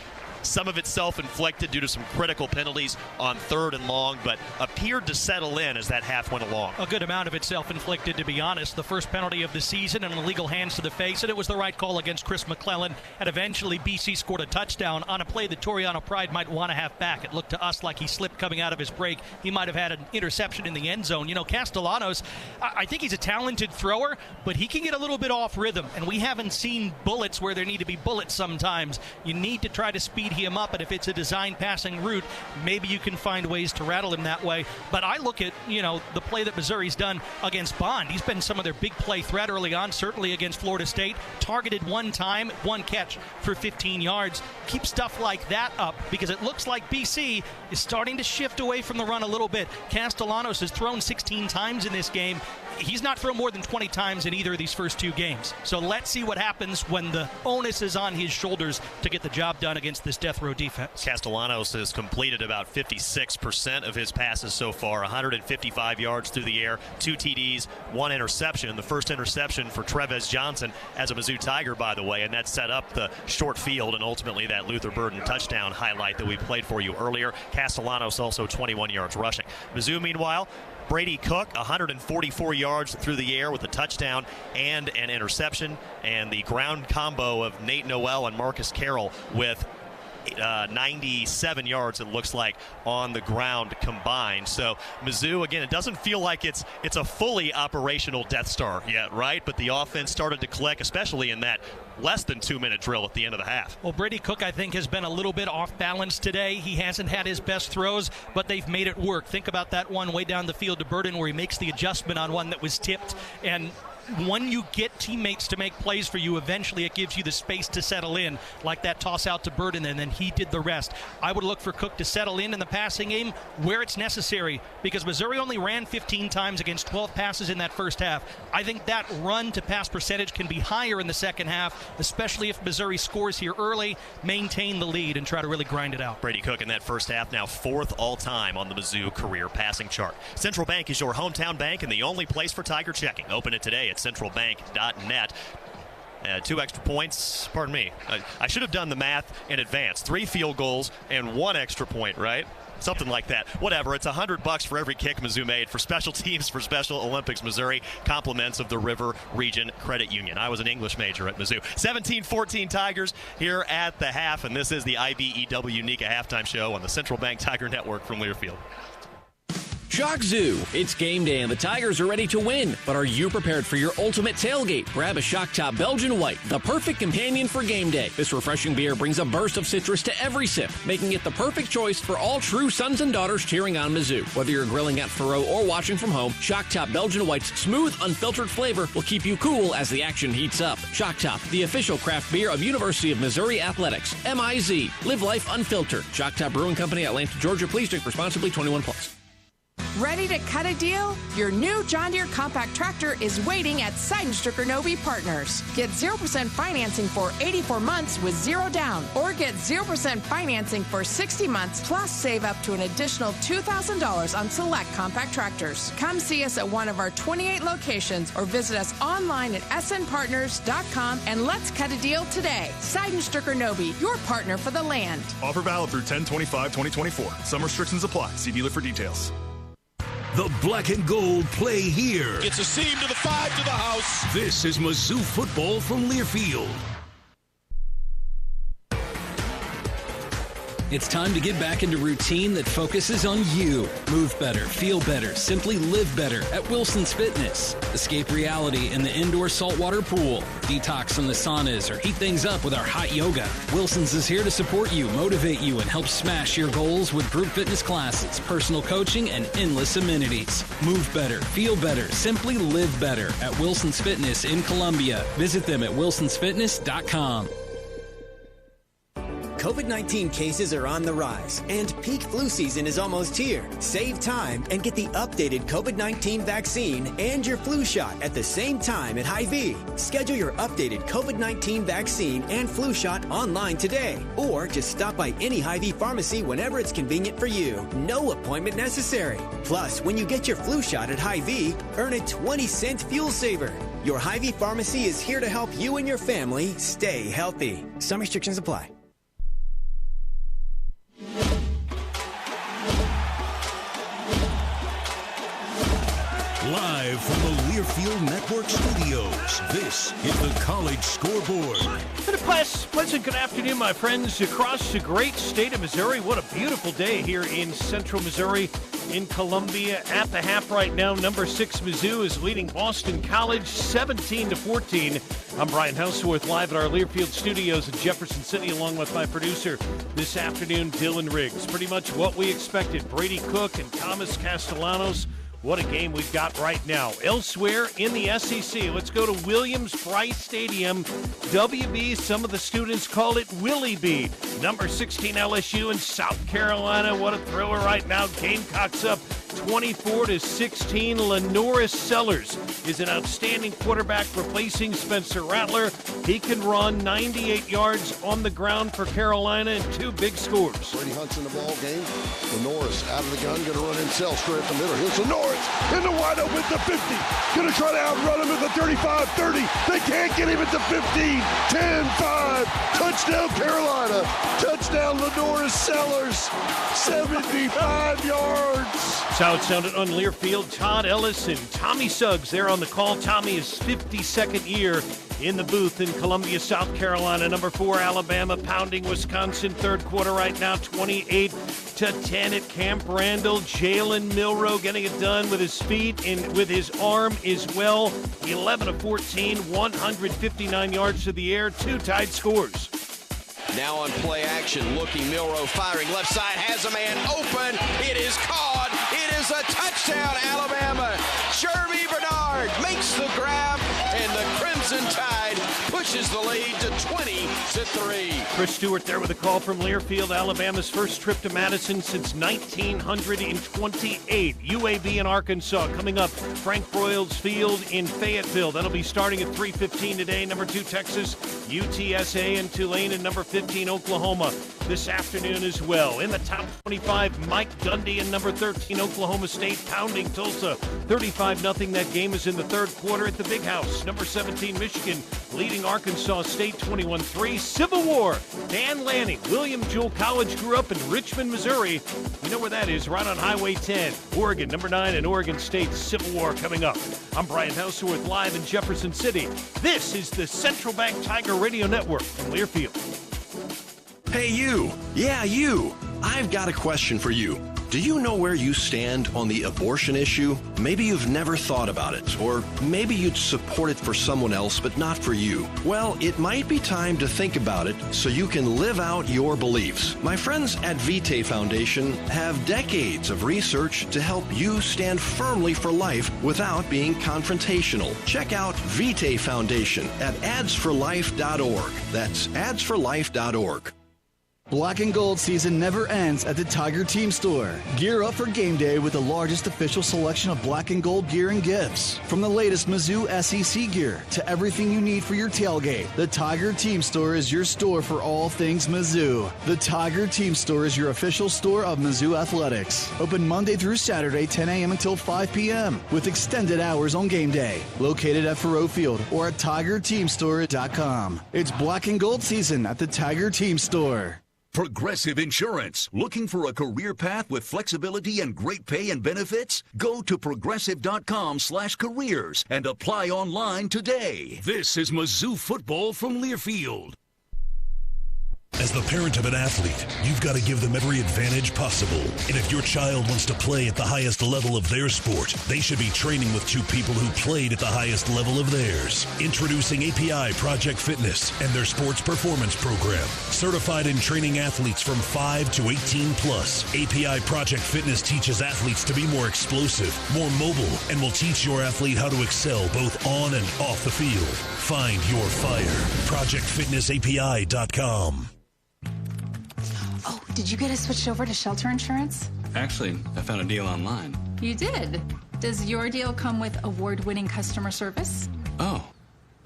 [SPEAKER 20] Some of it self-inflicted due to some critical penalties on 3rd and long, but appeared to settle in as that half went along.
[SPEAKER 7] A good amount of it self-inflicted, to be honest. The first penalty of the season and illegal hands to the face, and it was the right call against Chris McClellan. And eventually BC scored a touchdown on a play that Toriano Pride might want to have back. It looked to us like he slipped coming out of his break. He might have had an interception in the end zone. Castellanos, I think he's a talented thrower, but he can get a little bit off rhythm, and we haven't seen bullets where there need to be bullets sometimes. You need to try to speed him up, and if it's a designed passing route, maybe you can find ways to rattle him that way. But I look at, the play that Missouri's done against Bond. He's been some of their big play threat early on, certainly against Florida State. Targeted one time, one catch for 15 yards. Keep stuff like that up, because it looks like BC is starting to shift away from the run a little bit. Castellanos has thrown 16 times in this game. He's not thrown more than 20 times in either of these first 2 games. So let's see what happens when the onus is on his shoulders to get the job done against this death row defense.
[SPEAKER 20] Castellanos has completed about 56% of his passes so far, 155 yards through the air, 2 TDs, 1 interception. The first interception for Trevez Johnson as a Mizzou Tiger, by the way, and that set up the short field and ultimately that Luther Burden touchdown highlight that we played for you earlier. Castellanos also 21 yards rushing. Mizzou, meanwhile, Brady Cook, 144 yards through the air with a touchdown and an interception, and the ground combo of Nate Noel and Marcus Carroll with 97 yards, it looks like, on the ground combined. So Mizzou, again, it doesn't feel like it's a fully operational Death Star yet, right? But the offense started to click, especially in that less than 2-minute drill at the end of the half.
[SPEAKER 7] Well, Brady Cook, I think, has been a little bit off balance today. He hasn't had his best throws, but they've made it work. Think about that one way down the field to Burden where he makes the adjustment on one that was tipped, and when you get teammates to make plays for you, eventually it gives you the space to settle in, like that toss out to Burden, and then he did the rest. I would look for Cook to settle in the passing game where it's necessary, because Missouri only ran 15 times against 12 passes in that first half. I think that run-to-pass percentage can be higher in the second half, especially if Missouri scores here early, maintain the lead, and try to really grind it out.
[SPEAKER 20] Brady Cook in that first half now 4th all-time on the Mizzou career passing chart. Central Bank is your hometown bank and the only place for Tiger checking. Open it today at centralbank.net. 2 extra points. Pardon me. I should have done the math in advance. 3 field goals and 1 extra point, right? Something like that. Whatever. It's $100 for every kick Mizzou made for special teams for Special Olympics Missouri. Compliments of the River Region Credit Union. I was an English major at Mizzou. 17-14 Tigers here at the half, and this is the IBEW Nika halftime show on the Central Bank Tiger Network from Learfield.
[SPEAKER 2] Shock Zoo. It's game day and the Tigers are ready to win. But are you prepared for your ultimate tailgate? Grab a Shock Top Belgian White, the perfect companion for game day. This refreshing beer brings a burst of citrus to every sip, making it the perfect choice for all true sons and daughters cheering on Mizzou. Whether you're grilling at Faruot or watching from home, Shock Top Belgian White's smooth, unfiltered flavor will keep you cool as the action heats up. Shock Top, the official craft beer of University of Missouri Athletics. MIZ. Live life unfiltered. Shock Top Brewing Company, Atlanta, Georgia. Please drink responsibly. 21+.
[SPEAKER 9] Ready to cut a deal? Your new John Deere compact tractor is waiting at Seidenstricker Nobe Partners. Get 0% financing for 84 months with 0 down, or get 0% financing for 60 months, plus save up to an additional $2,000 on select compact tractors. Come see us at one of our 28 locations or visit us online at snpartners.com and let's cut a deal today. Seidenstricker Nobe, your partner for the land.
[SPEAKER 23] Offer valid through 10/25/2024. Some restrictions apply. See dealer for details.
[SPEAKER 1] The black and gold play here.
[SPEAKER 3] Gets a seam to the 5 to the house.
[SPEAKER 1] This is Mizzou football from Learfield.
[SPEAKER 18] It's time to get back into routine that focuses on you. Move better, feel better, simply live better at Wilson's Fitness. Escape reality in the indoor saltwater pool. Detox from the saunas or heat things up with our hot yoga. Wilson's is here to support you, motivate you, and help smash your goals with group fitness classes, personal coaching, and endless amenities. Move better, feel better, simply live better at Wilson's Fitness in Columbia. Visit them at wilsonsfitness.com.
[SPEAKER 17] COVID-19 cases are on the rise, and peak flu season is almost here. Save time and get the updated COVID-19 vaccine and your flu shot at the same time at Hy-Vee. Schedule your updated COVID-19 vaccine and flu shot online today, or just stop by any Hy-Vee pharmacy whenever it's convenient for you. No appointment necessary. Plus, when you get your flu shot at Hy-Vee, earn a 20-cent fuel saver. Your Hy-Vee pharmacy is here to help you and your family stay healthy. Some restrictions apply.
[SPEAKER 1] Live from the Learfield Network studios, this is the College Scoreboard.
[SPEAKER 7] And a pleasant good afternoon, my friends, across the great state of Missouri. What a beautiful day here in central Missouri, in Columbia. At the half right now, number 6 Mizzou is leading Boston College 17-14. I'm Brian Houseworth, live at our Learfield studios in Jefferson City, along with my producer this afternoon, Dylan Riggs. Pretty much what we expected. Brady Cook and Thomas Castellanos. What a game we've got right now. Elsewhere in the SEC, let's go to Williams-Brice Stadium. WB, some of the students call it Willie B. Number 16 LSU in South Carolina. What a thriller right now. Gamecocks up 24-16. Lenoris Sellers is an outstanding quarterback replacing Spencer Rattler. He can run 98 yards on the ground for Carolina and 2 big scores.
[SPEAKER 24] Brady Hunt's in the ball game. Lenoris out of the gun, going to run in cell straight up the middle. Here's Lenoris in the wide open at the 50. Going to try to outrun him at the 35-30. They can't get him at the 15. 10-5. Touchdown Carolina. Touchdown Lenoris Sellers. 75 yards.
[SPEAKER 7] That's how it sounded on Learfield. Todd Ellis and Tommy Suggs there on the call. Tommy is 52nd year in the booth in Columbia, South Carolina. Number 4, Alabama pounding Wisconsin. Third quarter right now, 28-10 at Camp Randall. Jalen Milroe getting it done with his feet and with his arm as well. 11-14, 159 yards to the air, 2 tied scores.
[SPEAKER 25] Now on play action, looking, Milroe firing left side, has a man open. It is caught. It is a touchdown, Alabama. Jeremy Bernard makes the grab, and the Crimson Tide pushes the lead to 20-3.
[SPEAKER 7] Chris Stewart there with a call from Learfield, Alabama's first trip to Madison since 1928. UAB in Arkansas coming up. Frank Broyles Field in Fayetteville. That'll be starting at 3:15 today. Number 2 Texas
[SPEAKER 8] UTSA and Tulane and number 15 Oklahoma this afternoon as well. In the top 25, Mike Dundee and number 13 Oklahoma State pounding Tulsa 35-0. That game is in the third quarter at the Big House. Number 17 Michigan leading Arkansas State 21-3. Civil War. Dan Lanning, William Jewell College, grew up in Richmond, Missouri. You know where that is, right on Highway 10. Oregon, number 9, and Oregon State. Civil War coming up. I'm Brian Houseworth, live in Jefferson City. This is the Central Bank Tiger Radio Network in Learfield.
[SPEAKER 10] Hey, you. Yeah, you. I've got a question for you. Do you know where you stand on the abortion issue? Maybe you've never thought about it, or maybe you'd support it for someone else, but not for you. Well, it might be time to think about it so you can live out your beliefs. My friends at Vitae Foundation have decades of research to help you stand firmly for life without being confrontational. Check out Vitae Foundation at adsforlife.org. That's adsforlife.org.
[SPEAKER 15] Black and gold season never ends at the Tiger Team Store. Gear up for game day with the largest official selection of black and gold gear and gifts. From the latest Mizzou SEC gear to everything you need for your tailgate, the Tiger Team Store is your store for all things Mizzou. The Tiger Team Store is your official store of Mizzou Athletics. Open Monday through Saturday, 10 a.m. until 5 p.m. with extended hours on game day. Located at Faruot Field or at TigerTeamStore.com. It's black and gold season at the Tiger Team Store.
[SPEAKER 1] Progressive Insurance. Looking for a career path with flexibility and great pay and benefits? Go to progressive.com/careers and apply online today. This is Mizzou Football from Learfield.
[SPEAKER 12] As the parent of an athlete, you've got to give them every advantage possible. And if your child wants to play at the highest level of their sport, they should be training with two people who played at the highest level of theirs. Introducing API Project Fitness and their sports performance program. Certified in training athletes from 5 to 18 plus. API Project Fitness teaches athletes to be more explosive, more mobile, and will teach your athlete how to excel both on and off the field. Find your fire. ProjectFitnessAPI.com.
[SPEAKER 16] Oh, did you get us switched over to shelter insurance?
[SPEAKER 19] Actually, I found a deal online.
[SPEAKER 16] You did? Does your deal come with award-winning customer service?
[SPEAKER 19] Oh,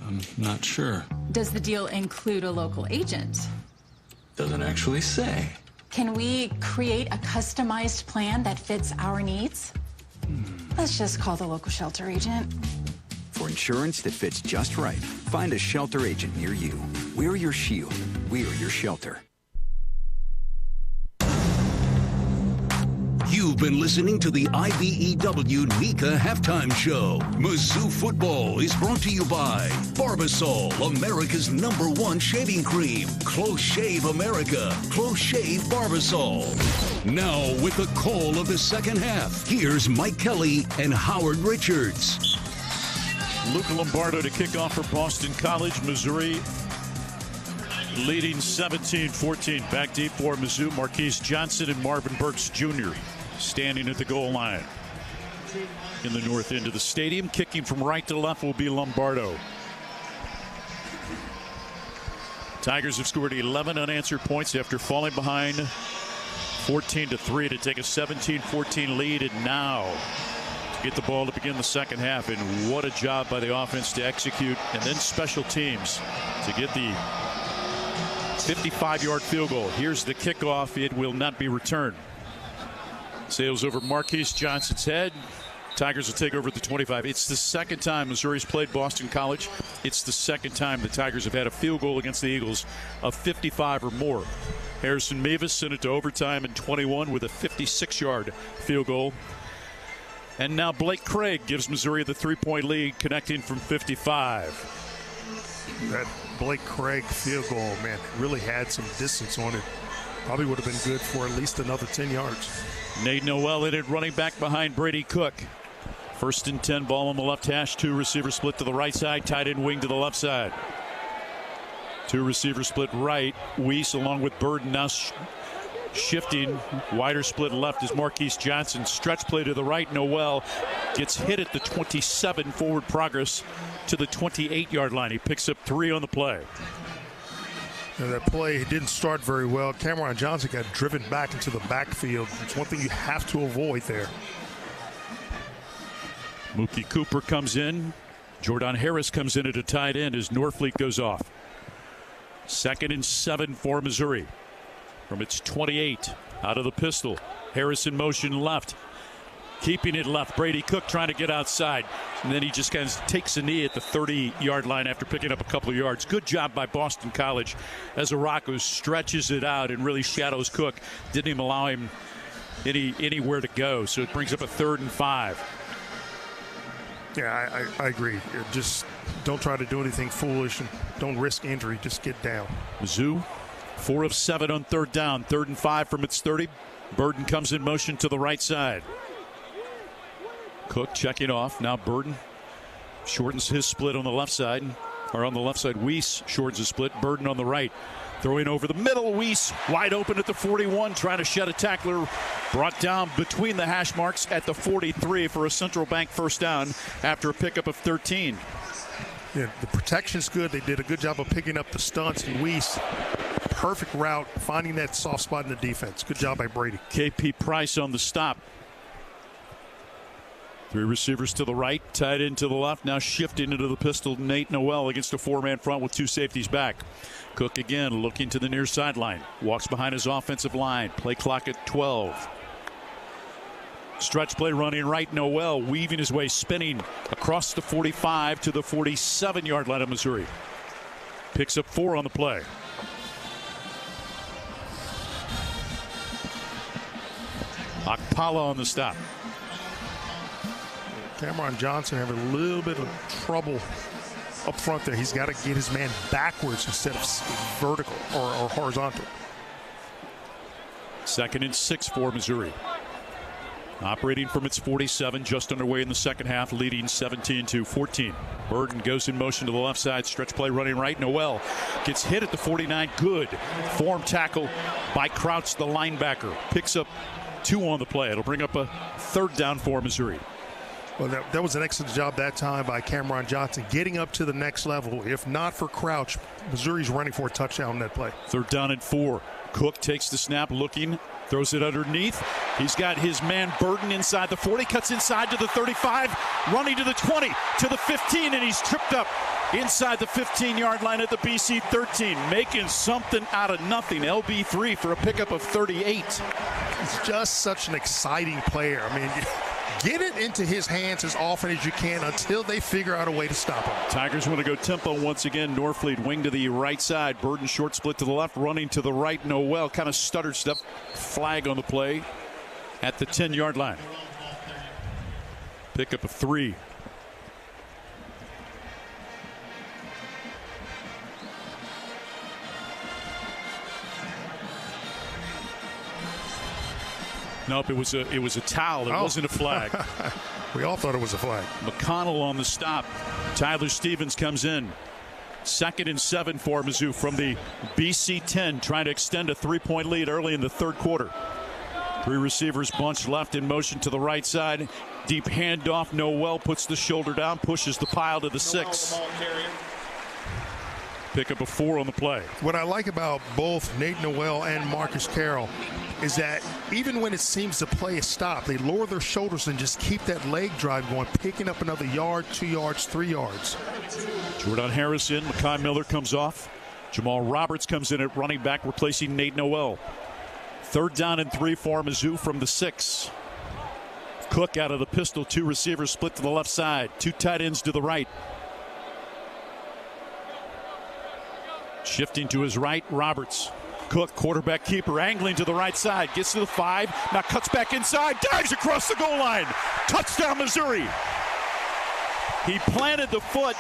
[SPEAKER 19] I'm not sure.
[SPEAKER 16] Does the deal include a local agent?
[SPEAKER 19] Doesn't actually say.
[SPEAKER 16] Can we create a customized plan that fits our needs? Let's just call the local shelter agent.
[SPEAKER 26] For insurance that fits just right, find a shelter agent near you. We're your shield. We're your shelter.
[SPEAKER 1] You've been listening to the IBEW NECA Halftime Show. Mizzou Football is brought to you by Barbasol, America's #1 shaving cream. Close Shave America. Close Shave Barbasol. Now with the call of the second half, here's Mike Kelly and Howard Richards.
[SPEAKER 3] Luca Lombardo to kick off for Boston College. Missouri leading 17-14. Back deep for Mizzou, Marquise Johnson and Marvin Burks Jr. standing at the goal line. In the north end of the stadium, kicking from right to left will be Lombardo. Tigers have scored 11 unanswered points after falling behind 14-3 to take a 17-14 lead, and now to get the ball to begin the second half. And what a job by the offense to execute, and then special teams to get the 55-yard field goal. Here's the kickoff. It will not be returned. Sails over Marquise Johnson's head. Tigers will take over at the 25. It's the second time Missouri's played Boston College. It's the second time the Tigers have had a field goal against the Eagles of 55 or more. Harrison Mevis sent it to overtime in 21 with a 56-yard field goal. And now Blake Craig gives Missouri the 3-point lead, connecting from 55.
[SPEAKER 11] That Blake Craig field goal, man, really had some distance on it. Probably would have been good for at least another 10 yards.
[SPEAKER 3] Nate Noel in it, running back behind Brady Cook. 1st and 10, ball on the left hash. 2 receivers split to the right side, tight end wing to the left side. 2 receivers split right. Weiss along with Burden now shifting. Wider split left is Marquise Johnson. Stretch play to the right. Noel gets hit at the 27. Forward progress to the 28-yard line. He picks up 3 on the play.
[SPEAKER 11] And that play didn't start very well. Cameron Johnson got driven back into the backfield. It's one thing you have to avoid there.
[SPEAKER 3] Mookie Cooper comes in. Jordan Harris comes in at a tight end as Norfleet goes off. 2nd and 7 for Missouri. From its 28, out of the pistol. Harris in motion left. Keeping it left. Brady Cook trying to get outside. And then he just kind of takes a knee at the 30-yard line after picking up a couple of yards. Good job by Boston College as Arako stretches it out and really shadows Cook. Didn't even allow him anywhere to go. So it brings up a 3rd and 5.
[SPEAKER 11] Yeah, I agree. Just don't try to do anything foolish and don't risk injury. Just get down.
[SPEAKER 3] Mizzou, 4 of 7 on 3rd down. 3rd and 5 from its 30. Burden comes in motion to the right side. Cook checking off. Now Burden shortens his split on the left side. Or on the left side, Weiss shortens his split. Burden on the right. Throwing over the middle. Weiss wide open at the 41. Trying to shed a tackler. Brought down between the hash marks at the 43 for a Central Bank first down after a pickup of 13.
[SPEAKER 11] Yeah, the protection's good. They did a good job of picking up the stunts. And Weiss, perfect route, finding that soft spot in the defense. Good job by Brady.
[SPEAKER 3] KP Price on the stop. 3 receivers to the right, tied in to the left. Now shifting into the pistol, Nate Noel against a 4-man front with 2 safeties back. Cook again looking to the near sideline. Walks behind his offensive line. Play clock at 12. Stretch play running right. Noel weaving his way, spinning across the 45 to the 47-yard line of Missouri. Picks up 4 on the play. Akpala on the stop.
[SPEAKER 11] Cameron Johnson having a little bit of trouble up front there. He's got to get his man backwards instead of vertical or horizontal.
[SPEAKER 3] 2nd and 6 for Missouri. Operating from its 47, just underway in the second half, leading 17-14. Burden goes in motion to the left side. Stretch play running right. Noel gets hit at the 49. Good form tackle by Crouch, the linebacker. Picks up 2 on the play. It'll bring up a 3rd down for Missouri.
[SPEAKER 11] Well, that was an excellent job that time by Cameron Johnson, getting up to the next level. If not for Crouch, Missouri's running for a touchdown on that play.
[SPEAKER 3] 3rd down and 4. Cook takes the snap, looking, throws it underneath. He's got his man Burden inside the 40, cuts inside to the 35, running to the 20, to the 15, and he's tripped up inside the 15-yard line at the BC 13, making something out of nothing. LB3 for a pickup of 38.
[SPEAKER 11] He's just such an exciting player. I mean, get it into his hands as often as you can until they figure out a way to stop him.
[SPEAKER 3] Tigers want to go tempo once again. Norfleet wing to the right side. Burden short split to the left, running to the right. Noel kind of stuttered stuff. Flag on the play at the 10-yard line. Pickup of 3. Nope, it was a towel. It wasn't a flag.
[SPEAKER 11] We all thought it was a flag.
[SPEAKER 3] McConnell on the stop. Tyler Stevens comes in. 2nd and 7 for Mizzou from the BC 10, trying to extend a 3-point lead early in the 3rd quarter. 3 receivers bunched left in motion to the right side. Deep handoff. Noel puts the shoulder down, pushes the pile to the 6. Pickup of 4 on the play.
[SPEAKER 11] What I like about both Nate Noel and Marcus Carroll is that even when it seems the play is stopped, they lower their shoulders and just keep that leg drive going, picking up another yard, 2 yards, 3 yards.
[SPEAKER 3] Jordan Harris in. Makai Miller comes off. Jamal Roberts comes in at running back, replacing Nate Noel. 3rd down and 3 for Mizzou from the 6. Cook out of the pistol. 2 receivers split to the left side. 2 tight ends to the right. Shifting to his right, Roberts. Cook, quarterback keeper, angling to the right side. Gets to the 5. Now cuts back inside. Dives across the goal line. Touchdown, Missouri. He planted the foot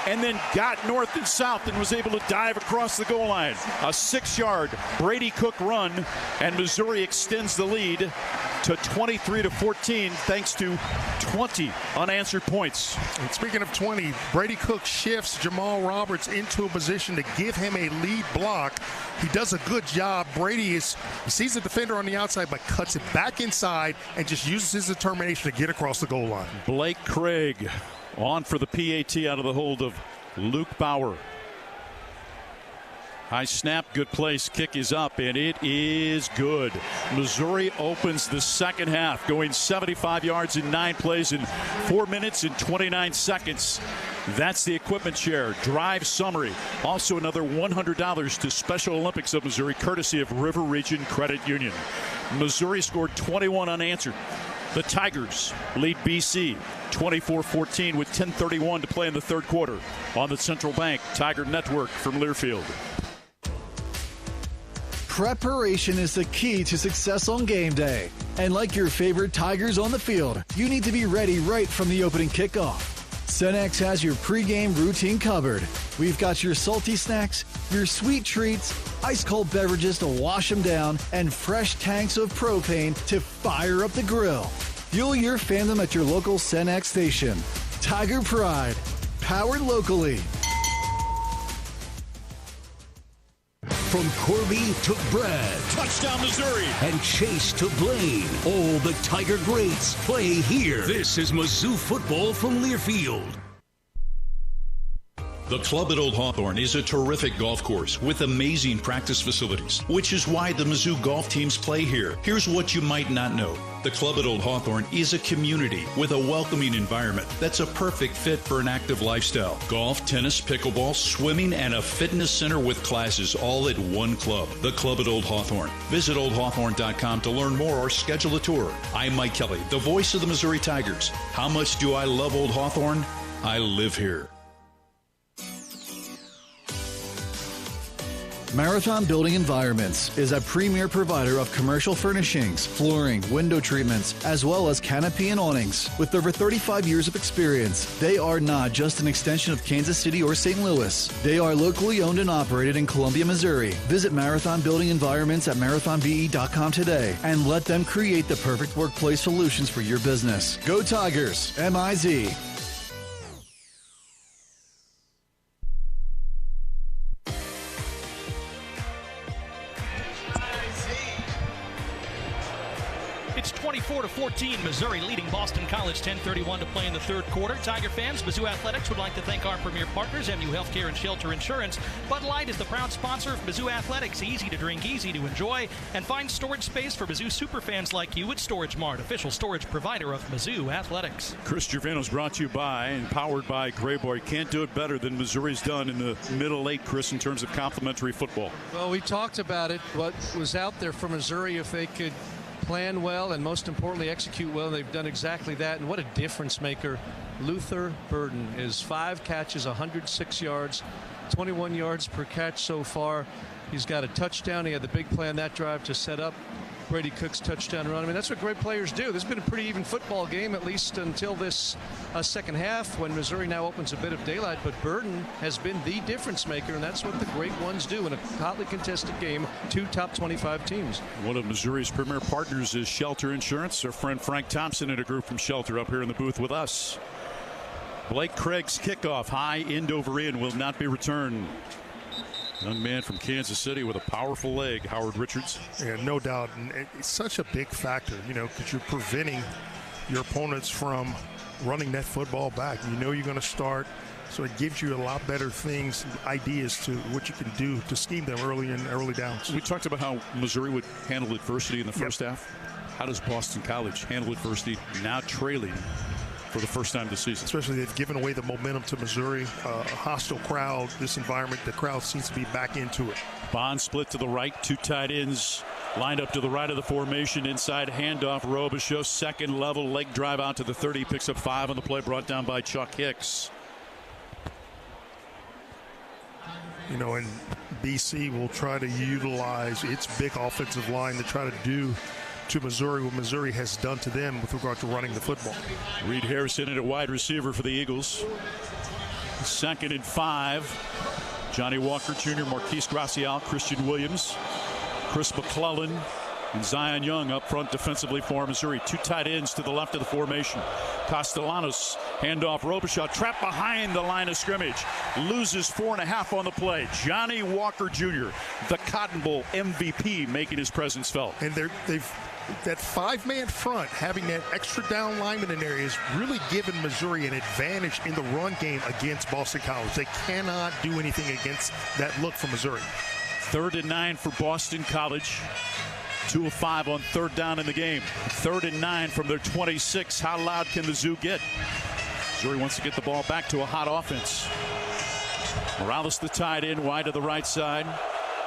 [SPEAKER 3] and then got north and south and was able to dive across the goal line. A 6-yard Brady Cook run, and Missouri extends the lead to 23-14 thanks to 20 unanswered points.
[SPEAKER 11] And speaking of 20, Brady Cook shifts Jamal Roberts into a position to give him a lead block. He does a good job. Brady sees the defender on the outside but cuts it back inside and just uses his determination to get across the goal line.
[SPEAKER 3] Blake Craig on for the PAT out of the hold of Luke Bauer. High snap, good place, kick is up, and it is good. Missouri opens the second half, going 75 yards in 9 plays in 4 minutes and 29 seconds. That's the equipment share. Drive summary. Also another $100 to Special Olympics of Missouri, courtesy of River Region Credit Union. Missouri scored 21 unanswered. The Tigers lead BC 24-14 with 10:31 to play in the third quarter. On the Central Bank Tiger Network from Learfield.
[SPEAKER 15] Preparation is the key to success on game day. And like your favorite Tigers on the field, you need to be ready right from the opening kickoff. Cenex has your pregame routine covered. We've got your salty snacks, your sweet treats, ice-cold beverages to wash them down, and fresh tanks of propane to fire up the grill. Fuel your fandom at your local Cenex station. Tiger Pride, powered locally.
[SPEAKER 1] From Corby to Brad.
[SPEAKER 3] Touchdown, Missouri.
[SPEAKER 1] And Chase to Blaine. All the Tiger greats play here. This is Mizzou Football from Learfield.
[SPEAKER 4] The Club at Old Hawthorne is a terrific golf course with amazing practice facilities, which is why the Mizzou golf teams play here. Here's what you might not know. The Club at Old Hawthorne is a community with a welcoming environment that's a perfect fit for an active lifestyle. Golf, tennis, pickleball, swimming, and a fitness center with classes all at one club. The Club at Old Hawthorne. Visit oldhawthorne.com to learn more or schedule a tour. I'm Mike Kelly, the voice of the Missouri Tigers. How much do I love Old Hawthorne? I live here.
[SPEAKER 15] Marathon Building Environments is a premier provider of commercial furnishings, flooring, window treatments, as well as canopy and awnings. With over 35 years of experience, they are not just an extension of Kansas City or St. Louis. They are locally owned and operated in Columbia, Missouri. Visit Marathon Building Environments at marathonbe.com today and let them create the perfect workplace solutions for your business. Go Tigers, M-I-Z.
[SPEAKER 7] It's 24-14, Missouri leading Boston College, 10:31 to play in the third quarter. Tiger fans, Mizzou Athletics would like to thank our premier partners, MU Healthcare and Shelter Insurance. Bud Light is the proud sponsor of Mizzou Athletics. Easy to drink, easy to enjoy, and find storage space for Mizzou superfans like you at Storage Mart, official storage provider of Mizzou Athletics.
[SPEAKER 3] Chris Gervano's brought to you by and powered by Grayboy. Can't do it better than Missouri's done in the middle eight, Chris, in terms of complimentary football.
[SPEAKER 5] Well, we talked about it, what was out there for Missouri if they could plan well and most importantly execute well. They've done exactly that, and what a difference maker Luther Burden is. 5 catches, 106 yards, 21 yards per catch so far. He's got a touchdown. He had the big play on that drive to set up Brady Cook's touchdown run. I mean, that's what great players do. This has been a pretty even football game, at least until this second half, when Missouri now opens a bit of daylight. But Burden has been the difference maker, and that's what the great ones do in a hotly contested game. 2 top 25 teams. One of Missouri's premier partners is Shelter Insurance. Our friend Frank Thompson and a group from Shelter up here in the booth with us. Blake Craig's kickoff, high end over in, will not be returned. Young man from Kansas City with a powerful leg, Howard Richards.
[SPEAKER 11] Yeah, no doubt. And it's such a big factor, you know, because you're preventing your opponents from running that football back. You know you're going to start, so it gives you a lot better things, ideas to what you can do to scheme them early downs.
[SPEAKER 3] We talked about how Missouri would handle adversity in the first half. How does Boston College handle adversity now trailing for the first time this season?
[SPEAKER 11] Especially they've given away the momentum to Missouri. A hostile crowd, this environment, the crowd seems to be back into it.
[SPEAKER 3] Bond split to the right, 2 tight ends lined up to the right of the formation. Inside handoff, Robichaux, second level leg drive out to the 30, picks up 5 on the play, brought down by Chuck Hicks.
[SPEAKER 11] You know, and BC will try to utilize its big offensive line to try to do to Missouri what Missouri has done to them with regard to running the football.
[SPEAKER 3] Reed Harrison in at wide receiver for the Eagles. 2nd and 5. Johnny Walker Jr., Marquise Gracial, Christian Williams, Chris McClellan, and Zion Young up front defensively for Missouri. 2 tight ends to the left of the formation. Castellanos, handoff, Robichaux, trapped behind the line of scrimmage. Loses 4.5 on the play. Johnny Walker Jr., the Cotton Bowl MVP, making his presence felt.
[SPEAKER 11] And they've that 5-man front, having that extra down lineman in there, is really given Missouri an advantage in the run game against Boston College. They cannot do anything against that look from Missouri.
[SPEAKER 3] 3rd and 9 for Boston College. 2 of 5 on 3rd down in the game. 3rd and 9 from their 26. How loud can the Zoo get? Missouri wants to get the ball back to a hot offense. Morales, the tight end, wide to the right side.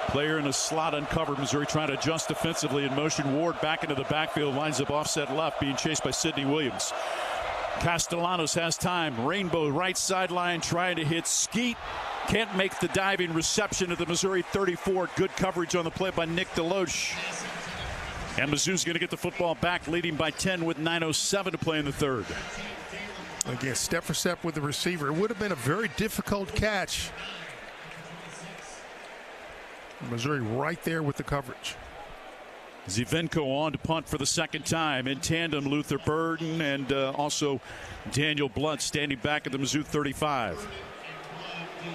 [SPEAKER 3] Player in a slot uncovered. Missouri trying to adjust defensively in motion. Ward back into the backfield, lines up offset left, being chased by Sidney Williams. Castellanos has time. Rainbow right sideline trying to hit Skeet. Can't make the diving reception at the Missouri 34. Good coverage on the play by Nick Deloche. And Mizzou's going to get the football back, leading by 10 with 9:07 to play in the third.
[SPEAKER 11] Again, step for step with the receiver. It would have been a very difficult catch. Missouri right there with the coverage.
[SPEAKER 3] Zivenko on to punt for the second time. In tandem, Luther Burden and also Daniel Blunt standing back at the Mizzou 35.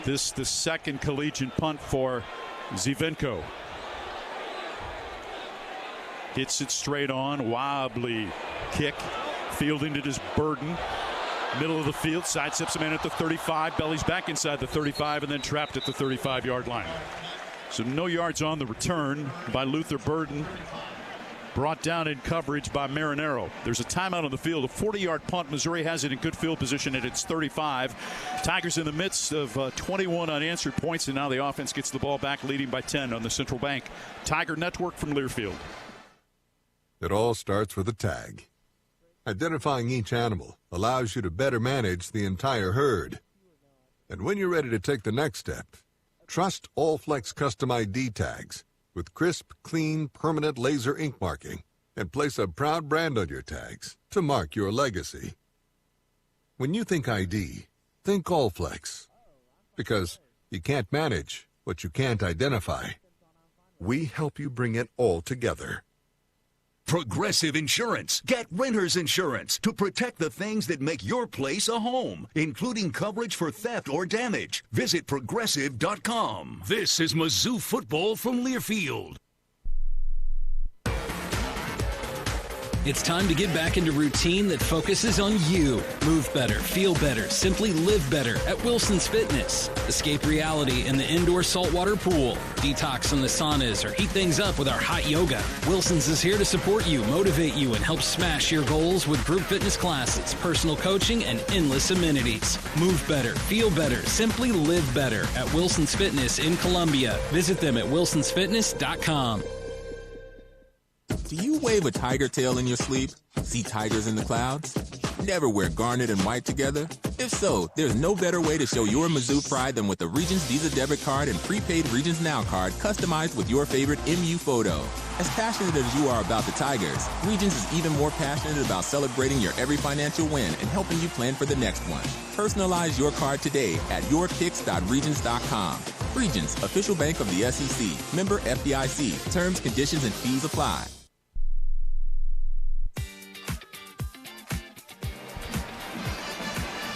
[SPEAKER 3] This the second collegiate punt for Zivenko. Hits it straight on. Wobbly kick. Fielding it is Burden. Middle of the field. Sidesteps a man at the 35. Bellies back inside the 35 and then trapped at the 35-yard line. So no yards on the return by Luther Burden. Brought down in coverage by Marinero. There's a timeout on the field. A 40-yard punt. Missouri has it in good field position at its 35. Tigers in the midst of 21 unanswered points, and now the offense gets the ball back, leading by 10 on the Central Bank Tiger Network from Learfield.
[SPEAKER 6] It all starts with a tag. Identifying each animal allows you to better manage the entire herd. And when you're ready to take the next step, trust Allflex Custom ID tags with crisp, clean, permanent laser ink marking, and place a proud brand on your tags to mark your legacy. When you think ID, think Allflex. Because you can't manage what you can't identify. We help you bring it all together.
[SPEAKER 1] Progressive Insurance. Get renter's insurance to protect the things that make your place a home, including coverage for theft or damage. Visit Progressive.com. This is Mizzou Football from Learfield.
[SPEAKER 18] It's time to get back into routine that focuses on you. Move better, feel better, simply live better at Wilson's Fitness. Escape reality in the indoor saltwater pool. Detox in the saunas or heat things up with our hot yoga. Wilson's is here to support you, motivate you, and help smash your goals with group fitness classes, personal coaching, and endless amenities. Move better, feel better, simply live better at Wilson's Fitness in Columbia. Visit them at wilsonsfitness.com.
[SPEAKER 13] Do you wave a tiger tail in your sleep? See tigers in the clouds? Never wear garnet and white together? If so, there's no better way to show your Mizzou pride than with the Regions Visa debit card and prepaid Regions Now card customized with your favorite MU photo. As passionate as you are about the Tigers, Regions is even more passionate about celebrating your every financial win and helping you plan for the next one. Personalize your card today at yourpicks.regions.com. Regions, official bank of the SEC. Member FDIC. Terms, conditions, and fees apply.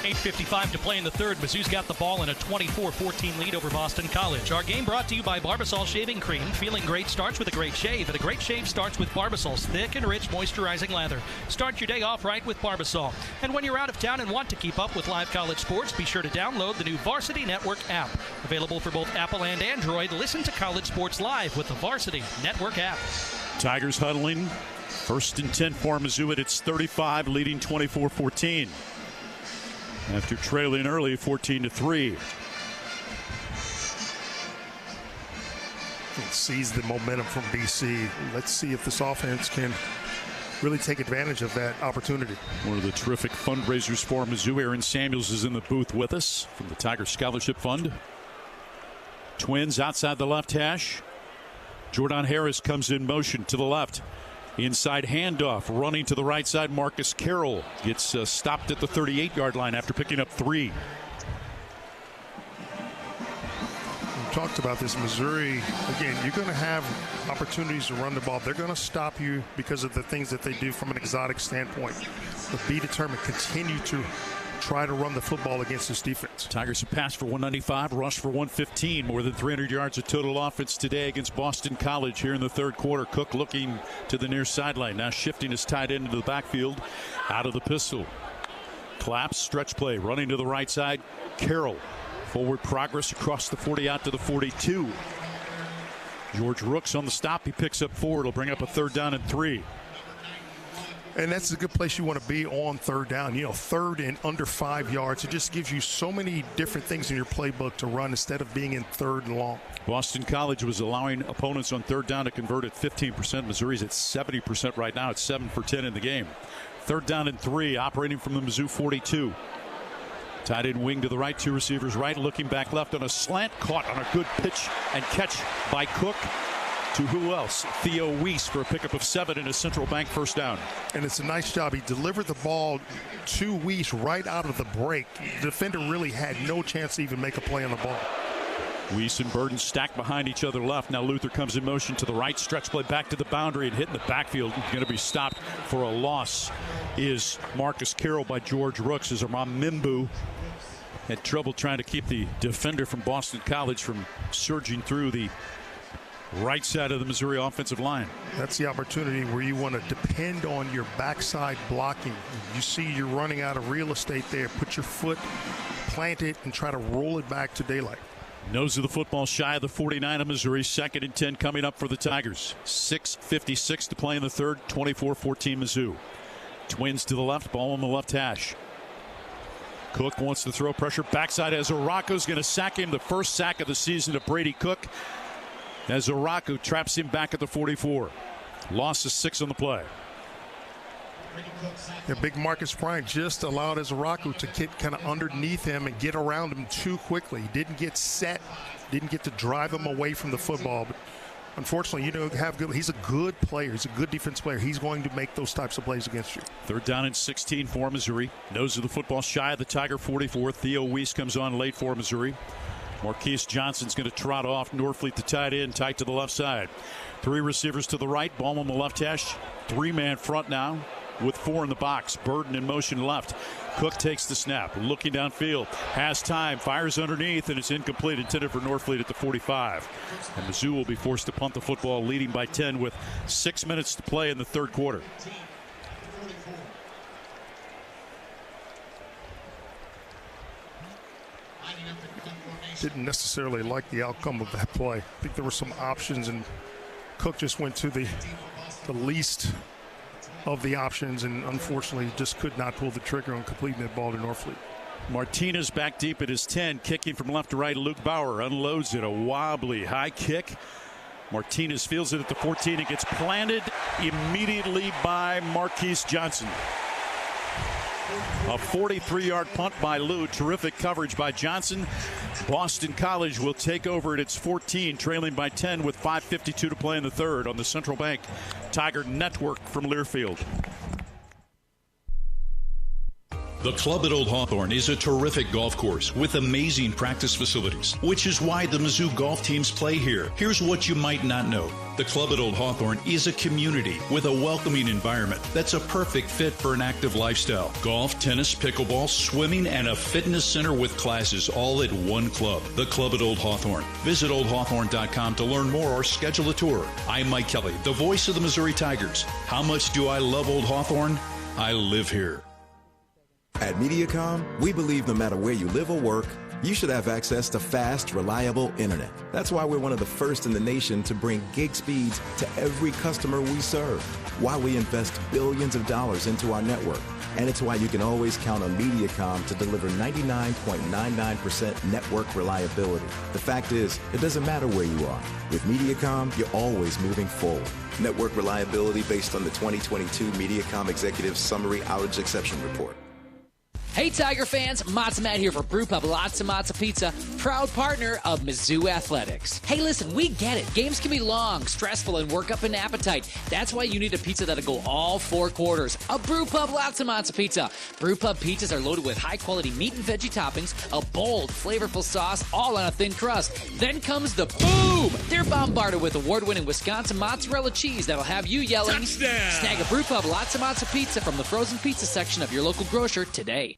[SPEAKER 7] .55 to play in the third. Mizzou's got the ball in a 24-14 lead over Boston College. Our game brought to you by Barbasol Shaving Cream. Feeling great starts with a great shave, and a great shave starts with Barbasol's thick and rich moisturizing lather. Start your day off right with Barbasol. And when you're out of town and want to keep up with live college sports, be sure to download the new Varsity Network app. Available for both Apple and Android. Listen to college sports live with the Varsity Network app.
[SPEAKER 3] Tigers huddling. 1st and 10 for Mizzou at its 35, leading 24-14. After trailing early 14-3.
[SPEAKER 11] Seize the momentum from BC. Let's see if this offense can really take advantage of that opportunity.
[SPEAKER 3] One of the terrific fundraisers for Mizzou. Aaron Samuels is in the booth with us from the Tiger Scholarship Fund. Twins outside the left hash. Jordan Harris comes in motion to the left. Inside handoff, running to the right side. Marcus Carroll gets stopped at the 38-yard line after picking up 3.
[SPEAKER 11] We talked about this. Missouri, again, you're going to have opportunities to run the ball. They're going to stop you because of the things that they do from an exotic standpoint. But be determined, continue to try to run the football against this defense.
[SPEAKER 3] Tigers have passed for 195, rushed for 115. More than 300 yards of total offense today against Boston College here in the third quarter. Cook looking to the near sideline. Now shifting his tight end into the backfield out of the pistol. Collapse, stretch play, running to the right side. Carroll. Forward progress across the 40 out to the 42. George Rooks on the stop. He picks up 4. It'll bring up a 3rd down and 3.
[SPEAKER 11] And that's a good place you want to be on third down. You know, third and under 5 yards. It just gives you so many different things in your playbook to run instead of being in third and long.
[SPEAKER 3] Boston College was allowing opponents on third down to convert at 15%. Missouri's at 70% right now. It's 7 for 10 in the game. Third down and 3, operating from the Mizzou 42. Tight end wing to the right, 2 receivers right, looking back left on a slant, caught on a good pitch and catch by Cook. To who else? Theo Weiss for a pickup of 7 and a Central Bank first down.
[SPEAKER 11] And it's a nice job. He delivered the ball to Weiss right out of the break. The defender really had no chance to even make a play on the ball.
[SPEAKER 3] Weiss and Burden stacked behind each other left. Now Luther comes in motion to the right. Stretch play back to the boundary and hitting the backfield. Going to be stopped for a loss is Marcus Carroll by George Rooks as Mimbu had trouble trying to keep the defender from Boston College from surging through the right side of the Missouri offensive line.
[SPEAKER 11] That's the opportunity where you want to depend on your backside blocking. You see you're running out of real estate there. Put your foot, plant it, and try to roll it back to daylight.
[SPEAKER 3] Nose of the football shy of the 49 of Missouri. 2nd and 10 coming up for the Tigers. 6:56 to play in the third. 24-14 Mizzou. Twins to the left. Ball on the left hash. Cook wants to throw pressure. Backside as Oraco's going to sack him. The first sack of the season of Brady Cook. As Oraco traps him back at the 44. Loss of 6 on the play.
[SPEAKER 11] Yeah, big Marcus Bryant just allowed Oraco to get kind of underneath him and get around him too quickly. He didn't get set, didn't get to drive him away from the football. But unfortunately, you don't have good. He's a good player. He's a good defense player. He's going to make those types of plays against you.
[SPEAKER 3] Third down and 16 for Missouri. Nose of the football shy of the Tiger 44. Theo Weiss comes on late for Missouri. Marquise Johnson's going to trot off. Norfleet the tight end, tight to the left side. 3 receivers to the right. Ball on the left hash. 3-man front now with 4 in the box. Burden in motion left. Cook takes the snap. Looking downfield. Has time. Fires underneath, and it's incomplete. Intended for Norfleet at the 45. And Mizzou will be forced to punt the football, leading by 10 with 6 minutes to play in the third quarter.
[SPEAKER 11] Didn't necessarily like the outcome of that play. I think there were some options, and Cook just went to the least of the options, and unfortunately just could not pull the trigger on completing that ball to Norfleet.
[SPEAKER 3] Martinez back deep at his 10, kicking from left to right. Luke Bauer unloads it. A wobbly high kick. Martinez fields it at the 14 and gets planted immediately by Marquise Johnson. A 43-yard punt by Lou. Terrific coverage by Johnson. Boston College will take over at its 14, trailing by 10 with 5:52 to play in the third on the Central Bank Tiger Network from Learfield.
[SPEAKER 4] The Club at Old Hawthorne is a terrific golf course with amazing practice facilities, which is why the Mizzou golf teams play here. Here's what you might not know. The Club at Old Hawthorne is a community with a welcoming environment that's a perfect fit for an active lifestyle. Golf, tennis, pickleball, swimming, and a fitness center with classes all at one club. The Club at Old Hawthorne. Visit oldhawthorne.com to learn more or schedule a tour. I'm Mike Kelly, the voice of the Missouri Tigers. How much do I love Old Hawthorne? I live here.
[SPEAKER 2] At Mediacom, we believe no matter where you live or work, you should have access to fast, reliable internet. That's why we're one of the first in the nation to bring gig speeds to every customer we serve, why we invest billions of dollars into our network. And it's why you can always count on Mediacom to deliver 99.99% network reliability. The fact is, it doesn't matter where you are. With Mediacom, you're always moving forward. Network reliability based on the 2022 Mediacom Executive Summary Outage Exception Report.
[SPEAKER 9] Hey Tiger fans, Matza Matt here for Brew Pub Lots Matza Pizza, proud partner of Mizzou Athletics. Hey listen, we get it. Games can be long, stressful, and work up an appetite. That's why you need a pizza that'll go all 4 quarters. A Brew Pub Lots Matza Pizza. Brew Pub pizzas are loaded with high-quality meat and veggie toppings, a bold, flavorful sauce, all on a thin crust. Then comes the boom! They're bombarded with award-winning Wisconsin mozzarella cheese that'll have you yelling, touchdown! Snag a Brew Pub Lots Matza Pizza from the frozen pizza section of your local grocer today.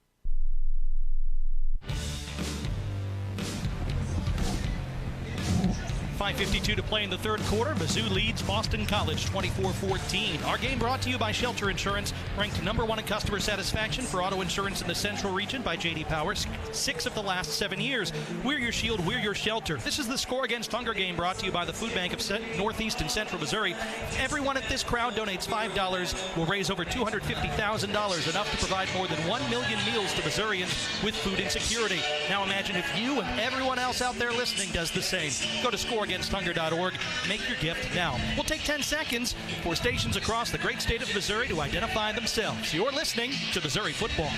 [SPEAKER 7] 5:52 to play in the third quarter. Mizzou leads Boston College 24-14. Our game brought to you by Shelter Insurance, ranked #1 in customer satisfaction for auto insurance in the Central Region by J.D. Power, 6 of the last 7 years. We're your shield, we're your shelter. This is the Score Against Hunger game brought to you by the Food Bank of Northeast and Central Missouri. Everyone at this crowd donates $5. Will raise over $250,000, enough to provide more than 1 million meals to Missourians with food insecurity. Now imagine if you and everyone else out there listening does the same. Go to scoreagainsthunger.org. Make your gift now. We'll take 10 seconds for stations across the great state of Missouri to identify themselves. You're listening to Missouri Football.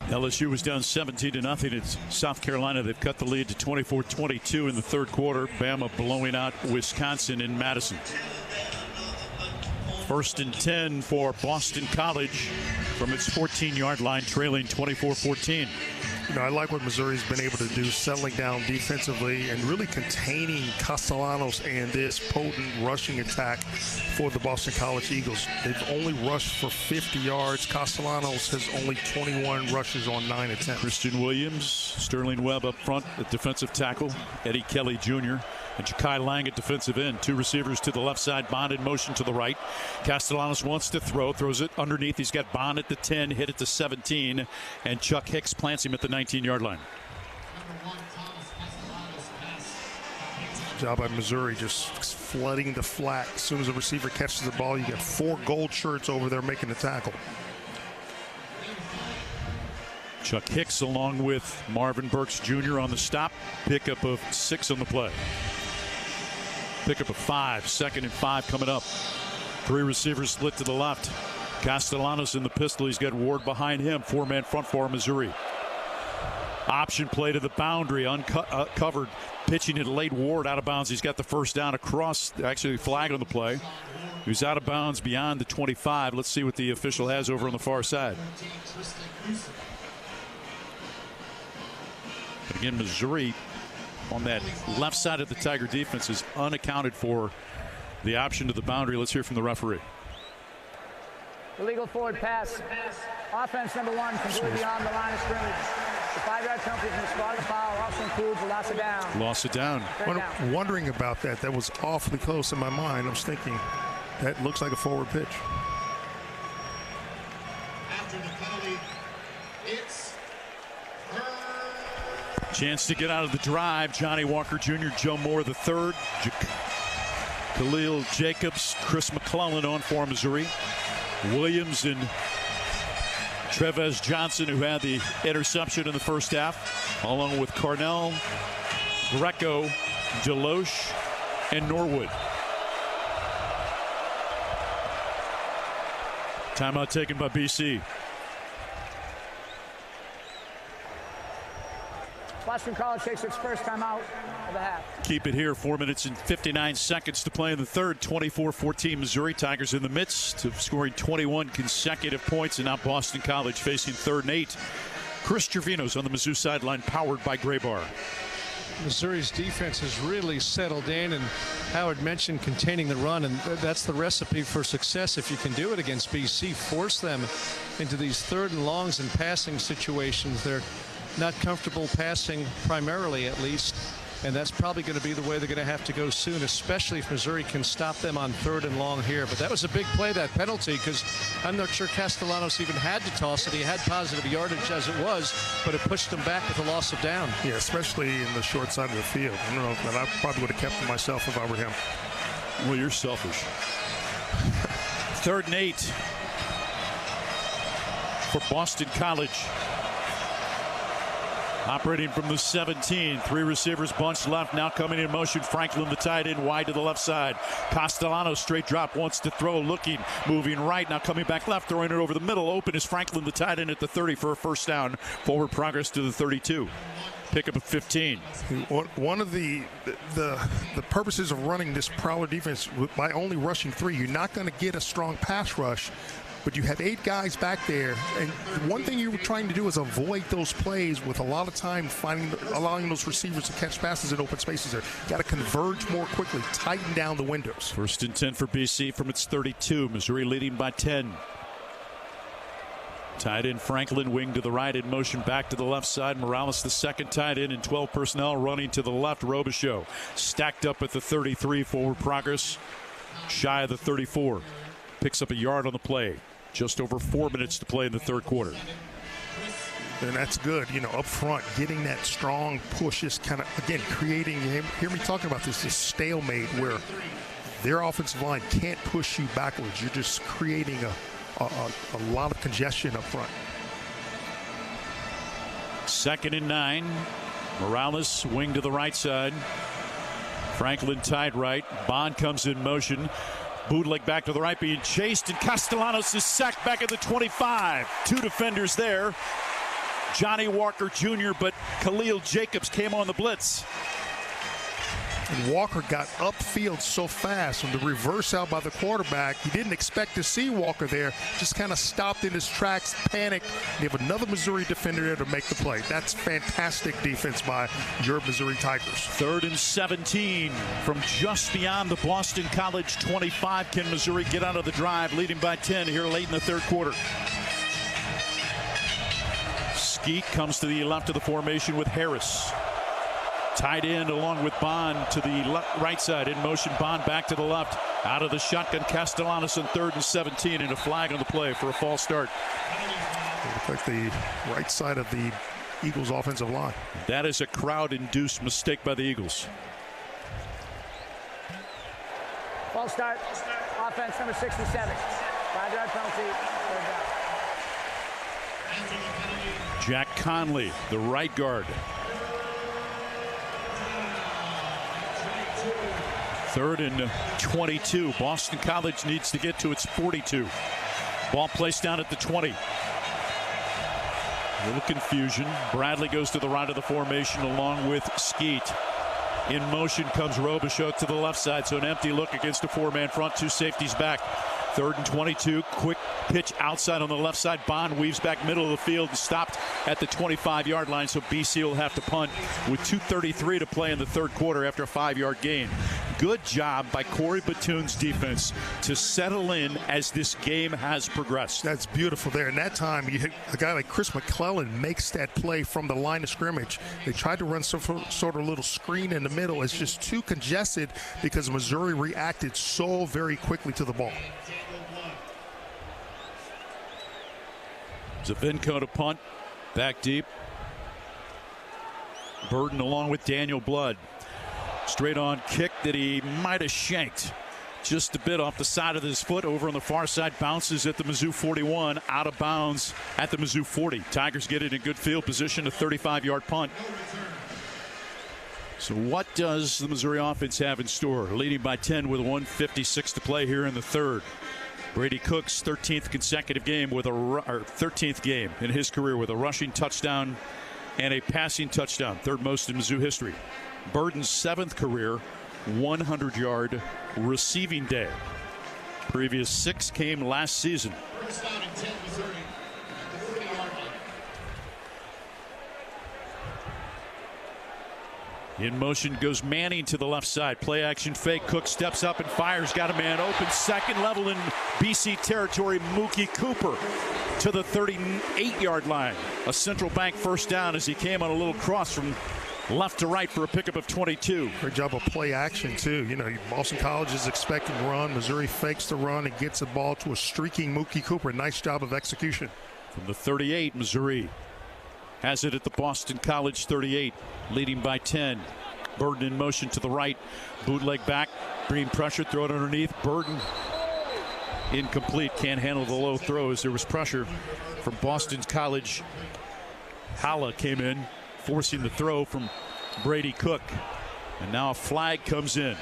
[SPEAKER 3] LSU was down 17-0 at South Carolina. They've cut the lead to 24-22 in the third quarter. Bama blowing out Wisconsin in Madison. 1st and 10 for Boston College from its 14-yard line, trailing 24-14.
[SPEAKER 11] You know, I like what Missouri's been able to do, settling down defensively and really containing Castellanos and this potent rushing attack for the Boston College Eagles. They've only rushed for 50 yards. Castellanos has only 21 rushes on 9 attempts.
[SPEAKER 3] Christian Williams, Sterling Webb up front at defensive tackle, Eddie Kelly Jr., and Ja'Kai Lang at defensive end. 2 receivers to the left side, Bond in motion to the right. Castellanos wants to throw, throws it underneath. He's got Bond at the 10, hit it to 17, and Chuck Hicks plants him at the 19-yard line.
[SPEAKER 11] Job by Missouri, just flooding the flat. As soon as the receiver catches the ball, you get 4 gold shirts over there making the tackle.
[SPEAKER 3] Chuck Hicks along with Marvin Burks Jr. on the stop. Pickup of 6 on the play. Pickup of 5. 2nd and 5 coming up. 3 receivers split to the left. Castellanos in the pistol. He's got Ward behind him. 4-man front for Missouri. Option play to the boundary. Uncovered. Pitching it late. Ward out of bounds. He's got the first down across. Actually flag on the play. He's out of bounds beyond the 25. Let's see what the official has over on the far side. But again, Missouri on that left side of the Tiger defense is unaccounted for the option to the boundary. Let's hear from the referee.
[SPEAKER 14] Illegal forward pass. Offense number 1 completely beyond the line of scrimmage. The 5-yard penalty from the spot of the foul also includes a loss of down.
[SPEAKER 3] Loss of down.
[SPEAKER 11] Wondering about that. That was awfully close in my mind. I was thinking that looks like a forward pitch.
[SPEAKER 17] After the penalty, it's
[SPEAKER 3] chance to get out of the drive. Johnny Walker Jr., Joe Moore III, Khalil Jacobs, Chris McClellan on for Missouri. Williams and Trevez Johnson, who had the interception in the first half, along with Carnell, Greco, Deloche, and Norwood. Timeout taken by BC.
[SPEAKER 14] Boston College takes its first timeout of the half.
[SPEAKER 3] Keep it here. 4 minutes and 59 seconds to play in the third. 24-14 Missouri. Tigers in the midst of scoring 21 consecutive points, and now Boston College facing 3rd and 8. Chris Trevino's on the Mizzou sideline, powered by Gray Bar.
[SPEAKER 5] Missouri's defense has really settled in, and Howard mentioned containing the run, and that's the recipe for success if you can do it against BC. Force them into these 3rd and longs and passing situations. They're not comfortable passing primarily, at least, and that's probably going to be the way they're going to have to go soon, especially if Missouri can stop them on 3rd and long here. But that was a big play, that penalty, because I'm not sure Castellanos even had to toss it. He had positive yardage as it was, but it pushed him back with a loss of down.
[SPEAKER 11] Yeah, especially in the short side of the field. I don't know, but I probably would have kept it myself if I were him.
[SPEAKER 3] Well, you're selfish. 3rd and 8 for Boston College. Operating from the 17, 3 receivers bunched left, now coming in motion. Franklin, the tight end, wide to the left side. Castellanos, straight drop, wants to throw, looking, moving right, now coming back left, throwing it over the middle. Open is Franklin, the tight end, at the 30 for a first down. Forward progress to the 32. Pickup of 15.
[SPEAKER 11] One of the purposes of running this Prowler defense by only rushing 3, you're not going to get a strong pass rush but you have 8 guys back there, and one thing you're trying to do is avoid those plays with a lot of time allowing those receivers to catch passes in open spaces there. You got to converge more quickly, tighten down the windows.
[SPEAKER 3] 1st and 10 for BC from its 32. Missouri leading by 10. Tight end Franklin, wing to the right, in motion back to the left side. Morales, the second tight end, and 12 personnel running to the left. Robichaux stacked up at the 33. Forward progress shy of the 34. Picks up a yard on the play. Just over 4 minutes to play in the third quarter.
[SPEAKER 11] And that's good, up front, getting that strong push is kind of, again, creating, you hear me talking about this stalemate where their offensive line can't push you backwards. You're just creating a lot of congestion up front.
[SPEAKER 3] 2nd and 9. Morales, wing to the right side. Franklin tied right. Bond comes in motion. Bootleg back to the right, being chased, and Castellanos is sacked back at the 25. 2 defenders there. Johnny Walker Jr., but Khalil Jacobs came on the blitz.
[SPEAKER 11] And Walker got upfield so fast from the reverse out by the quarterback. He didn't expect to see Walker there. Just kind of stopped in his tracks, panicked. They have another Missouri defender there to make the play. That's fantastic defense by your Missouri Tigers.
[SPEAKER 3] 3rd and 17 from just beyond the Boston College 25. Can Missouri get out of the drive, leading by 10 here late in the third quarter? Skeet comes to the left of the formation with Harris. Tight end along with Bond to the right side. In motion, Bond back to the left. Out of the shotgun, Castellanos on 3rd and 17, and a flag on the play for a false start.
[SPEAKER 11] It looked like the right side of the Eagles offensive line.
[SPEAKER 3] That is a crowd-induced mistake by the Eagles.
[SPEAKER 14] False start. Offense number 67. 5-yard penalty.
[SPEAKER 3] Jack Conley, the right guard. 3rd and 22. Boston College needs to get to its 42. Ball placed down at the 20. A little confusion. Bradley goes to the right of the formation along with Skeet. In motion comes Robichaux to the left side, so an empty look against a 4-man front. 2 safeties back. 3rd and 22. Quick pitch outside on the left side. Bond weaves back middle of the field and stopped at the 25-yard line, so BC will have to punt with 2:33 to play in the third quarter after a 5-yard gain. Good job by Corey Batoon's defense to settle in as this game has progressed.
[SPEAKER 11] That's beautiful there. And that time, a guy like Chris McClellan makes that play from the line of scrimmage. They tried to run some sort of little screen in the middle. It's just too congested because Missouri reacted so very quickly to the ball.
[SPEAKER 3] Zavinko to punt. Back deep. Burden along with Daniel Blood. Straight on kick that he might have shanked just a bit off the side of his foot. Over on the far side, bounces at the Mizzou 41, out of bounds at the Mizzou 40. Tigers get it in good field position, a 35-yard punt. So what does the Missouri offense have in store? Leading by 10 with 1:56 to play here in the third. Brady Cook's 13th consecutive game with 13th game in his career with a rushing touchdown and a passing touchdown, third most in Mizzou history. Burden's 7th career 100-yard receiving day. Previous 6 came last season. In motion goes Manning to the left side. Play action fake. Cook steps up and fires. Got a man open. Second level in BC territory. Mookie Cooper to the 38-yard line. A Central Bank first down as he came on a little cross from left to right for a pickup of 22.
[SPEAKER 11] Great job of play action, too. You know, Boston College is expecting to run. Missouri fakes the run and gets the ball to a streaking Mookie Cooper. Nice job of execution.
[SPEAKER 3] From the 38, Missouri has it at the Boston College 38, leading by 10. Burden in motion to the right. Bootleg back. Bringing pressure. Throw it underneath. Burden incomplete. Can't handle the low throws. There was pressure from Boston College. Hala came in, forcing the throw from Brady Cook. And now a flag comes in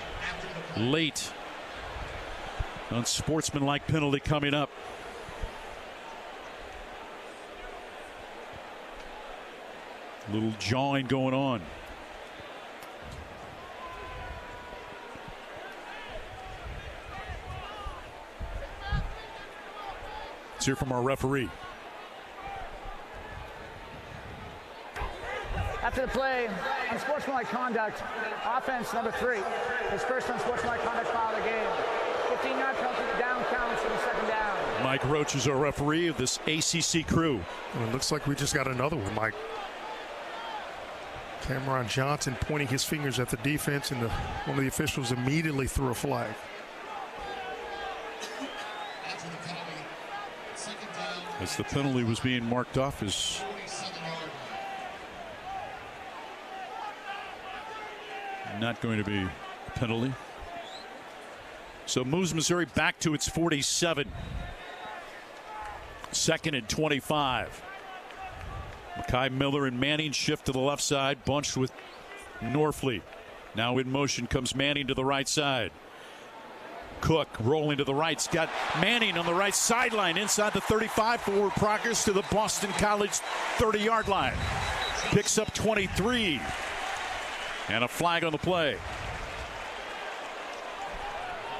[SPEAKER 3] late. Unsportsmanlike penalty coming up. Little jawing going on. hear from our referee.
[SPEAKER 14] After the play, unsportsmanlike conduct, offense number 3. His first unsportsmanlike conduct foul of the game. 15-yard penalty, down counts for the second down.
[SPEAKER 3] Mike Roach is our referee of this ACC crew.
[SPEAKER 11] Well, it looks like we just got another one, Mike. Cameron Johnson pointing his fingers at the defense, and one of the officials immediately threw a flag.
[SPEAKER 3] As the penalty was being marked off as not going to be a penalty. So moves Missouri back to its 47. 2nd and 25. Makai Miller and Manning shift to the left side, bunched with Norfleet. Now in motion comes Manning to the right side. Cook rolling to the right. He's got Manning on the right sideline inside the 35. Forward progress to the Boston College 30-yard line. Picks up 23. And a flag on the play.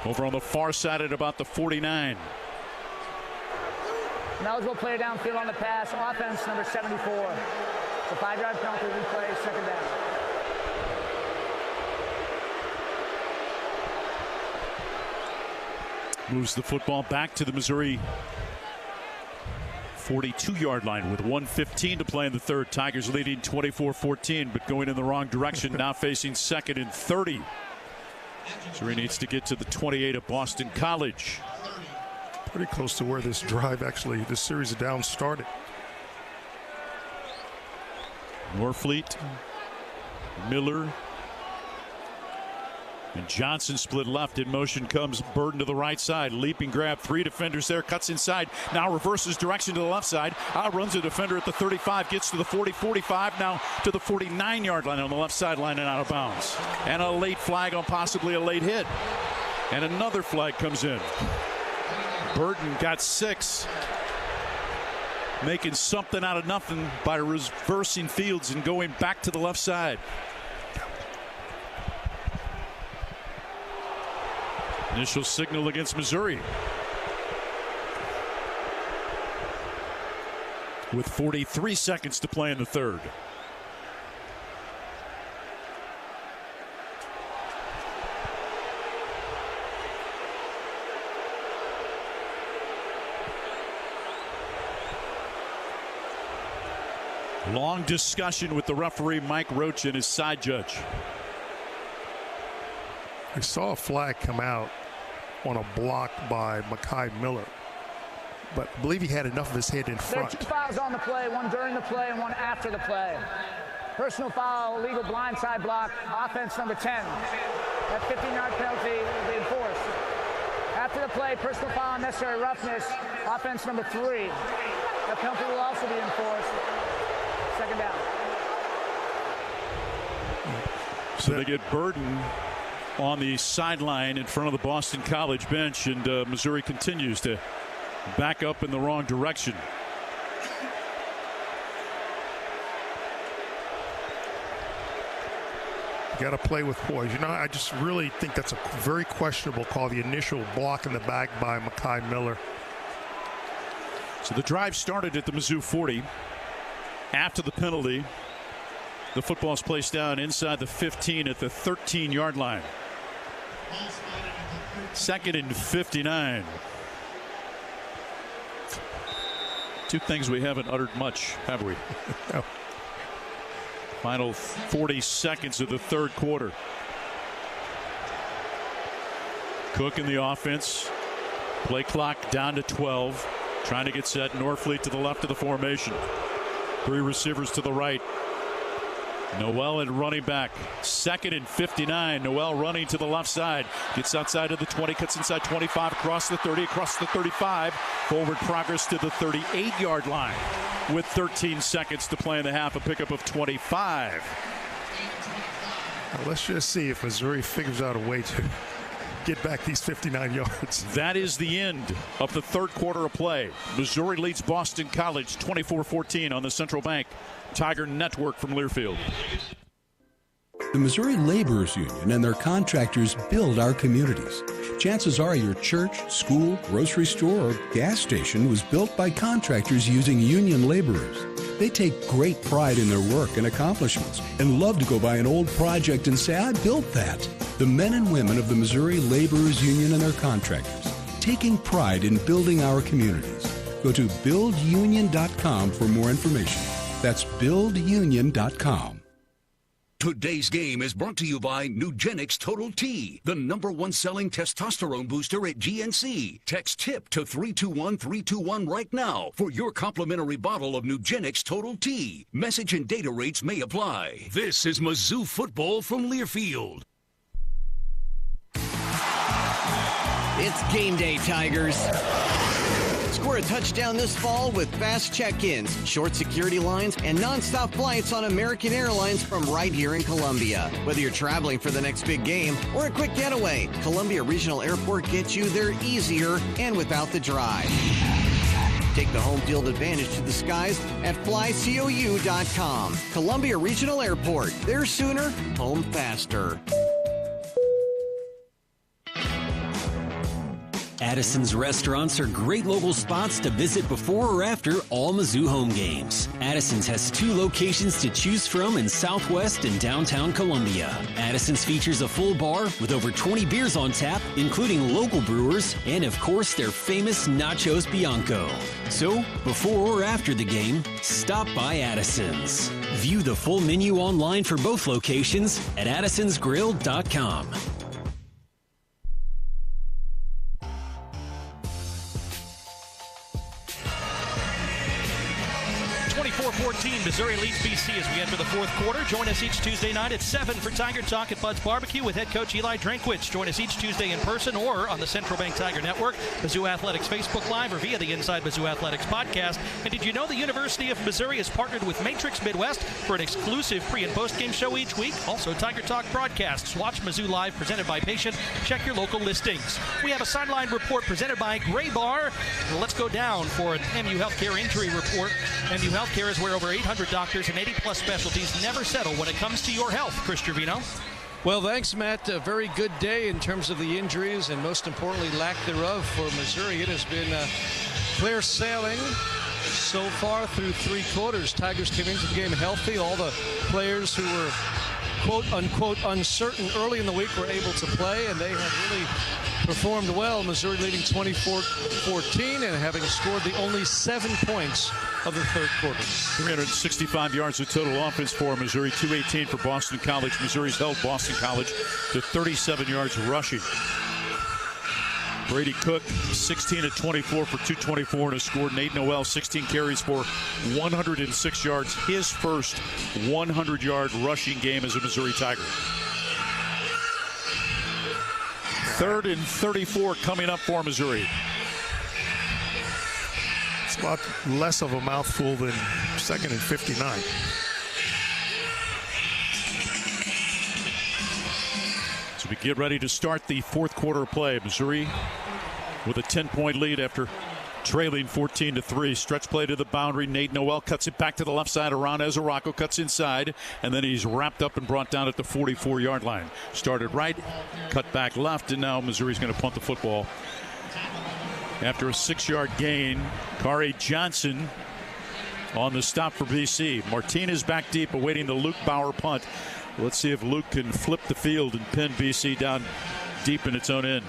[SPEAKER 3] Over on the far side at about the 49.
[SPEAKER 14] Eligible player downfield on the pass. Offense number 74. It's a 5-yard penalty, replay, second down.
[SPEAKER 3] Moves the football back to the Missouri 42-yard line with 1:15 to play in the third. Tigers leading 24-14, but going in the wrong direction. Now facing 2nd and 30. Missouri needs to get to the 28 of Boston College.
[SPEAKER 11] Pretty close to where this series of downs started.
[SPEAKER 3] Norfleet, Miller, and Johnson split left. In motion comes Burden to the right side. Leaping grab, 3 defenders there, cuts inside. Now reverses direction to the left side. Outruns a defender at the 35, gets to the 40, 45, now to the 49-yard line on the left sideline and out of bounds. And a late flag on possibly a late hit. And another flag comes in. Burden got 6. Making something out of nothing by reversing Fields and going back to the left side. Initial signal against Missouri. With 43 seconds to play in the third. Long discussion with the referee Mike Roach and his side judge.
[SPEAKER 11] I saw a flag come out on a block by Makai Miller, but I believe he had enough of his head in front.
[SPEAKER 14] There are 2 fouls on the play, one during the play and one after the play. Personal foul, illegal blindside block, offense number 10. That 15-yard penalty will be enforced. After the play, personal foul, unnecessary roughness, offense number 3. That penalty will also be enforced. Second down.
[SPEAKER 3] So they get Burden on the sideline in front of the Boston College bench, and Missouri continues to back up in the wrong direction.
[SPEAKER 11] You got to play with poise. I just really think that's a very questionable call, the initial block in the back by Makai Miller.
[SPEAKER 3] So the drive started at the Mizzou 40. After the penalty, the football is placed down inside the 15 at the 13-yard line. 2nd and 59. 2 things we haven't uttered much, have we?
[SPEAKER 11] No.
[SPEAKER 3] Final 40 seconds of the third quarter. Cook in the offense. Play clock down to 12. Trying to get set. Norfleet to the left of the formation. 3 receivers to the right. Noel and running back. 2nd and 59. Noel running to the left side. Gets outside of the 20. Cuts inside 25. Across the 30. Across the 35. Forward progress to the 38-yard line. With 13 seconds to play in the half. A pickup of 25.
[SPEAKER 11] Well, let's just see if Missouri figures out a way to get back these 59 yards.
[SPEAKER 3] That is the end of the third quarter of play. Missouri leads Boston College 24-14 on the Central Bank Tiger Network from Learfield.
[SPEAKER 20] The Missouri Laborers Union and their contractors build our communities. chances are your church, school, grocery store, or gas station was built by contractors using union laborers. They take great pride in their work and accomplishments and love to go by an old project and say, I built that. The men and women of the Missouri Laborers Union and their contractors, taking pride in building our communities. Go to buildunion.com for more information. That's buildunion.com.
[SPEAKER 1] Today's game is brought to you by Nugenix Total T, the #1 selling testosterone booster at GNC. Text TIP to 321321 right now for your complimentary bottle of Nugenix Total T. Message and data rates may apply. This is Mizzou Football from Learfield.
[SPEAKER 21] It's game day, Tigers. Score a touchdown this fall with fast check-ins, short security lines, and nonstop flights on American Airlines from right here in Columbia. Whether you're traveling for the next big game or a quick getaway, Columbia Regional Airport gets you there easier and without the drive. Take the home field advantage to the skies at flycou.com. Columbia Regional Airport. There sooner, home faster.
[SPEAKER 18] Addison's restaurants are great local spots to visit before or after all Mizzou home games. Addison's has 2 locations to choose from in Southwest and downtown Columbia. Addison's features a full bar with over 20 beers on tap, including local brewers, and of course their famous Nachos Bianco. So, before or after the game, stop by Addison's. View the full menu online for both locations at addisonsgrill.com.
[SPEAKER 7] 24-14, Missouri leads BC as we enter the fourth quarter. Join us each Tuesday night at 7 for Tiger Talk at Bud's Barbecue with head coach Eli Drinkwitz. Join us each Tuesday in person or on the Central Bank Tiger Network, Mizzou Athletics Facebook Live, or via the Inside Mizzou Athletics podcast. And did you know the University of Missouri has partnered with Matrix Midwest for an exclusive pre- and post-game show each week? Also, Tiger Talk broadcasts. Watch Mizzou Live presented by Patient. Check your local listings. We have a sideline report presented by Gray Bar. Well, let's go down for an MU Healthcare injury report. MU Healthcare is where over 800 doctors and 80-plus specialties never settle when it comes to your health. Chris Trevino.
[SPEAKER 5] Well, thanks, Matt. A very good day in terms of the injuries and, most importantly, lack thereof for Missouri. It has been clear sailing so far through 3 quarters. Tigers came into the game healthy. All the players who were quote-unquote uncertain early in the week were able to play, and they have really performed well. Missouri leading 24-14 and having scored the only 7 points of the third quarter.
[SPEAKER 3] 365 yards of total offense for Missouri, 218 for Boston College. Missouri's held Boston College to 37 yards rushing. Brady Cook, 16 of 24 for 224 and a score. Nate Noel, 16 carries for 106 yards. His first 100-yard rushing game as a Missouri Tiger. 3rd and 34 coming up for Missouri.
[SPEAKER 11] It's a lot less of a mouthful than 2nd and 59.
[SPEAKER 3] So we get ready to start the fourth quarter of play. Missouri with a 10-point lead after trailing 14-3. Stretch play to the boundary. Nate Noel cuts it back to the left side around Ezeracco, cuts inside, and then he's wrapped up and brought down at the 44-yard line. Started right, cut back left, and now Missouri's going to punt the football. After a 6-yard gain, Kari Johnson on the stop for BC. Martinez back deep awaiting the Luke Bauer punt. Let's see if Luke can flip the field and pin BC down deep in its own end.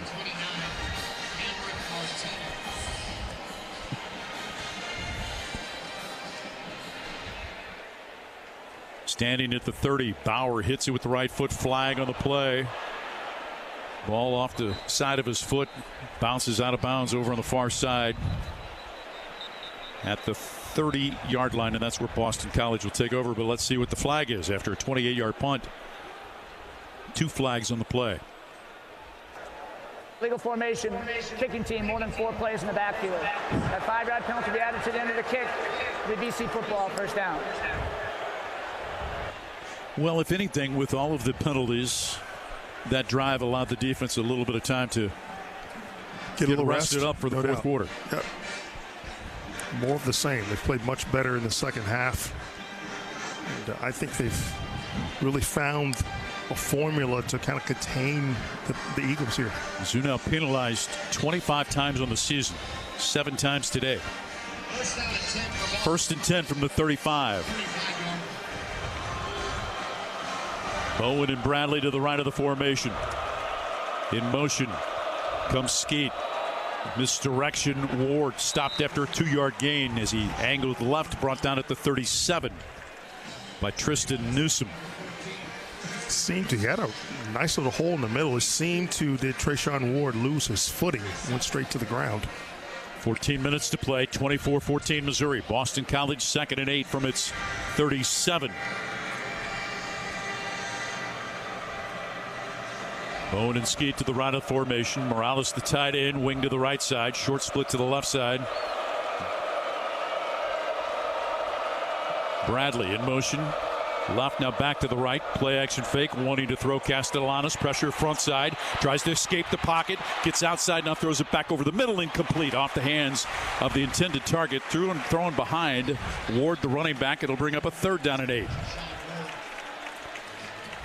[SPEAKER 3] Standing at the 30, Bauer hits it with the right foot, flag on the play. Ball off the side of his foot, bounces out of bounds over on the far side at the 30-yard line, and that's where Boston College will take over. But let's see what the flag is after a 28-yard punt. 2 flags on the play.
[SPEAKER 14] Legal formation, kicking team, more than 4 plays in the backfield. That 5-yard penalty will be added to the end of the kick. The BC football, first down.
[SPEAKER 3] Well, if anything, with all of the penalties, that drive allowed the defense a little bit of time to get rested up for the fourth quarter.
[SPEAKER 11] Yep. More of the same. They've played much better in the second half. And I think they've really found a formula to kind of contain the Eagles here.
[SPEAKER 3] Mizzou now penalized 25 times on the season, 7 times today. First and 10 from the 35. Bowen and Bradley to the right of the formation. In motion comes Skeet. Misdirection. Ward stopped after a 2-yard gain as he angled left, brought down at the 37 by Tristan Newsom.
[SPEAKER 11] He had a nice little hole in the middle. It seemed to did Trayshawn Ward lose his footing, went straight to the ground.
[SPEAKER 3] 14 minutes to play, 24-14 Missouri. Boston College 2nd and 8 from its 37. Bowen and Skeet to the right of the formation. Morales the tight end, wing to the right side, short split to the left side. Bradley in motion. Left now back to the right. Play action fake. Wanting to throw Castellanos. Pressure front side. Tries to escape the pocket. Gets outside. Now throws it back over the middle. Incomplete. Off the hands of the intended target. Thrown behind Ward, the running back. It'll bring up a 3rd down and 8.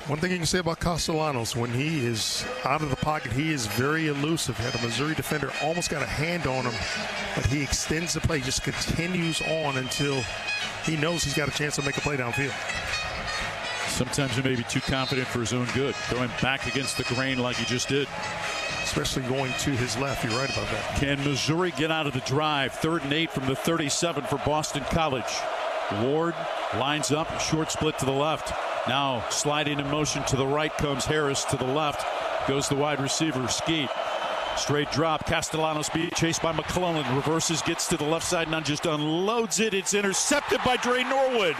[SPEAKER 11] One thing you can say about Castellanos, when he is out of the pocket, he is very elusive. Had a Missouri defender almost got a hand on him, but he extends the play, just continues on until he knows he's got a chance to make a play downfield.
[SPEAKER 3] Sometimes he may be too confident for his own good. Throwing back against the grain like he just did.
[SPEAKER 11] Especially going to his left. You're right about that.
[SPEAKER 3] Can Missouri get out of the drive? 3rd and 8 from the 37 for Boston College. Ward lines up, short split to the left. Now sliding in motion to the right comes Harris. To the left goes the wide receiver, Skeet. Straight drop. Castellanos beat, chased by McClellan. Reverses, gets to the left side, and just unloads it. It's intercepted by Dre Norwood.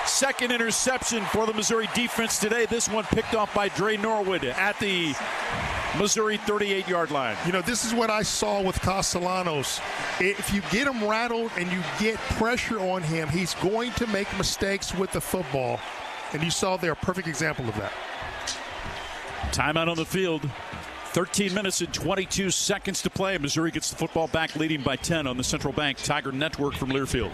[SPEAKER 3] 2nd interception for the Missouri defense today. This one picked off by Dre Norwood at the Missouri 38-yard line.
[SPEAKER 11] You know, this is what I saw with Castellanos. If you get him rattled and you get pressure on him, he's going to make mistakes with the football. And you saw there a perfect example of that.
[SPEAKER 3] Timeout on the field. 13 minutes and 22 seconds to play. Missouri gets the football back, leading by 10 on the Central Bank Tiger Network from Learfield.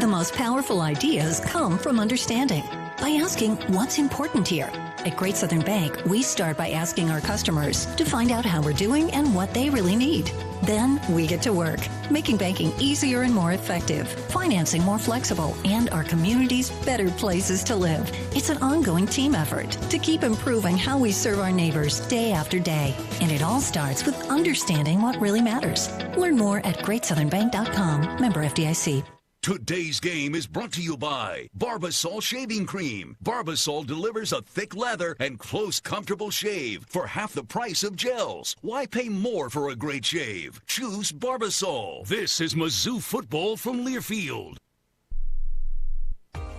[SPEAKER 8] The most powerful ideas come from understanding. By asking what's important here. At Great Southern Bank, we start by asking our customers to find out how we're doing and what they really need. Then we get to work, making banking easier and more effective, financing more flexible, and our communities better places to live. It's an ongoing team effort to keep improving how we serve our neighbors day after day. And it all starts with understanding what really matters. Learn more at GreatSouthernBank.com. Member FDIC.
[SPEAKER 1] Today's game is brought to you by Barbasol Shaving Cream. Barbasol delivers a thick lather and close, comfortable shave for half the price of gels. Why pay more for a great shave? Choose Barbasol. This is Mizzou Football from Learfield.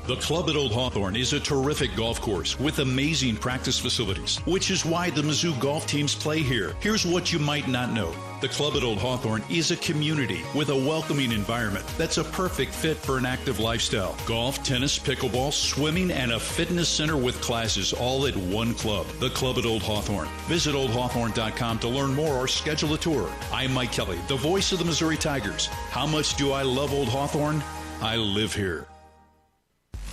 [SPEAKER 4] The Club at Old Hawthorne is a terrific golf course with amazing practice facilities, which is why the Mizzou golf teams play here. Here's what you might not know. The Club at Old Hawthorne is a community with a welcoming environment that's a perfect fit for an active lifestyle. Golf, tennis, pickleball, swimming, and a fitness center with classes all at one club. The Club at Old Hawthorne. Visit oldhawthorne.com to learn more or schedule a tour. I'm Mike Kelly, the voice of the Missouri Tigers. How much do I love Old Hawthorne? I live here.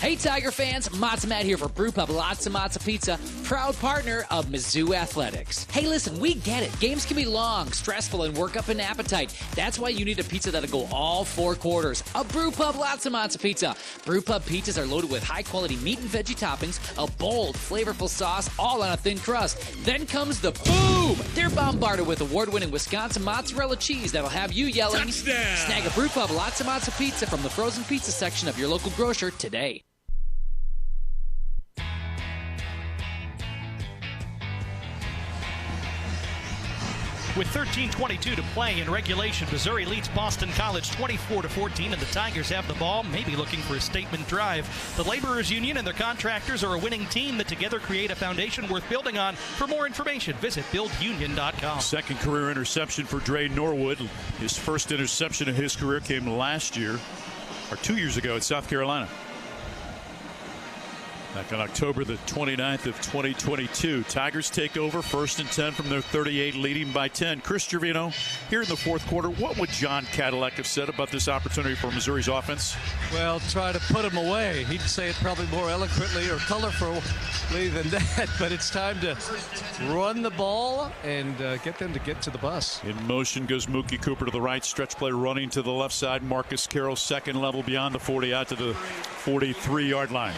[SPEAKER 9] Hey Tiger fans, Matzo Matt here for Brew Pub Lots of Matzo Pizza, proud partner of Mizzou Athletics. Hey listen, we get it. Games can be long, stressful, and work up an appetite. That's why you need a pizza that'll go all 4 quarters. A Brew Pub Lots of Matzo Pizza. Brew Pub pizzas are loaded with high-quality meat and veggie toppings, a bold, flavorful sauce, all on a thin crust. Then comes the boom! They're bombarded with award-winning Wisconsin mozzarella cheese that'll have you yelling, touchdown! Snag a Brew Pub Lots of Matzo Pizza from the frozen pizza section of your local grocer today.
[SPEAKER 7] With 13:22 to play in regulation, Missouri leads Boston College 24-14, and the Tigers have the ball, maybe looking for a statement drive. The Laborers Union and their contractors are a winning team that together create a foundation worth building on. For more information, visit buildunion.com.
[SPEAKER 3] Second career interception for Dre Norwood. His first interception of his career came last year, or 2 years ago at South Carolina. Back on October the 29th of 2022, Tigers take over 1st and 10 from their 38, leading by 10. Chris Trevino, here in the fourth quarter, what would John Cadillac have said about this opportunity for Missouri's offense?
[SPEAKER 5] Well, try to put him away. He'd say it probably more eloquently or colorfully than that, but it's time to run the ball and get them to get to the bus.
[SPEAKER 3] In motion goes Mookie Cooper to the right, stretch play running to the left side. Marcus Carroll, second level beyond the 40, out to the 43-yard line.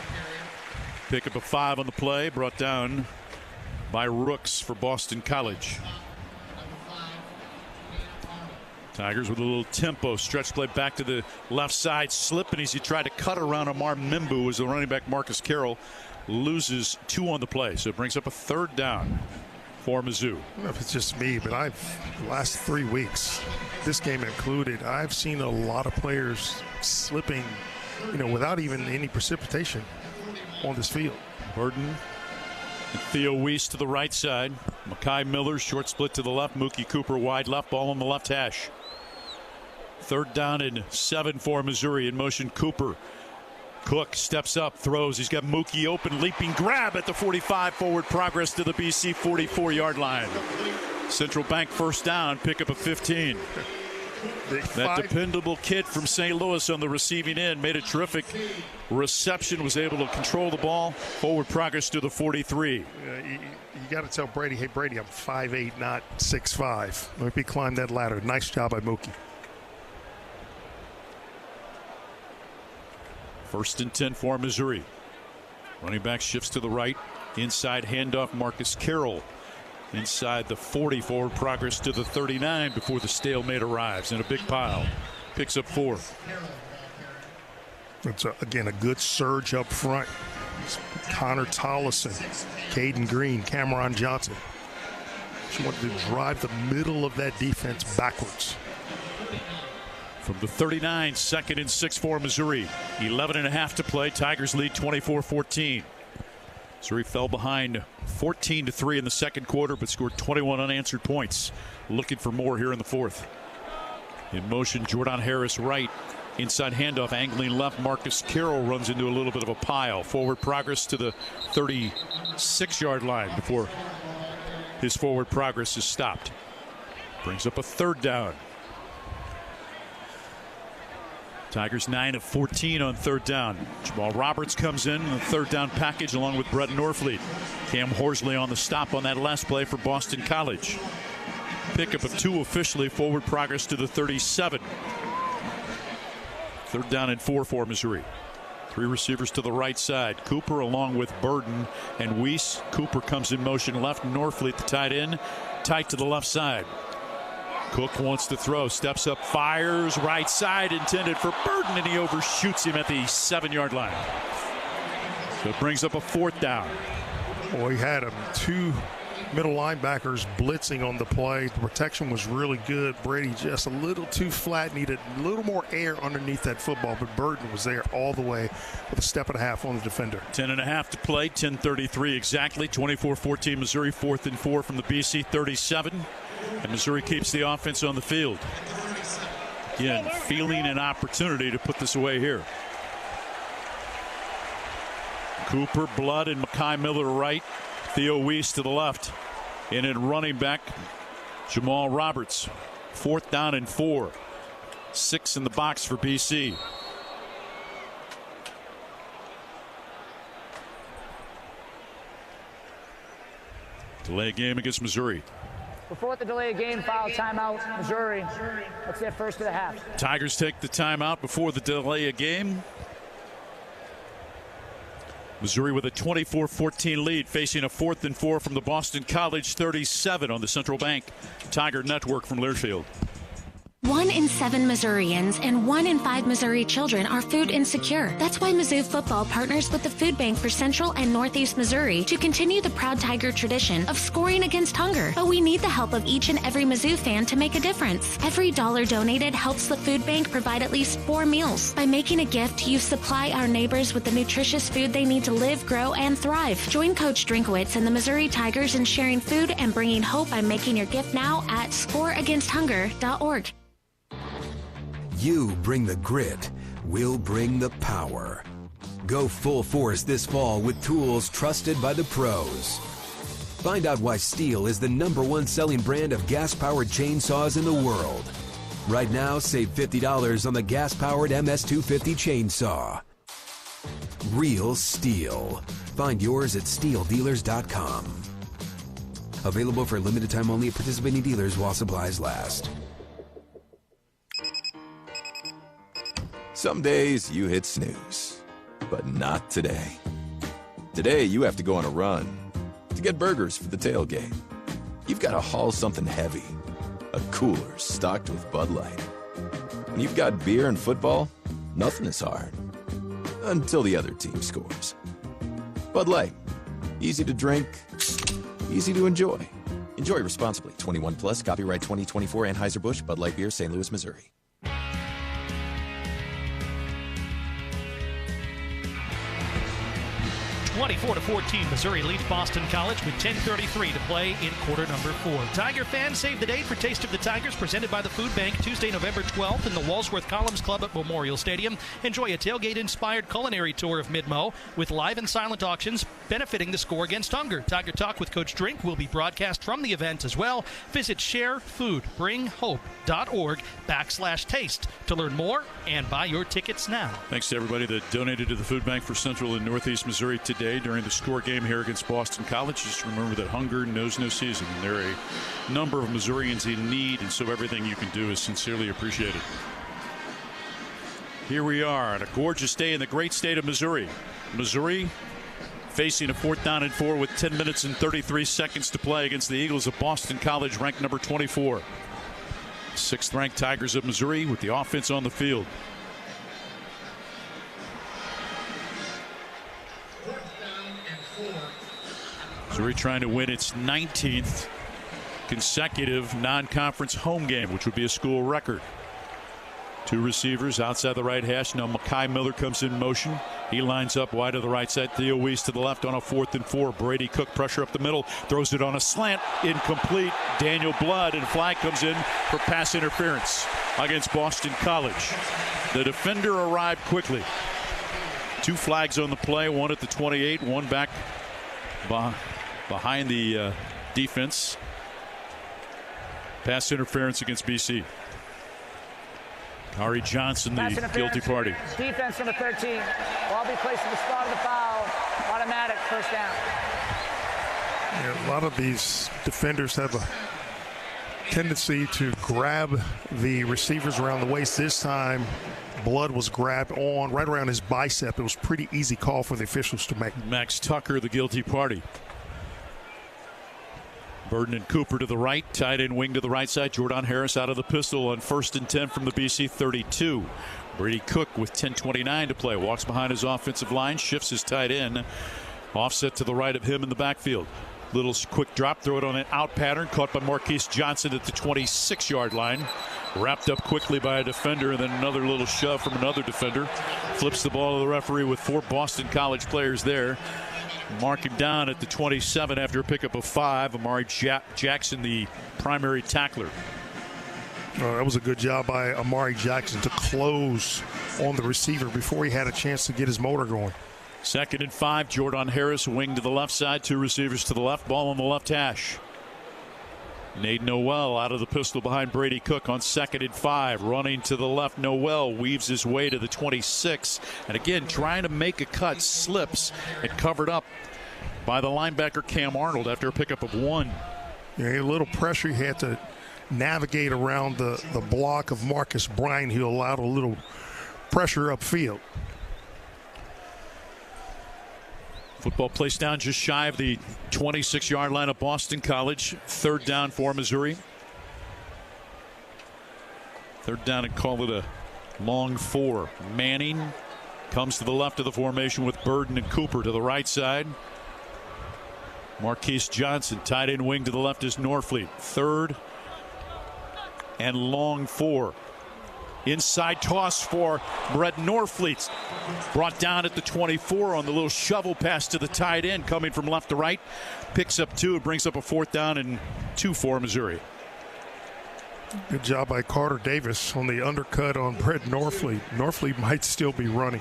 [SPEAKER 3] Pick up a 5 on the play, brought down by Rooks for Boston College. Tigers with a little tempo, stretch play back to the left side, slipping as he tried to cut around Amar Mimbu as the running back Marcus Carroll loses 2 on the play. So it brings up a 3rd down for Mizzou.
[SPEAKER 11] I don't know if it's just me, but the last 3 weeks, this game included, I've seen a lot of players slipping, without even any precipitation on this field.
[SPEAKER 3] Burden and Theo Weiss to the right side. Makai Miller short split to the left. Mookie Cooper wide left, ball on the left hash. 3rd down and 7 for Missouri. In motion, Cooper. Cook steps up, throws. He's got Mookie open, leaping grab at the 45. Forward progress to the BC 44-yard line. Central Bank 1st down, pick up a 15. That dependable kid from St. Louis on the receiving end made a terrific reception, was able to control the ball. Forward progress to the 43.
[SPEAKER 11] You got to tell Brady, hey, Brady, I'm 5'8", not 6'5". Let me climb that ladder. Nice job by Mookie.
[SPEAKER 3] 1st and 10 for Missouri. Running back shifts to the right. Inside handoff, Marcus Carroll. Inside the 40, forward progress to the 39 before the stalemate arrives in a big pile. Picks up 4.
[SPEAKER 11] It's, again, a good surge up front. It's Connor Tollison, Caden Green, Cameron Johnson. She wanted to drive the middle of that defense backwards.
[SPEAKER 3] From the 39, 2nd and 6 for Missouri. 11.5 to play. Tigers lead 24-14. Missouri fell behind 14-3 in the second quarter, but scored 21 unanswered points. Looking for more here in the 4th. In motion, Jordan Harris right. Inside handoff, angling left. Marcus Carroll runs into a little bit of a pile. Forward progress to the 36-yard line before his forward progress is stopped. Brings up a 3rd down. Tigers 9 of 14 on 3rd down. Jamal Roberts comes in the 3rd down package along with Brett Norfleet. Cam Horsley on the stop on that last play for Boston College. Pickup of 2 officially. Forward progress to the 37. 3rd down and 4 for Missouri. 3 receivers to the right side. Cooper along with Burden and Weiss. Cooper comes in motion left. Norfleet the tight end. Tight to the left side. Cook wants to throw, steps up, fires right side, intended for Burden, and he overshoots him at the 7-yard line. So it brings up a 4th down.
[SPEAKER 11] Well, he had 2 middle linebackers blitzing on the play. The protection was really good. Brady just a little too flat, needed a little more air underneath that football, but Burden was there all the way with a 1.5 on the defender.
[SPEAKER 3] 10.5 to play, 10:33 exactly. 24-14 Missouri, 4th and 4 from the BC 37. And Missouri keeps the offense on the field. Again, feeling an opportunity to put this away here. Cooper, Blood, and Makai Miller right. Theo Weiss to the left. And in running back, Jamal Roberts. 4th down and 4. 6 in the box for BC. Delay game against Missouri.
[SPEAKER 14] Before the delay of game, foul, timeout, Missouri. That's their first of the half.
[SPEAKER 3] Tigers take the timeout before the delay of game. Missouri with a 24-14 lead, facing a 4th and 4 from the Boston College 37 on the Central Bank Tiger Network from Learfield.
[SPEAKER 10] 1 in 7 Missourians and 1 in 5 Missouri children are food insecure. That's why Mizzou Football partners with the Food Bank for Central and Northeast Missouri to continue the proud Tiger tradition of scoring against hunger. But we need the help of each and every Mizzou fan to make a difference. Every dollar donated helps the Food Bank provide at least 4 meals. By making a gift, you supply our neighbors with the nutritious food they need to live, grow, and thrive. Join Coach Drinkwitz and the Missouri Tigers in sharing food and bringing hope by making your gift now at scoreagainsthunger.org.
[SPEAKER 12] You bring the grit, we'll bring the power. Go full force this fall with tools trusted by the pros. Find out why Stihl is the #1 selling brand of gas-powered chainsaws in the world. Right now, save $50 on the gas-powered MS250 chainsaw. Real Stihl. Find yours at StihlDealers.com. Available for limited time only at participating dealers while supplies last.
[SPEAKER 2] Some days you hit snooze, but not today. Today you have to go on a run to get burgers for the tailgate. You've got to haul something heavy, a cooler stocked with Bud Light. When you've got beer and football, nothing is hard. Until the other team scores. Bud Light. Easy to drink, easy to enjoy. Enjoy responsibly. 21 plus. Copyright 2024 Anheuser-Busch Bud Light Beer, St. Louis, Missouri.
[SPEAKER 7] 24-14, Missouri leads Boston College with 10:33 to play in quarter number 4. Tiger fans, save the date for Taste of the Tigers, presented by the Food Bank, Tuesday, November 12th in the Walsworth Columns Club at Memorial Stadium. Enjoy a tailgate-inspired culinary tour of Mid-Mo with live and silent auctions benefiting the Score Against Hunger. Tiger Talk with Coach Drink will be broadcast from the event as well. Visit sharefoodbringhope.org/taste to learn more and buy your tickets now.
[SPEAKER 3] Thanks to everybody that donated to the Food Bank for Central and Northeast Missouri today during the Score game here against Boston College. Just remember that hunger knows no season. And there are a number of Missourians in need, and so everything you can do is sincerely appreciated. Here we are on a gorgeous day in the great state of Missouri. Missouri facing a 4th down and 4 with 10 minutes and 33 seconds to play against the Eagles of Boston College, ranked number 24. 6th-ranked Tigers of Missouri with the offense on the field. Missouri trying to win its 19th consecutive non-conference home game, which would be a school record. 2 receivers outside the right hash. Now Mekhi Miller comes in motion. He lines up wide to the right side. Theo Weiss to the left on a 4th and 4. Brady Cook pressure up the middle. Throws it on a slant. Incomplete. Daniel Blood, and flag comes in for pass interference against Boston College. The defender arrived quickly. 2 flags on the play. One at the 28. One back behind the defense. Pass interference against BC. Ari Johnson, the guilty party.
[SPEAKER 14] Defense number 13. Ball be placed at the spot of the foul. Automatic first down.
[SPEAKER 11] Yeah, a lot of these defenders have a tendency to grab the receivers around the waist. This time, Blood was grabbed on right around his bicep. It was a pretty easy call for the officials to make.
[SPEAKER 3] Max Tucker, the guilty party. Burden and Cooper to the right, tight end wing to the right side. Jordan Harris out of the pistol on 1st and 10 from the BC 32. Brady Cook with 10:29 to play. Walks behind his offensive line, shifts his tight end. Offset to the right of him in the backfield. Little quick drop, throw it on an out pattern. Caught by Marquise Johnson at the 26-yard line. Wrapped up quickly by a defender, and then another little shove from another defender. Flips the ball to the referee with 4 Boston College players there. Marking down at the 27 after a pickup of 5. Amari Jackson, the primary tackler.
[SPEAKER 11] That was a good job by Amari Jackson to close on the receiver before he had a chance to get his motor going.
[SPEAKER 3] 2nd and 5. Jordan Harris, wing to the left side. 2 receivers to the left. Ball on the left hash. Nate Noel out of the pistol behind Brady Cook on 2nd and 5. Running to the left, Noel weaves his way to the 26. And again, trying to make a cut, slips and covered up by the linebacker Cam Arnold after a pickup of 1.
[SPEAKER 11] Yeah, a little pressure. He had to navigate around the block of Marcus Bryan, who allowed a little pressure upfield.
[SPEAKER 3] Football placed down just shy of the 26-yard line of Boston College. 3rd down for Missouri. 3rd down and call it a long 4. Manning comes to the left of the formation with Burden and Cooper to the right side. Marquise Johnson, tight end wing to the left is Norfleet. 3rd and long 4. Inside toss for Brett Norfleet. Brought down at the 24 on the little shovel pass to the tight end coming from left to right. Picks up 2. It brings up a 4th down and 2 for Missouri.
[SPEAKER 11] Good job by Carter Davis on the undercut on Brett Norfleet. Norfleet might still be running.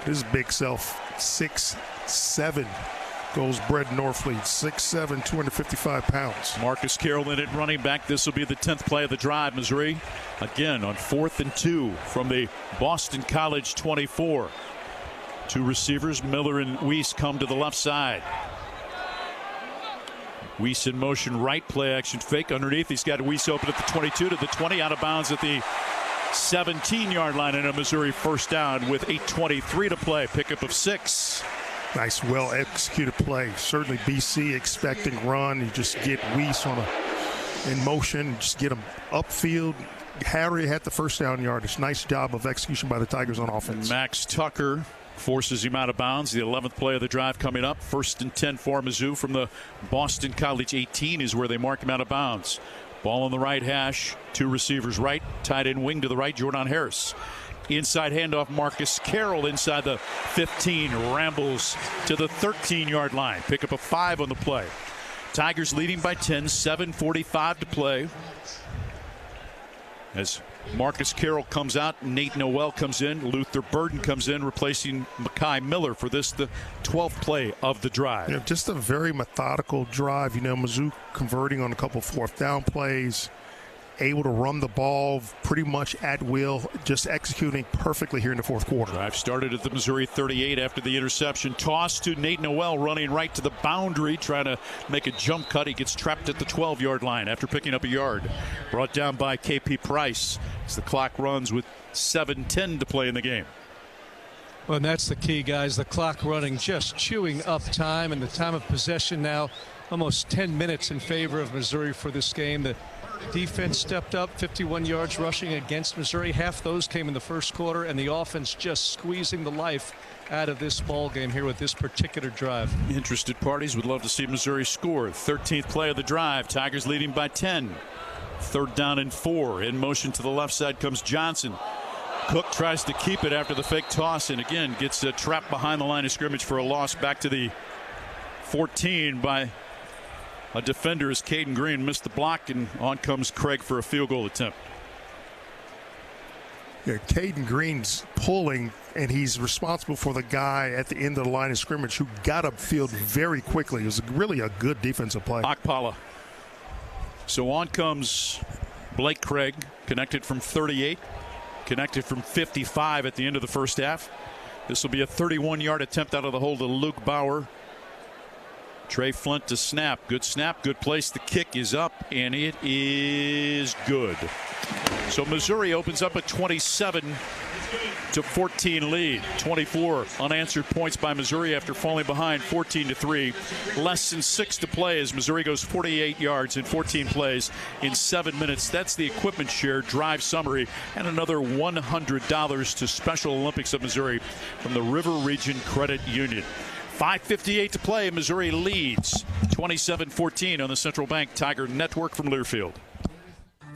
[SPEAKER 11] his big self, 6'7", goes Brett Norfleet, 6'7", 255 pounds.
[SPEAKER 3] Marcus Carroll in at running back. This will be the 10th play of the drive. Missouri again on 4th and 2 from the Boston College 24. Two receivers, Miller and Weiss, come to the left side. Weiss in motion right, play action fake underneath. He's got Weiss open at the 22 to the 20, out of bounds at the 17-yard line, and a Missouri first down with 8:23 to play. Pickup of 6.
[SPEAKER 11] Nice, well-executed play. Certainly BC expecting run. You just get Weiss in motion, just get him upfield. Harry had the first down yardage. Nice job of execution by the Tigers on offense.
[SPEAKER 3] Max Tucker forces him out of bounds. The 11th play of the drive coming up. 1st and 10 for Mizzou from the Boston College 18 is where they mark him out of bounds. Ball on the right hash. Two receivers right. Tight end wing to the right, Jordan Harris. Inside handoff, Marcus Carroll inside the 15. Rambles to the 13-yard line. Pickup of 5 on the play. Tigers leading by 10. 7:45 to play. As Marcus Carroll comes out, Nate Noel comes in, Luther Burden comes in, replacing Mekhi Miller for this, the 12th play of the drive.
[SPEAKER 11] Yeah, just a very methodical drive. Mizzou converting on a couple 4th down plays, able to run the ball pretty much at will, just executing perfectly here in the 4th quarter.
[SPEAKER 3] Drive started at the Missouri 38 after the interception. Toss to Nate Noel running right to the boundary, trying to make a jump cut. He gets trapped at the 12-yard line after picking up a yard. Brought down by KP Price as the clock runs with 7:10 to play in the game.
[SPEAKER 5] Well, and that's the key, guys. The clock running, just chewing up time, and the time of possession now almost 10 minutes in favor of Missouri for this game. The defense stepped up, 51 yards rushing against Missouri. Half those came in the first quarter, and the offense just squeezing the life out of this ball game here with this particular drive.
[SPEAKER 3] Interested parties would love to see Missouri score. 13th play of the drive. Tigers leading by 10. 3rd down and 4. In motion to the left side comes Johnson. Cook tries to keep it after the fake toss, and again gets trapped behind the line of scrimmage for a loss back to the 14 by a defender as Caden Green missed the block, and on comes Craig for a field goal attempt.
[SPEAKER 11] Yeah, Caden Green's pulling, and he's responsible for the guy at the end of the line of scrimmage who got upfield very quickly. It was really a good defensive play.
[SPEAKER 3] Akpala. So on comes Blake Craig, connected from 38, connected from 55 at the end of the first half. This will be a 31-yard attempt out of the hold of Luke Bauer. Trey Flint to snap. Good snap, good place. The kick is up, and it is good. So Missouri opens up a 27-14 lead. 24 unanswered points by Missouri after falling behind 14-3. Less than 6 to play as Missouri goes 48 yards in 14 plays in 7 minutes. That's the equipment share drive summary, and another $100 to Special Olympics of Missouri from the River Region Credit Union. 5:58 to play. Missouri leads 27-14 on the Central Bank Tiger Network from Learfield.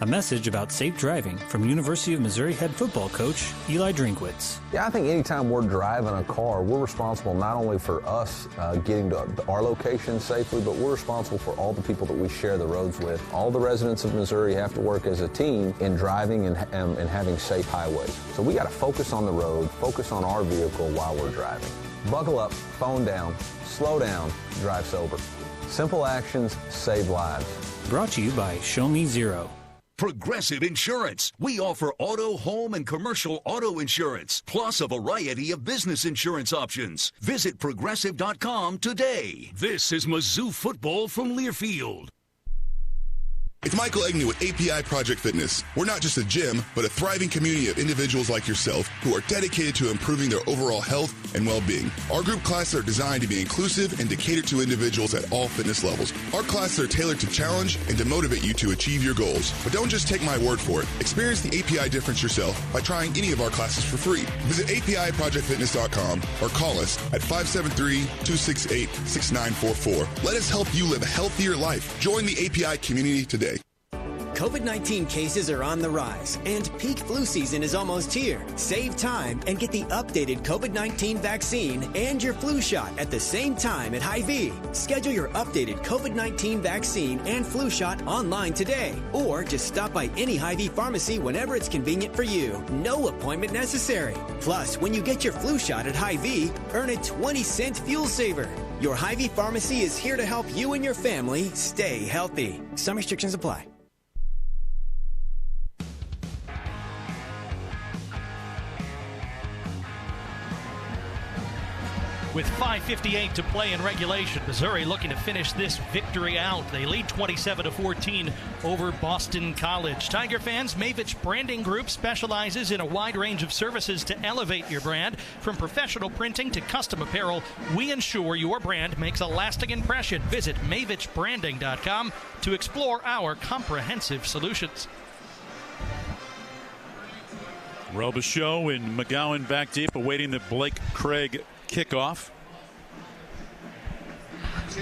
[SPEAKER 16] A message about safe driving from University of Missouri head football coach Eli Drinkwitz.
[SPEAKER 19] Yeah, I think anytime we're driving a car, we're responsible not only for us getting to our location safely, but we're responsible for all the people that we share the roads with. All the residents of Missouri have to work as a team in driving and having safe highways. So we got to focus on the road, focus on our vehicle while we're driving. Buckle up, phone down, slow down, drive sober. Simple actions save lives.
[SPEAKER 16] Brought to you by Show Me Zero.
[SPEAKER 1] Progressive Insurance. We offer auto, home, and commercial auto insurance, plus a variety of business insurance options. Visit Progressive.com today. This is Mizzou Football from Learfield.
[SPEAKER 22] It's Michael Agnew with API Project Fitness. We're not just a gym, but a thriving community of individuals like yourself who are dedicated to improving their overall health and well-being. Our group classes are designed to be inclusive and to cater to individuals at all fitness levels. Our classes are tailored to challenge and to motivate you to achieve your goals. But don't just take my word for it. Experience the API difference yourself by trying any of our classes for free. Visit APIProjectFitness.com or call us at 573-268-6944. Let us help you live a healthier life. Join the API community today.
[SPEAKER 6] COVID-19 cases are on the rise, and peak flu season is almost here. Save time and get the updated COVID-19 vaccine and your flu shot at the same time at Hy-Vee. Schedule your updated COVID-19 vaccine and flu shot online today, or just stop by any Hy-Vee pharmacy whenever it's convenient for you. No appointment necessary. Plus, when you get your flu shot at Hy-Vee, earn a 20-cent fuel saver. Your Hy-Vee pharmacy is here to help you and your family stay healthy. Some restrictions apply.
[SPEAKER 7] With 5:58 to play in regulation, Missouri looking to finish this victory out. They lead 27-14 over Boston College. Tiger fans, Mavich Branding Group specializes in a wide range of services to elevate your brand. From professional printing to custom apparel, we ensure your brand makes a lasting impression. Visit mavichbranding.com to explore our comprehensive solutions.
[SPEAKER 3] Robichaux and McGowan back deep, awaiting the Blake Craig kickoff.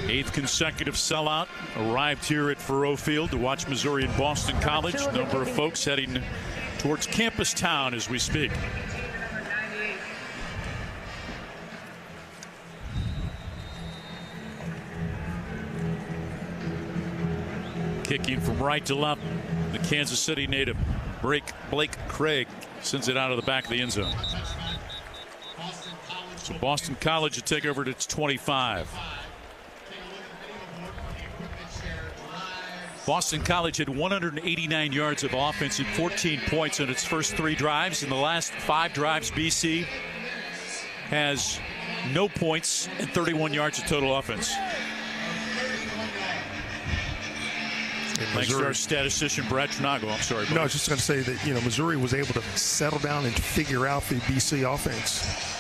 [SPEAKER 3] 8th consecutive sellout. Arrived here at Faruot Field to watch Missouri and Boston College. Number of folks heading towards Campus Town as we speak. Kicking from right to left, the Kansas City native Blake Craig sends it out of the back of the end zone. So Boston College will take over to its 25. Boston College had 189 yards of offense and 14 points on its first 3 drives. In the last 5 drives, BC has no points and 31 yards of total offense. Thanks to our statistician, Brad Trinago. I'm sorry.
[SPEAKER 11] No, I was just going to say that, Missouri was able to settle down and figure out the BC offense.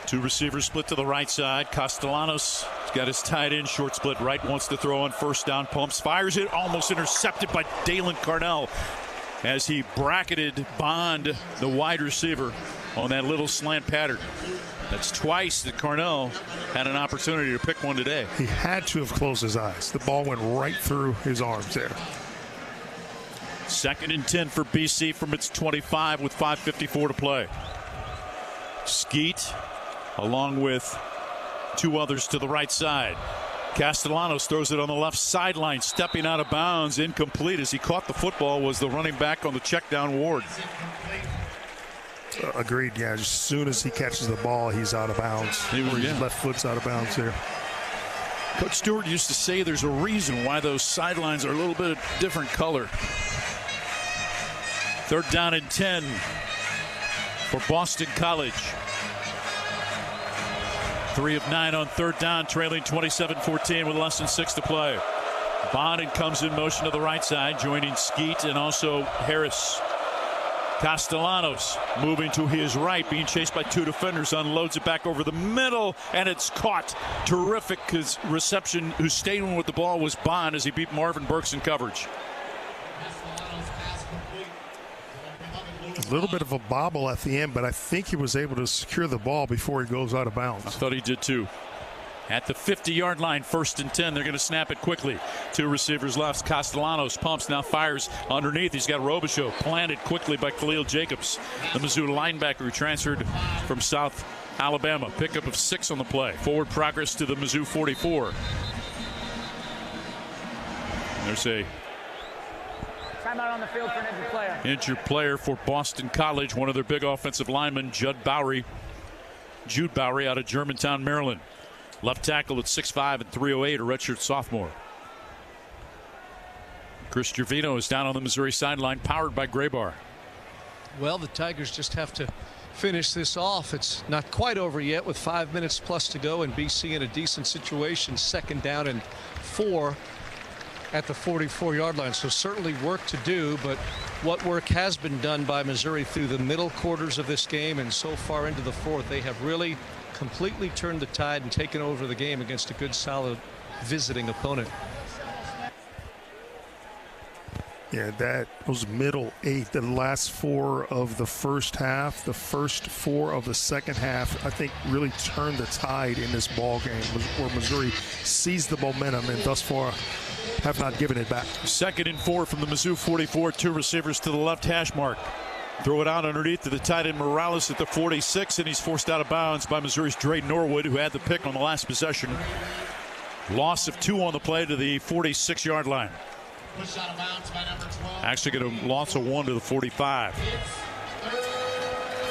[SPEAKER 3] 2 receivers split to the right side. Castellanos has got his tight end, short split right, wants to throw on first down, pumps, fires it, almost intercepted by Dalen Carnell as he bracketed Bond, the wide receiver, on that little slant pattern. That's twice that Carnell had an opportunity to pick one today.
[SPEAKER 11] He had to have closed his eyes. The ball went right through his arms there.
[SPEAKER 3] 2nd and 10 for BC from its 25 with 5:54 to play. Skeet along with 2 others to the right side. Castellanos throws it on the left sideline, stepping out of bounds, incomplete. As he caught the football was the running back on the check down, Ward.
[SPEAKER 11] Agreed, yeah. As soon as he catches the ball, he's out of bounds. His left foot's out of bounds there.
[SPEAKER 3] Coach Stewart used to say there's a reason why those sidelines are a little bit of different color. 3rd down and 10 for Boston College. 3 of 9 on 3rd down, trailing 27-14 with less than 6 to play. Bond comes in motion to the right side, joining Skeet and also Harris. Castellanos moving to his right, being chased by 2 defenders, unloads it back over the middle, and it's caught. Terrific reception. Who stayed with the ball was Bond as he beat Marvin Burks in coverage.
[SPEAKER 11] A little bit of a bobble at the end, but I think he was able to secure the ball before he goes out of bounds.
[SPEAKER 3] I thought he did too. At the 50-yard line, 1st and 10. They're going to snap it quickly. 2 receivers left. Castellanos pumps, now fires underneath. He's got Robichaux planted quickly by Khalil Jacobs, the Mizzou linebacker who transferred from South Alabama. Pickup of 6 on the play. Forward progress to the Mizzou 44. There's a
[SPEAKER 14] timeout on the field for an injured player.
[SPEAKER 3] Injured player for Boston College. One of their big offensive linemen, Jude Bowery out of Germantown, Maryland. Left tackle at 6'5" and 308, a redshirt sophomore. Chris Gervino is down on the Missouri sideline, powered by Graybar.
[SPEAKER 5] Well, the Tigers just have to finish this off. It's not quite over yet with 5 minutes plus to go, and BC in a decent situation. 2nd down and 4 at the 44-yard line. So certainly work to do, but what work has been done by Missouri through the middle quarters of this game and so far into the 4th. They have really completely turned the tide and taken over the game against a good, solid visiting opponent.
[SPEAKER 11] Yeah, that was middle 8, the last 4 of the first half, the first 4 of the second half, I think really turned the tide in this ball game, where Missouri seized the momentum and thus far have not given it back.
[SPEAKER 3] 2nd and 4 from the Mizzou 44. 2 receivers to the left hash mark. Throw it out underneath to the tight end Morales at the 46, and he's forced out of bounds by Missouri's Dre Norwood, who had the pick on the last possession. Loss of 2 on the play to the 46-yard line.
[SPEAKER 17] Push out of bounds by number 12.
[SPEAKER 3] Actually get a loss of 1 to the 45.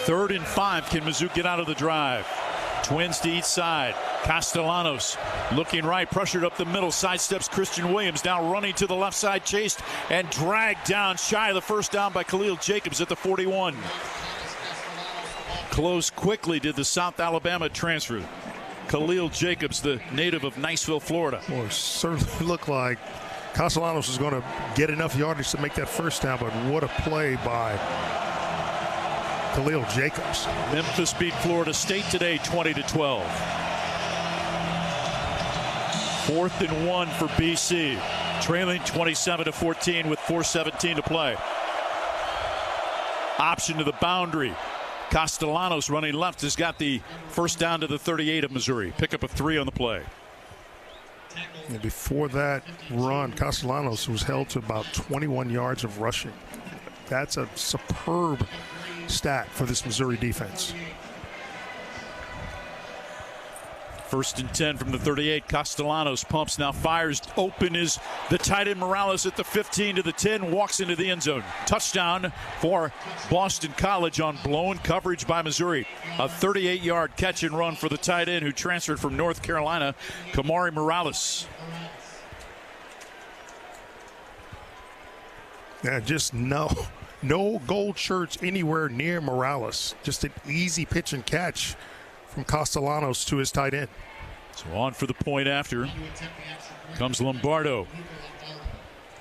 [SPEAKER 3] 3rd and 5. Can Mizzou get out of the drive? Twins to each side. Castellanos looking right, pressured up the middle, sidesteps Christian Williams, now running to the left side, chased and dragged down shy of the first down by Khalil Jacobs at the 41. Close quickly did the South Alabama transfer. Khalil Jacobs, the native of Niceville, Florida.
[SPEAKER 11] Well, it certainly looked like Castellanos is going to get enough yardage to make that first down, but what a play by Khalil Jacobs.
[SPEAKER 3] Memphis beat Florida State today 20-12. 4th and 1 for BC, trailing 27-14 with 4:17 to play. Option to the boundary. Castellanos running left has got the first down to the 38 of Missouri. Pickup of 3 on the play.
[SPEAKER 11] And before that run, Castellanos was held to about 21 yards of rushing. That's a superb stat for this Missouri defense.
[SPEAKER 3] 1st and 10 from the 38. Castellanos pumps, now fires. Open is the tight end Morales at the 15 to the 10. Walks into the end zone. Touchdown for Boston College on blown coverage by Missouri. A 38-yard catch and run for the tight end who transferred from North Carolina, Kamari Morales.
[SPEAKER 11] Yeah, just no gold shirts anywhere near Morales. Just an easy pitch and catch from Castellanos to his tight end.
[SPEAKER 3] So on for the point after comes Lombardo.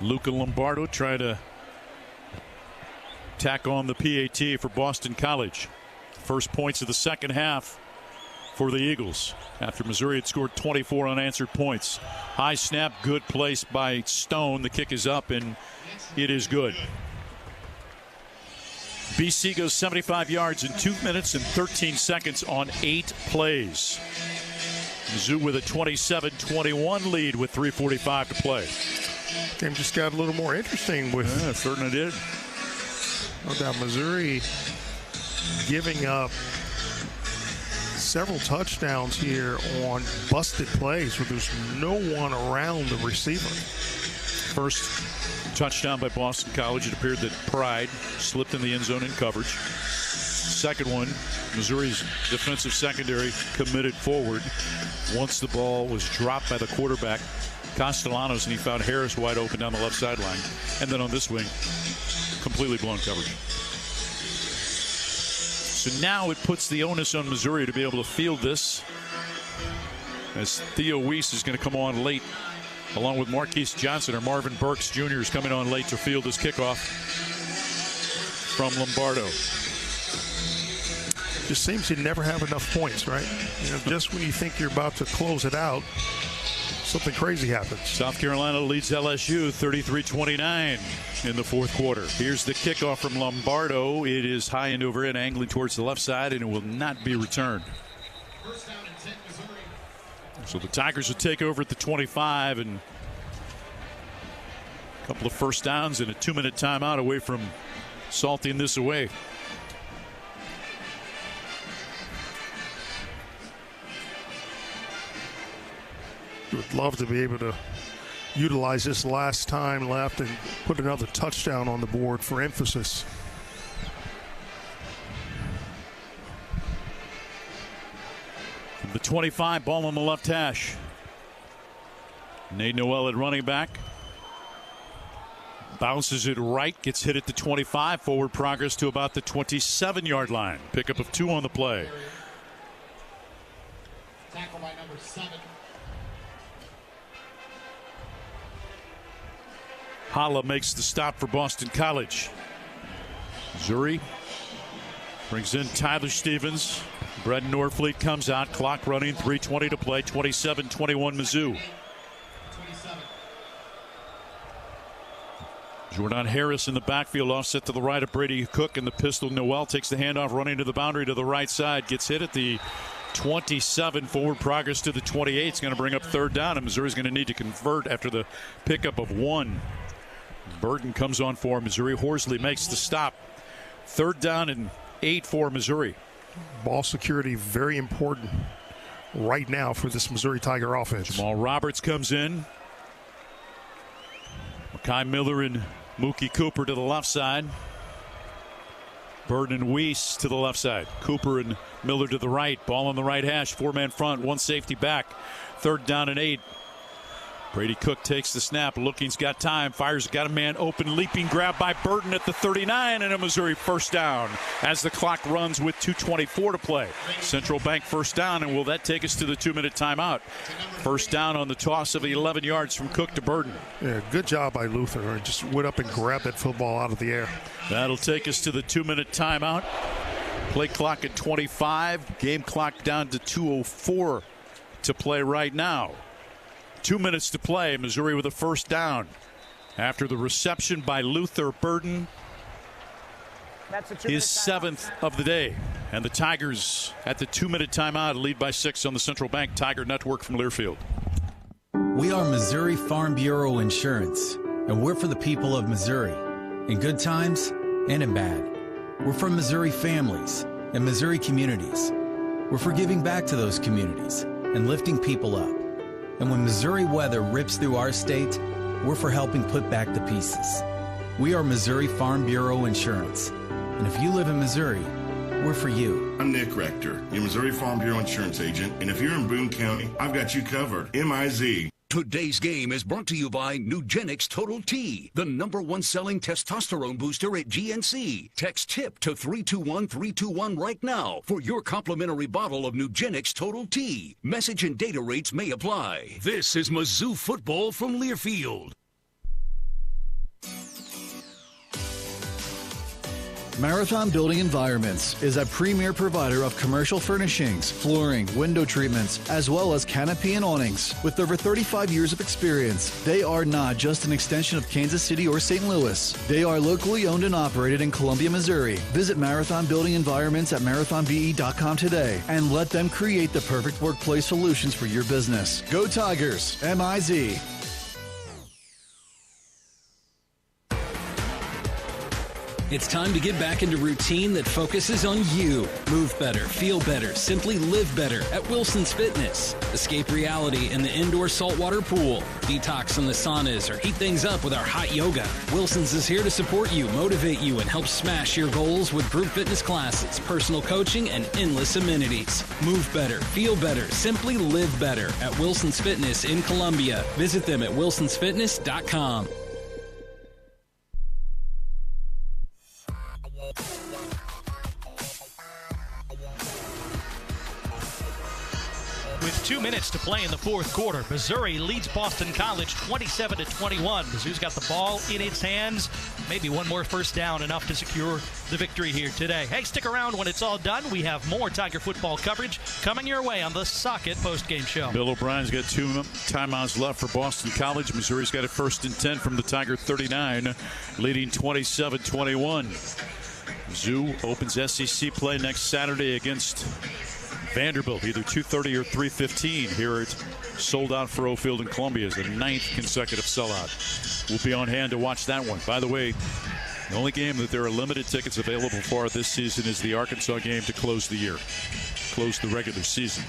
[SPEAKER 3] Luca Lombardo trying to tack on the PAT for Boston College. First points of the second half for the Eagles after Missouri had scored 24 unanswered points. High snap, good place by Stone. The kick is up and it is good. BC goes 75 yards in 2 minutes and 13 seconds on 8 plays. Mizzou with a 27-21 lead with 3:45 to play.
[SPEAKER 11] Game just got a little more interesting with.
[SPEAKER 3] Yeah, it certainly did.
[SPEAKER 11] No doubt Missouri giving up several touchdowns here on busted plays where there's no one around the receiver.
[SPEAKER 3] First touchdown by Boston College. It appeared that Pride slipped in the end zone in coverage. Second one, Missouri's defensive secondary committed forward once the ball was dropped by the quarterback, Castellanos, and he found Harris wide open down the left sideline. And then on this wing, completely blown coverage. So now it puts the onus on Missouri to be able to field this, as Theo Weiss is going to come on late along with Marquise Johnson, or Marvin Burks Jr. is coming on late to field this kickoff from Lombardo.
[SPEAKER 11] Just seems you never have enough points, right? You know, just when you think you're about to close it out, something crazy happens.
[SPEAKER 3] South Carolina leads LSU 33-29 in the fourth quarter. Here's the kickoff from Lombardo. It is high and over and angling towards the left side, and it will not be returned. So the Tigers will take over at the 25, and a couple of first downs and a 2-minute timeout away from salting this away.
[SPEAKER 11] Would love to be able to utilize this last time left and put another touchdown on the board for emphasis.
[SPEAKER 3] The 25, ball on the left hash. Nate Noel at running back. Bounces it right, gets hit at the 25. Forward progress to about the 27-yard line. Pickup of 2 on the play.
[SPEAKER 17] Tackle by number 7.
[SPEAKER 3] Holla makes the stop for Boston College. Missouri brings in Tyler Stevens. Brett Norfleet comes out. Clock running. 3:20 to play. 27-21 Mizzou. Jordan Harris in the backfield, offset to the right of Brady Cook, and the pistol. Noel takes the handoff, running to the boundary to the right side. Gets hit at the 27. Forward progress to the 28. It's going to bring up third down, and Missouri's going to need to convert after the pickup of 1. Burden comes on for Missouri. Horsley makes the stop. Third down and 8 for Missouri.
[SPEAKER 11] Ball security very important right now for this Missouri Tiger offense.
[SPEAKER 3] Jamal Roberts comes in. Makai Miller and Mookie Cooper to the left side. Burden and Weiss to the left side. Cooper and Miller to the right. Ball on the right hash. 4-man front, 1 safety back. Third down and 8. Brady Cook takes the snap. Looking's got time. Fires, got a man open. Leaping grab by Burden at the 39, and a Missouri first down as the clock runs with 2:24 to play. Central Bank first down, and will that take us to the 2-minute timeout? First down on the toss of 11 yards from Cook to Burden.
[SPEAKER 11] Yeah, good job by Luther. Just went up and grabbed that football out of the air.
[SPEAKER 3] That'll take us to the 2-minute timeout. Play clock at 25. Game clock down to 2:04 to play right now. 2 minutes to play. Missouri with a first down. After the reception by Luther, Burden, his 7th of the day. And the Tigers at the 2-minute timeout lead by 6 on the Central Bank Tiger Network from Learfield.
[SPEAKER 13] We are Missouri Farm Bureau Insurance, and we're for the people of Missouri, in good times and in bad. We're for Missouri families and Missouri communities. We're for giving back to those communities and lifting people up. And when Missouri weather rips through our state, we're for helping put back the pieces. We are Missouri Farm Bureau Insurance. And if you live in Missouri, we're for you.
[SPEAKER 15] I'm Nick Rector, your Missouri Farm Bureau Insurance agent. And if you're in Boone County, I've got you covered. MIZ.
[SPEAKER 1] Today's game is brought to you by Nugenix Total T, the #1 selling testosterone booster at GNC. Text TIP to 321-321 right now for your complimentary bottle of Nugenix Total T. Message and data rates may apply. This is Mizzou Football from Learfield.
[SPEAKER 23] Marathon Building Environments is a premier provider of commercial furnishings, flooring, window treatments, as well as canopy and awnings. With over 35 years of experience, they are not just an extension of Kansas City or St. Louis. They are locally owned and operated in Columbia, Missouri. Visit Marathon Building Environments at marathonbe.com today and let them create the perfect workplace solutions for your business. Go Tigers! MIZ.
[SPEAKER 18] It's time to get back into routine that focuses on you. Move better, feel better, simply live better at Wilson's Fitness. Escape reality in the indoor saltwater pool. Detox in the saunas or heat things up with our hot yoga. Wilson's is here to support you, motivate you, and help smash your goals with group fitness classes, personal coaching, and endless amenities. Move better, feel better, simply live better at Wilson's Fitness in Columbia. Visit them at wilsonsfitness.com.
[SPEAKER 7] With 2 minutes to play in the fourth quarter, Missouri leads Boston College 27-21. Mizzou's got the ball in its hands. Maybe one more first down, enough to secure the victory here today. Hey, stick around when it's all done. We have more Tiger football coverage coming your way on the Socket postgame show.
[SPEAKER 3] Bill O'Brien's got 2 timeouts left for Boston College. Missouri's got a 1st and 10 from the Tiger 39, leading 27-21. Mizzou opens SEC play next Saturday against Vanderbilt, either 2:30 or 3:15 here at Sold Out Faruot Field in Columbia is the 9th consecutive sellout. We'll be on hand to watch that one. By the way, the only game that there are limited tickets available for this season is the Arkansas game to close the year, close the regular season.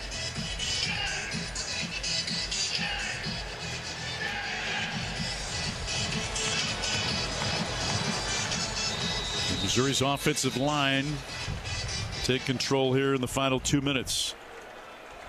[SPEAKER 3] And Missouri's offensive line take control here in the final 2 minutes.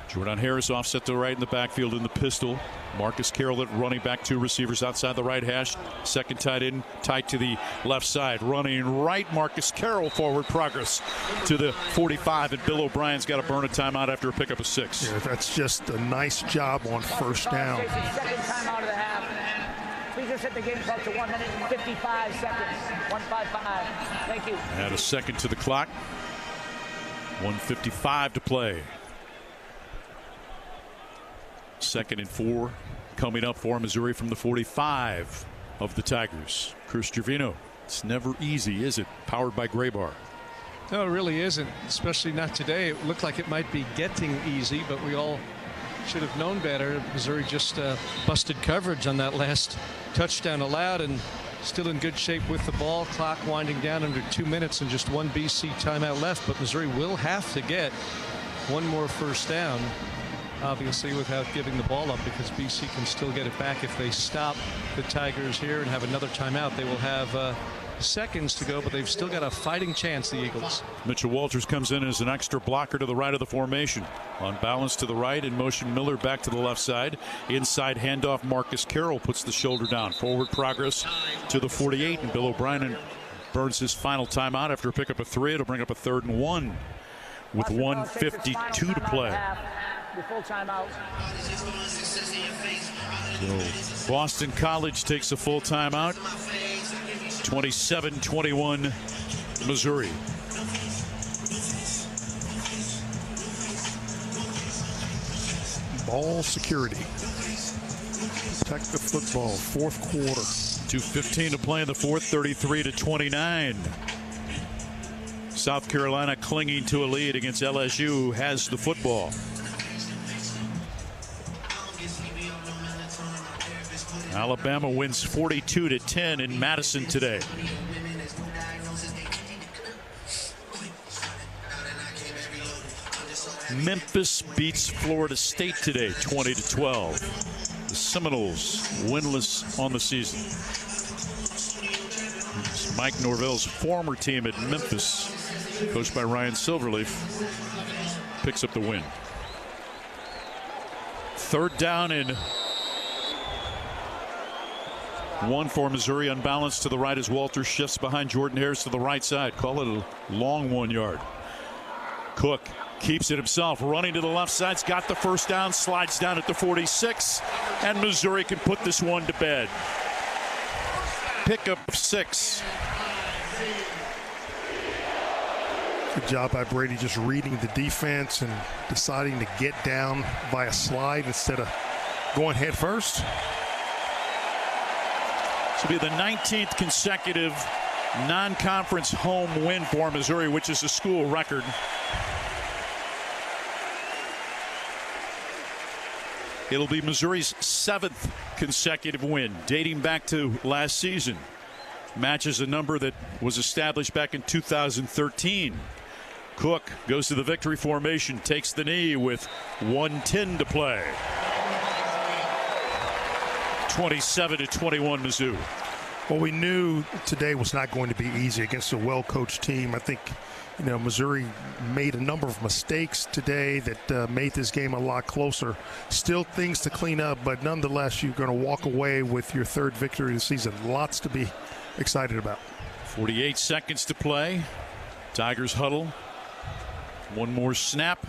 [SPEAKER 3] Jordan Harris offset to right in the backfield in the pistol. Marcus Carroll at running back, 2 receivers outside the right hash. Second tight end tight to the left side. Running right, Marcus Carroll forward progress to the 45. And Bill O'Brien's got to burn a timeout after a pickup of 6.
[SPEAKER 11] Yeah, that's just a nice job on first down.
[SPEAKER 14] Second time out of the half. Please just hit the game clock to 1 minute and 55 seconds. 1:55. Thank you.
[SPEAKER 3] Add a second to the clock. 1:55 to play. 2nd and 4 coming up for Missouri from the 45 of the Tigers. Cruz Trevino. It's never easy, is it? Powered by Graybar.
[SPEAKER 5] No, it really isn't, especially not today. It looked like it might be getting easy, but we all should have known better. Missouri just busted coverage on that last touchdown allowed, and still in good shape with the ball. Clock winding down under 2 minutes and just one BC timeout left. But Missouri will have to get one more first down, obviously, without giving the ball up, because BC can still get it back if they stop the Tigers here and have another timeout. They will have seconds to go, but they've still got a fighting chance, the Eagles.
[SPEAKER 3] Mitchell Walters comes in as an extra blocker to the right of the formation. On balance to the right, in motion Miller back to the left side. Inside handoff, Marcus Carroll puts the shoulder down. Forward progress to the 48, and Bill O'Brien burns his final timeout after a pickup of 3. It'll bring up a 3rd and 1 with 1:52 to play.
[SPEAKER 14] Full timeout.
[SPEAKER 3] So Boston College takes a full timeout. 27-21 Missouri.
[SPEAKER 11] Ball security. Protect the football. 4th quarter.
[SPEAKER 3] 2:15 to play in the 4th. 33-29. South Carolina clinging to a lead against LSU, who has the football. Alabama wins 42-10 in Madison today. Memphis beats Florida State today, 20-12. The Seminoles winless on the season. It's Mike Norvell's former team at Memphis, coached by Ryan Silverleaf, picks up the win. 3rd down and 1 for Missouri. Unbalanced to the right as Walter shifts behind Jordan Harris to the right side. Call it a long 1 yard. Cook keeps it himself, running to the left side. He's got the first down, slides down at the 46, and Missouri can put this one to bed. Pickup 6.
[SPEAKER 11] Good job by Brady, just reading the defense and deciding to get down via slide instead of going head first.
[SPEAKER 3] This will be the 19th consecutive non-conference home win for Missouri, which is a school record. It'll be Missouri's 7th consecutive win, dating back to last season. Matches a number that was established back in 2013. Cook goes to the victory formation, takes the knee with 1:10 to play. 27-21 Mizzou.
[SPEAKER 11] Well, we knew today was not going to be easy against a well-coached team. I think, Missouri made a number of mistakes today that made this game a lot closer. Still things to clean up, but nonetheless, you're going to walk away with your 3rd victory of the season. Lots to be excited about.
[SPEAKER 3] 48 seconds to play. Tigers huddle. One more snap.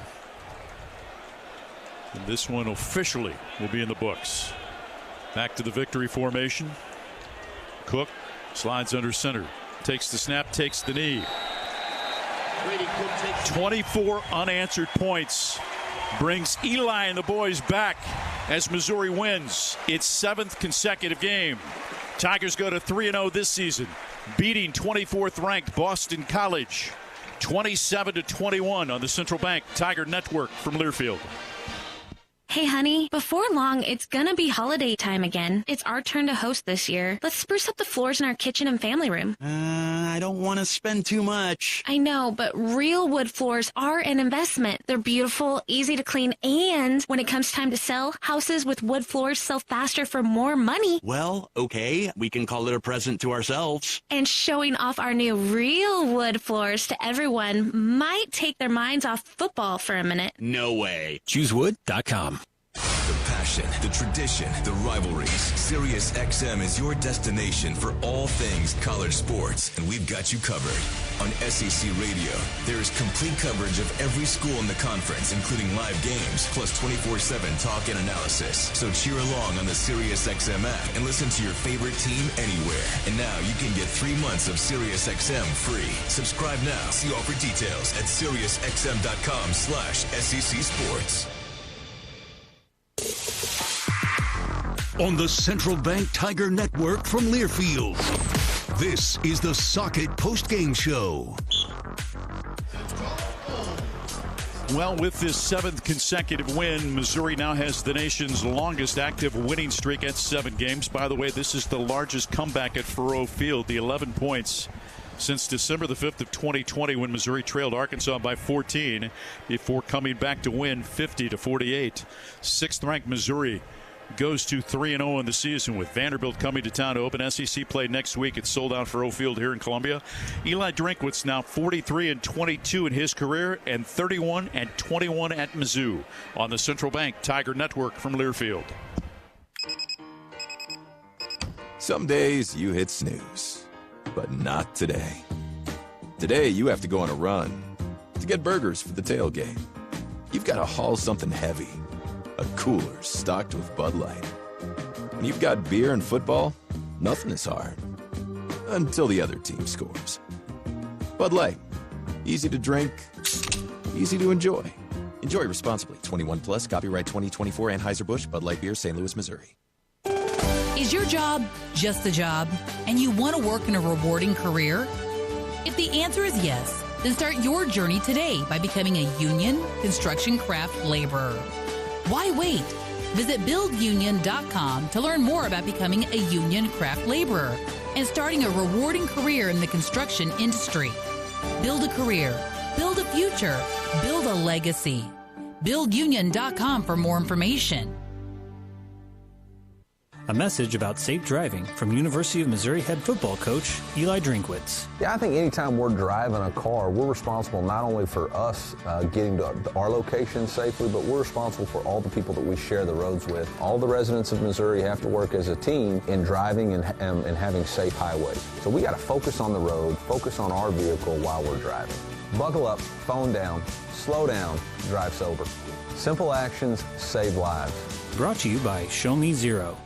[SPEAKER 3] And this one officially will be in the books. Back to the victory formation. Cook slides under center. Takes the snap, takes the knee. 24 unanswered points. Brings Eli and the boys back as Missouri wins its 7th consecutive game. Tigers go to 3-0 this season, beating 24th ranked Boston College 27-21 on the Central Bank Tiger Network from Learfield.
[SPEAKER 10] Hey, honey, before long, it's gonna be holiday time again. It's our turn to host this year. Let's spruce up the floors in our kitchen and family room.
[SPEAKER 8] I don't want to spend too much.
[SPEAKER 10] I know, but real wood floors are an investment. They're beautiful, easy to clean, and when it comes time to sell, houses with wood floors sell faster for more money.
[SPEAKER 8] Well, okay, we can call it a present to ourselves.
[SPEAKER 10] And showing off our new real wood floors to everyone might take their minds off football for a minute.
[SPEAKER 8] No way.
[SPEAKER 12] ChooseWood.com.
[SPEAKER 20] The passion, the tradition, the rivalries. Sirius XM is your destination for all things college sports, and we've got you covered. On SEC Radio, there is complete coverage of every school in the conference, including live games, plus 24/7 talk and analysis. So cheer along on the Sirius XM app and listen to your favorite team anywhere. And now you can get 3 months of Sirius XM free. Subscribe now. See offer details at SiriusXM.com/SEC Sports.
[SPEAKER 1] On the Central Bank Tiger Network from Learfield, this is the Socket Postgame Show.
[SPEAKER 3] Well, with this 7th consecutive win, Missouri now has the nation's longest active winning streak at 7 games. By the way, this is the largest comeback at Faruot Field, the 11 points since December the 5th of 2020 when Missouri trailed Arkansas by 14 before coming back to win 50-48. 6th-ranked Missouri goes to 3-0 in the season with Vanderbilt coming to town to open SEC play next week. It's sold out Faruot Field here in Columbia. Eli Drinkwitz now 43-22 in his career and 31-21 at Mizzou on the Central Bank Tiger Network from Learfield.
[SPEAKER 2] Some days you hit snooze, but not today. Today you have to go on a run to get burgers for the tailgate. You've got to haul something heavy. A cooler stocked with Bud Light. When you've got beer and football, nothing is hard. Until the other team scores. Bud Light. Easy to drink, easy to enjoy. Enjoy responsibly. 21 plus, copyright 2024, Anheuser-Busch, Bud Light Beer, St. Louis, Missouri.
[SPEAKER 4] Is your job just a job, and you want to work in a rewarding career? If the answer is yes, then start your journey today by becoming a union construction craft laborer. Why wait? Visit buildunion.com to learn more about becoming a union craft laborer and starting a rewarding career in the construction industry. Build a career, build a future, build a legacy. Buildunion.com for more information.
[SPEAKER 16] A message about safe driving from University of Missouri head football coach Eli Drinkwitz.
[SPEAKER 19] Yeah, I think anytime we're driving a car, we're responsible not only for us getting to our location safely, but we're responsible for all the people that we share the roads with. All the residents of Missouri have to work as a team in driving and having safe highways. So we got to focus on the road, focus on our vehicle while we're driving. Buckle up, phone down, slow down, drive sober. Simple actions save lives.
[SPEAKER 16] Brought to you by Show Me Zero.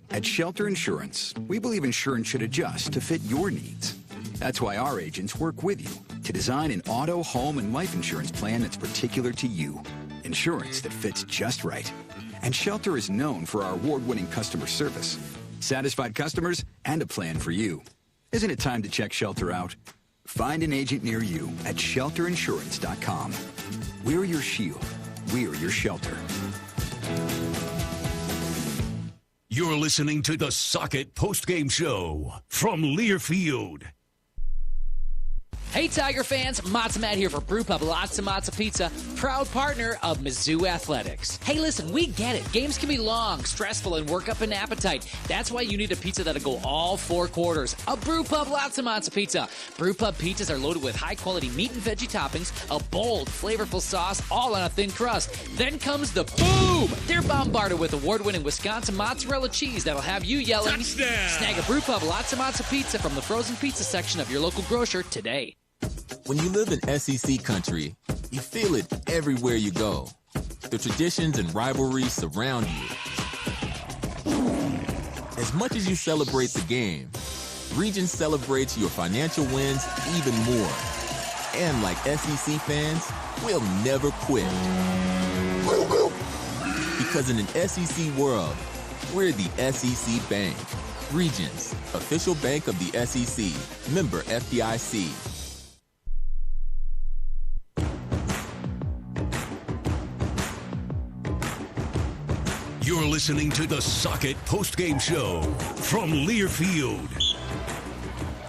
[SPEAKER 9] At Shelter Insurance, we believe insurance should adjust to fit your needs. That's why our agents work with you to design an auto, home, and life insurance plan that's particular to you. Insurance that fits just right. And Shelter is known for our award-winning customer service, satisfied customers, and a plan for you. Isn't it time to check Shelter out? Find an agent near you at shelterinsurance.com. We're your shield. We're your shelter.
[SPEAKER 1] You're listening to the Socket Postgame Show from Learfield.
[SPEAKER 21] Hey, Tiger fans, Matzo Matt here for Brewpub Lots of Matzo Pizza, proud partner of Mizzou Athletics. Hey, listen, we get it. Games can be long, stressful, and work up an appetite. That's why you need a pizza that'll go all 4 quarters. A Brewpub Lots of Matzo Pizza. Brewpub pizzas are loaded with high-quality meat and veggie toppings, a bold, flavorful sauce, all on a thin crust. Then comes the boom! They're bombarded with award-winning Wisconsin mozzarella cheese that'll have you yelling, touchdown! Snag a Brewpub Lots of Matzo Pizza from the frozen pizza section of your local grocer today.
[SPEAKER 24] When you live in SEC country, you feel it everywhere you go. The traditions and rivalries surround you. As much as you celebrate the game, Region celebrates your financial wins even more. And like SEC fans, we'll never quit. Because in an SEC world, we're the SEC Bank. Regions, official bank of the SEC. Member FDIC.
[SPEAKER 1] You're listening to the Socket Postgame Show from Learfield.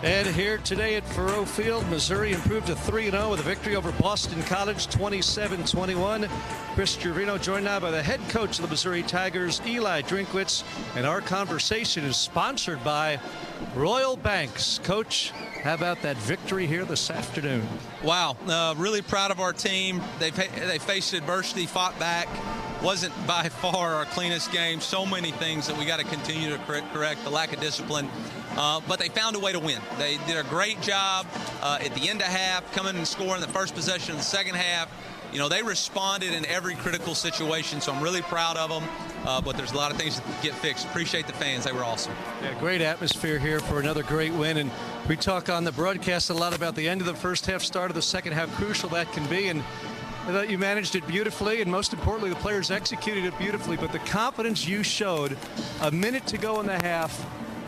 [SPEAKER 5] And here today at Faruot Field, Missouri improved to 3-0 with a victory over Boston College, 27-21. Chris Gervino joined now by the head coach of the Missouri Tigers, Eli Drinkwitz. And our conversation is sponsored by Royal Banks. Coach, how about that victory here this afternoon?
[SPEAKER 25] Wow, really proud of our team. They faced adversity, fought back. Wasn't by far our cleanest game. So many things that we got to continue to correct, the lack of discipline. But they found a way to win. They did a great job at the end of half, coming and scoring the first possession of the second half. You know, they responded in every critical situation, so I'm really proud of them. But there's a lot of things to get fixed. Appreciate the fans. They were awesome.
[SPEAKER 5] Yeah, great atmosphere here for another great win. And we talk on the broadcast a lot about the end of the first half, start of the second, how crucial that can be. And I thought you managed it beautifully, and most importantly, the players executed it beautifully. But the confidence you showed a minute to go in the half,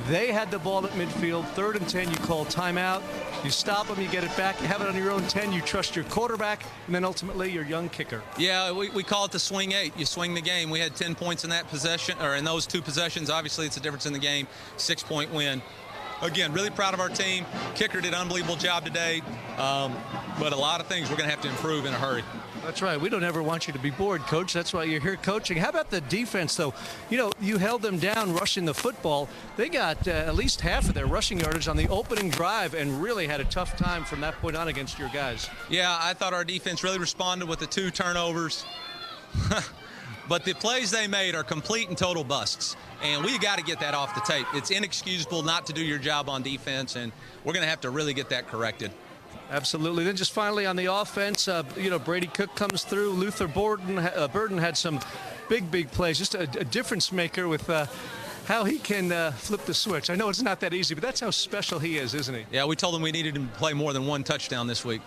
[SPEAKER 5] They had the ball at midfield, 3rd and 10, you call timeout. You stop them, you get it back, you have it on your own 10, you trust your quarterback, and then ultimately your young kicker.
[SPEAKER 25] Yeah, we call it the swing 8. You swing the game. We had 10 points in that possession, or in those 2 possessions. Obviously, it's a difference in the game. 6-point win. Again, really proud of our team. Kicker did an unbelievable job today, but a lot of things we're going to have to improve in a hurry.
[SPEAKER 5] That's right. We don't ever want you to be bored, Coach. That's why you're here coaching. How about the defense, though? You know, you held them down rushing the football. They got at least half of their rushing yardage on the opening drive and really had a tough time from that point on against your guys.
[SPEAKER 25] Yeah, I thought our defense really responded with the 2 turnovers. But the plays they made are complete and total busts, and we got to get that off the tape. It's inexcusable not to do your job on defense, and we're going to have to really get that corrected.
[SPEAKER 5] Absolutely. Then just finally on the offense, Brady Cook comes through. Luther Burden had some big plays, just a difference maker with how he can flip the switch. I know it's not that easy, but that's how special he is, isn't he?
[SPEAKER 25] Yeah, we told him we needed him to play more than 1 touchdown this week.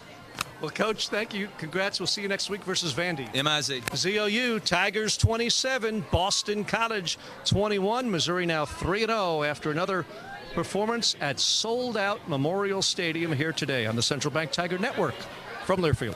[SPEAKER 5] Well, Coach, thank you. Congrats. We'll see you next week versus Vandy.
[SPEAKER 25] MIZ.
[SPEAKER 5] ZOU, Tigers 27, Boston College 21. Missouri now 3-0 after another performance at sold-out Memorial Stadium here today on the Central Bank Tiger Network from Learfield.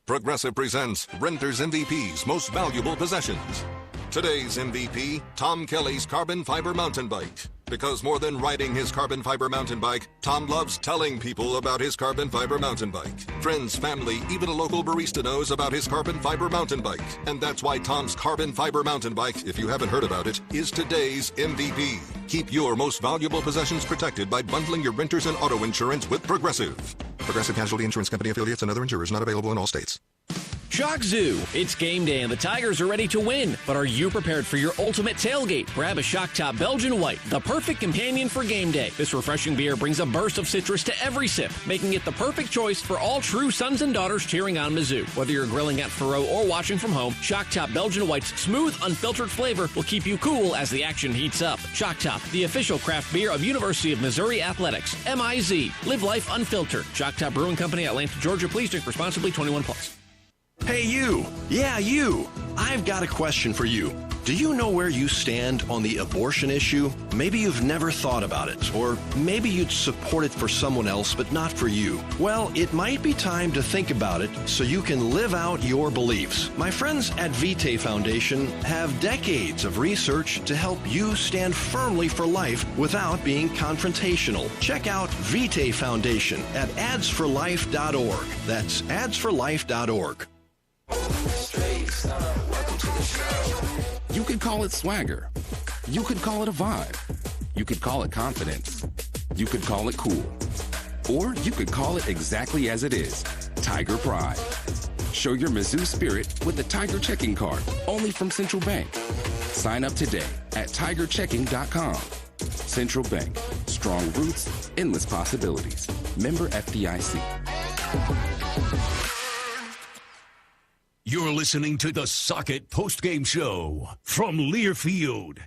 [SPEAKER 6] Progressive presents Renter's MVP's Most Valuable Possessions. Today's MVP, Tom Kelly's carbon fiber mountain bike. Because more than riding his carbon fiber mountain bike, Tom loves telling people about his carbon fiber mountain bike. Friends, family, even a local barista knows about his carbon fiber mountain bike. And that's why Tom's carbon fiber mountain bike, if you haven't heard about it, is today's MVP. Keep your most valuable possessions protected by bundling your renters and auto insurance with Progressive. Progressive Casualty Insurance Company affiliates and other insurers not available in all states.
[SPEAKER 13] Shock Zoo! It's game day and the Tigers are ready to win. But are you prepared for your ultimate tailgate? Grab a Shock Top Belgian White, the perfect companion for game day. This refreshing beer brings a burst of citrus to every sip, making it the perfect choice for all true sons and daughters cheering on Mizzou. Whether you're grilling at Faruot or watching from home, Shock Top Belgian White's smooth, unfiltered flavor will keep you cool as the action heats up. Shock Top, the official craft beer of University of Missouri Athletics. MIZ. Live life unfiltered. Shock Top Brewing Company, Atlanta, Georgia. Please drink responsibly. 21+.
[SPEAKER 15] Hey, you. Yeah, you. I've got a question for you. Do you know where you stand on the abortion issue? Maybe you've never thought about it, or maybe you'd support it for someone else, but not for you. Well, it might be time to think about it so you can live out your beliefs. My friends at Vitae Foundation have decades of research to help you stand firmly for life without being confrontational. Check out Vitae Foundation at adsforlife.org. That's adsforlife.org.
[SPEAKER 17] You could call it swagger. You could call it a vibe. You could call it confidence. You could call it cool. Or you could call it exactly as it is, Tiger Pride. Show your Mizzou spirit with the Tiger Checking Card, only from Central Bank. Sign up today at tigerchecking.com. Central Bank. Strong roots, endless possibilities. Member FDIC.
[SPEAKER 1] You're listening to the Socket Postgame Show from Learfield.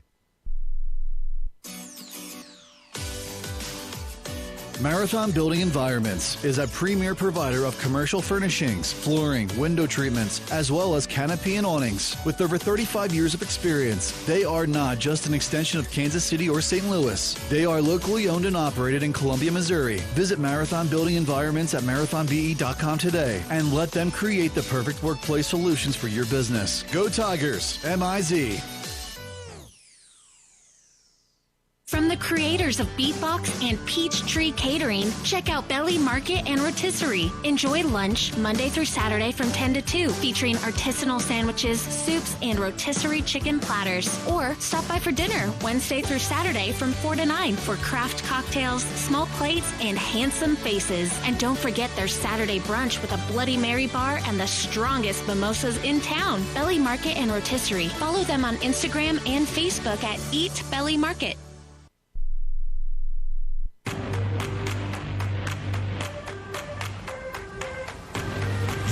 [SPEAKER 23] Marathon Building Environments is a premier provider of commercial furnishings, flooring, window treatments, as well as canopy and awnings. With over 35 years of experience, they are not just an extension of Kansas City or St. Louis. They are locally owned and operated in Columbia, Missouri. Visit Marathon Building Environments at marathonbe.com today and let them create the perfect workplace solutions for your business. Go Tigers! MIZ.
[SPEAKER 10] From the creators of Beatbox and Peachtree Catering, check out Belly Market and Rotisserie. Enjoy lunch Monday through Saturday from 10 to 2, featuring artisanal sandwiches, soups, and rotisserie chicken platters. Or stop by for dinner Wednesday through Saturday from 4 to 9 for craft cocktails, small plates, and handsome faces. And don't forget their Saturday brunch with a Bloody Mary bar and the strongest mimosas in town. Belly Market and Rotisserie. Follow them on Instagram and Facebook at Eat Belly Market.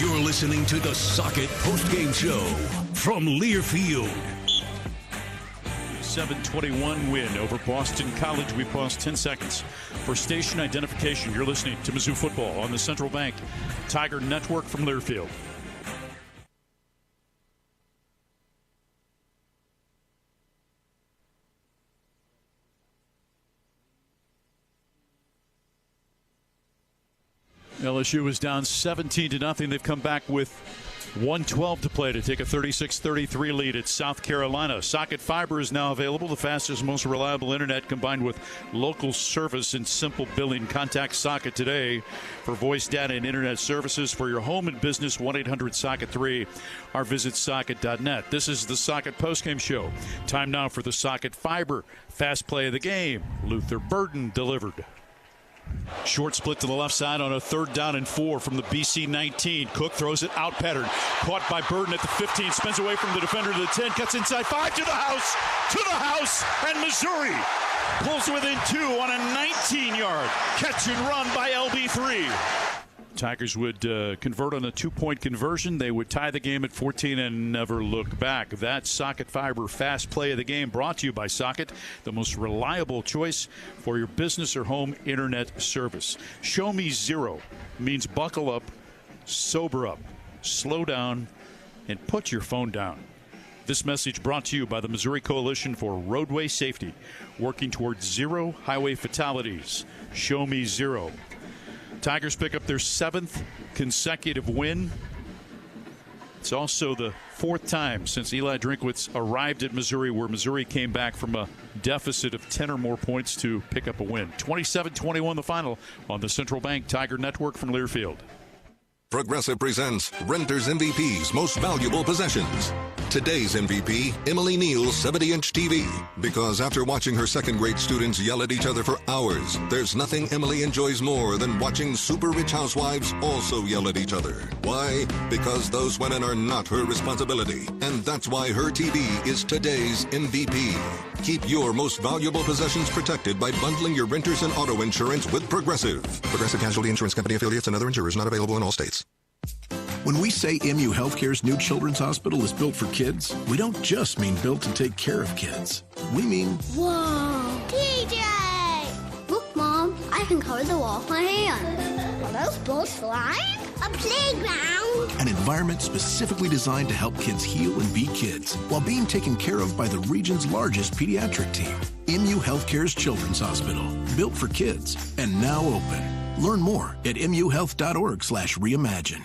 [SPEAKER 1] You're listening to the Socket Postgame Show from Learfield.
[SPEAKER 3] 7-21 win over Boston College. We paused 10 seconds for station identification. You're listening to Mizzou Football on the Central Bank Tiger Network from Learfield. LSU was down 17-0. They've come back with 1:12 to play to take a 36-33 lead at South Carolina. Socket Fiber is now available, the fastest, most reliable internet combined with local service and simple billing. Contact Socket today for voice, data, and internet services for your home and business. 1-800-SOCKET3 or visit socket.net. This is the Socket Postgame Show. Time now for the Socket Fiber Fast Play of the Game. Luther Burden delivered. Short split to the left side on a 3rd down and 4 from the BC 19. Cook throws it out pattern. Caught by Burden at the 15. Spins away from the defender to the 10. Cuts inside 5 to the house. And Missouri pulls within 2 on a 19-yard catch and run by LB3. Tigers would convert on a 2-point conversion. They would tie the game at 14 and never look back. That's Socket Fiber Fast Play of the Game, brought to you by Socket, the most reliable choice for your business or home internet service. Show me zero means buckle up, sober up, slow down, and put your phone down. This message brought to you by the Missouri Coalition for Roadway Safety, working towards zero highway fatalities. Show me zero. Tigers pick up their 7th consecutive win. It's also the 4th time since Eli Drinkwitz arrived at Missouri where Missouri came back from a deficit of 10 or more points to pick up a win. 27-21 the final on the Central Bank Tiger Network from Learfield.
[SPEAKER 6] Progressive presents Renter's MVP's Most Valuable Possessions. Today's MVP, Emily Neal's 70-inch TV. Because after watching her second-grade students yell at each other for hours, there's nothing Emily enjoys more than watching super-rich housewives also yell at each other. Why? Because those women are not her responsibility. And that's why her TV is today's MVP. Keep your most valuable possessions protected by bundling your renters and auto insurance with Progressive. Progressive Casualty Insurance Company affiliates and other insurers not available in all states.
[SPEAKER 7] When we say MU Healthcare's new children's hospital is built for kids, we don't just mean built to take care of kids. We mean...
[SPEAKER 11] Whoa! TJ! Look, Mom, I can cover the wall with my hands. Are those balls flying? A playground!
[SPEAKER 7] An environment specifically designed to help kids heal and be kids, while being taken care of by the region's largest pediatric team. MU Healthcare's Children's Hospital. Built for kids, and now open. Learn more at muhealth.org/reimagine.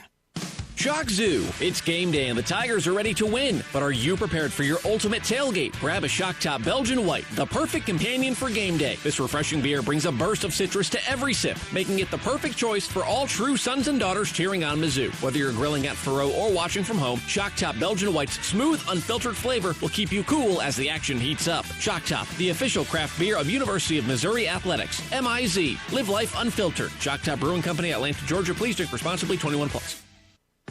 [SPEAKER 13] Shock Zoo, it's game day and the Tigers are ready to win. But are you prepared for your ultimate tailgate? Grab a Shock Top Belgian White, the perfect companion for game day. This refreshing beer brings a burst of citrus to every sip, making it the perfect choice for all true sons and daughters cheering on Mizzou. Whether you're grilling at Faruot or watching from home, Shock Top Belgian White's smooth, unfiltered flavor will keep you cool as the action heats up. Shock Top, the official craft beer of University of Missouri Athletics. MIZ. Live life unfiltered. Shock Top Brewing Company, Atlanta, Georgia. Please drink responsibly. 21+.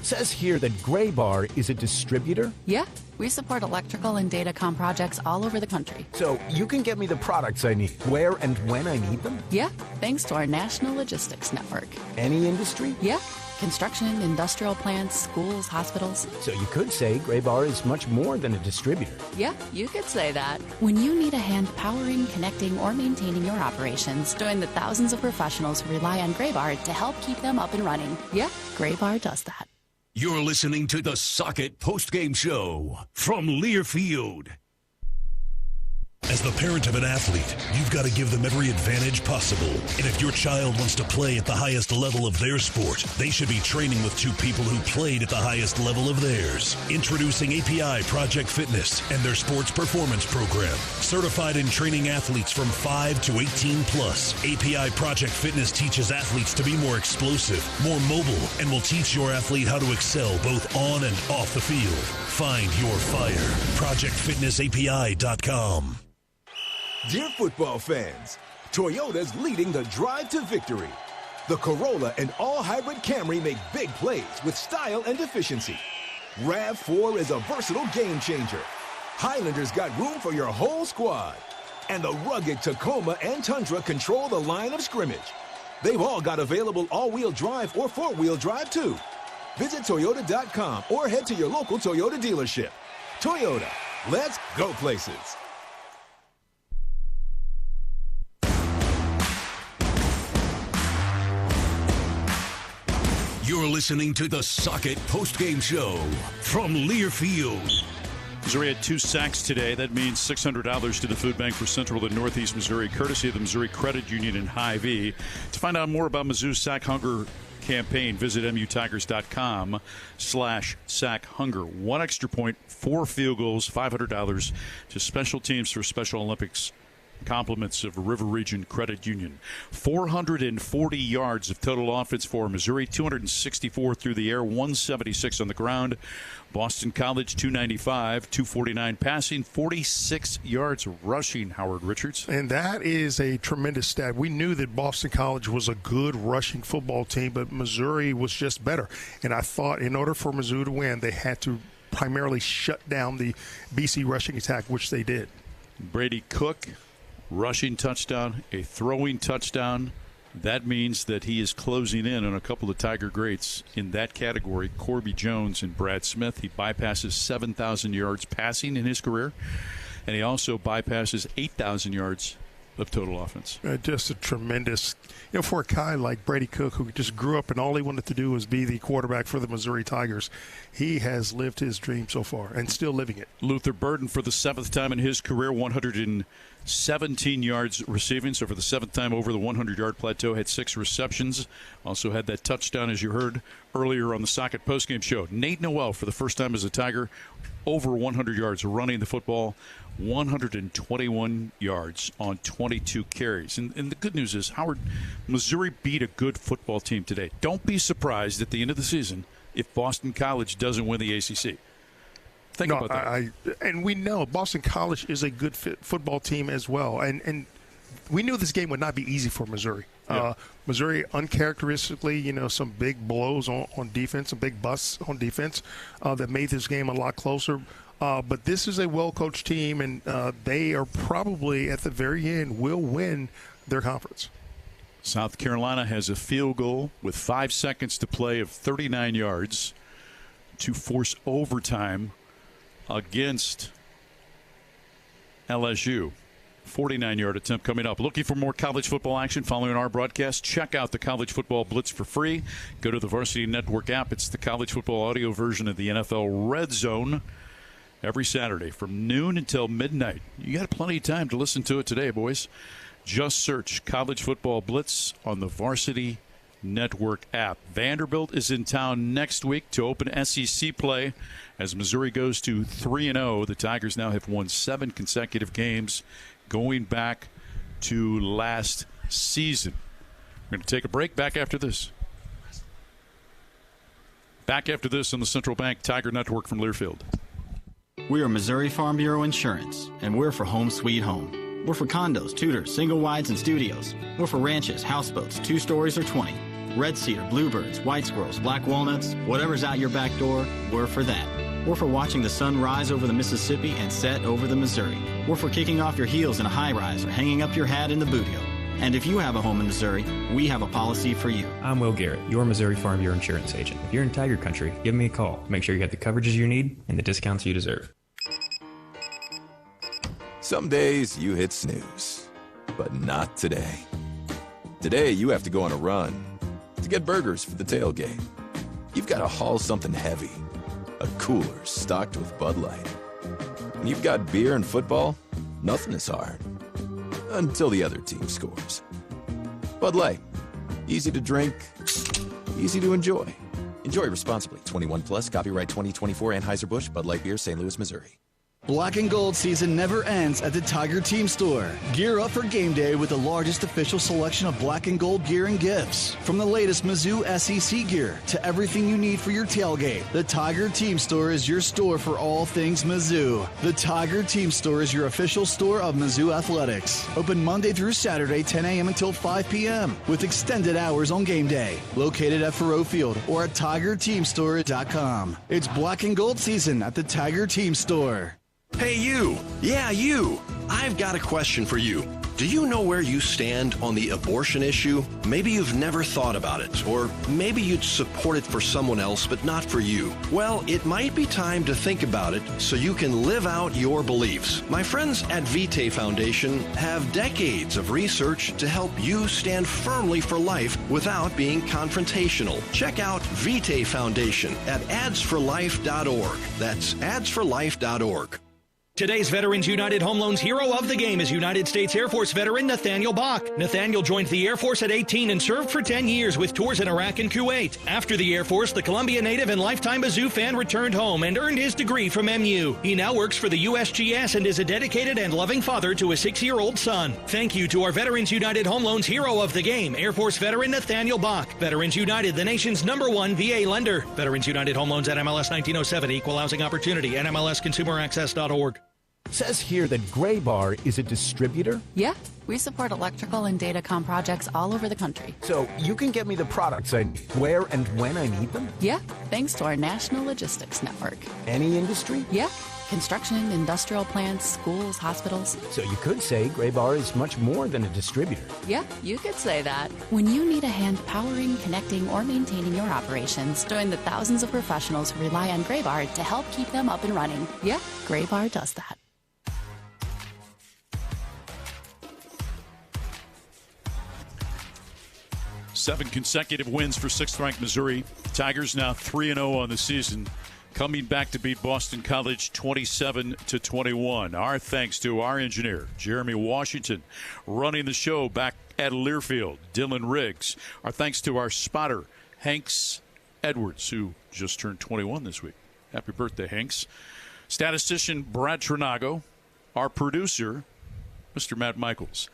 [SPEAKER 14] Says here that Gray Bar is a distributor?
[SPEAKER 18] Yeah, we support electrical and datacom projects all over the country.
[SPEAKER 14] So you can get me the products I need, where and when I need them?
[SPEAKER 18] Yeah, thanks to our national logistics network.
[SPEAKER 14] Any industry?
[SPEAKER 18] Yeah, construction, industrial plants, schools, hospitals.
[SPEAKER 14] So you could say Gray Bar is much more than a distributor.
[SPEAKER 18] Yeah, you could say that. When you need a hand powering, connecting, or maintaining your operations, join the thousands of professionals who rely on Gray Bar to help keep them up and running. Yeah, Gray Bar does that.
[SPEAKER 1] You're listening to the Socket Postgame Show from Learfield.
[SPEAKER 22] As the parent of an athlete, you've got to give them every advantage possible. And if your child wants to play at the highest level of their sport, they should be training with two people who played at the highest level of theirs. Introducing API Project Fitness and their sports performance program. Certified in training athletes from 5 to 18 plus. API Project Fitness teaches athletes to be more explosive, more mobile, and will teach your athlete how to excel both on and off the field. Find your fire. ProjectFitnessAPI.com.
[SPEAKER 26] Dear football fans, Toyota's leading the drive to victory. The Corolla and all-hybrid Camry make big plays with style and efficiency. RAV4 is a versatile game changer. Highlander's got room for your whole squad. And the rugged Tacoma and Tundra control the line of scrimmage. They've all got available all-wheel drive or four-wheel drive too. Visit Toyota.com or head to your local Toyota dealership. Toyota, let's go places.
[SPEAKER 1] You're listening to the Socket Postgame Show from Learfield.
[SPEAKER 3] Missouri had 2 sacks today. That means $600 to the food bank for Central and Northeast Missouri, courtesy of the Missouri Credit Union in Hy-Vee. To find out more about Mizzou's sack hunger campaign. Visit mutigers.com/sackhunger. 1 extra point, 4 field goals, $500 to special teams for Special Olympics. Compliments of River Region Credit Union. 440 yards of total offense for Missouri, 264 through the air, 176 on the ground. Boston College, 295, 249 passing, 46 yards rushing, Howard Richards.
[SPEAKER 2] And that is a tremendous stat. We knew that Boston College was a good rushing football team, but Missouri was just better. And I thought in order for Mizzou to win, they had to primarily shut down the BC rushing attack, which they did.
[SPEAKER 3] Brady Cook, rushing touchdown, a throwing touchdown. That means that he is closing in on a couple of Tiger greats in that category, Corby Jones and Brad Smith. He bypasses 7,000 yards passing in his career, and he also bypasses 8,000 yards of total offense.
[SPEAKER 2] Just a tremendous, for a guy like Brady Cook, who just grew up and all he wanted to do was be the quarterback for the Missouri Tigers, he has lived his dream so far and still living it.
[SPEAKER 3] Luther Burden, for the 7th time in his career, 117 yards receiving. So for the 7th time over the 100-yard plateau, had 6 receptions. Also had that touchdown, as you heard earlier on the Socket postgame show. Nate Noel, for the first time as a Tiger, over 100 yards running the football, 121 yards on 22 carries. And the good news is, Howard, Missouri beat a good football team today. Don't be surprised at the end of the season if Boston College doesn't win the ACC. Think about that.
[SPEAKER 2] And we know Boston College is a good football team as well. And we knew this game would not be easy for Missouri. Yeah. Missouri, uncharacteristically, some big blows on defense, some big busts on defense that made this game a lot closer. But this is a well-coached team, and they are probably, at the very end, will win their conference.
[SPEAKER 3] South Carolina has a field goal with 5 seconds to play of 39 yards to force overtime against LSU. 49-yard attempt coming up. Looking for more college football action following our broadcast? Check out the College Football Blitz for free. Go to the Varsity Network app. It's the college football audio version of the NFL Red Zone every Saturday from noon until midnight. You got plenty of time to listen to it today, boys. Just search College Football Blitz on the Varsity Network app. Vanderbilt is in town next week to open SEC play as Missouri goes to 3-0. The Tigers now have won 7 consecutive games going back to last season. We're going to take a break. Back after this. Back after this on the Central Bank Tiger Network from Learfield.
[SPEAKER 4] We are Missouri Farm Bureau Insurance, and we're for home sweet home. We're for condos, tutors, single wides, and studios. We're for ranches, houseboats, 2 stories or 20. Red cedar, bluebirds, white squirrels, black walnuts, whatever's out your back door, we're for that. We're for watching the sun rise over the Mississippi and set over the Missouri. We're for kicking off your heels in a high-rise or hanging up your hat in the bootio. And if you have a home in Missouri, we have a policy for you.
[SPEAKER 8] I'm Will Garrett, your Missouri Farm Bureau Insurance agent. If you're in Tiger Country, give me a call. Make sure you have the coverages you need and the discounts you deserve.
[SPEAKER 24] Some days you hit snooze, but not today. Today you have to go on a run to get burgers for the tailgate. You've got to haul something heavy, a cooler stocked with Bud Light. And you've got beer and football, nothing is hard. Until the other team scores. Bud Light. Easy to drink, easy to enjoy. Enjoy responsibly. 21 plus. Copyright 2024 Anheuser-Busch Bud Light Beer, St. Louis, Missouri.
[SPEAKER 23] Black and gold season never ends at the Tiger Team Store. Gear up for game day with the largest official selection of black and gold gear and gifts. From the latest Mizzou SEC gear to everything you need for your tailgate, the Tiger Team Store is your store for all things Mizzou. The Tiger Team Store is your official store of Mizzou Athletics. Open Monday through Saturday, 10 a.m. until 5 p.m. with extended hours on game day. Located at Faruot Field or at TigerTeamStore.com. It's black and gold season at the Tiger Team Store.
[SPEAKER 15] Hey, you. Yeah, you. I've got a question for you. Do you know where you stand on the abortion issue? Maybe you've never thought about it, or maybe you'd support it for someone else, but not for you. Well, it might be time to think about it so you can live out your beliefs. My friends at Vitae Foundation have decades of research to help you stand firmly for life without being confrontational. Check out Vitae Foundation at adsforlife.org. That's adsforlife.org.
[SPEAKER 9] Today's Veterans United Home Loans hero of the game is United States Air Force veteran Nathaniel Bach. Nathaniel joined the Air Force at 18 and served for 10 years with tours in Iraq and Kuwait. After the Air Force, the Columbia native and lifetime Mizzou fan returned home and earned his degree from MU. He now works for the USGS and is a dedicated and loving father to a 6-year-old son. Thank you to our Veterans United Home Loans hero of the game, Air Force veteran Nathaniel Bach. Veterans United, the nation's #1 VA lender. Veterans United Home Loans at MLS 1907, Equal Housing Opportunity, NMLSConsumerAccess.org.
[SPEAKER 14] Says here that Gray Bar is a distributor.
[SPEAKER 18] Yeah, we support electrical and datacom projects all over the country.
[SPEAKER 14] So you can get me the products I need, where and when I need them?
[SPEAKER 18] Yeah, thanks to our national logistics network.
[SPEAKER 14] Any industry?
[SPEAKER 18] Yeah, construction, industrial plants, schools, hospitals.
[SPEAKER 14] So you could say Gray Bar is much more than a distributor.
[SPEAKER 18] Yeah, you could say that. When you need a hand powering, connecting, or maintaining your operations, join the thousands of professionals who rely on Gray Bar to help keep them up and running. Yeah, Gray Bar does that.
[SPEAKER 3] 7 consecutive wins for 6th-ranked Missouri. Tigers now 3-0 on the season, coming back to beat Boston College 27-21. Our thanks to our engineer, Jeremy Washington, running the show back at Learfield, Dylan Riggs. Our thanks to our spotter, Hanks Edwards, who just turned 21 this week. Happy birthday, Hanks. Statistician Brad Trinago. Our producer, Mr. Matt Michaels.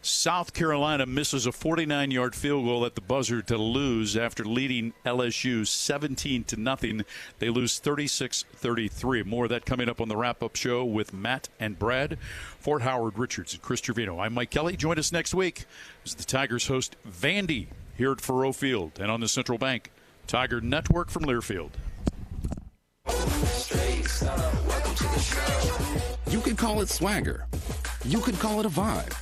[SPEAKER 3] South Carolina misses a 49-yard field goal at the buzzer to lose after leading LSU 17-0. They lose 36-33. More of that coming up on the wrap-up show with Matt and Brad. For Howard Richards and Chris Trevino, I'm Mike Kelly. Join us next week as the Tigers host Vandy here at Faruot Field and on the Central Bank Tiger Network from Learfield.
[SPEAKER 17] You could call it swagger. You could call it a vibe.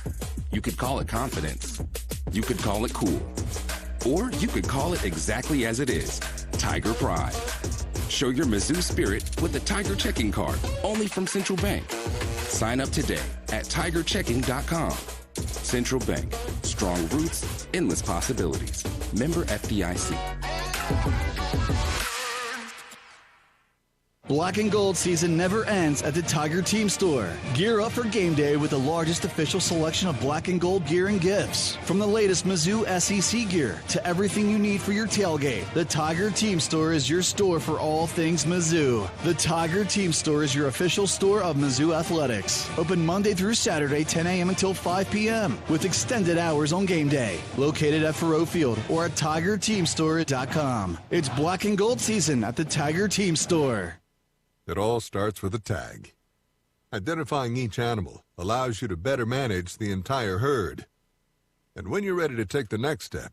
[SPEAKER 17] You could call it confidence. You could call it cool. Or you could call it exactly as it is, Tiger Pride. Show your Mizzou spirit with the Tiger Checking Card, only from Central Bank. Sign up today at tigerchecking.com. Central Bank, strong roots, endless possibilities. Member FDIC.
[SPEAKER 23] Black and gold season never ends at the Tiger Team Store. Gear up for game day with the largest official selection of black and gold gear and gifts. From the latest Mizzou SEC gear to everything you need for your tailgate, the Tiger Team Store is your store for all things Mizzou. The Tiger Team Store is your official store of Mizzou Athletics. Open Monday through Saturday, 10 a.m. until 5 p.m. with extended hours on game day. Located at Faruot Field or at TigerTeamStore.com. It's black and gold season at the Tiger Team Store.
[SPEAKER 12] It all starts with a tag. Identifying each animal allows you to better manage the entire herd. And when you're ready to take the next step,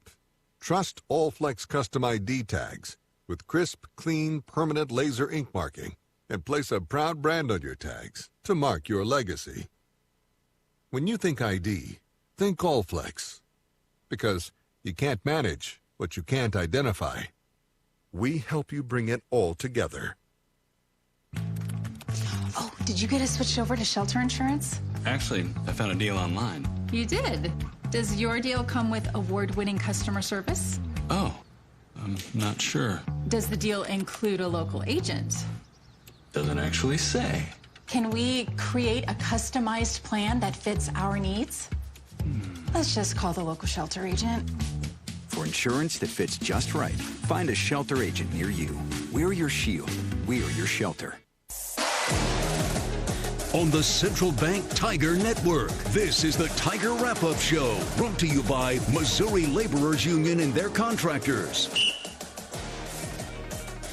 [SPEAKER 12] trust Allflex Custom ID tags with crisp, clean, permanent laser ink marking and place a proud brand on your tags to mark your legacy. When you think ID, think Allflex. Because you can't manage what you can't identify. We help you bring it all together.
[SPEAKER 16] Oh, did you get us switched over to shelter insurance?
[SPEAKER 19] Actually, I found a deal online.
[SPEAKER 16] You did? Does your deal come with award-winning customer service?
[SPEAKER 19] Oh, I'm not sure.
[SPEAKER 16] Does the deal include a local agent?
[SPEAKER 19] Doesn't actually say.
[SPEAKER 16] Can we create a customized plan that fits our needs? Let's just call the local shelter agent.
[SPEAKER 20] For insurance that fits just right, find a shelter agent near you. We're your shield. We're your shelter.
[SPEAKER 1] On the Central Bank Tiger Network, this is the Tiger Wrap-Up Show, brought to you by Missouri Laborers Union and their contractors.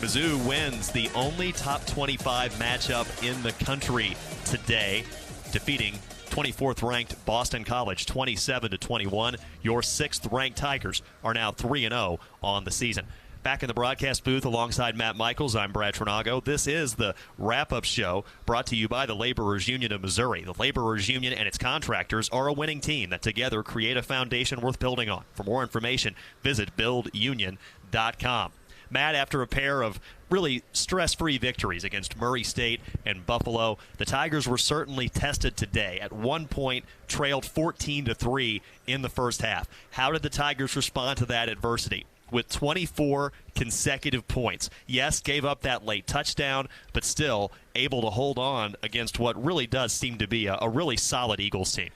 [SPEAKER 20] Mizzou wins the only top 25 matchup in the country today, defeating 24th-ranked Boston College 27-21. Your 6th-ranked Tigers are now 3-0 on the season. Back in the broadcast booth alongside Matt Michaels, I'm Brad Trinago. This is the wrap-up show brought to you by the Laborers Union of Missouri. The Laborers Union and its contractors are a winning team that together create a foundation worth building on. For more information, visit buildunion.com. Matt, after a pair of really stress-free victories against Murray State and Buffalo, the Tigers were certainly tested today. At one point, trailed 14-3 in the first half. How did the Tigers respond to that adversity? with 24 consecutive points. Yes, gave up that late touchdown, but still able to hold on against what really does seem to be a really solid Eagles team.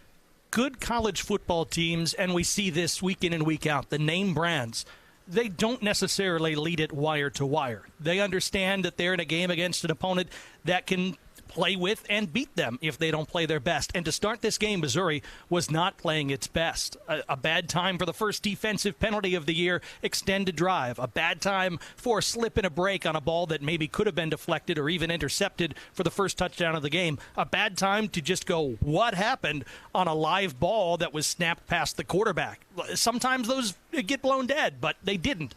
[SPEAKER 9] Good college football teams, and we see this week in and week out, the name brands, they don't necessarily lead it wire to wire. They understand that they're in a game against an opponent that can play with and beat them if they don't play their best. And to start this game, Missouri was not playing its best. A bad time for the first defensive penalty of the year, extended drive. A bad time for a slip and a break on a ball that maybe could have been deflected or even intercepted for the first touchdown of the game. A bad time to just go, what happened on a live ball that was snapped past the quarterback. Sometimes those get blown dead, but they didn't.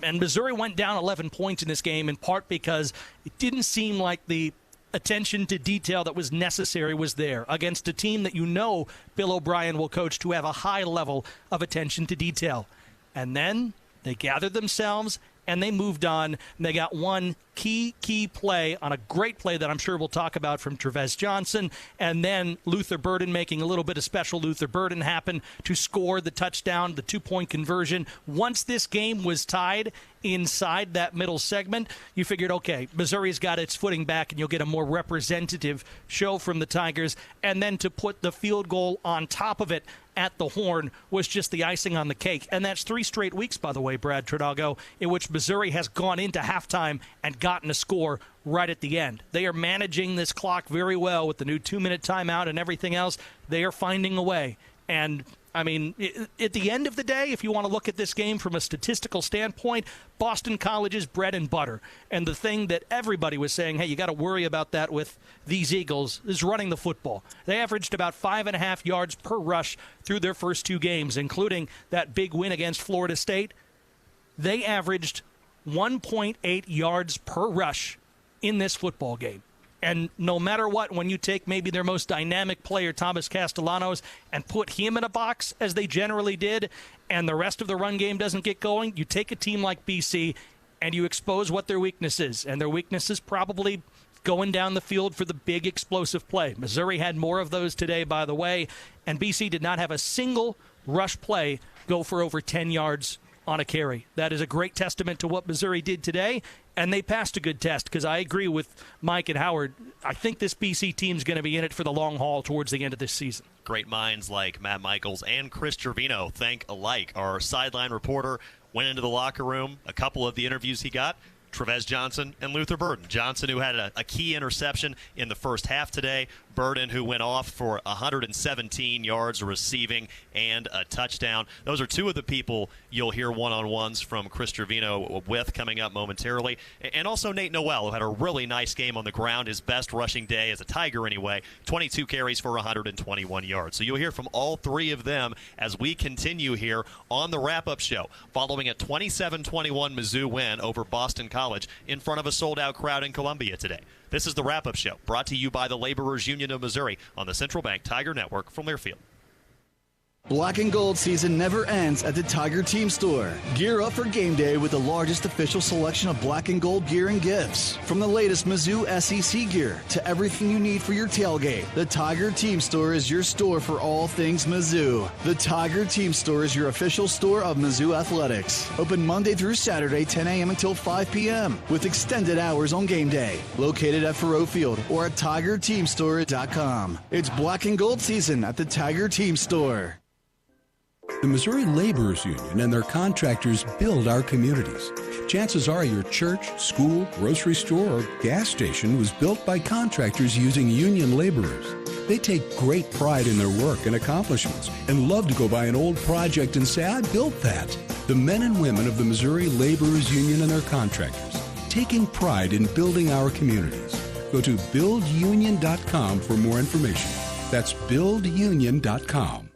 [SPEAKER 9] And Missouri went down 11 points in this game in part because it didn't seem like the attention to detail that was necessary was there against a team that you know Bill O'Brien will coach to have a high level of attention to detail. And then they gathered themselves and they moved on. And they got one key play on a great play that I'm sure we'll talk about from Trevez Johnson. And then Luther Burden making a little bit of special Luther Burden happen to score the touchdown, the 2-point conversion. Once this game was tied inside that middle segment, you figured, okay, Missouri's got its footing back and you'll get a more representative show from the Tigers. And then to put the field goal on top of it at the horn was just the icing on the cake. And that's 3 straight weeks, by the way, Brad Tradago, in which Missouri has gone into halftime and gotten a score right at the end. They are managing this clock very well with the new 2-minute timeout and everything else. They are finding a way. And I mean, at the end of the day, if you want to look at this game from a statistical standpoint, Boston College's bread and butter. And the thing that everybody was saying, hey, you got to worry about that with these Eagles, is running the football. They averaged about 5.5 yards per rush through their first 2 games, including that big win against Florida State. They averaged 1.8 yards per rush in this football game. And no matter what, when you take maybe their most dynamic player, Thomas Castellanos, and put him in a box, as they generally did, and the rest of the run game doesn't get going, you take a team like BC and you expose what their weakness is. And their weakness is probably going down the field for the big explosive play. Missouri had more of those today, by the way, and BC did not have a single rush play go for over 10 yards on a carry. That is a great testament to what Missouri did today, and they passed a good test, because I agree with Mike and Howard. I think this BC team's going to be in it for the long haul towards the end of this season.
[SPEAKER 20] Great minds like Matt Michaels and Chris Trevino think alike. Our sideline reporter went into the locker room, a couple of the interviews he got, Trevez Johnson and Luther Burden. Johnson, who had a key interception in the first half today. Burden, who went off for 117 yards receiving and a touchdown. Those are 2 of the people you'll hear one-on-ones from Chris Trevino with coming up momentarily. And also Nate Noel, who had a really nice game on the ground, his best rushing day as a Tiger anyway, 22 carries for 121 yards. So you'll hear from all 3 of them as we continue here on the wrap-up show, following a 27-21 Mizzou win over Boston College in front of a sold-out crowd in Columbia today. This is the wrap-up show, brought to you by the Laborers Union of Missouri on the Central Bank Tiger Network from Learfield.
[SPEAKER 23] Black and gold season never ends at the Tiger Team Store. Gear up for game day with the largest official selection of black and gold gear and gifts. From the latest Mizzou SEC gear to everything you need for your tailgate, the Tiger Team Store is your store for all things Mizzou. The Tiger Team Store is your official store of Mizzou Athletics. Open Monday through Saturday, 10 a.m. until 5 p.m. with extended hours on game day. Located at Faruot Field or at TigerTeamStore.com. It's black and gold season at the Tiger Team Store.
[SPEAKER 5] The Missouri Laborers Union and their contractors build our communities. Chances are your church, school, grocery store, or gas station was built by contractors using union laborers. They take great pride in their work and accomplishments and love to go by an old project and say, I built that. The men and women of the Missouri Laborers Union and their contractors, taking pride in building our communities. Go to buildunion.com for more information. That's buildunion.com.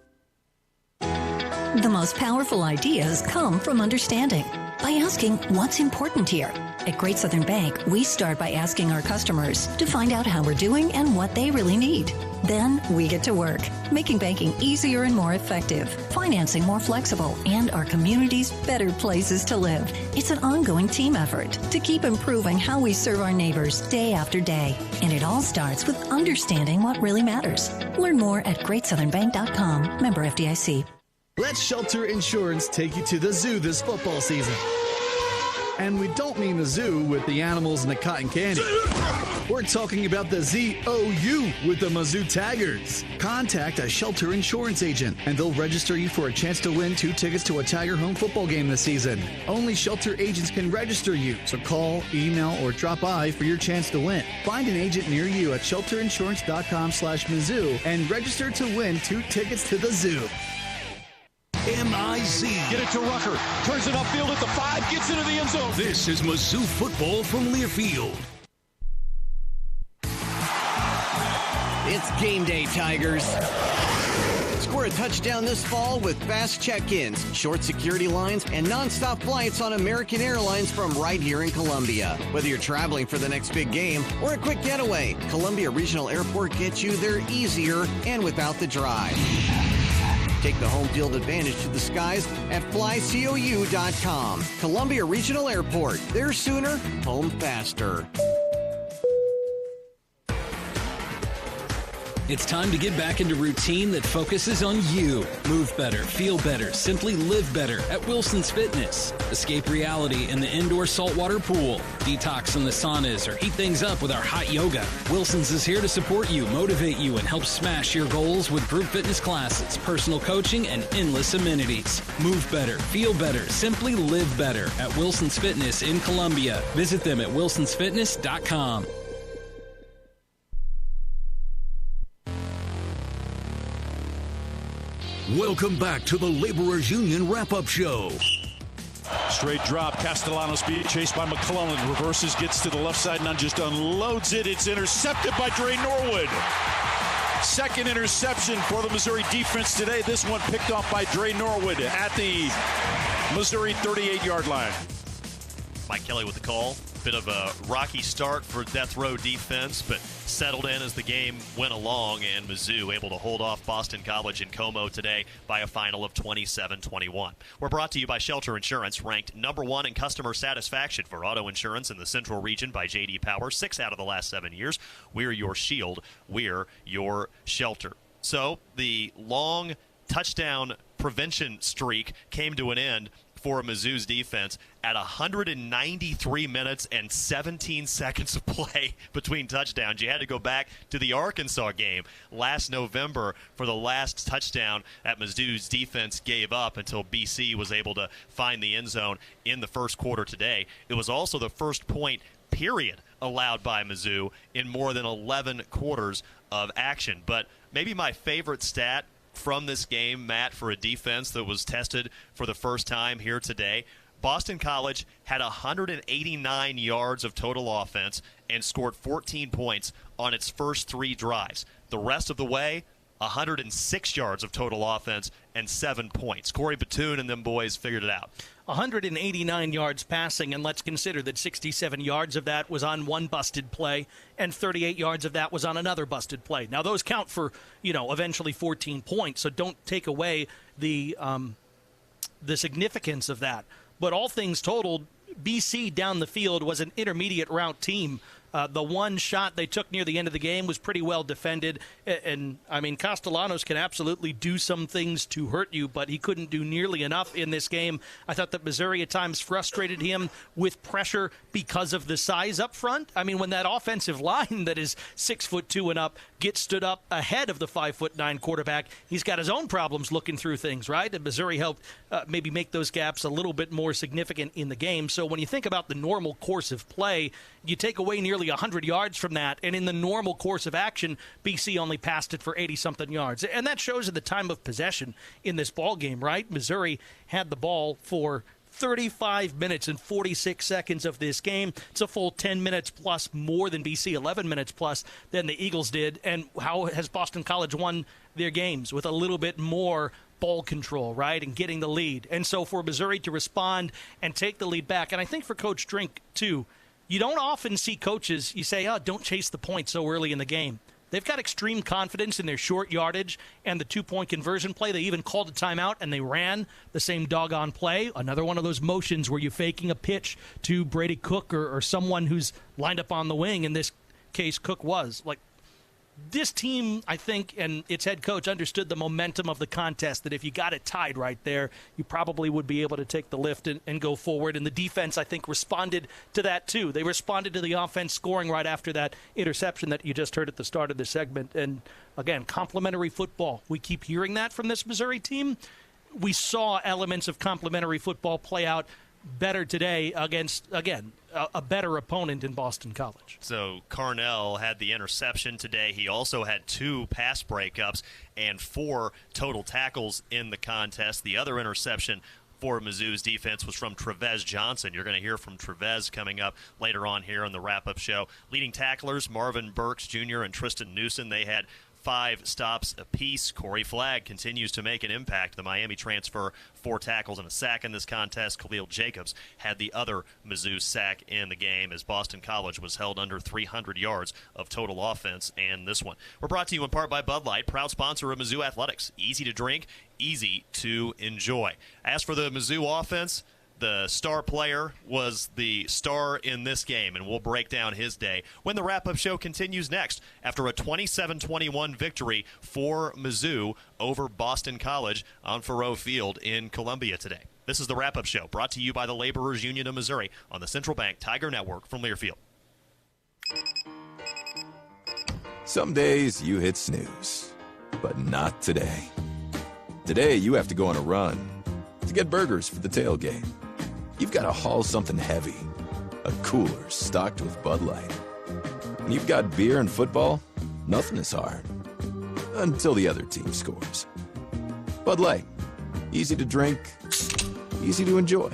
[SPEAKER 6] The most powerful ideas come from understanding. By asking what's important here. At Great Southern Bank, we start by asking our customers to find out how we're doing and what they really need. Then we get to work, making banking easier and more effective, financing more flexible, and our communities better places to live. It's an ongoing team effort to keep improving how we serve our neighbors day after day. And it all starts with understanding what really matters. Learn more at GreatSouthernBank.com. Member FDIC.
[SPEAKER 23] Let Shelter Insurance take you to the zoo this football season. And we don't mean the zoo with the animals and the cotton candy. We're talking about the ZOU with the Mizzou Tigers. Contact a Shelter Insurance agent, and they'll register you for a chance to win 2 tickets to a Tiger home football game this season. Only Shelter agents can register you, so call, email, or drop by for your chance to win. Find an agent near you at shelterinsurance.com/Mizzou and register to win 2 tickets to the zoo.
[SPEAKER 1] MIZ.
[SPEAKER 3] Get it to Rucker. Turns it upfield at the 5. Gets into the end zone.
[SPEAKER 1] This is Mizzou Football from Learfield.
[SPEAKER 7] It's game day, Tigers. Score a touchdown this fall with fast check-ins, short security lines, and nonstop flights on American Airlines from right here in Columbia. Whether you're traveling for the next big game or a quick getaway, Columbia Regional Airport gets you there easier and without the drive. Take the home field advantage to the skies at flycou.com. Columbia Regional Airport. There sooner, home faster.
[SPEAKER 10] It's time to get back into routine that focuses on you. Move better, feel better, simply live better at Wilson's Fitness. Escape reality in the indoor saltwater pool. Detox in the saunas or heat things up with our hot yoga. Wilson's is here to support you, motivate you, and help smash your goals with group fitness classes, personal coaching, and endless amenities. Move better, feel better, simply live better at Wilson's Fitness in Columbia. Visit them at wilsonsfitness.com.
[SPEAKER 1] Welcome back to the Laborers Union Wrap-Up Show.
[SPEAKER 3] Straight drop. Castellanos being chased by McClellan. Reverses, gets to the left side, and just unloads it. It's intercepted by Dre Norwood. Second interception for the Missouri defense today. This one picked off by Dre Norwood at the Missouri 38-yard line.
[SPEAKER 20] Mike Kelly with the call. Bit of a rocky start for death row defense, but settled in as the game went along, and Mizzou able to hold off Boston College in Como today by a final of 27-21. We're brought to you by Shelter Insurance, ranked #1 in customer satisfaction for auto insurance in the Central Region by J.D. Power, 6 out of the last 7 years. We're your shield. We're your shelter. So the long touchdown prevention streak came to an end for Mizzou's defense at 193 minutes and 17 seconds of play between touchdowns. You had to go back to the Arkansas game last November for the last touchdown that Mizzou's defense gave up until BC was able to find the end zone in the first quarter today. It was also the first point period allowed by Mizzou in more than 11 quarters of action. But maybe my favorite stat from this game, Matt, for a defense that was tested for the first time here today, Boston College had 189 yards of total offense and scored 14 points on its first 3 drives. The rest of the way, 106 yards of total offense and 7 points. Corey Batoon and them boys figured it out.
[SPEAKER 9] 189 yards passing, and let's consider that 67 yards of that was on one busted play and 38 yards of that was on another busted play. Now, those count for, eventually 14 points, so don't take away the significance of that. But all things totaled, BC down the field was an intermediate route team. The one shot they took near the end of the game was pretty well defended. And Castellanos can absolutely do some things to hurt you, but he couldn't do nearly enough in this game. I thought that Missouri at times frustrated him with pressure because of the size up front. When that offensive line that is 6'2" and up gets stood up ahead of the 5'9" quarterback, he's got his own problems looking through things, right? And Missouri helped maybe make those gaps a little bit more significant in the game. So when you think about the normal course of play, you take away nearly 100 yards from that, and in the normal course of action, BC only passed it for 80-something yards. And that shows in the time of possession in this ball game, right? Missouri had the ball for 35 minutes and 46 seconds of this game. It's a full 10 minutes plus more than BC, 11 minutes plus than the Eagles did. And how has Boston College won their games? With a little bit more ball control, right, and getting the lead. And so for Missouri to respond and take the lead back, and I think for Coach Drink, too, you don't often see coaches, you say, don't chase the point so early in the game. They've got extreme confidence in their short yardage and the 2-point conversion play. They even called a timeout, and they ran the same doggone play. Another one of those motions where you're faking a pitch to Brady Cook or someone who's lined up on the wing. In this case, Cook was. this team, I think, and its head coach understood the momentum of the contest, that if you got it tied right there, you probably would be able to take the lift and go forward. And the defense, I think, responded to that too. They responded to the offense scoring right after that interception that you just heard at the start of the segment. And again, complimentary football. We keep hearing that from this Missouri team. We saw elements of complimentary football play out better today against, again, a better opponent in Boston College.
[SPEAKER 20] So Carnell had the interception today. He also had 2 pass breakups and 4 total tackles in the contest. The other interception for Mizzou's defense was from Trevez Johnson. You're going to hear from Trevez coming up later on here on the wrap-up show. Leading tacklers, Marvin Burks Jr. and Tristan Newsom, they had 5 stops apiece. Corey Flagg continues to make an impact. The Miami transfer, 4 tackles and a sack in this contest. Khalil Jacobs had the other Mizzou sack in the game as Boston College was held under 300 yards of total offense in this one. We're brought to you in part by Bud Light, proud sponsor of Mizzou Athletics. Easy to drink, easy to enjoy. As for the Mizzou offense, the star player was the star in this game, and we'll break down his day when the wrap-up show continues next after a 27-21 victory for Mizzou over Boston College on Faruot Field in Columbia today. This is the wrap-up show brought to you by the Laborers Union of Missouri on the Central Bank Tiger Network from Learfield.
[SPEAKER 11] Some days you hit snooze, but not today. Today you have to go on a run to get burgers for the tailgate. You've got to haul something heavy, a cooler stocked with Bud Light. When you've got beer and football, nothing is hard. Until the other team scores. Bud Light. Easy to drink, easy to enjoy.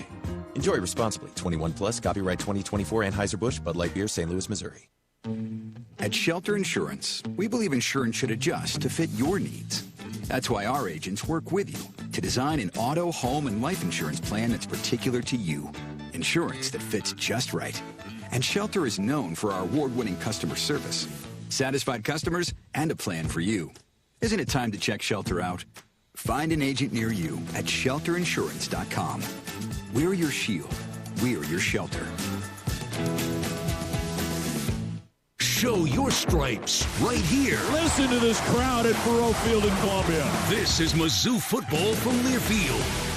[SPEAKER 11] Enjoy responsibly. 21 plus, copyright 2024, Anheuser-Busch, Bud Light Beer, St. Louis, Missouri.
[SPEAKER 13] At Shelter Insurance, we believe insurance should adjust to fit your needs. That's why our agents work with you to design an auto, home, and life insurance plan that's particular to you. Insurance that fits just right. And Shelter is known for our award-winning customer service, satisfied customers, and a plan for you. Isn't it time to check Shelter out? Find an agent near you at shelterinsurance.com. We're your shield. We're your shelter.
[SPEAKER 1] Show your stripes right here.
[SPEAKER 3] Listen to this crowd at Faruot Field in Columbia.
[SPEAKER 1] This is Mizzou Football from Learfield.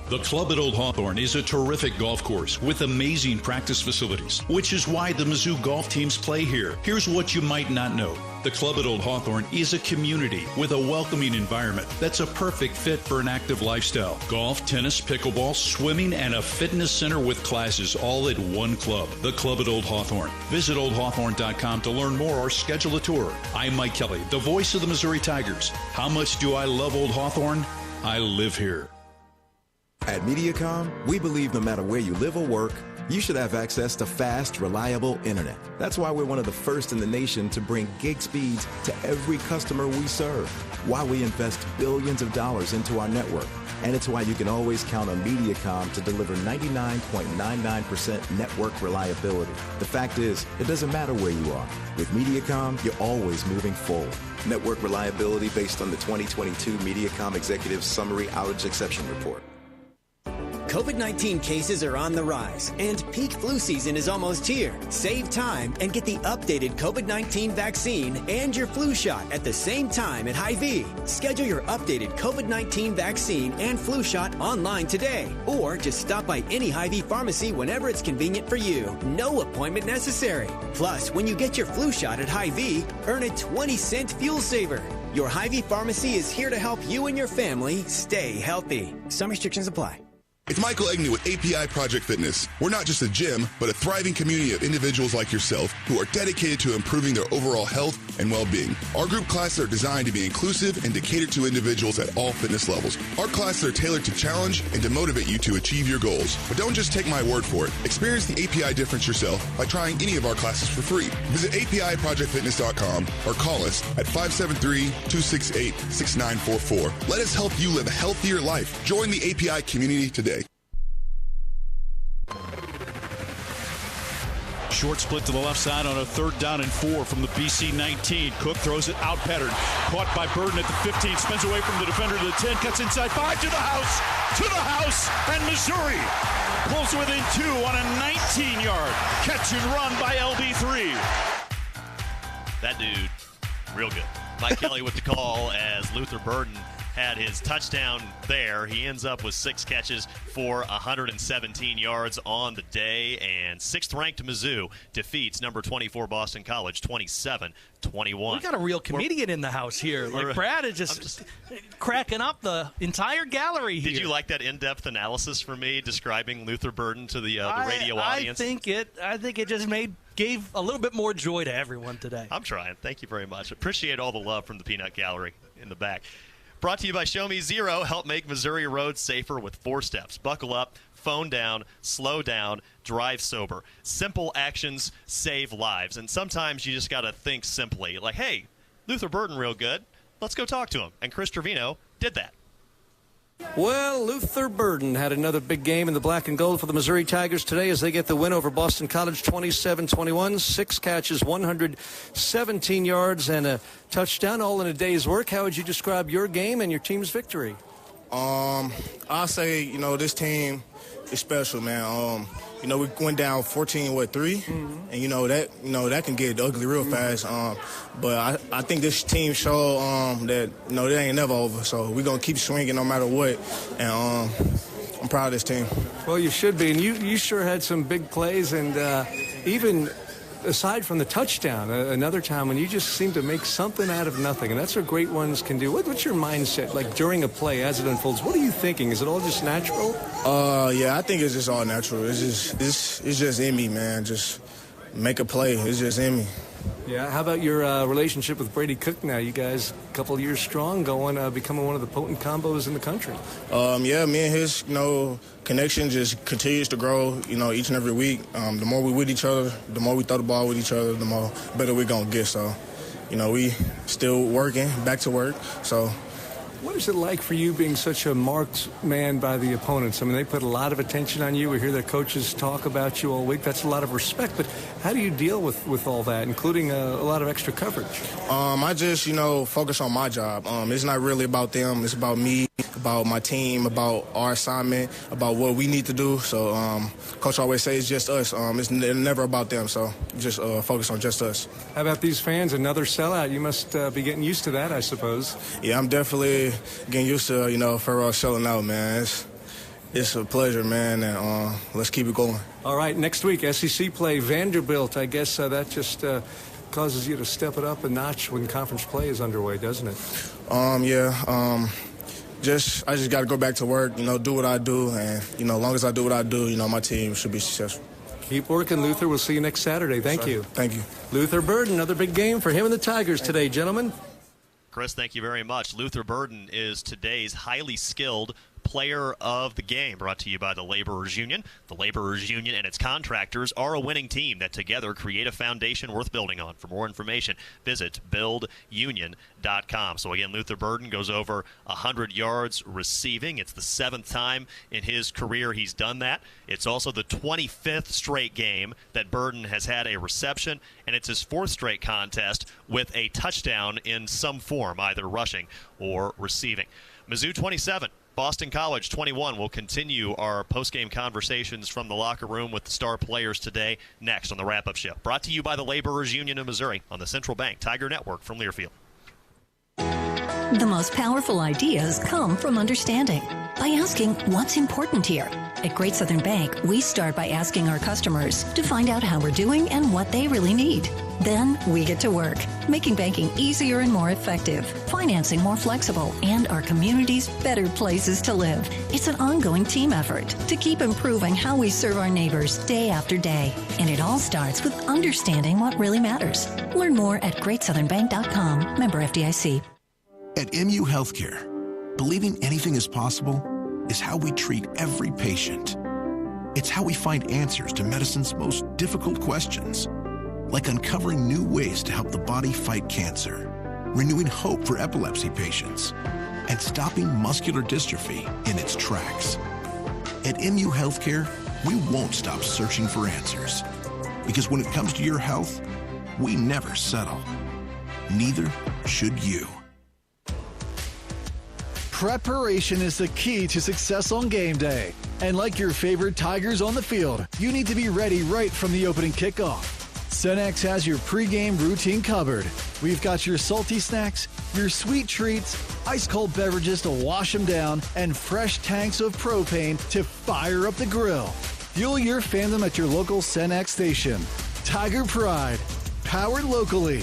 [SPEAKER 21] The Club at Old Hawthorne is a terrific golf course with amazing practice facilities, which is why the Mizzou golf teams play here. Here's what you might not know. The Club at Old Hawthorne is a community with a welcoming environment that's a perfect fit for an active lifestyle. Golf, tennis, pickleball, swimming, and a fitness center with classes all at one club. The Club at Old Hawthorne. Visit oldhawthorne.com to learn more or schedule a tour. I'm Mike Kelly, the voice of the Missouri Tigers. How much do I love Old Hawthorne? I live here.
[SPEAKER 22] At Mediacom, we believe no matter where you live or work, you should have access to fast, reliable internet. That's why we're one of the first in the nation to bring gig speeds to every customer we serve. Why we invest billions of dollars into our network. And it's why you can always count on Mediacom to deliver 99.99% network reliability. The fact is, it doesn't matter where you are. With Mediacom, you're always moving forward. Network reliability based on the 2022 Mediacom Executive Summary Outage Exception Report.
[SPEAKER 25] COVID-19 cases are on the rise, and peak flu season is almost here. Save time and get the updated COVID-19 vaccine and your flu shot at the same time at Hy-Vee. Schedule your updated COVID-19 vaccine and flu shot online today, or just stop by any Hy-Vee pharmacy whenever it's convenient for you. No appointment necessary. Plus, when you get your flu shot at Hy-Vee, earn a 20-cent fuel saver. Your Hy-Vee pharmacy is here to help you and your family stay healthy. Some restrictions apply.
[SPEAKER 26] It's Michael Egnew with API Project Fitness. We're not just a gym, but a thriving community of individuals like yourself who are dedicated to improving their overall health and well-being. Our group classes are designed to be inclusive and to cater to individuals at all fitness levels. Our classes are tailored to challenge and to motivate you to achieve your goals. But don't just take my word for it. Experience the API difference yourself by trying any of our classes for free. Visit APIProjectFitness.com or call us at 573-268-6944. Let us help you live a healthier life. Join the API community today.
[SPEAKER 3] Short split to the left side on a 3rd down and 4 from the BC 19. Cook throws it out pattern. Caught by Burden at the 15. Spins away from the defender to the 10. Cuts inside 5 to the house. And Missouri pulls within 2 on a 19-yard catch and run by LB3.
[SPEAKER 20] That dude, real good. Mike Kelly with the call as Luther Burden had his touchdown there. He ends up with 6 catches for 117 yards on the day. And 6th-ranked Mizzou defeats number 24 Boston College 27-21.
[SPEAKER 2] We got a real comedian in the house here. Like Brad is just cracking up the entire gallery here.
[SPEAKER 20] Did you like that in-depth analysis from me describing Luther Burden to the radio audience?
[SPEAKER 2] I think it just gave a little bit more joy to everyone today.
[SPEAKER 20] I'm trying. Thank you very much. Appreciate all the love from the Peanut Gallery in the back. Brought to you by Show Me Zero. Help make Missouri roads safer with 4 steps. Buckle up, phone down, slow down, drive sober. Simple actions save lives. And sometimes you just got to think simply. Like, hey, Luther Burden real good. Let's go talk to him. And Chris Trevino did that.
[SPEAKER 4] Well, Luther Burden had another big game in the black and gold for the Missouri Tigers today as they get the win over Boston College 27-21. 6 catches, 117 yards, and a touchdown, all in a day's work. How would you describe your game and your team's victory?
[SPEAKER 8] I'll say, this team is special, man. We went down 14-3, and that can get ugly real fast. But I think this team showed that it ain't never over. So we're gonna keep swinging no matter what, and I'm proud of this team.
[SPEAKER 4] Well, you should be, and you sure had some big plays, and even aside from the touchdown, another time when you just seem to make something out of nothing, and that's what great ones can do. What's your mindset like during a play as it unfolds? What are you thinking? Is it all just natural?
[SPEAKER 8] Yeah, I think it's just all natural. It's just in me, man. Just make a play. It's just in me.
[SPEAKER 4] Yeah. How about your relationship with Brady Cook now? You guys a couple of years strong, becoming one of the potent combos in the country.
[SPEAKER 8] Yeah, me and his, connection just continues to grow, each and every week. The more we with each other, the more we throw the ball with each other, the more better we're going to get. So, we still working, back to work. So,
[SPEAKER 4] what is it like for you being such a marked man by the opponents? I mean, they put a lot of attention on you. We hear their coaches talk about you all week. That's a lot of respect. But how do you deal with all that, including a lot of extra coverage?
[SPEAKER 8] I just, focus on my job. It's not really about them. It's about me, about my team, about our assignment, about what we need to do. So Coach always says it's just us. It's never about them. So just focus on just us.
[SPEAKER 4] How about these fans? Another sellout. You must be getting used to that, I suppose.
[SPEAKER 8] Yeah, I'm definitely getting used to, Faruot selling out, man. It's a pleasure, man, and let's keep it going.
[SPEAKER 4] All right, next week, SEC play, Vanderbilt. I guess that just causes you to step it up a notch when conference play is underway, doesn't it?
[SPEAKER 8] Yeah. I just got to go back to work, do what I do, and, as long as I do what I do, my team should be successful.
[SPEAKER 4] Keep working, Luther. We'll see you next Saturday. Thank you.
[SPEAKER 8] Thank you.
[SPEAKER 4] Luther Burden, another big game for him and the Tigers today, gentlemen.
[SPEAKER 20] Chris, thank you very much. Luther Burden is today's highly skilled player of the game, brought to you by the Laborers Union. The Laborers Union and its contractors are a winning team that together create a foundation worth building on. For more information, visit buildunion.com. So again, Luther Burden goes over 100 yards receiving. It's the 7th time in his career he's done that. It's also the 25th straight game that Burden has had a reception, and it's his 4th straight contest with a touchdown in some form, either rushing or receiving. Mizzou 27. Boston College 21. We'll continue our postgame conversations from the locker room with the star players today next on the wrap-up show. Brought to you by the Laborers Union of Missouri on the Central Bank Tiger Network from Learfield.
[SPEAKER 6] The most powerful ideas come from understanding. By asking what's important here. At Great Southern Bank, we start by asking our customers to find out how we're doing and what they really need. Then we get to work, making banking easier and more effective, financing more flexible, and our communities better places to live. It's an ongoing team effort to keep improving how we serve our neighbors day after day. And it all starts with understanding what really matters. Learn more at greatsouthernbank.com. Member FDIC.
[SPEAKER 14] At MU Healthcare, believing anything is possible is how we treat every patient. It's how we find answers to medicine's most difficult questions, like uncovering new ways to help the body fight cancer, renewing hope for epilepsy patients, and stopping muscular dystrophy in its tracks. At MU Healthcare, we won't stop searching for answers, because when it comes to your health, we never settle. Neither should you.
[SPEAKER 23] Preparation is the key to success on game day. And like your favorite Tigers on the field, you need to be ready right from the opening kickoff. Cenex has your pregame routine covered. We've got your salty snacks, your sweet treats, ice-cold beverages to wash them down, and fresh tanks of propane to fire up the grill. Fuel your fandom at your local Cenex station. Tiger Pride, powered locally.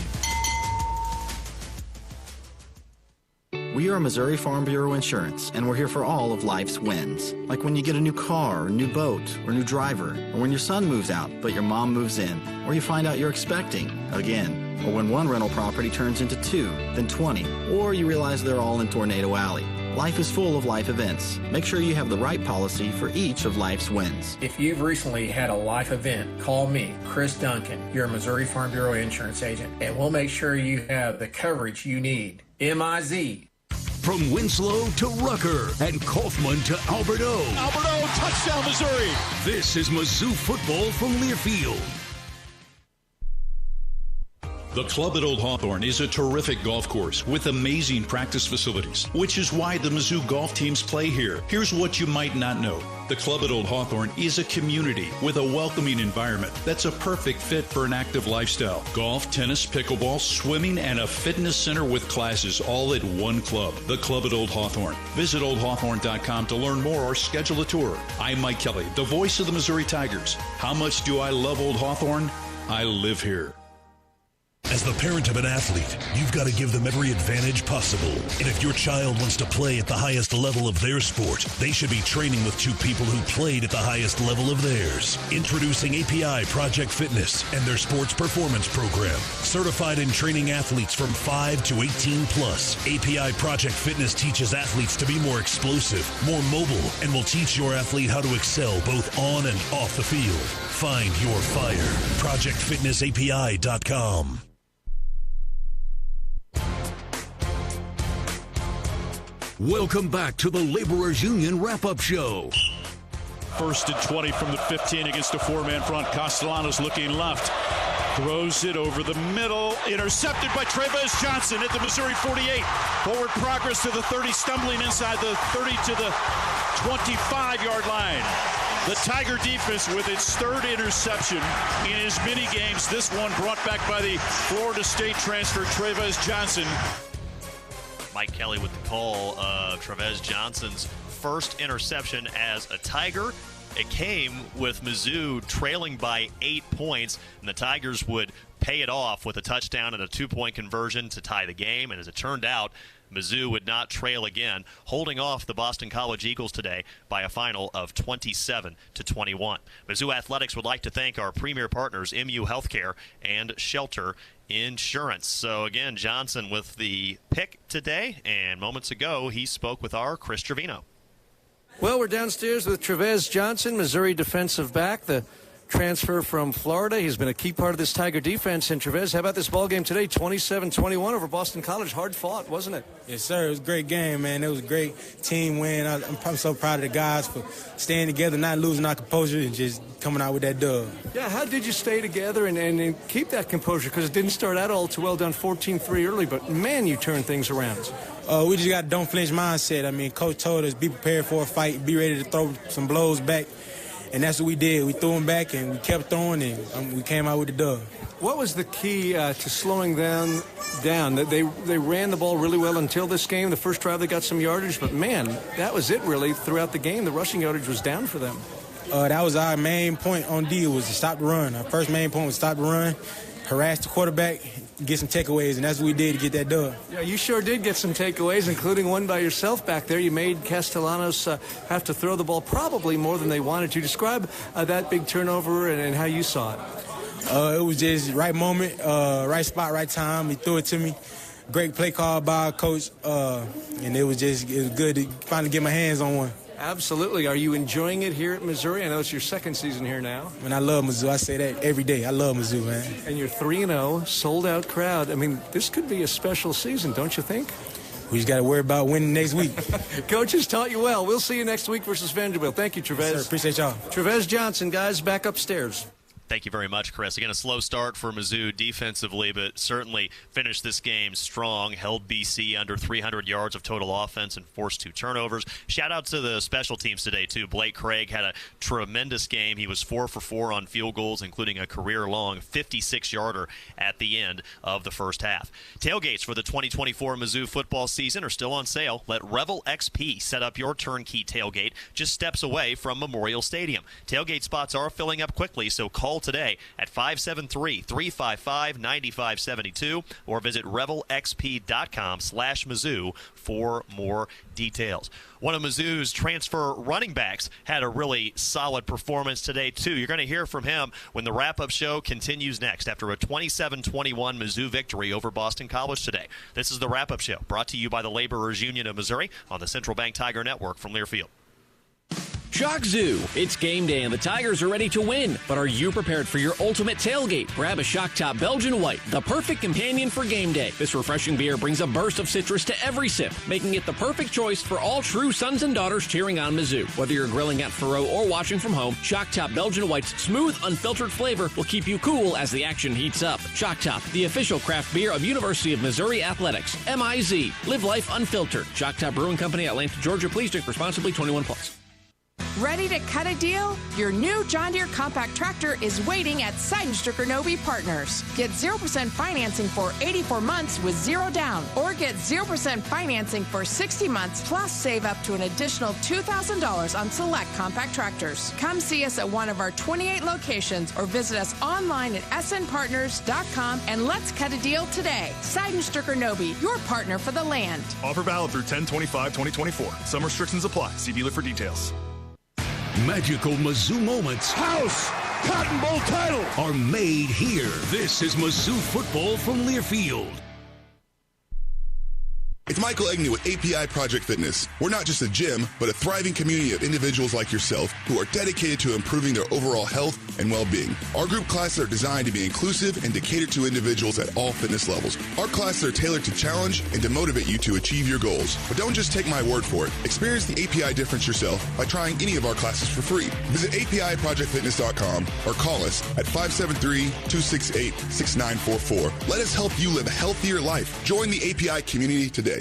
[SPEAKER 12] We are Missouri Farm Bureau Insurance, and we're here for all of life's wins. Like when you get a new car, or new boat, or new driver, or when your son moves out, but your mom moves in, or you find out you're expecting again, or when one rental property turns into 2, then 20, or you realize they're all in Tornado Alley. Life is full of life events. Make sure you have the right policy for each of life's wins.
[SPEAKER 15] If you've recently had a life event, call me, Chris Duncan, your Missouri Farm Bureau Insurance agent, and we'll make sure you have the coverage you need. MIZ.
[SPEAKER 1] From Winslow to Rucker and Kaufman to Alberto.
[SPEAKER 3] Alberto, touchdown, Missouri.
[SPEAKER 1] This is Mizzou Football from Learfield.
[SPEAKER 21] The Club at Old Hawthorne is a terrific golf course with amazing practice facilities, which is why the Mizzou golf teams play here. Here's what you might not know. The Club at Old Hawthorne is a community with a welcoming environment that's a perfect fit for an active lifestyle. Golf, tennis, pickleball, swimming, and a fitness center with classes all at one club. The Club at Old Hawthorne. Visit oldhawthorne.com to learn more or schedule a tour. I'm Mike Kelly, the voice of the Missouri Tigers. How much do I love Old Hawthorne? I live here.
[SPEAKER 17] As the parent of an athlete, you've got to give them every advantage possible. And if your child wants to play at the highest level of their sport, they should be training with 2 people who played at the highest level of theirs. Introducing API Project Fitness and their sports performance program. Certified in training athletes from 5 to 18 plus. API Project Fitness teaches athletes to be more explosive, more mobile, and will teach your athlete how to excel both on and off the field. Find your fire. ProjectFitnessAPI.com.
[SPEAKER 1] Welcome back to the Laborers Union Wrap-Up Show.
[SPEAKER 3] 1st and 20 from the 15 against a 4-man front. Castellanos looking left. Throws it over the middle. Intercepted by Trevez Johnson at the Missouri 48. Forward progress to the 30, stumbling inside the 30 to the 25-yard line. The Tiger defense with its 3rd interception in as many games. This one brought back by the Florida State transfer, Trevez Johnson.
[SPEAKER 20] Mike Kelly with the call of Trevez Johnson's first interception as a Tiger. It came with Mizzou trailing by 8 points, and the Tigers would pay it off with a touchdown and a 2-point conversion to tie the game. And as it turned out, Mizzou would not trail again, holding off the Boston College Eagles today by a final of 27-21. Mizzou Athletics would like to thank our premier partners, MU Healthcare and Shelter Insurance. So again, Johnson with the pick today, and moments ago he spoke with our Chris Trevino.
[SPEAKER 4] Well, we're downstairs with Trevez Johnson, Missouri defensive back, the transfer from Florida. He's been a key part of this Tiger defense. And Trevez, how about this ball game today? 27-21 over Boston College. Hard fought, wasn't it?
[SPEAKER 18] Yes, sir. It was a great game, man. It was a great team win. I'm so proud of the guys for staying together, not losing our composure, and just coming out with that dub.
[SPEAKER 4] Yeah, how did you stay together and keep that composure? Because it didn't start out all too well, down 14-3 early, but, man, you turned things around.
[SPEAKER 18] We just got a don't flinch mindset. I mean, Coach told us be prepared for a fight, be ready to throw some blows back. And that's what we did. We threw them back, and we kept throwing, and we came out with the dub.
[SPEAKER 4] What was the key to slowing them down? They ran the ball really well until this game. The first drive, they got some yardage. But, man, that was it, really, throughout the game. The rushing yardage was down for them.
[SPEAKER 18] That was our main point on D, was to stop the run. Our first main point was stop the run, harass the quarterback, get some takeaways, and that's what we did to get that dub.
[SPEAKER 4] Yeah, you sure did get some takeaways, including one by yourself back there. You made Castellanos have to throw the ball probably more than they wanted to. Describe that big turnover and how you saw it.
[SPEAKER 18] It was just right moment, right spot, right time. He threw it to me. Great play call by our coach, and it was good to finally get my hands on one.
[SPEAKER 4] Absolutely. Are you enjoying it here at Missouri? I know it's your second season here now.
[SPEAKER 18] Man, I love Mizzou. I say that every day. I love Mizzou, man.
[SPEAKER 4] And you're 3-0, sold-out crowd. I mean, this could be a special season, don't you think?
[SPEAKER 18] We just got to worry about winning next week.
[SPEAKER 4] Coach has taught you well. We'll see you next week versus Vanderbilt. Thank you, Trevez.
[SPEAKER 18] Yes, sir. Appreciate y'all.
[SPEAKER 4] Trevez Johnson, guys, back upstairs.
[SPEAKER 20] Thank you very much, Chris. Again, a slow start for Mizzou defensively, but certainly finished this game strong, held BC under 300 yards of total offense and forced 2 turnovers. Shout out to the special teams today, too. Blake Craig had a tremendous game. He was 4 for 4 on field goals, including a career-long 56-yarder at the end of the first half. Tailgates for the 2024 Mizzou football season are still on sale. Let Revel XP set up your turnkey tailgate just steps away from Memorial Stadium. Tailgate spots are filling up quickly, so call today at 573-355-9572 or visit revelxp.com/Mizzou for more details. One of Mizzou's transfer running backs had a really solid performance today, too. You're going to hear from him when the wrap-up show continues next after a 27-21 Mizzou victory over Boston College today. This is the wrap-up show brought to you by the Laborers Union of Missouri on the Central Bank Tiger Network from Learfield.
[SPEAKER 5] Shock Zoo. It's game day and the Tigers are ready to win. But are you prepared for your ultimate tailgate? Grab a Shock Top Belgian White, the perfect companion for game day. This refreshing beer brings a burst of citrus to every sip, making it the perfect choice for all true sons and daughters cheering on Mizzou. Whether you're grilling at Faruot or watching from home, Shock Top Belgian White's smooth, unfiltered flavor will keep you cool as the action heats up. Shock Top, the official craft beer of University of Missouri Athletics. MIZ. Live life unfiltered. Shock Top Brewing Company, Atlanta, Georgia. Please drink responsibly. 21+.
[SPEAKER 7] Ready to cut a deal? Your new John Deere compact tractor is waiting at Seidenstricker Nobe Partners. Get 0% financing for 84 months with 0 down, or get 0% financing for 60 months, plus save up to an additional $2,000 on select compact tractors. Come see us at one of our 28 locations or visit us online at snpartners.com and let's cut a deal today. Seidenstricker Nobe, your partner for the land.
[SPEAKER 10] Offer valid through 10/25/2024. Some restrictions apply. See dealer for details.
[SPEAKER 1] Magical Mizzou moments.
[SPEAKER 10] House Cotton Bowl title
[SPEAKER 1] are made here. This is Mizzou Football from Learfield.
[SPEAKER 26] It's Michael Agnew with API Project Fitness. We're not just a gym, but a thriving community of individuals like yourself who are dedicated to improving their overall health and well-being. Our group classes are designed to be inclusive and to cater to individuals at all fitness levels. Our classes are tailored to challenge and to motivate you to achieve your goals. But don't just take my word for it. Experience the API difference yourself by trying any of our classes for free. Visit APIProjectFitness.com or call us at 573-268-6944. Let us help you live a healthier life. Join the API community today.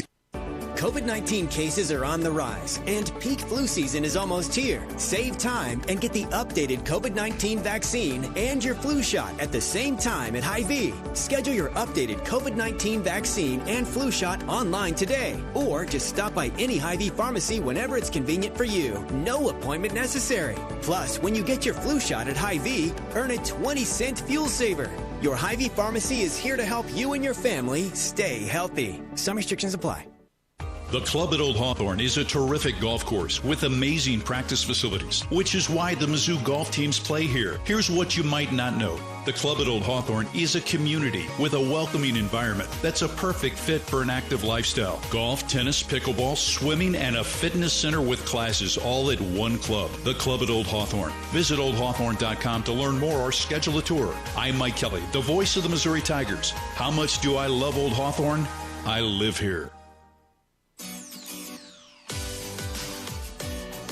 [SPEAKER 25] COVID-19 cases are on the rise, and peak flu season is almost here. Save time and get the updated COVID-19 vaccine and your flu shot at the same time at Hy-Vee. Schedule your updated COVID-19 vaccine and flu shot online today, or just stop by any Hy-Vee pharmacy whenever it's convenient for you. No appointment necessary. Plus, when you get your flu shot at Hy-Vee, earn a 20-cent fuel saver. Your Hy-Vee pharmacy is here to help you and your family stay healthy. Some restrictions apply.
[SPEAKER 21] The Club at Old Hawthorne is a terrific golf course with amazing practice facilities, which is why the Mizzou golf teams play here. Here's what you might not know. The Club at Old Hawthorne is a community with a welcoming environment that's a perfect fit for an active lifestyle. Golf, tennis, pickleball, swimming, and a fitness center with classes all at one club. The Club at Old Hawthorne. Visit oldhawthorne.com to learn more or schedule a tour. I'm Mike Kelly, the voice of the Missouri Tigers. How much do I love Old Hawthorne? I live here.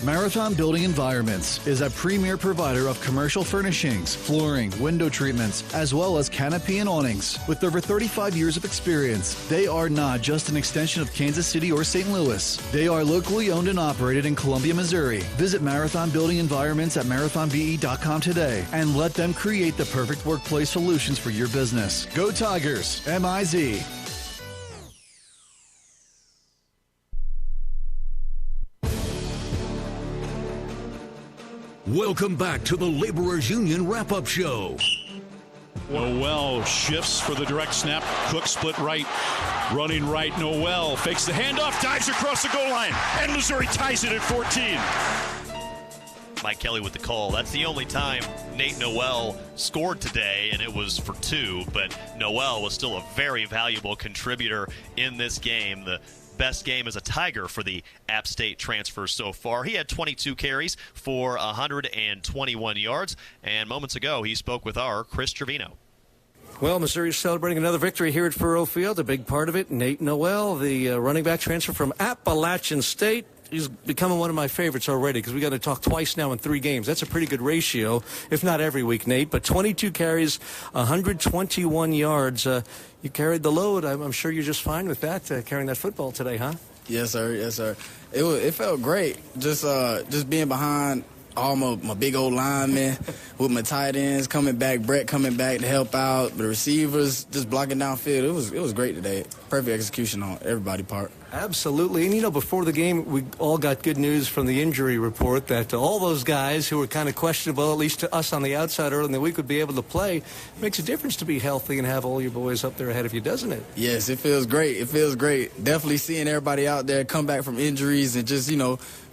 [SPEAKER 23] Marathon Building Environments is a premier provider of commercial furnishings, flooring, window treatments, as well as canopy and awnings. With over 35 years of experience, they are not just an extension of Kansas City or St. Louis. They are locally owned and operated in Columbia, Missouri. Visit Marathon Building Environments at marathonbe.com today and let them create the perfect workplace solutions for your business. Go Tigers! MIZ.
[SPEAKER 1] Welcome back to the Laborers Union Wrap-Up Show.
[SPEAKER 3] Noel shifts for the direct snap. Cook split right. Running right. Noel fakes the handoff, dives across the goal line, and Missouri ties it at 14.
[SPEAKER 20] Mike Kelly with the call. That's the only time Nate Noel scored today, and it was for 2. But Noel was still a very valuable contributor in this game. The best game as a Tiger for the App State transfer so far. He had 22 carries for 121 yards, and moments ago he spoke with our Chris Trevino.
[SPEAKER 4] Well, Missouri's celebrating another victory here at Faruot Field. A big part of it, Nate Noel, the running back transfer from Appalachian State. he's becoming one of my favorites already because we got to talk twice now in 3 games. That's a pretty good ratio, if not every week, Nate. But 22 carries, 121 yards. You carried the load. I'm sure you're just fine with that, carrying that football today, huh?
[SPEAKER 9] Yes, sir. Yes, sir. It felt great just being behind all my big old linemen with my tight ends coming back, Brett coming back to help out, the receivers just blocking downfield. It was great today. Perfect execution on everybody's part.
[SPEAKER 4] Absolutely. And, before the game, we all got good news from the injury report that all those guys who were kind of questionable, at least to us on the outside early in the week, would be able to play. It makes a difference to be healthy and have all your boys up there ahead of you, doesn't it?
[SPEAKER 9] Yes, it feels great. It feels great. Definitely seeing everybody out there come back from injuries and just,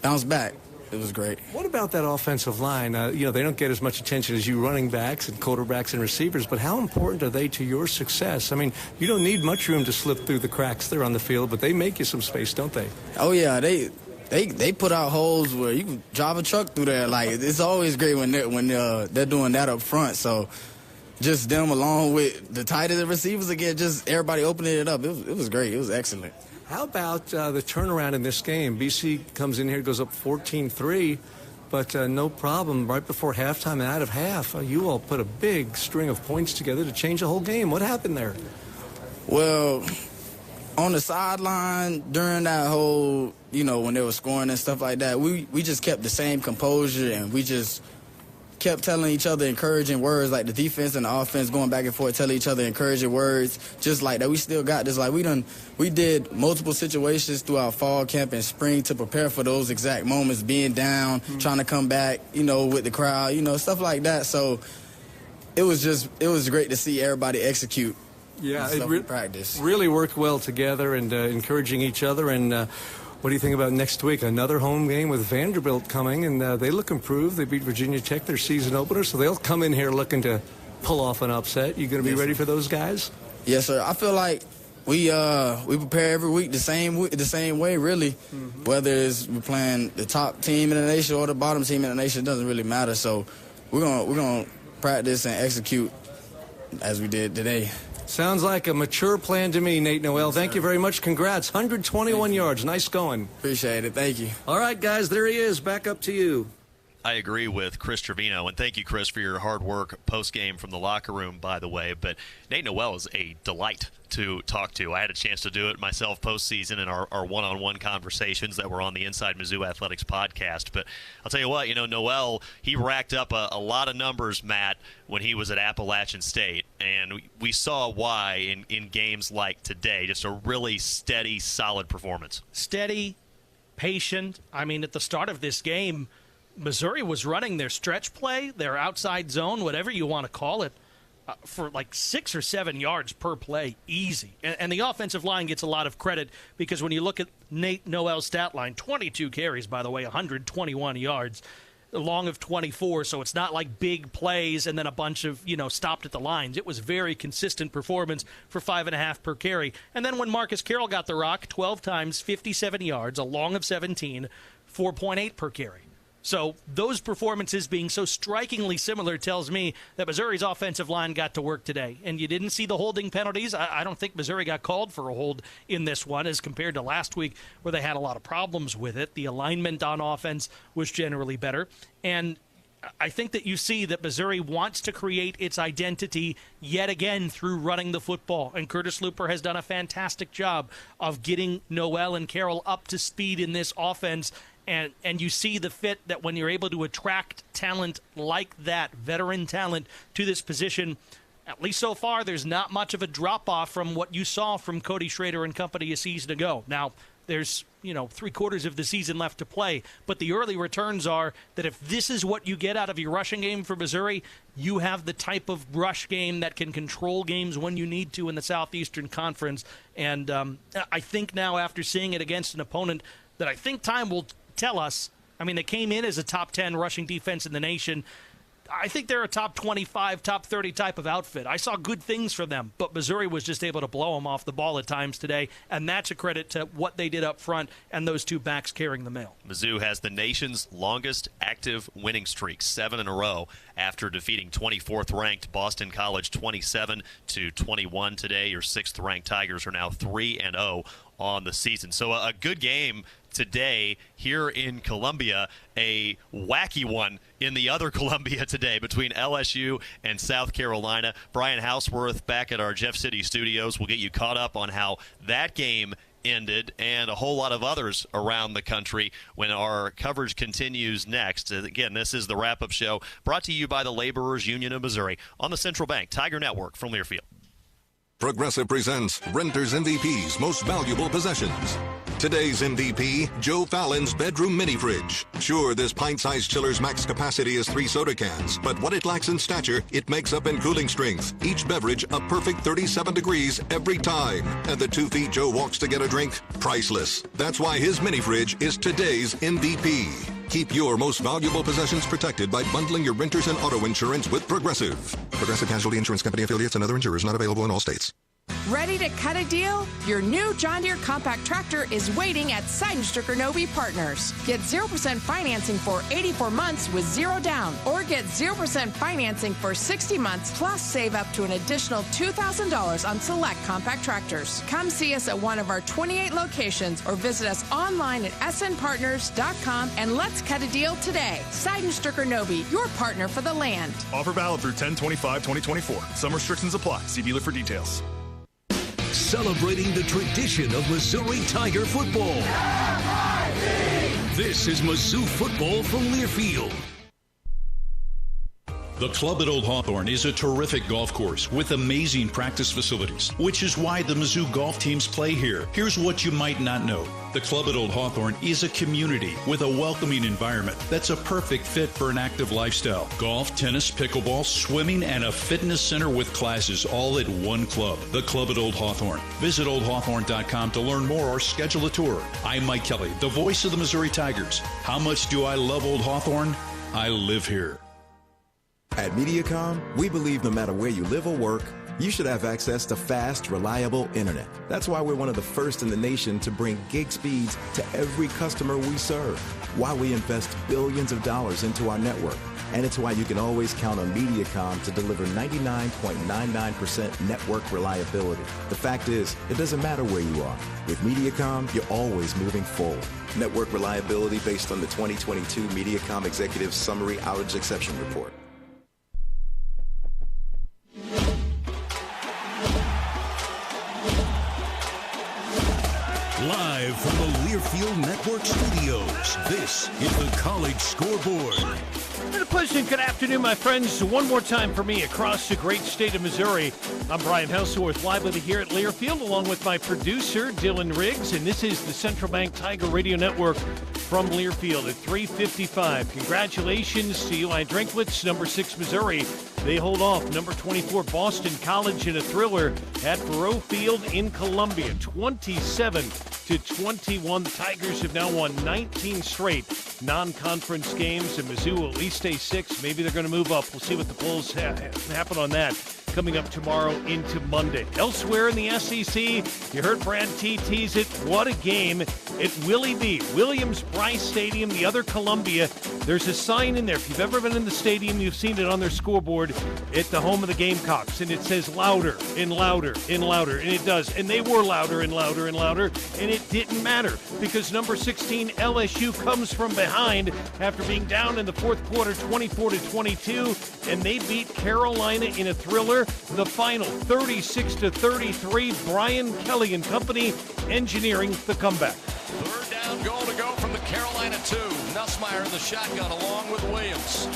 [SPEAKER 9] bounce back. It was great.
[SPEAKER 4] What about that offensive line? They don't get as much attention as you running backs and quarterbacks and receivers, but how important are they to your success? I mean, you don't need much room to slip through the cracks there on the field, but they make you some space, don't they?
[SPEAKER 9] Oh, yeah. They put out holes where you can drive a truck through there. Like, it's always great when they're doing that up front. So just them along with the tight end receivers again, just everybody opening it up. It was great. It was excellent.
[SPEAKER 4] How about the turnaround in this game? BC comes in here, goes up 14-3, but no problem. Right before halftime and out of half, you all put a big string of points together to change the whole game. What happened there?
[SPEAKER 9] Well, on the sideline during that whole, when they were scoring and stuff like that, we just kept the same composure, and we just kept telling each other encouraging words, like the defense and the offense going back and forth, telling each other encouraging words, just like that. We still got this. Like, we did multiple situations throughout fall camp and spring to prepare for those exact moments, being down, trying to come back, with the crowd, stuff like that. So it was great to see everybody execute.
[SPEAKER 4] Yeah,
[SPEAKER 9] practice.
[SPEAKER 4] Really worked well together and encouraging each other. And what do you think about next week? Another home game with Vanderbilt coming, and they look improved. They beat Virginia Tech, their season opener, so they'll come in here looking to pull off an upset. You going to be ready for those guys?
[SPEAKER 9] Yes, sir. I feel like we prepare every week the same way, really. Mm-hmm. Whether it's we're playing the top team in the nation or the bottom team in the nation, it doesn't really matter. So we're gonna practice and execute as we did today.
[SPEAKER 4] Sounds like a mature plan to me, Nate Noel. Thank you very much. Congrats. 121 yards. Nice going.
[SPEAKER 9] Appreciate it. Thank you.
[SPEAKER 4] All right, guys, there he is. Back up to you.
[SPEAKER 20] I agree with Chris Trevino, and thank you, Chris, for your hard work post-game from the locker room, by the way. But Nate Noel is a delight to talk to. I had a chance to do it myself postseason in our one-on-one conversations that were on the Inside Mizzou Athletics podcast. But I'll tell you what, Noel, he racked up a lot of numbers, Matt, when he was at Appalachian State. And we saw why in games like today, just a really steady, solid performance.
[SPEAKER 2] Steady, patient. I mean, at the start of this game, Missouri was running their stretch play, their outside zone, whatever you want to call it, for like 6 or 7 yards per play, easy. And the offensive line gets a lot of credit because when you look at Nate Noel's stat line, 22 carries, by the way, 121 yards, long of 24, so it's not like big plays and then a bunch of, stopped at the lines. It was very consistent performance for 5.5 per carry. And then when Marcus Carroll got the rock, 12 times, 57 yards, a long of 17, 4.8 per carry. So those performances being so strikingly similar tells me that Missouri's offensive line got to work today. And you didn't see the holding penalties. I don't think Missouri got called for a hold in this one as compared to last week where they had a lot of problems with it. The alignment on offense was generally better. And I think that you see that Missouri wants to create its identity yet again through running the football. And Curtis Looper has done a fantastic job of getting Noel and Carroll up to speed in this offense. And you see the fit that when you're able to attract talent like that, veteran talent, to this position, at least so far, there's not much of a drop-off from what you saw from Cody Schrader and company a season ago. Now, there's, 3/4 of the season left to play, but the early returns are that if this is what you get out of your rushing game for Missouri, you have the type of rush game that can control games when you need to in the Southeastern Conference. And I think now after seeing it against an opponent that I think time will tell us, they came in as a top 10 rushing defense in the nation. I think they're a top 25, top 30 type of outfit. I saw good things from them, but Missouri was just able to blow them off the ball at times today, and that's a credit to what they did up front and those two backs carrying the mail.
[SPEAKER 20] Mizzou has the nation's longest active winning streak, 7 in a row, after defeating 24th-ranked Boston College 27-21 today. Your 6th-ranked Tigers are now 3-0 on the season. So a good game today here in Columbia, a wacky one in the other Columbia today between LSU and South Carolina. Brian Houseworth back at our Jeff City studios will get you caught up on how that game ended and a whole lot of others around the country when our coverage continues next. Again, this is the wrap-up show brought to you by the Laborers Union of Missouri on the Central Bank Tiger Network from Learfield.
[SPEAKER 11] Progressive presents Renter's MVP's Most Valuable Possessions. Today's MVP, Joe Fallon's bedroom mini fridge. Sure, this pint-sized chiller's max capacity is 3 soda cans, but what it lacks in stature, it makes up in cooling strength. Each beverage a perfect 37 degrees every time. And the 2 feet Joe walks to get a drink, priceless. That's why his mini fridge is today's MVP. Keep your most valuable possessions protected by bundling your renters and auto insurance with Progressive. Progressive Casualty Insurance Company affiliates and other insurers not available in all states.
[SPEAKER 7] Ready to cut a deal? Your new John Deere compact tractor is waiting at Seidenstricker Nobe Partners. Get 0% financing for 84 months with 0 down, or get 0% financing for 60 months plus save up to an additional $2,000 on select compact tractors. Come see us at one of our 28 locations or visit us online at snpartners.com and let's cut a deal today. Seidenstricker Nobe, your partner for the land.
[SPEAKER 10] Offer valid through 10/25/2024. Some restrictions apply. See dealer for details.
[SPEAKER 1] Celebrating the tradition of Missouri Tiger football. This is Mizzou Football from Learfield.
[SPEAKER 21] The club at Old Hawthorne is a terrific golf course with amazing practice facilities, which is why the Mizzou golf teams play here. Here's what you might not know. The club at Old Hawthorne is a community with a welcoming environment that's a perfect fit for an active lifestyle. Golf, tennis, pickleball, swimming, and a fitness center with classes all at one club. The club at Old Hawthorne. Visit oldhawthorne.com to learn more or schedule a tour. I'm Mike Kelly, the voice of the Missouri Tigers. How much do I love Old Hawthorne? I live here.
[SPEAKER 13] At Mediacom, we believe no matter where you live or work, you should have access to fast, reliable internet. That's why we're one of the first in the nation to bring gig speeds to every customer we serve. Why we invest billions of dollars into our network. And it's why you can always count on Mediacom to deliver 99.99% network reliability. The fact is, it doesn't matter where you are. With Mediacom, you're always moving forward. Network reliability based on the 2022 Mediacom Executive Summary Outage Exception Report.
[SPEAKER 1] Live from the Learfield Network studios, this is the College Scoreboard.
[SPEAKER 16] And a pleasant good afternoon, my friends. One more time for me across the great state of Missouri. I'm Brian Houseworth, live with you here at Learfield, along with my producer, Dylan Riggs. And this is the Central Bank Tiger Radio Network from Learfield at 3:55. Congratulations to Eli Drinkwitz, number 6 Missouri. They hold off number 24 Boston College in a thriller at Faruot Field in Columbia, 27-21. The Tigers have now won 19 straight non-conference games, and Mizzou will at least stay 6. Maybe they're going to move up. We'll see what the polls happen on that coming up tomorrow into Monday. Elsewhere in the SEC, you heard Brad T tease it. What a game it will be. Williams-Brice Stadium, the other Columbia. There's a sign in there. If you've ever been in the stadium, you've seen it on their scoreboard at the home of the Gamecocks, and it says louder and louder and louder, and it does. And they were louder and louder and louder, and it didn't matter because number 16 LSU comes from behind after being down in the fourth quarter 24-22, and they beat Carolina in a thriller. The final 36-33. Brian Kelly and company engineering the comeback.
[SPEAKER 19] Third down goal to go from the Carolina 2. Nussmeier in the shotgun along with Williams.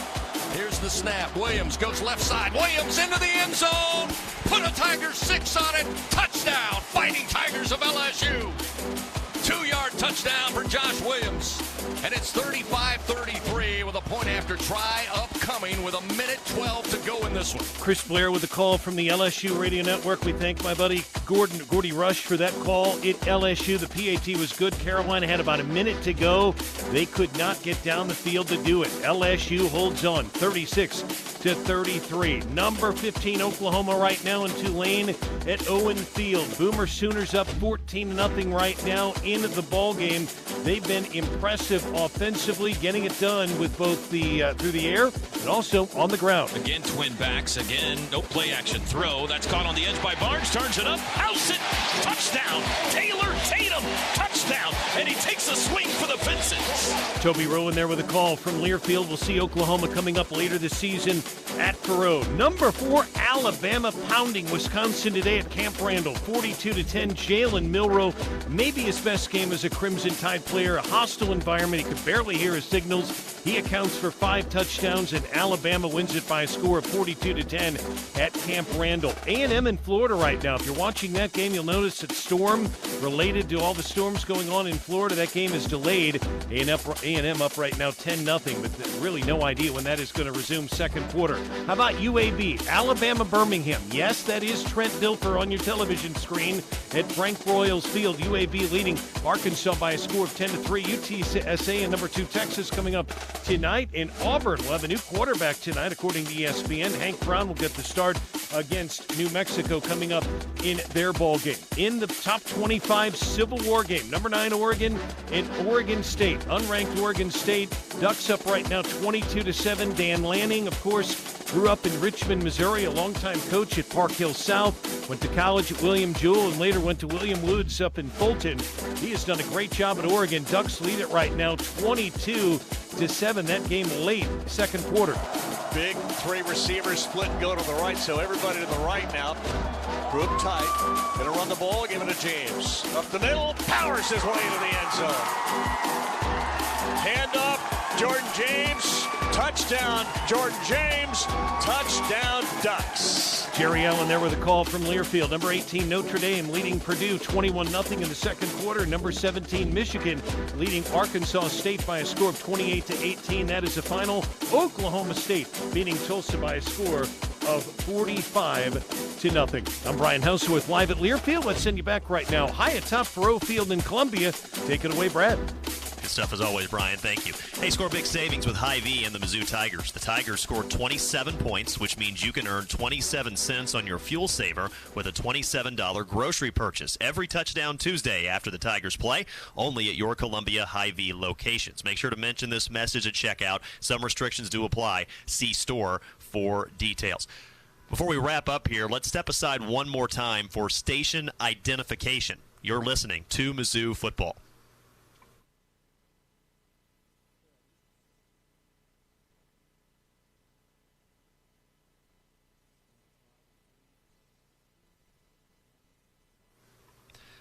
[SPEAKER 19] Here's the snap. Williams goes left side. Williams into the end zone. Put a Tiger 6 on it. Touchdown. Fighting Tigers of LSU. 2-yard touchdown for Josh Williams. And it's 35-33 with a point after try upcoming with 1:12 to go in this one.
[SPEAKER 16] Chris Blair with the call from the LSU Radio Network. We thank my buddy Gordy Rush for that call at LSU. The PAT was good. Carolina had about a minute to go. They could not get down the field to do it. LSU holds on 36-33. Number 15 Oklahoma right now in Tulane at Owen Field. Boomer Sooners up 14-0 right now in the ball game. They've been impressive offensively, getting it done with both the through the air and also on the ground.
[SPEAKER 22] Again, twin backs. Again, no play action throw. That's caught on the edge by Barnes. Turns it up. House it. Touchdown. Taylor Tatum. Touchdown. And he takes a swing
[SPEAKER 16] Toby Rowan there with a call from Learfield. We'll see Oklahoma coming up later this season at Faruot. Number 4, Alabama pounding Wisconsin today at Camp Randall. 42-10. Jalen Milroe, maybe his best game as a Crimson Tide player. A hostile environment. He could barely hear his signals. He accounts for 5 touchdowns, and Alabama wins it by a score of 42-10 at Camp Randall. A&M in Florida right now. If you're watching that game, you'll notice that storm related to all the storms going on in Florida. That game is delayed. A&M up right now 10-0, but really no idea when that is going to resume second quarter. How about UAB? Alabama Birmingham. Yes, that is Trent Dilfer on your television screen at Frank Broyles Field. UAB leading Arkansas by a score of 10-3. UTSA and number 2 Texas coming up tonight. In Auburn will have a new quarterback tonight, according to ESPN. Hank Brown will get the start against New Mexico coming up in their ball game. In the top 25 Civil War game, number 9 Oregon and Oregon State. Unranked Oregon State. Ducks up right now 22-7. Dan Lanning, of course, grew up in Richmond, Missouri, a longtime coach at Park Hill South. Went to college at William Jewell and later went to William Woods up in Fulton. He has done a great job at Oregon. Ducks lead it right now 22-7. That game late, second quarter.
[SPEAKER 3] Big 3 receivers split and go to the right, so everybody to the right now. Group tight. Gonna run the ball, give it to James. Up the middle, powers his way to the end zone. Hand up, Jordan James. Touchdown, Jordan James. Touchdown, Ducks.
[SPEAKER 16] Jerry Allen there with a call from Learfield. Number 18, Notre Dame leading Purdue 21-0 in the second quarter. Number 17, Michigan leading Arkansas State by a score of 28-18. That is the final. Oklahoma State beating Tulsa by a score of 45-0. I'm Brian Houseworth live at Learfield. Let's send you back right now. High atop Faruot Field in Columbia. Take it away, Brad.
[SPEAKER 20] Good stuff as always, Brian. Thank you. Hey, score big savings with Hy-Vee and the Mizzou Tigers. The Tigers scored 27 points, which means you can earn 27 cents on your fuel saver with a $27 grocery purchase every touchdown Tuesday after the Tigers play, only at your Columbia Hy-Vee locations. Make sure to mention this message at checkout. Some restrictions do apply. See store for details. Before we wrap up here, let's step aside one more time for station identification. You're listening to Mizzou Football.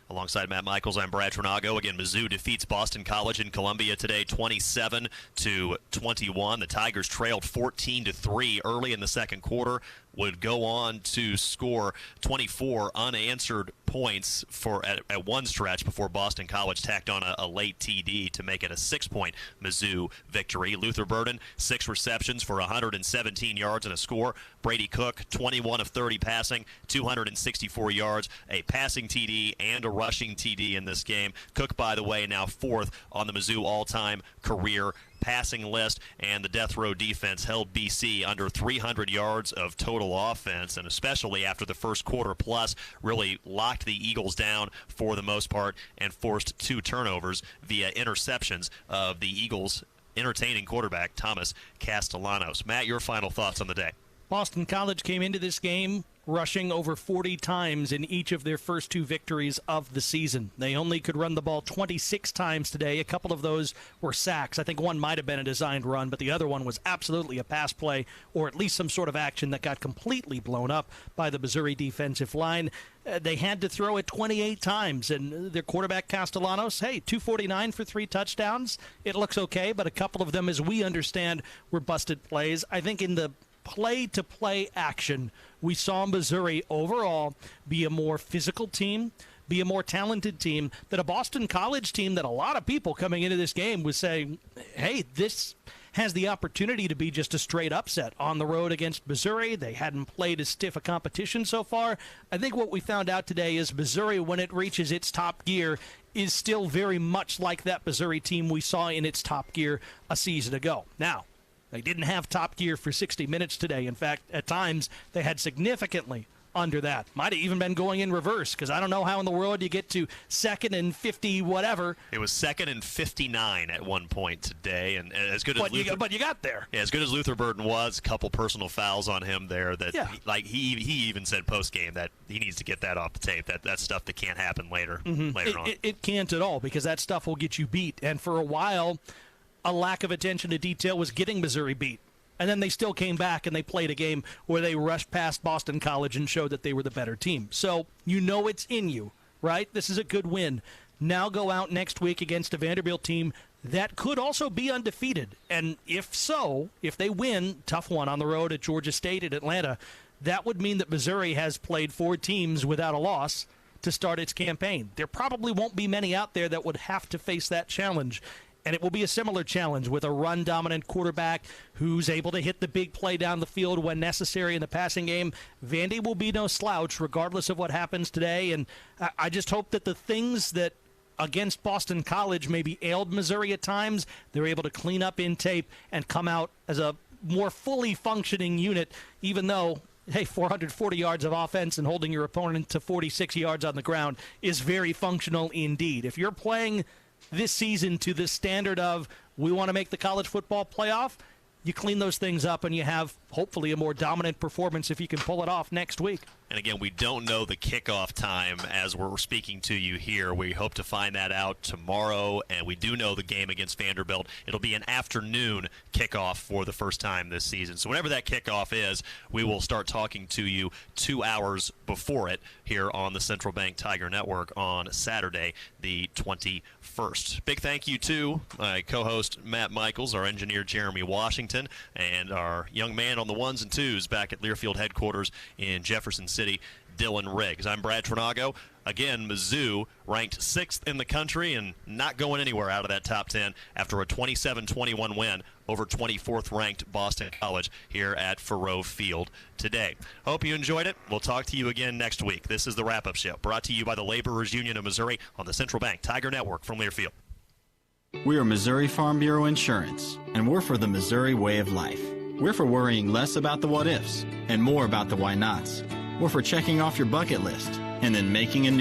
[SPEAKER 20] Alongside Matt Michaels, I'm Brad Trinago. Again, Mizzou defeats Boston College in Columbia today, 27-21. The Tigers trailed 14-3 early in the second quarter. Would go on to score 24 unanswered points at one stretch before Boston College tacked on a late TD to make it a 6-point Mizzou victory. Luther Burden, 6 receptions for 117 yards and a score. Brady Cook, 21 of 30 passing, 264 yards, a passing TD and a rushing TD in this game. Cook, by the way, now 4th on the Mizzou all-time career passing list, and the death row defense held BC under 300 yards of total offense, and especially after the first quarter plus really locked the Eagles down for the most part and forced 2 turnovers via interceptions of the Eagles' entertaining quarterback Thomas Castellanos. Matt, your final thoughts on the day.
[SPEAKER 2] Boston College came into this game rushing over 40 times in each of their first 2 victories of the season. They only could run the ball 26 times today. A couple of those were sacks. I think one might have been a designed run, but the other one was absolutely a pass play or at least some sort of action that got completely blown up by the Missouri defensive line. They had to throw it 28 times, and their quarterback Castellanos, 249 for 3 touchdowns. It looks okay, but a couple of them, as we understand, were busted plays. I think in the play-to-play action, we saw Missouri overall be a more physical team, be a more talented team, than a Boston College team that a lot of people coming into this game was saying, hey, this has the opportunity to be just a straight upset on the road against Missouri. They hadn't played as stiff a competition so far. I think what we found out today is Missouri, when it reaches its top gear, is still very much like that Missouri team we saw in its top gear a season ago. Now, they didn't have top gear for 60 minutes today. In fact, at times, they had significantly under that. Might have even been going in reverse, because I don't know how in the world you get to 2nd and 50 whatever.
[SPEAKER 20] It was 2nd and 59 at one point today, and as good as
[SPEAKER 2] but you got there.
[SPEAKER 20] Yeah, as good as Luther Burden was, a couple personal fouls on him there. That he even said post game that he needs to get that off the tape. That's stuff that can't happen later on.
[SPEAKER 2] It can't at all, because that stuff will get you beat. And for a while, a lack of attention to detail was getting Missouri beat. And then they still came back and they played a game where they rushed past Boston College and showed that they were the better team. So you know it's in you, right? This is a good win. Now go out next week against a Vanderbilt team that could also be undefeated. And if so, if they win, tough one on the road at Georgia State at Atlanta, that would mean that Missouri has played 4 teams without a loss to start its campaign. There probably won't be many out there that would have to face that challenge. And it will be a similar challenge with a run-dominant quarterback who's able to hit the big play down the field when necessary in the passing game. Vandy will be no slouch regardless of what happens today. And I just hope that the things that against Boston College maybe ailed Missouri at times, they're able to clean up in tape and come out as a more fully functioning unit, even though, hey, 440 yards of offense and holding your opponent to 46 yards on the ground is very functional indeed. If you're playing this season to the standard of we want to make the college football playoff, you clean those things up and you have hopefully a more dominant performance if you can pull it off next week.
[SPEAKER 20] And again, we don't know the kickoff time as we're speaking to you here. We hope to find that out tomorrow, and we do know the game against Vanderbilt. It'll be an afternoon kickoff for the first time this season. So whenever that kickoff is, we will start talking to you 2 hours before it here on the Central Bank Tiger Network on Saturday, the 21st. Big thank you to my co-host Matt Michaels, our engineer Jeremy Washington, and our young man on the ones and twos back at Learfield headquarters in Jefferson City, Dylan Riggs. I'm Brad Trinago. Again, Mizzou ranked 6th in the country and not going anywhere out of that top 10 after a 27-21 win over 24th ranked Boston College here at Faruot Field today. Hope you enjoyed it. We'll talk to you again next week. This is the Wrap-Up Show, brought to you by the Laborers Union of Missouri on the Central Bank Tiger Network from Learfield.
[SPEAKER 6] We are Missouri Farm Bureau Insurance, and we're for the Missouri way of life. We're for worrying less about the what-ifs and more about the why-nots. We're for checking off your bucket list and then making a new